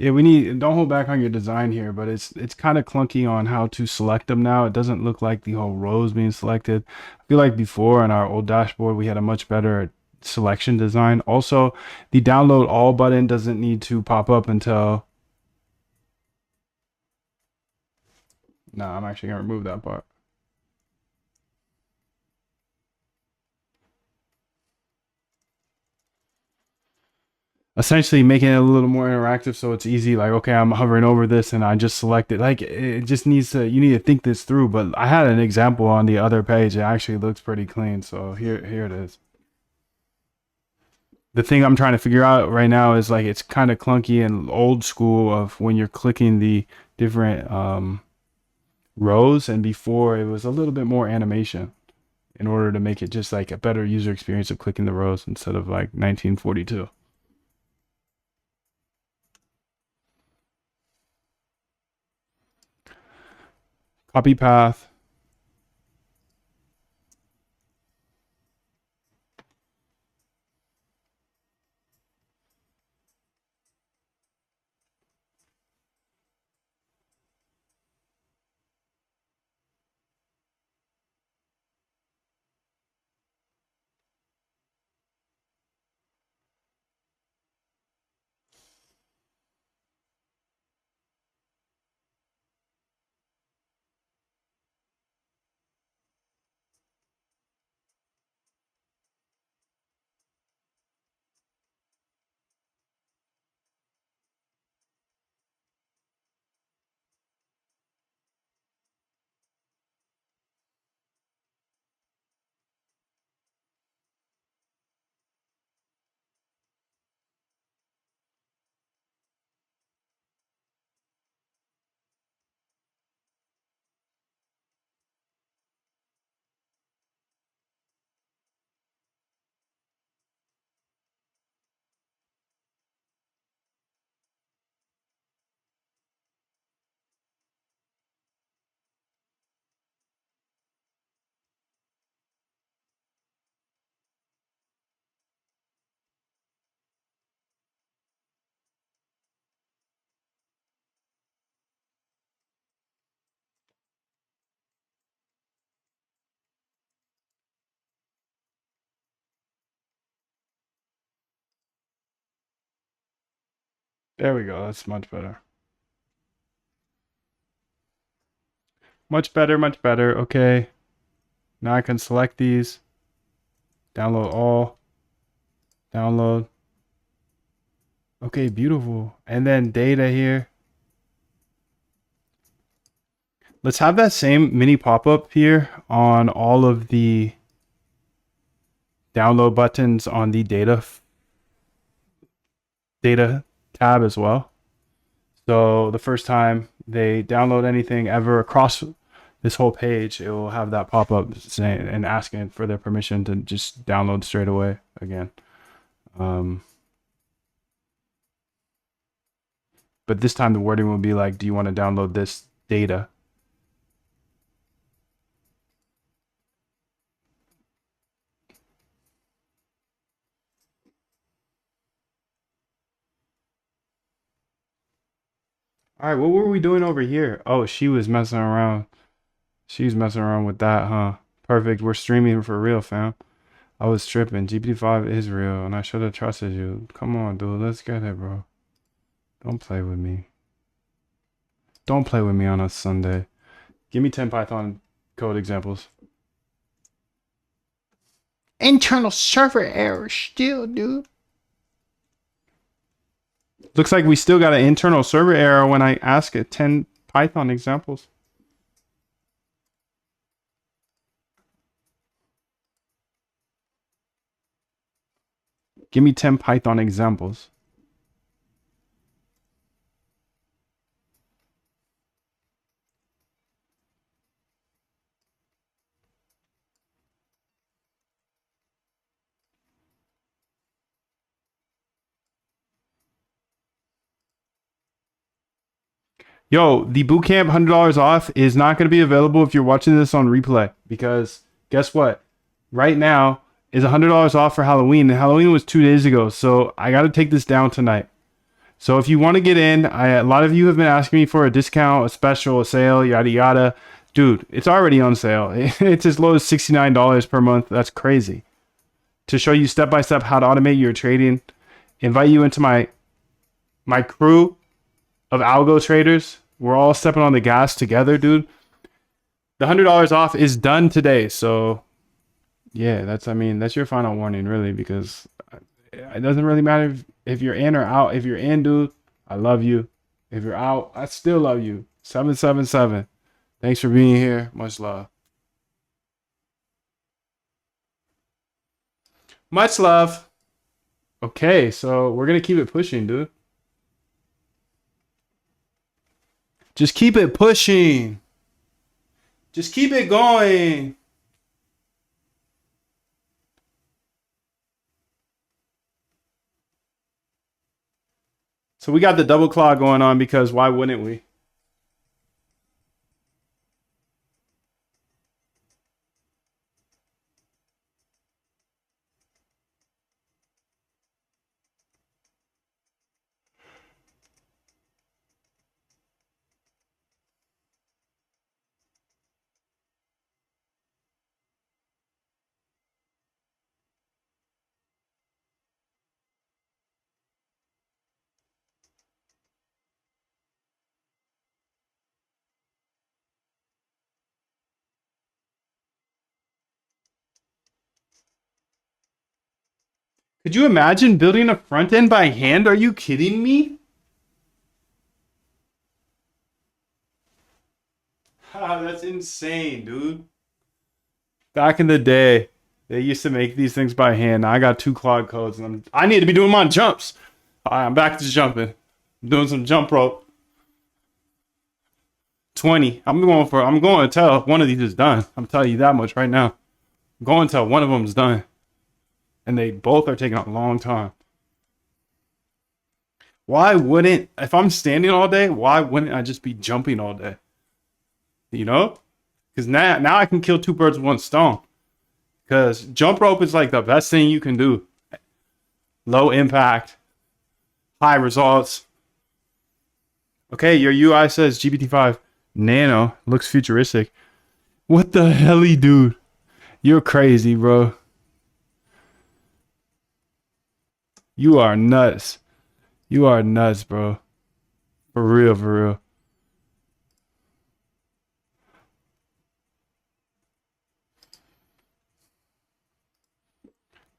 Yeah, we need, don't hold back on your design here, but it's kind of clunky on how to select them now. It doesn't look like the whole row is being selected. I feel like before on our old dashboard we had a much better selection design. Also, the download all button doesn't need to pop up until, no, I'm actually gonna remove that part. Essentially making it a little more interactive so it's easy, like, okay, I'm hovering over this and I just select it. Like, it just needs to, you need to think this through. But I had an example on the other page. It actually looks pretty clean. So here it is. The thing I'm trying to figure out right now is like it's kind of clunky and old school of when you're clicking the different rows, and before it was a little bit more animation in order to make it just like a better user experience of clicking the rows instead of like 1942. Copy path. There we go. That's much better. Much better, much better. Okay. Now I can select these. Download all. Download. Okay, beautiful. And then data here. Let's have that same mini pop-up here on all of the download buttons on the data tab as well. So the first time they download anything ever across this whole page, it will have that pop-up saying and asking for their permission to just download straight away again. But this time the wording will be like, do you want to download this data? All right, what were we doing over here? Oh, she was messing around. She's messing around with that, huh? Perfect. We're streaming for real, fam. I was tripping. GPT-5 is real, and I should have trusted you. Come on, dude. Let's get it, bro. Don't play with me. Don't play with me on a Sunday. Give me 10 Python code examples. Internal server error still, dude. Looks like we still got an internal server error when I ask it 10 Python examples. Give me 10 Python examples. Yo, the bootcamp $100 off is not going to be available if you're watching this on replay, because guess what? Right now is $100 off for Halloween, and Halloween was 2 days ago, so I got to take this down tonight. So if you want to get in, a lot of you have been asking me for a discount, a special, a sale, yada yada. Dude, it's already on sale. It's as low as $69 per month. That's crazy. To show you step by step how to automate your trading, invite you into my crew of algo traders. We're all stepping on the gas together, dude. The $100 off is done today. So yeah, that's your final warning, really, because it doesn't really matter if you're in or out. If you're in, dude, I love you. If you're out, I still love you. 777. Thanks for being here. Much love. Much love. Okay, so we're going to keep it pushing, dude. Just keep it pushing. Just keep it going. So we got the double claw going on, because why wouldn't we? Could you imagine building a front end by hand? Are you kidding me? That's insane, dude. Back in the day, they used to make these things by hand. Now I got 2 Claude codes, and I need to be doing my jumps. All right, I'm back to jumping. I'm doing some jump rope. 20. I'm going to tell if one of these is done. I'm telling you that much right now. I'm going to tell one of them is done. And they both are taking a long time. Why wouldn't, if I'm standing all day, why wouldn't I just be jumping all day? You know? Because now I can kill 2 birds with 1 stone. Because jump rope is like the best thing you can do. Low impact, high results. Okay, your UI says GPT-5 Nano. Looks futuristic. What the helly, dude? You're crazy, bro. You are nuts. You are nuts, bro. For real, for real.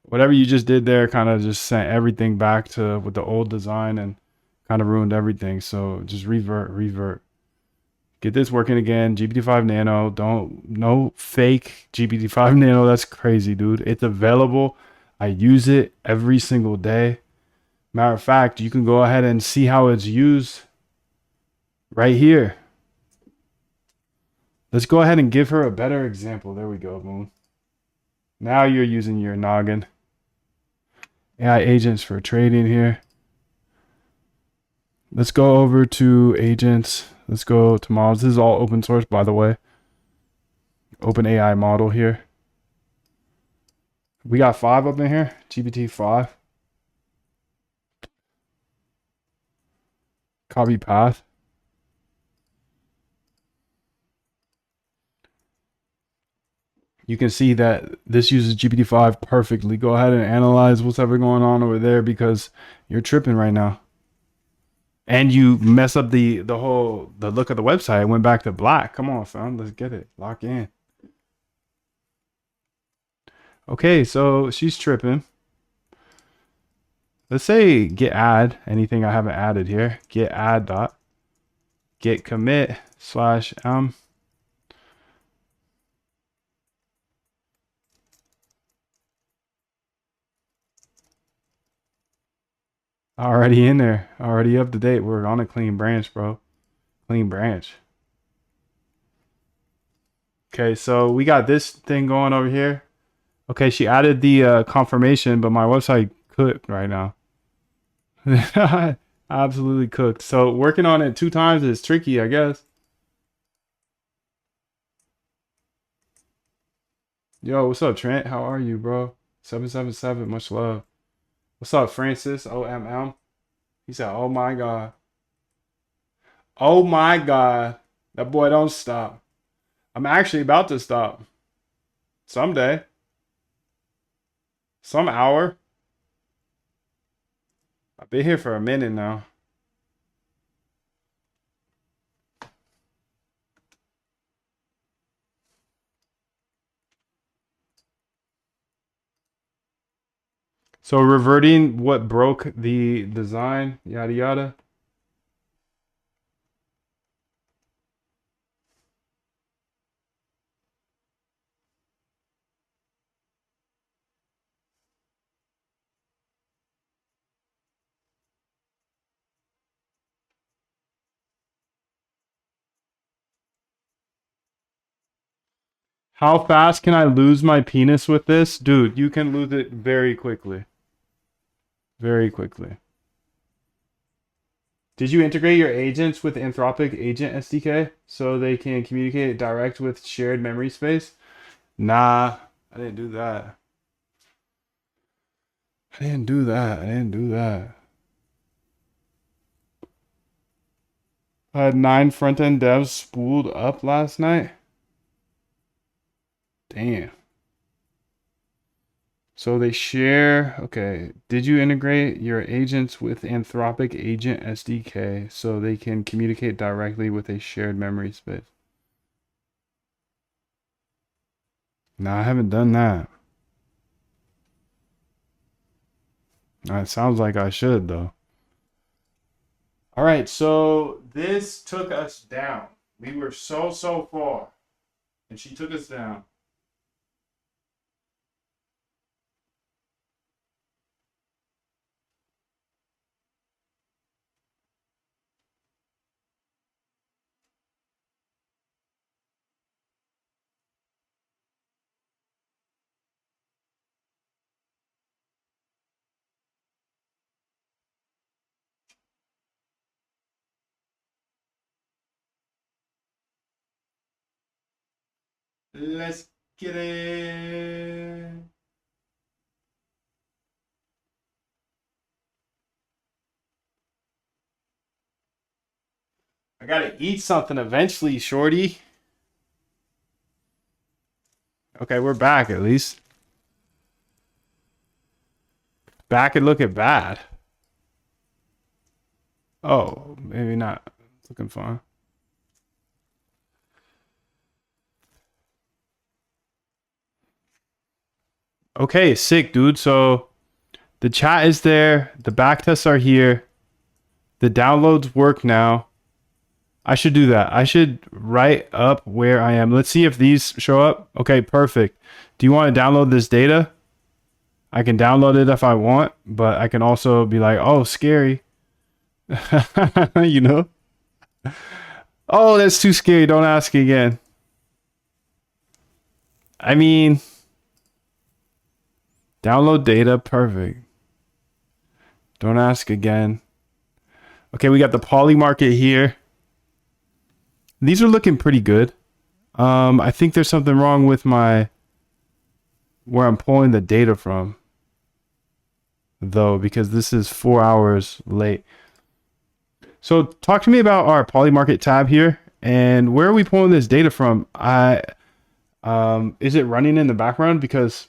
Whatever you just did there kind of just sent everything back to with the old design and kind of ruined everything. So just revert. Get this working again. GPT-5 Nano. No fake GPT-5 Nano. That's crazy, dude. It's available. I use it every single day. Matter of fact, you can go ahead and see how it's used right here. Let's go ahead and give her a better example. There we go, Moon. Now you're using your noggin. AI agents for trading here. Let's go over to agents. Let's go to models. This is all open source, by the way. Open AI model here. We got 5 up in here. GPT-5. Copy path. You can see that this uses GPT-5 perfectly. Go ahead and analyze what's ever going on over there because you're tripping right now. And you mess up the look of the website. It went back to black. Come on, fam. Let's get it. Lock in. Okay, so she's tripping. Let's say git add anything I haven't added here. Git add dot git commit slash already in there, already up to date. We're on a clean branch, bro. Clean branch. Okay, so we got this thing going over here. Okay, she added the confirmation, but my website cooked right now. Absolutely cooked. So working on it 2 times is tricky, I guess. Yo, what's up, Trent? How are you, bro? 777, much love. What's up, Francis? OMM. He said, oh my God. Oh my God. That boy don't stop. I'm actually about to stop. Someday. Some hour. I've been here for a minute now. So reverting what broke the design, yada yada. How fast can I lose my penis with this? Dude, you can lose it very quickly. Very quickly. Did you integrate your agents with Anthropic Agent SDK so they can communicate direct with shared memory space? Nah, I didn't do that. I didn't do that. I didn't do that. I had 9 front-end devs spooled up last night. Damn. So they share. Okay. Did you integrate your agents with Anthropic Agent SDK so they can communicate directly with a shared memory space? No, I haven't done that. It sounds like I should, though. All right. So this took us down. We were so far, and she took us down. Let's get it. I gotta eat something eventually, shorty. Okay, we're back at least. Back and looking bad. Oh, maybe not. It's looking fine. Okay, sick, dude. So the chat is there. The backtests are here. The downloads work now. I should do that. I should write up where I am. Let's see if these show up. Okay, perfect. Do you want to download this data? I can download it if I want, but I can also be like, oh, scary. You know? Oh, that's too scary. Don't ask again. I mean, download data. Perfect. Don't ask again. Okay, we got the Polymarket here. These are looking pretty good. I think there's something wrong with my where I'm pulling the data from, though, because this is 4 hours late. So talk to me about our Polymarket tab here, and where are we pulling this data from? Is it running in the background? Because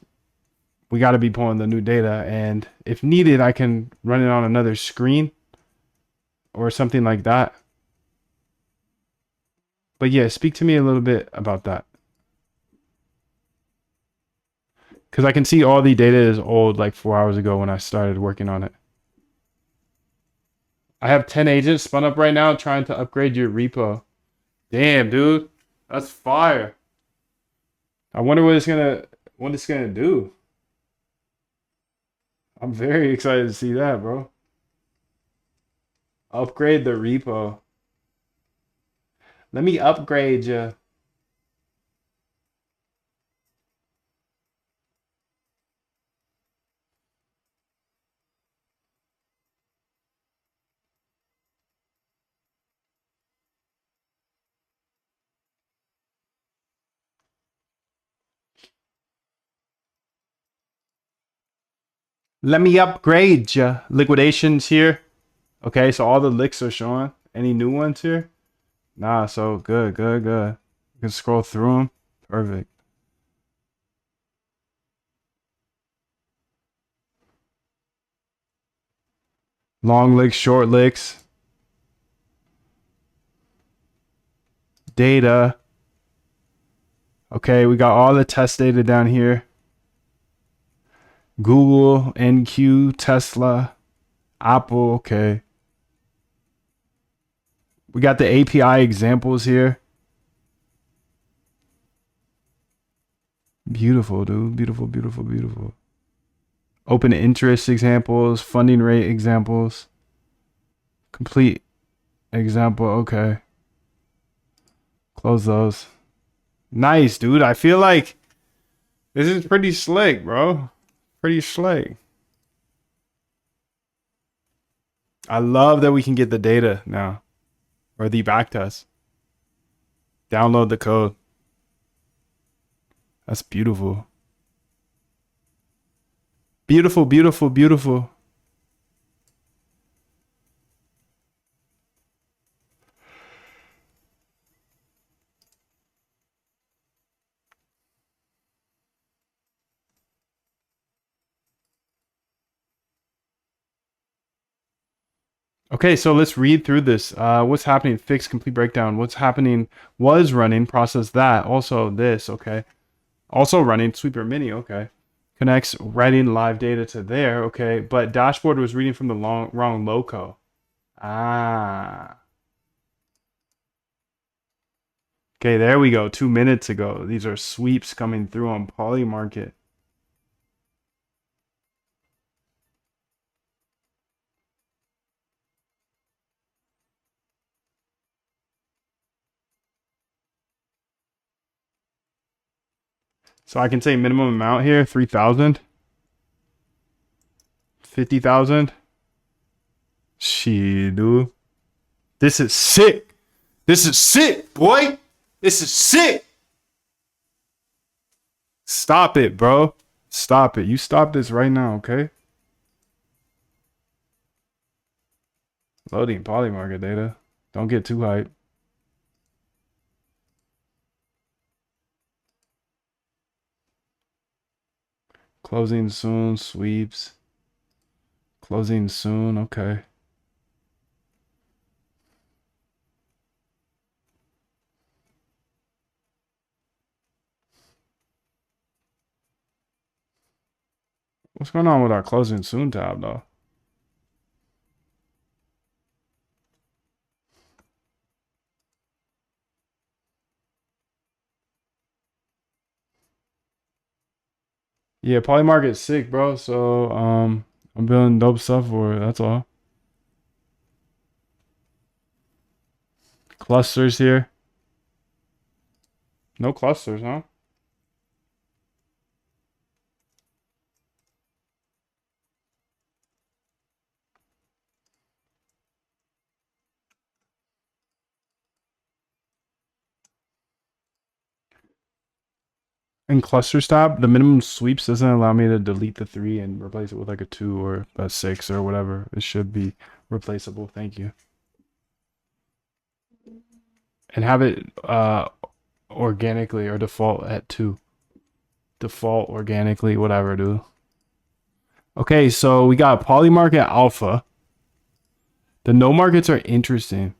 we got to be pulling the new data, and if needed, I can run it on another screen or something like that. But yeah, speak to me a little bit about that. Because I can see all the data is old, like 4 hours ago when I started working on it. I have 10 agents spun up right now trying to upgrade your repo. Damn, dude. That's fire. I wonder what it's gonna do. I'm very excited to see that, bro. Upgrade the repo. Let me upgrade you. Let me upgrade you. Liquidations here. Okay, so all the licks are showing. Any new ones here? Nah, so good, good, good. You can scroll through them. Perfect. Long licks, short licks. Data. Okay, we got all the test data down here. Google, NQ, Tesla, Apple. Okay. We got the API examples here. Beautiful, dude. Beautiful, beautiful, beautiful. Open interest examples, funding rate examples, complete example. Okay. Close those. Nice, dude. I feel like this is pretty slick, bro. Pretty slick. I love that we can get the data now, or the backtest. Download the code. That's beautiful. Beautiful, beautiful, beautiful. Okay, so let's read through this. What's happening? Fix, complete breakdown. What's happening? Was running. Process that. Also this. Okay. Also running. Sweeper mini. Okay. Connects writing live data to there. Okay. But dashboard was reading from the wrong loco. Ah. Okay, there we go. 2 minutes ago. These are sweeps coming through on Polymarket. So I can say minimum amount here, 3,000. 50,000. Shit, dude. This is sick. This is sick, boy. This is sick. Stop it, bro. Stop it. You stop this right now, okay? Loading Polymarket data. Don't get too hyped. Closing soon, sweeps. Closing soon, okay. What's going on with our closing soon tab though? Yeah, Polymarket's sick, bro. So I'm building dope stuff for it. That's all. Clusters here. No clusters, huh? In clusters tab, the minimum sweeps doesn't allow me to delete the 3 and replace it with like a 2 or a 6 or whatever. It should be replaceable. Thank you. And have it organically or default at 2. Default organically, whatever, dude. Okay, so we got Polymarket Alpha. The no markets are interesting.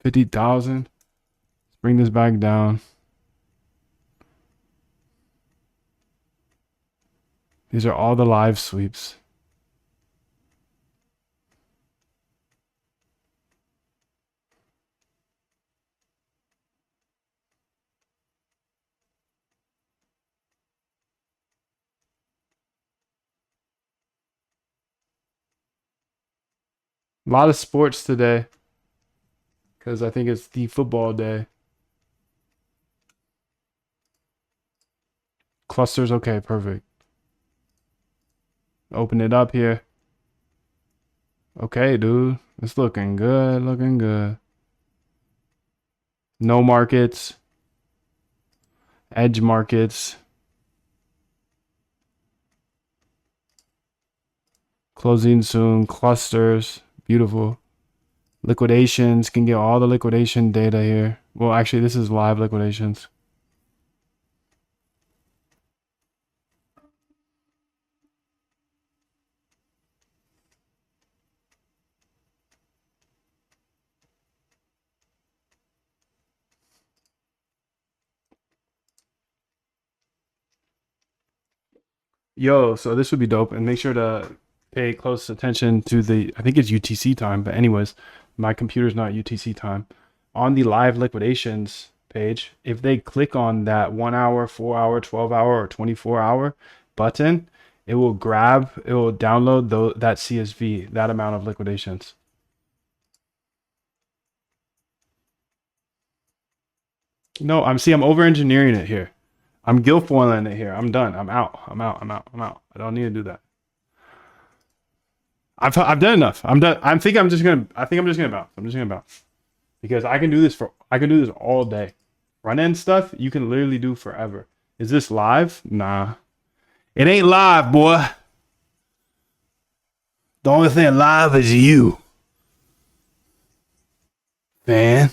$50,000. Let's bring this back down. These are all the live sweeps. A lot of sports today because I think it's the football day. Clusters, okay, perfect. Open it up here. Okay, dude. It's looking good, looking good. No markets. Edge markets. Closing soon. Clusters. Beautiful. Liquidations. Can get all the liquidation data here. Well, actually, this is live liquidations. Yo, so this would be dope. And make sure to pay close attention to the, I think it's UTC time. But anyways, my computer's not UTC time. On the live liquidations page, if they click on that 1 hour, 4 hour, 12 hour, or 24-hour button, it will download that CSV, that amount of liquidations. No, I'm over engineering it here. I'm Guilfoiling it here. I'm done. I'm out. I don't need to do that. I've done enough. I'm done. I think I'm just gonna bounce. I'm just gonna bounce. Because I can do this all day. Front end stuff you can literally do forever. Is this live? Nah. It ain't live, boy. The only thing live is you. Man.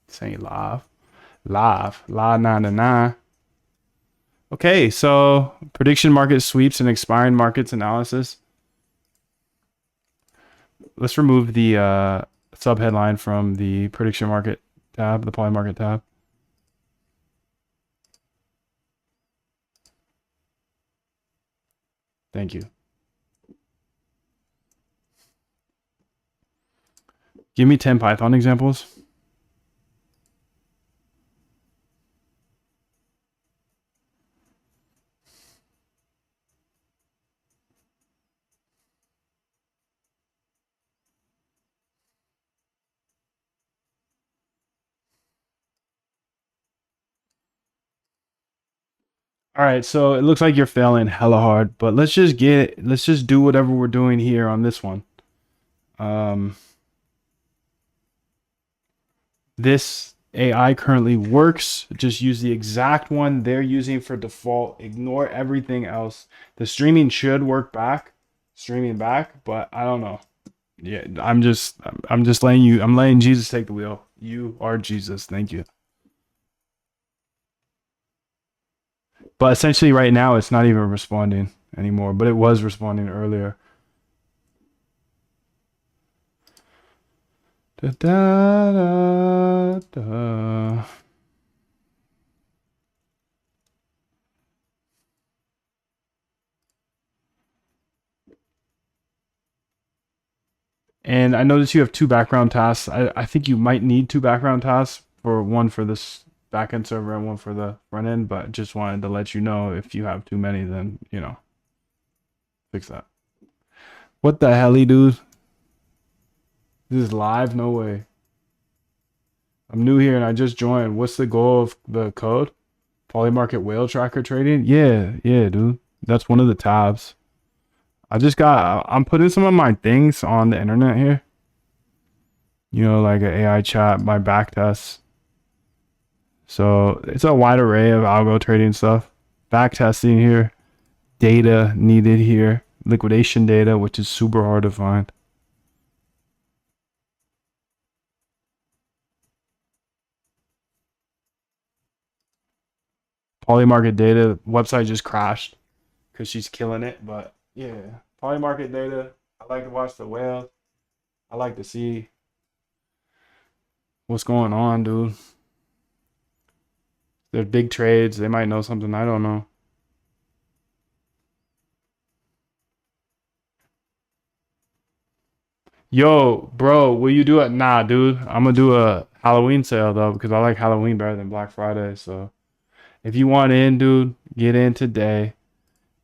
This ain't live. Live 9 to 9. Okay, so prediction market sweeps and expiring markets analysis. Let's remove the subheadline from the prediction market tab, the Polymarket tab. Thank you. Give me 10 Python examples. All right, so it looks like you're failing hella hard, but let's just do whatever we're doing here on this one. This AI currently works. Just use the exact one they're using for default. Ignore everything else. The streaming should work back, but I don't know. Yeah, I'm just letting Jesus take the wheel. You are Jesus. Thank you. But essentially right now it's not even responding anymore, but it was responding earlier. Da, da, da, da. And I noticed you have 2 background tasks. I think you might need 2 background tasks, for one for this backend server and one for the front end, but just wanted to let you know if you have too many, then, you know, fix that. What the hell, dude? This is live? No way. I'm new here and I just joined. What's the goal of the code? Polymarket whale tracker trading? Yeah, dude. That's one of the tabs. I'm putting some of my things on the internet here. You know, like an AI chat, my backtests. So it's a wide array of algo trading stuff. Backtesting here. Data needed here. Liquidation data, which is super hard to find. Polymarket data website just crashed because she's killing it. But yeah, Polymarket data. I like to watch the whales. I like to see what's going on, dude. They're big trades. They might know something I don't know. Yo, bro, will you do it? Nah, dude. I'm gonna do a Halloween sale though because I like Halloween better than Black Friday. So if you want in, dude, get in today.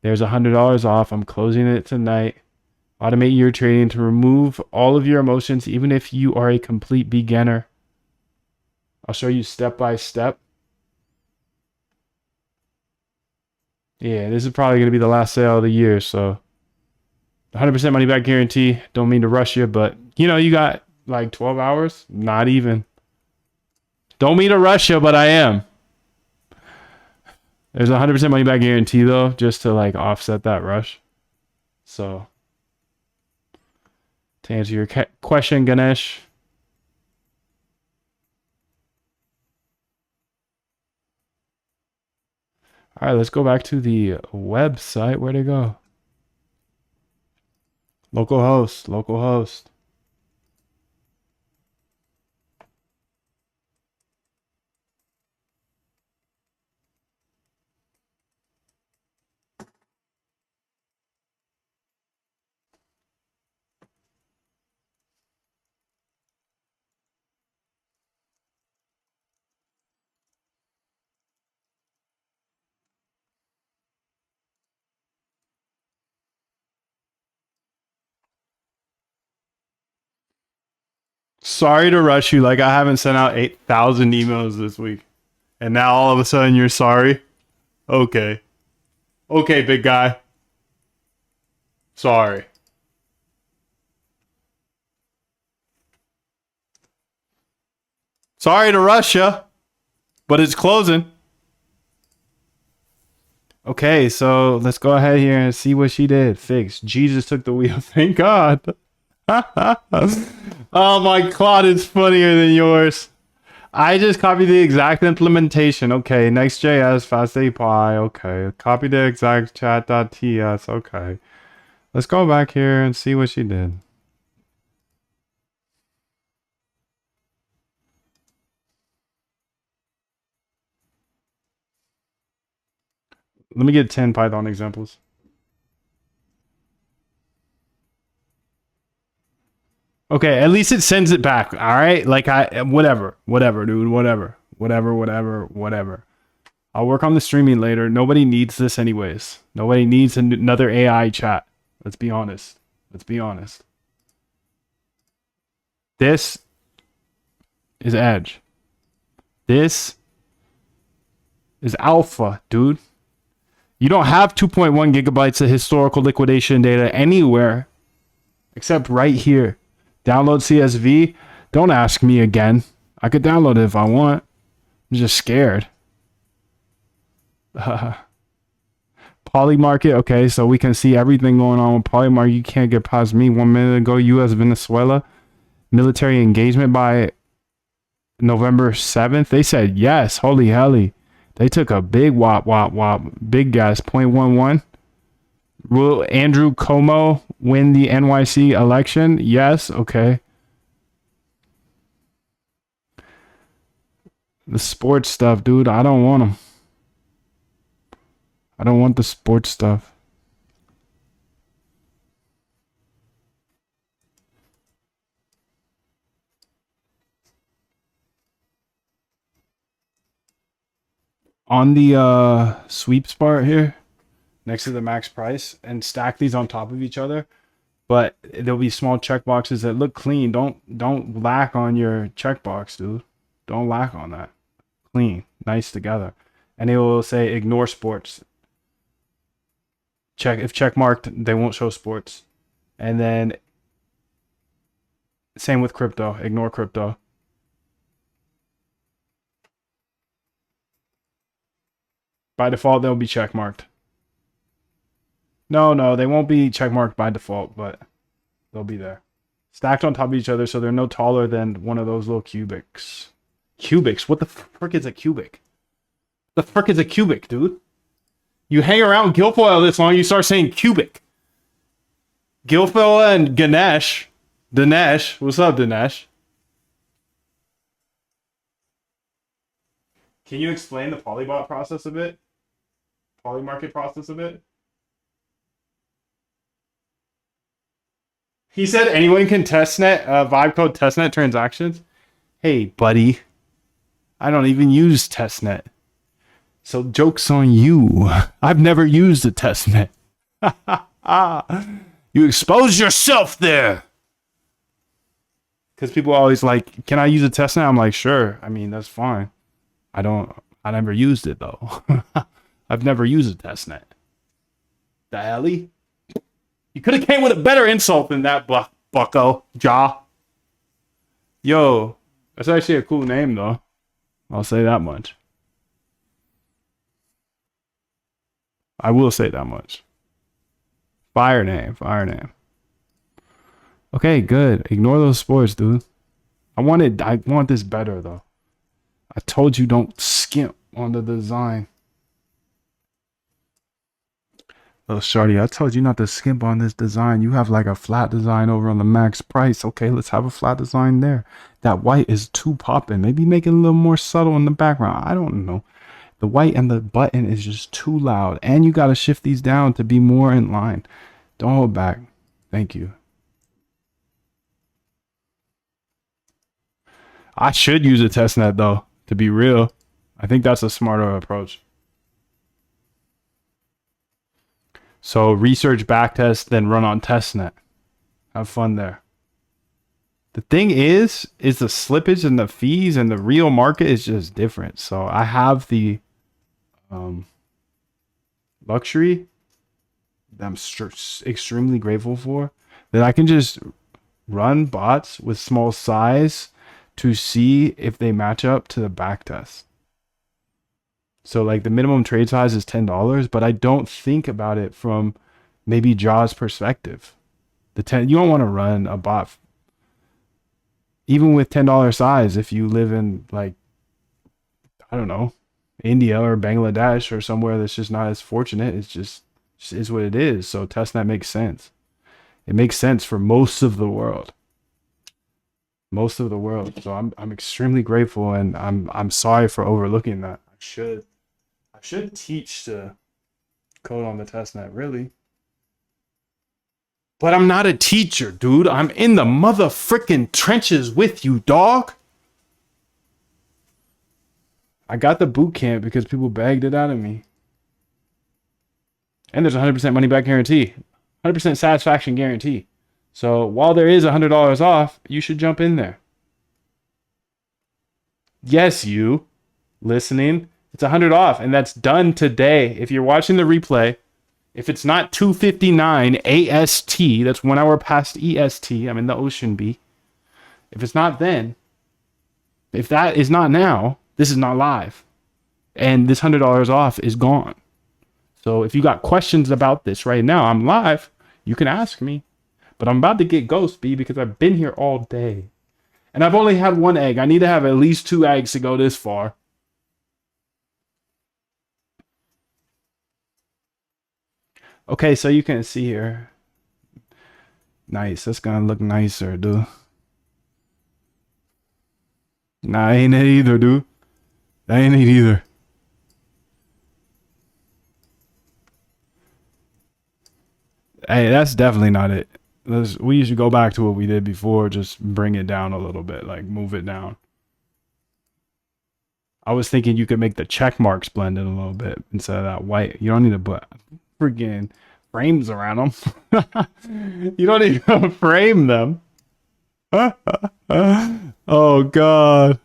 There's $100 off. I'm closing it tonight. Automate your trading to remove all of your emotions, even if you are a complete beginner. I'll show you step by step. Yeah, this is probably going to be the last sale of the year, so 100% money back guarantee. Don't mean to rush you, but you know, you got like 12 hours. Not even. Don't mean to rush you, but I am. There's a 100% money back guarantee though, just to like offset that rush. So to answer your question, Ganesh. All right, let's go back to the website. Where'd it go? Localhost, localhost. Sorry to rush you. Like I haven't sent out 8,000 emails this week. And now all of a sudden you're sorry? Okay. Okay, big guy. Sorry. Sorry to rush you, but it's closing. Okay, so let's go ahead here and see what she did. Fix. Jesus took the wheel. Thank God. Oh, my cloud is funnier than yours. I just copied the exact implementation. Okay, Next.js, FastAPI. Okay, copy the exact chat.ts. Okay, let's go back here and see what she did. Let me get 10 Python examples. Okay, at least it sends it back. All right, like whatever, dude, whatever. I'll work on the streaming later. Nobody needs this anyways. Nobody needs another AI chat. Let's be honest. This is Edge. This is Alpha, dude. You don't have 2.1 gigabytes of historical liquidation data anywhere except right here. Download CSV. Don't ask me again. I could download it if I want. I'm just scared. Polymarket. Okay, so we can see everything going on with Polymarket. You can't get past me. 1 minute ago, U.S. Venezuela military engagement by November 7th. They said yes. Holy helly. They took a big wop. Big gas. 0.11. Will Andrew Cuomo win the NYC election? Yes. Okay. The sports stuff, dude. I don't want them. I don't want the sports stuff. On the sweeps part here, next to the max price, and stack these on top of each other. But there'll be small checkboxes that look clean. Don't lack on your checkbox, dude. Don't lack on that. Clean, nice together. And it will say ignore sports. If check marked, they won't show sports. And then same with crypto. Ignore crypto. By default, they'll be check marked. No, they won't be check marked by default, but they'll be there. Stacked on top of each other, so they're no taller than one of those little cubics. Cubics? What the frick is a cubic? The frick is a cubic, dude? You hang around Guilfoyle this long, you start saying cubic. Guilfoyle and Ganesh. Dinesh. What's up, Dinesh? Can you explain the Polybot process a bit? Polymarket process a bit? He said anyone can testnet, vibe code testnet transactions. Hey, buddy. I don't even use testnet. So joke's on you. I've never used a testnet. You exposed yourself there. Because people are always like, can I use a testnet? I'm like, sure. I mean, that's fine. I never used it though. I've never used a testnet. The helly? You could have came with a better insult than that, bucko. Jaw. Yo, that's actually a cool name though. I'll say that much. I will say that much. Fire name. Okay, good. Ignore those sports, dude. I want this better though. I told you don't skimp on the design. Little shorty, I told you not to skimp on this design. You have like a flat design over on the max price. Okay, let's have a flat design there. That white is too popping. Maybe make it a little more subtle in the background. I don't know. The white and the button is just too loud. And you got to shift these down to be more in line. Don't hold back. Thank you. I should use a testnet though, to be real. I think that's a smarter approach. So research backtest, then run on testnet. Have fun there. The thing is the slippage and the fees and the real market is just different. So I have the luxury that I'm extremely grateful for, that I can just run bots with small size to see if they match up to the backtest. So like the minimum trade size is $10, but I don't think about it from maybe Jaw's perspective. You don't want to run a bot even with $10 size if you live in like, I don't know, India or Bangladesh or somewhere that's just not as fortunate. It's just is what it is. So testnet makes sense. It makes sense for most of the world. So I'm extremely grateful, and I'm sorry for overlooking that. I should teach to code on the testnet, really. But I'm not a teacher, dude. I'm in the mother frickin' trenches with you, dog. I got the boot camp because people begged it out of me. And there's a 100% money back guarantee. 100% satisfaction guarantee. So while there is $100 off, you should jump in there. Yes, you listening. It's $100 off, and that's done today. If you're watching the replay, if it's not 2:59 AST, that's 1 hour past EST. I'm in the Ocean Bee. If it's not then, if that is not now, this is not live. And this $100 off is gone. So if you got questions about this right now, I'm live. You can ask me. But I'm about to get Ghost B because I've been here all day. And I've only had 1 egg. I need to have at least 2 eggs to go this far. Okay, so you can see here. Nice. That's gonna look nicer, dude. Nah, ain't it either, dude. That ain't it either. Hey, that's definitely not it. We should go back to what we did before. Just bring it down a little bit, like move it down. I was thinking you could make the check marks blend in a little bit instead of that white. You don't need to put freaking frames around them. You don't need to frame them. Oh god,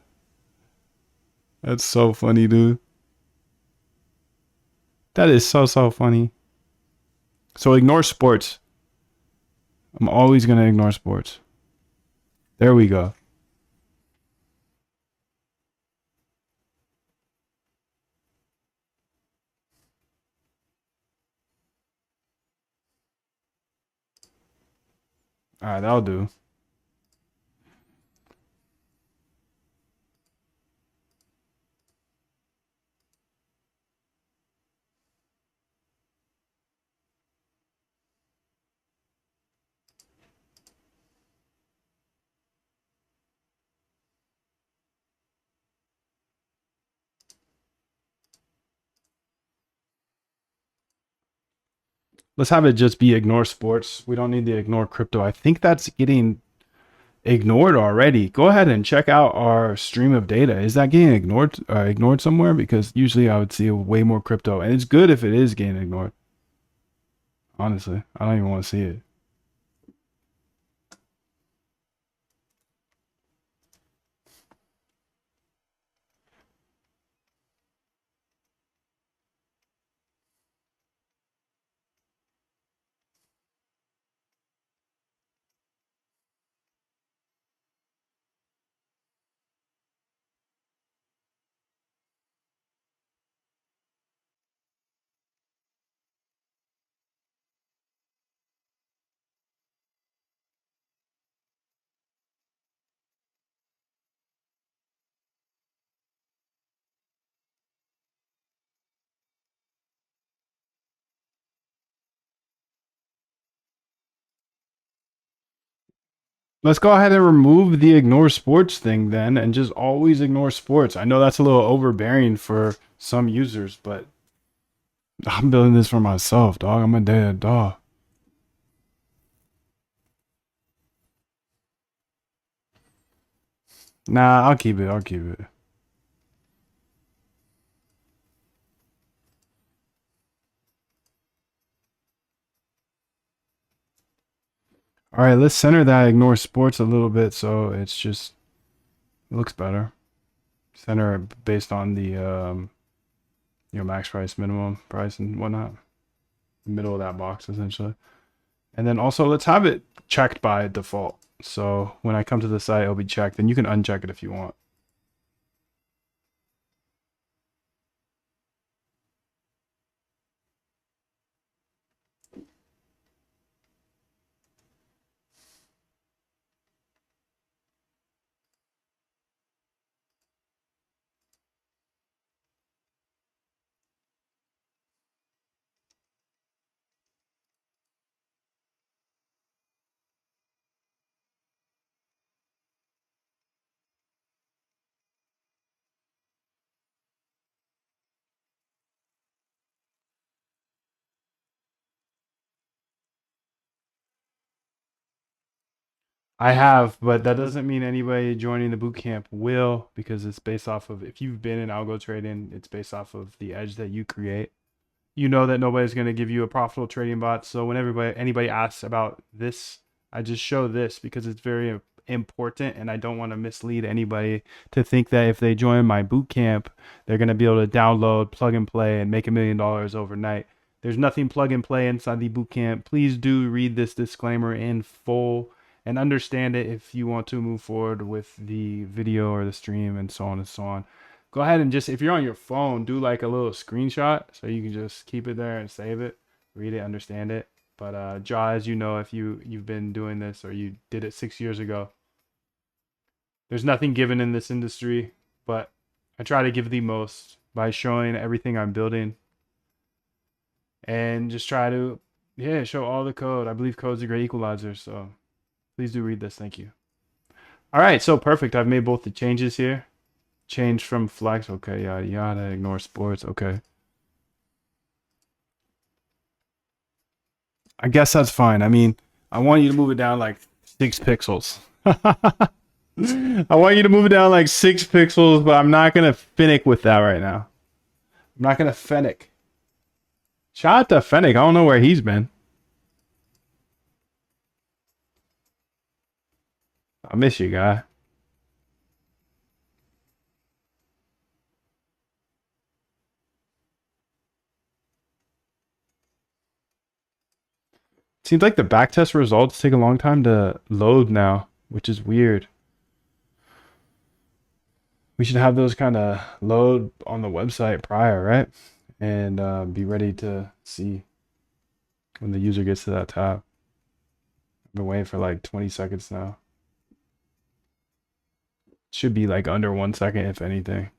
that's so funny, dude. That is so funny. So ignore sports. I'm always gonna ignore sports. There we go. All right, that'll do. Let's have it just be ignore sports. We don't need to ignore crypto. I think that's getting ignored already. Go ahead and check out our stream of data. Is that getting ignored somewhere? Because usually I would see way more crypto, and it's good if it is getting ignored. Honestly, I don't even want to see it. Let's go ahead and remove the ignore sports thing then and just always ignore sports. I know that's a little overbearing for some users, but I'm building this for myself, dog. I'm a dead dog. Nah, I'll keep it. I'll keep it. All right, let's center that ignore sports a little bit so it's just it looks better. Center it based on the max price, minimum price, and whatnot. The middle of that box essentially. And then also let's have it checked by default. So when I come to the site, it'll be checked, and you can uncheck it if you want. I have, but that doesn't mean anybody joining the bootcamp will, because it's based off of, if you've been in algo trading, it's based off of the edge that you create. You know that nobody's going to give you a profitable trading bot. So when anybody asks about this, I just show this because it's very important, and I don't want to mislead anybody to think that if they join my bootcamp, they're going to be able to download, plug and play, and make $1 million overnight. There's nothing plug and play inside the bootcamp. Please do read this disclaimer in full and understand it if you want to move forward with the video or the stream and so on and so on. Go ahead and just, if you're on your phone, do like a little screenshot so you can just keep it there and save it, read it, understand it. But as you know, if you've been doing this or you did it 6 years ago, there's nothing given in this industry, but I try to give the most by showing everything I'm building and just try to, show all the code. I believe code's a great equalizer, so please do read this. Thank you. All right, so perfect. I've made both the changes here. Change from flex. Okay, yada yada. Ignore sports. Okay. I guess that's fine. I mean, I want you to move it down like 6 pixels. I want you to move it down like 6 pixels, but I'm not gonna finick with that right now. I'm not gonna fennec. Shout out to Fennec. I don't know where he's been. I miss you, guy. Seems like the backtest results take a long time to load now, which is weird. We should have those kind of load on the website prior, right? And be ready to see when the user gets to that tab. I've been waiting for like 20 seconds now. Should be like under 1 second, if anything.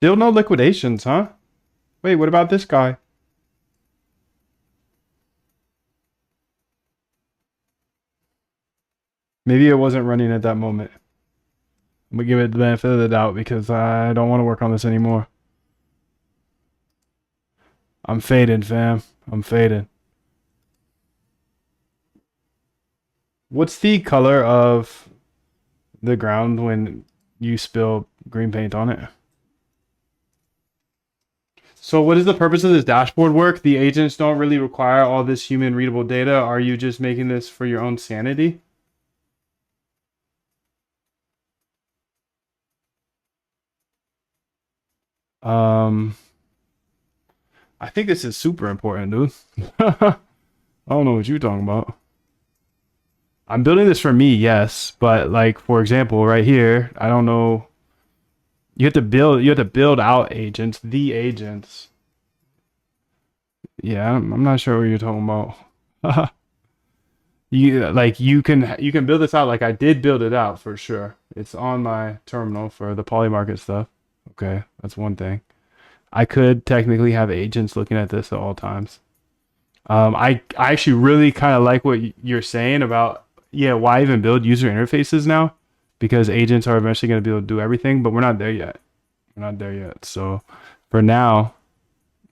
Still no liquidations, huh? Wait, what about this guy? Maybe it wasn't running at that moment. I'm gonna give it the benefit of the doubt because I don't want to work on this anymore. I'm faded, fam. I'm faded. What's the color of the ground when you spill green paint on it? So what is the purpose of this dashboard work? The agents don't really require all this human readable data. Are you just making this for your own sanity? Um, I think this is super important, dude. I don't know what you're talking about. I'm building this for me, yes, but like for example, right here, I don't know. You have to build out agents, the agents. Yeah, I'm not sure what you're talking about. You can build this out like I did build it out for sure. It's on my terminal for the Polymarket stuff. Okay, that's one thing. I could technically have agents looking at this at all times. I actually really kind of like what you're saying about, yeah, why even build user interfaces now? Because agents are eventually going to be able to do everything, but we're not there yet. We're not there yet. So for now,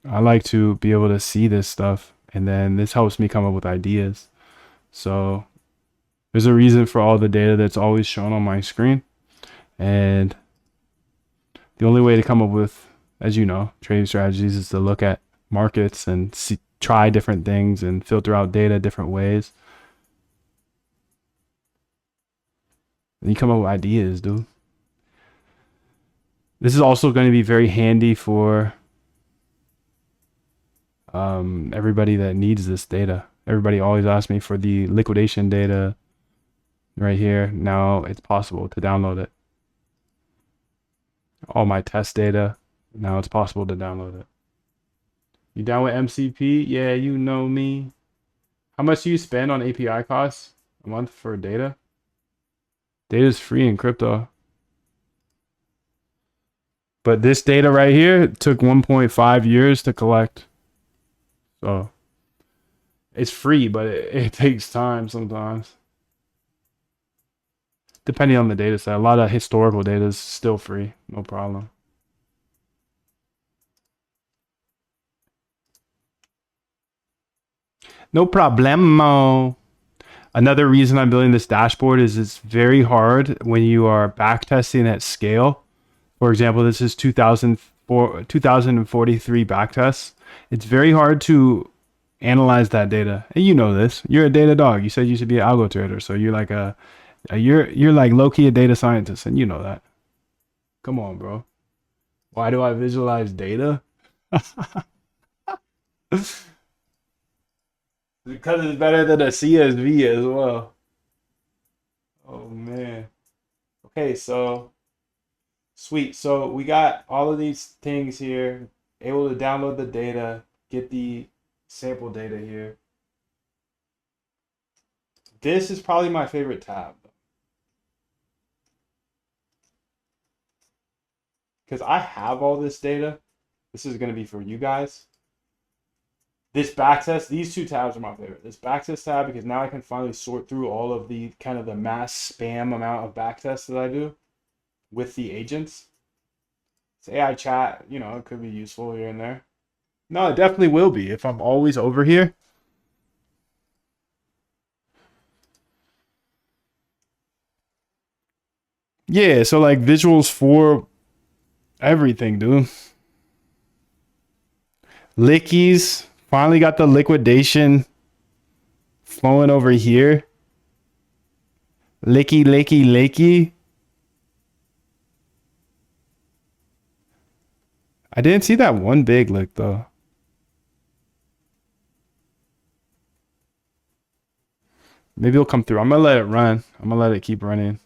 I like to be able to see this stuff, and then this helps me come up with ideas. So there's a reason for all the data that's always shown on my screen. And the only way to come up with, as you know, trading strategies is to look at markets and try different things and filter out data different ways. And you come up with ideas, dude. This is also going to be very handy for everybody that needs this data. Everybody always asks me for the liquidation data right here. Now it's possible to download it. All my test data. Now it's possible to download it. You down with MCP? Yeah, you know me. How much do you spend on API costs a month for data? Data is free in crypto. But this data right here took 1.5 years to collect. So it's free, but it takes time sometimes. Depending on the data set. A lot of historical data is still free. No problem. No problemo. Another reason I'm building this dashboard is it's very hard when you are backtesting at scale. For example, this is 2043 backtests. It's very hard to analyze that data. And you know this. You're a data dog. You said you should be an algo trader, so you're like you're like low-key a data scientist, and you know that. Come on, bro. Why do I visualize data? Because it's better than a CSV as well. Oh man. Okay, so sweet. So we got all of these things here. Able to download the data, get the sample data here. This is probably my favorite tab. Because I have all this data. This is going to be for you guys. This backtest, these two tabs are my favorite. This backtest tab, because now I can finally sort through all of the kind of the mass spam amount of backtests that I do with the agents. It's AI chat, you know, it could be useful here and there. No, it definitely will be if I'm always over here. Yeah, so like visuals for everything, dude. Lickies. Finally got the liquidation flowing over here. Licky, licky, licky. I didn't see that one big lick though. Maybe it'll come through. I'm gonna let it run. I'm gonna let it keep running.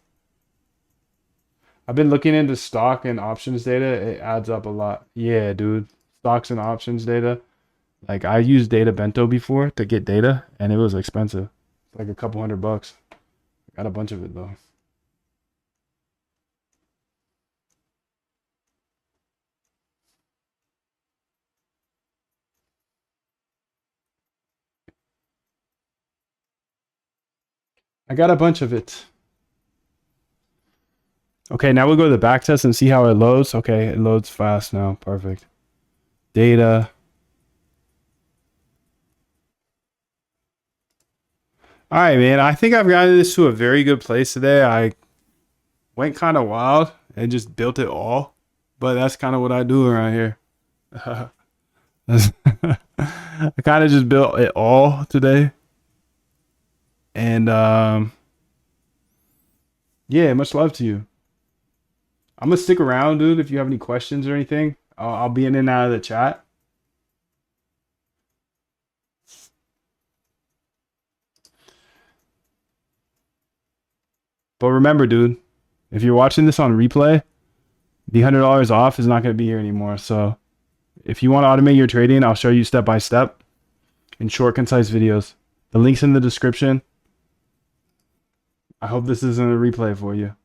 I've been looking into stock and options data. It adds up a lot. Yeah, dude. Stocks and options data. Like I used Data Bento before to get data and it was expensive. Like a couple $100. Got a bunch of it though. I got a bunch of it. Okay, now we'll go to the back test and see how it loads. Okay, it loads fast now. Perfect. Data. All right, man. I think I've gotten this to a very good place today. I went kind of wild and just built it all. But that's kind of what I do around here. I kind of just built it all today. And yeah, much love to you. I'm gonna stick around, dude. If you have any questions or anything, I'll be in and out of the chat. But remember, dude, if you're watching this on replay, the $100 off is not going to be here anymore. So if you want to automate your trading, I'll show you step by step in short, concise videos. The link's in the description. I hope this isn't a replay for you.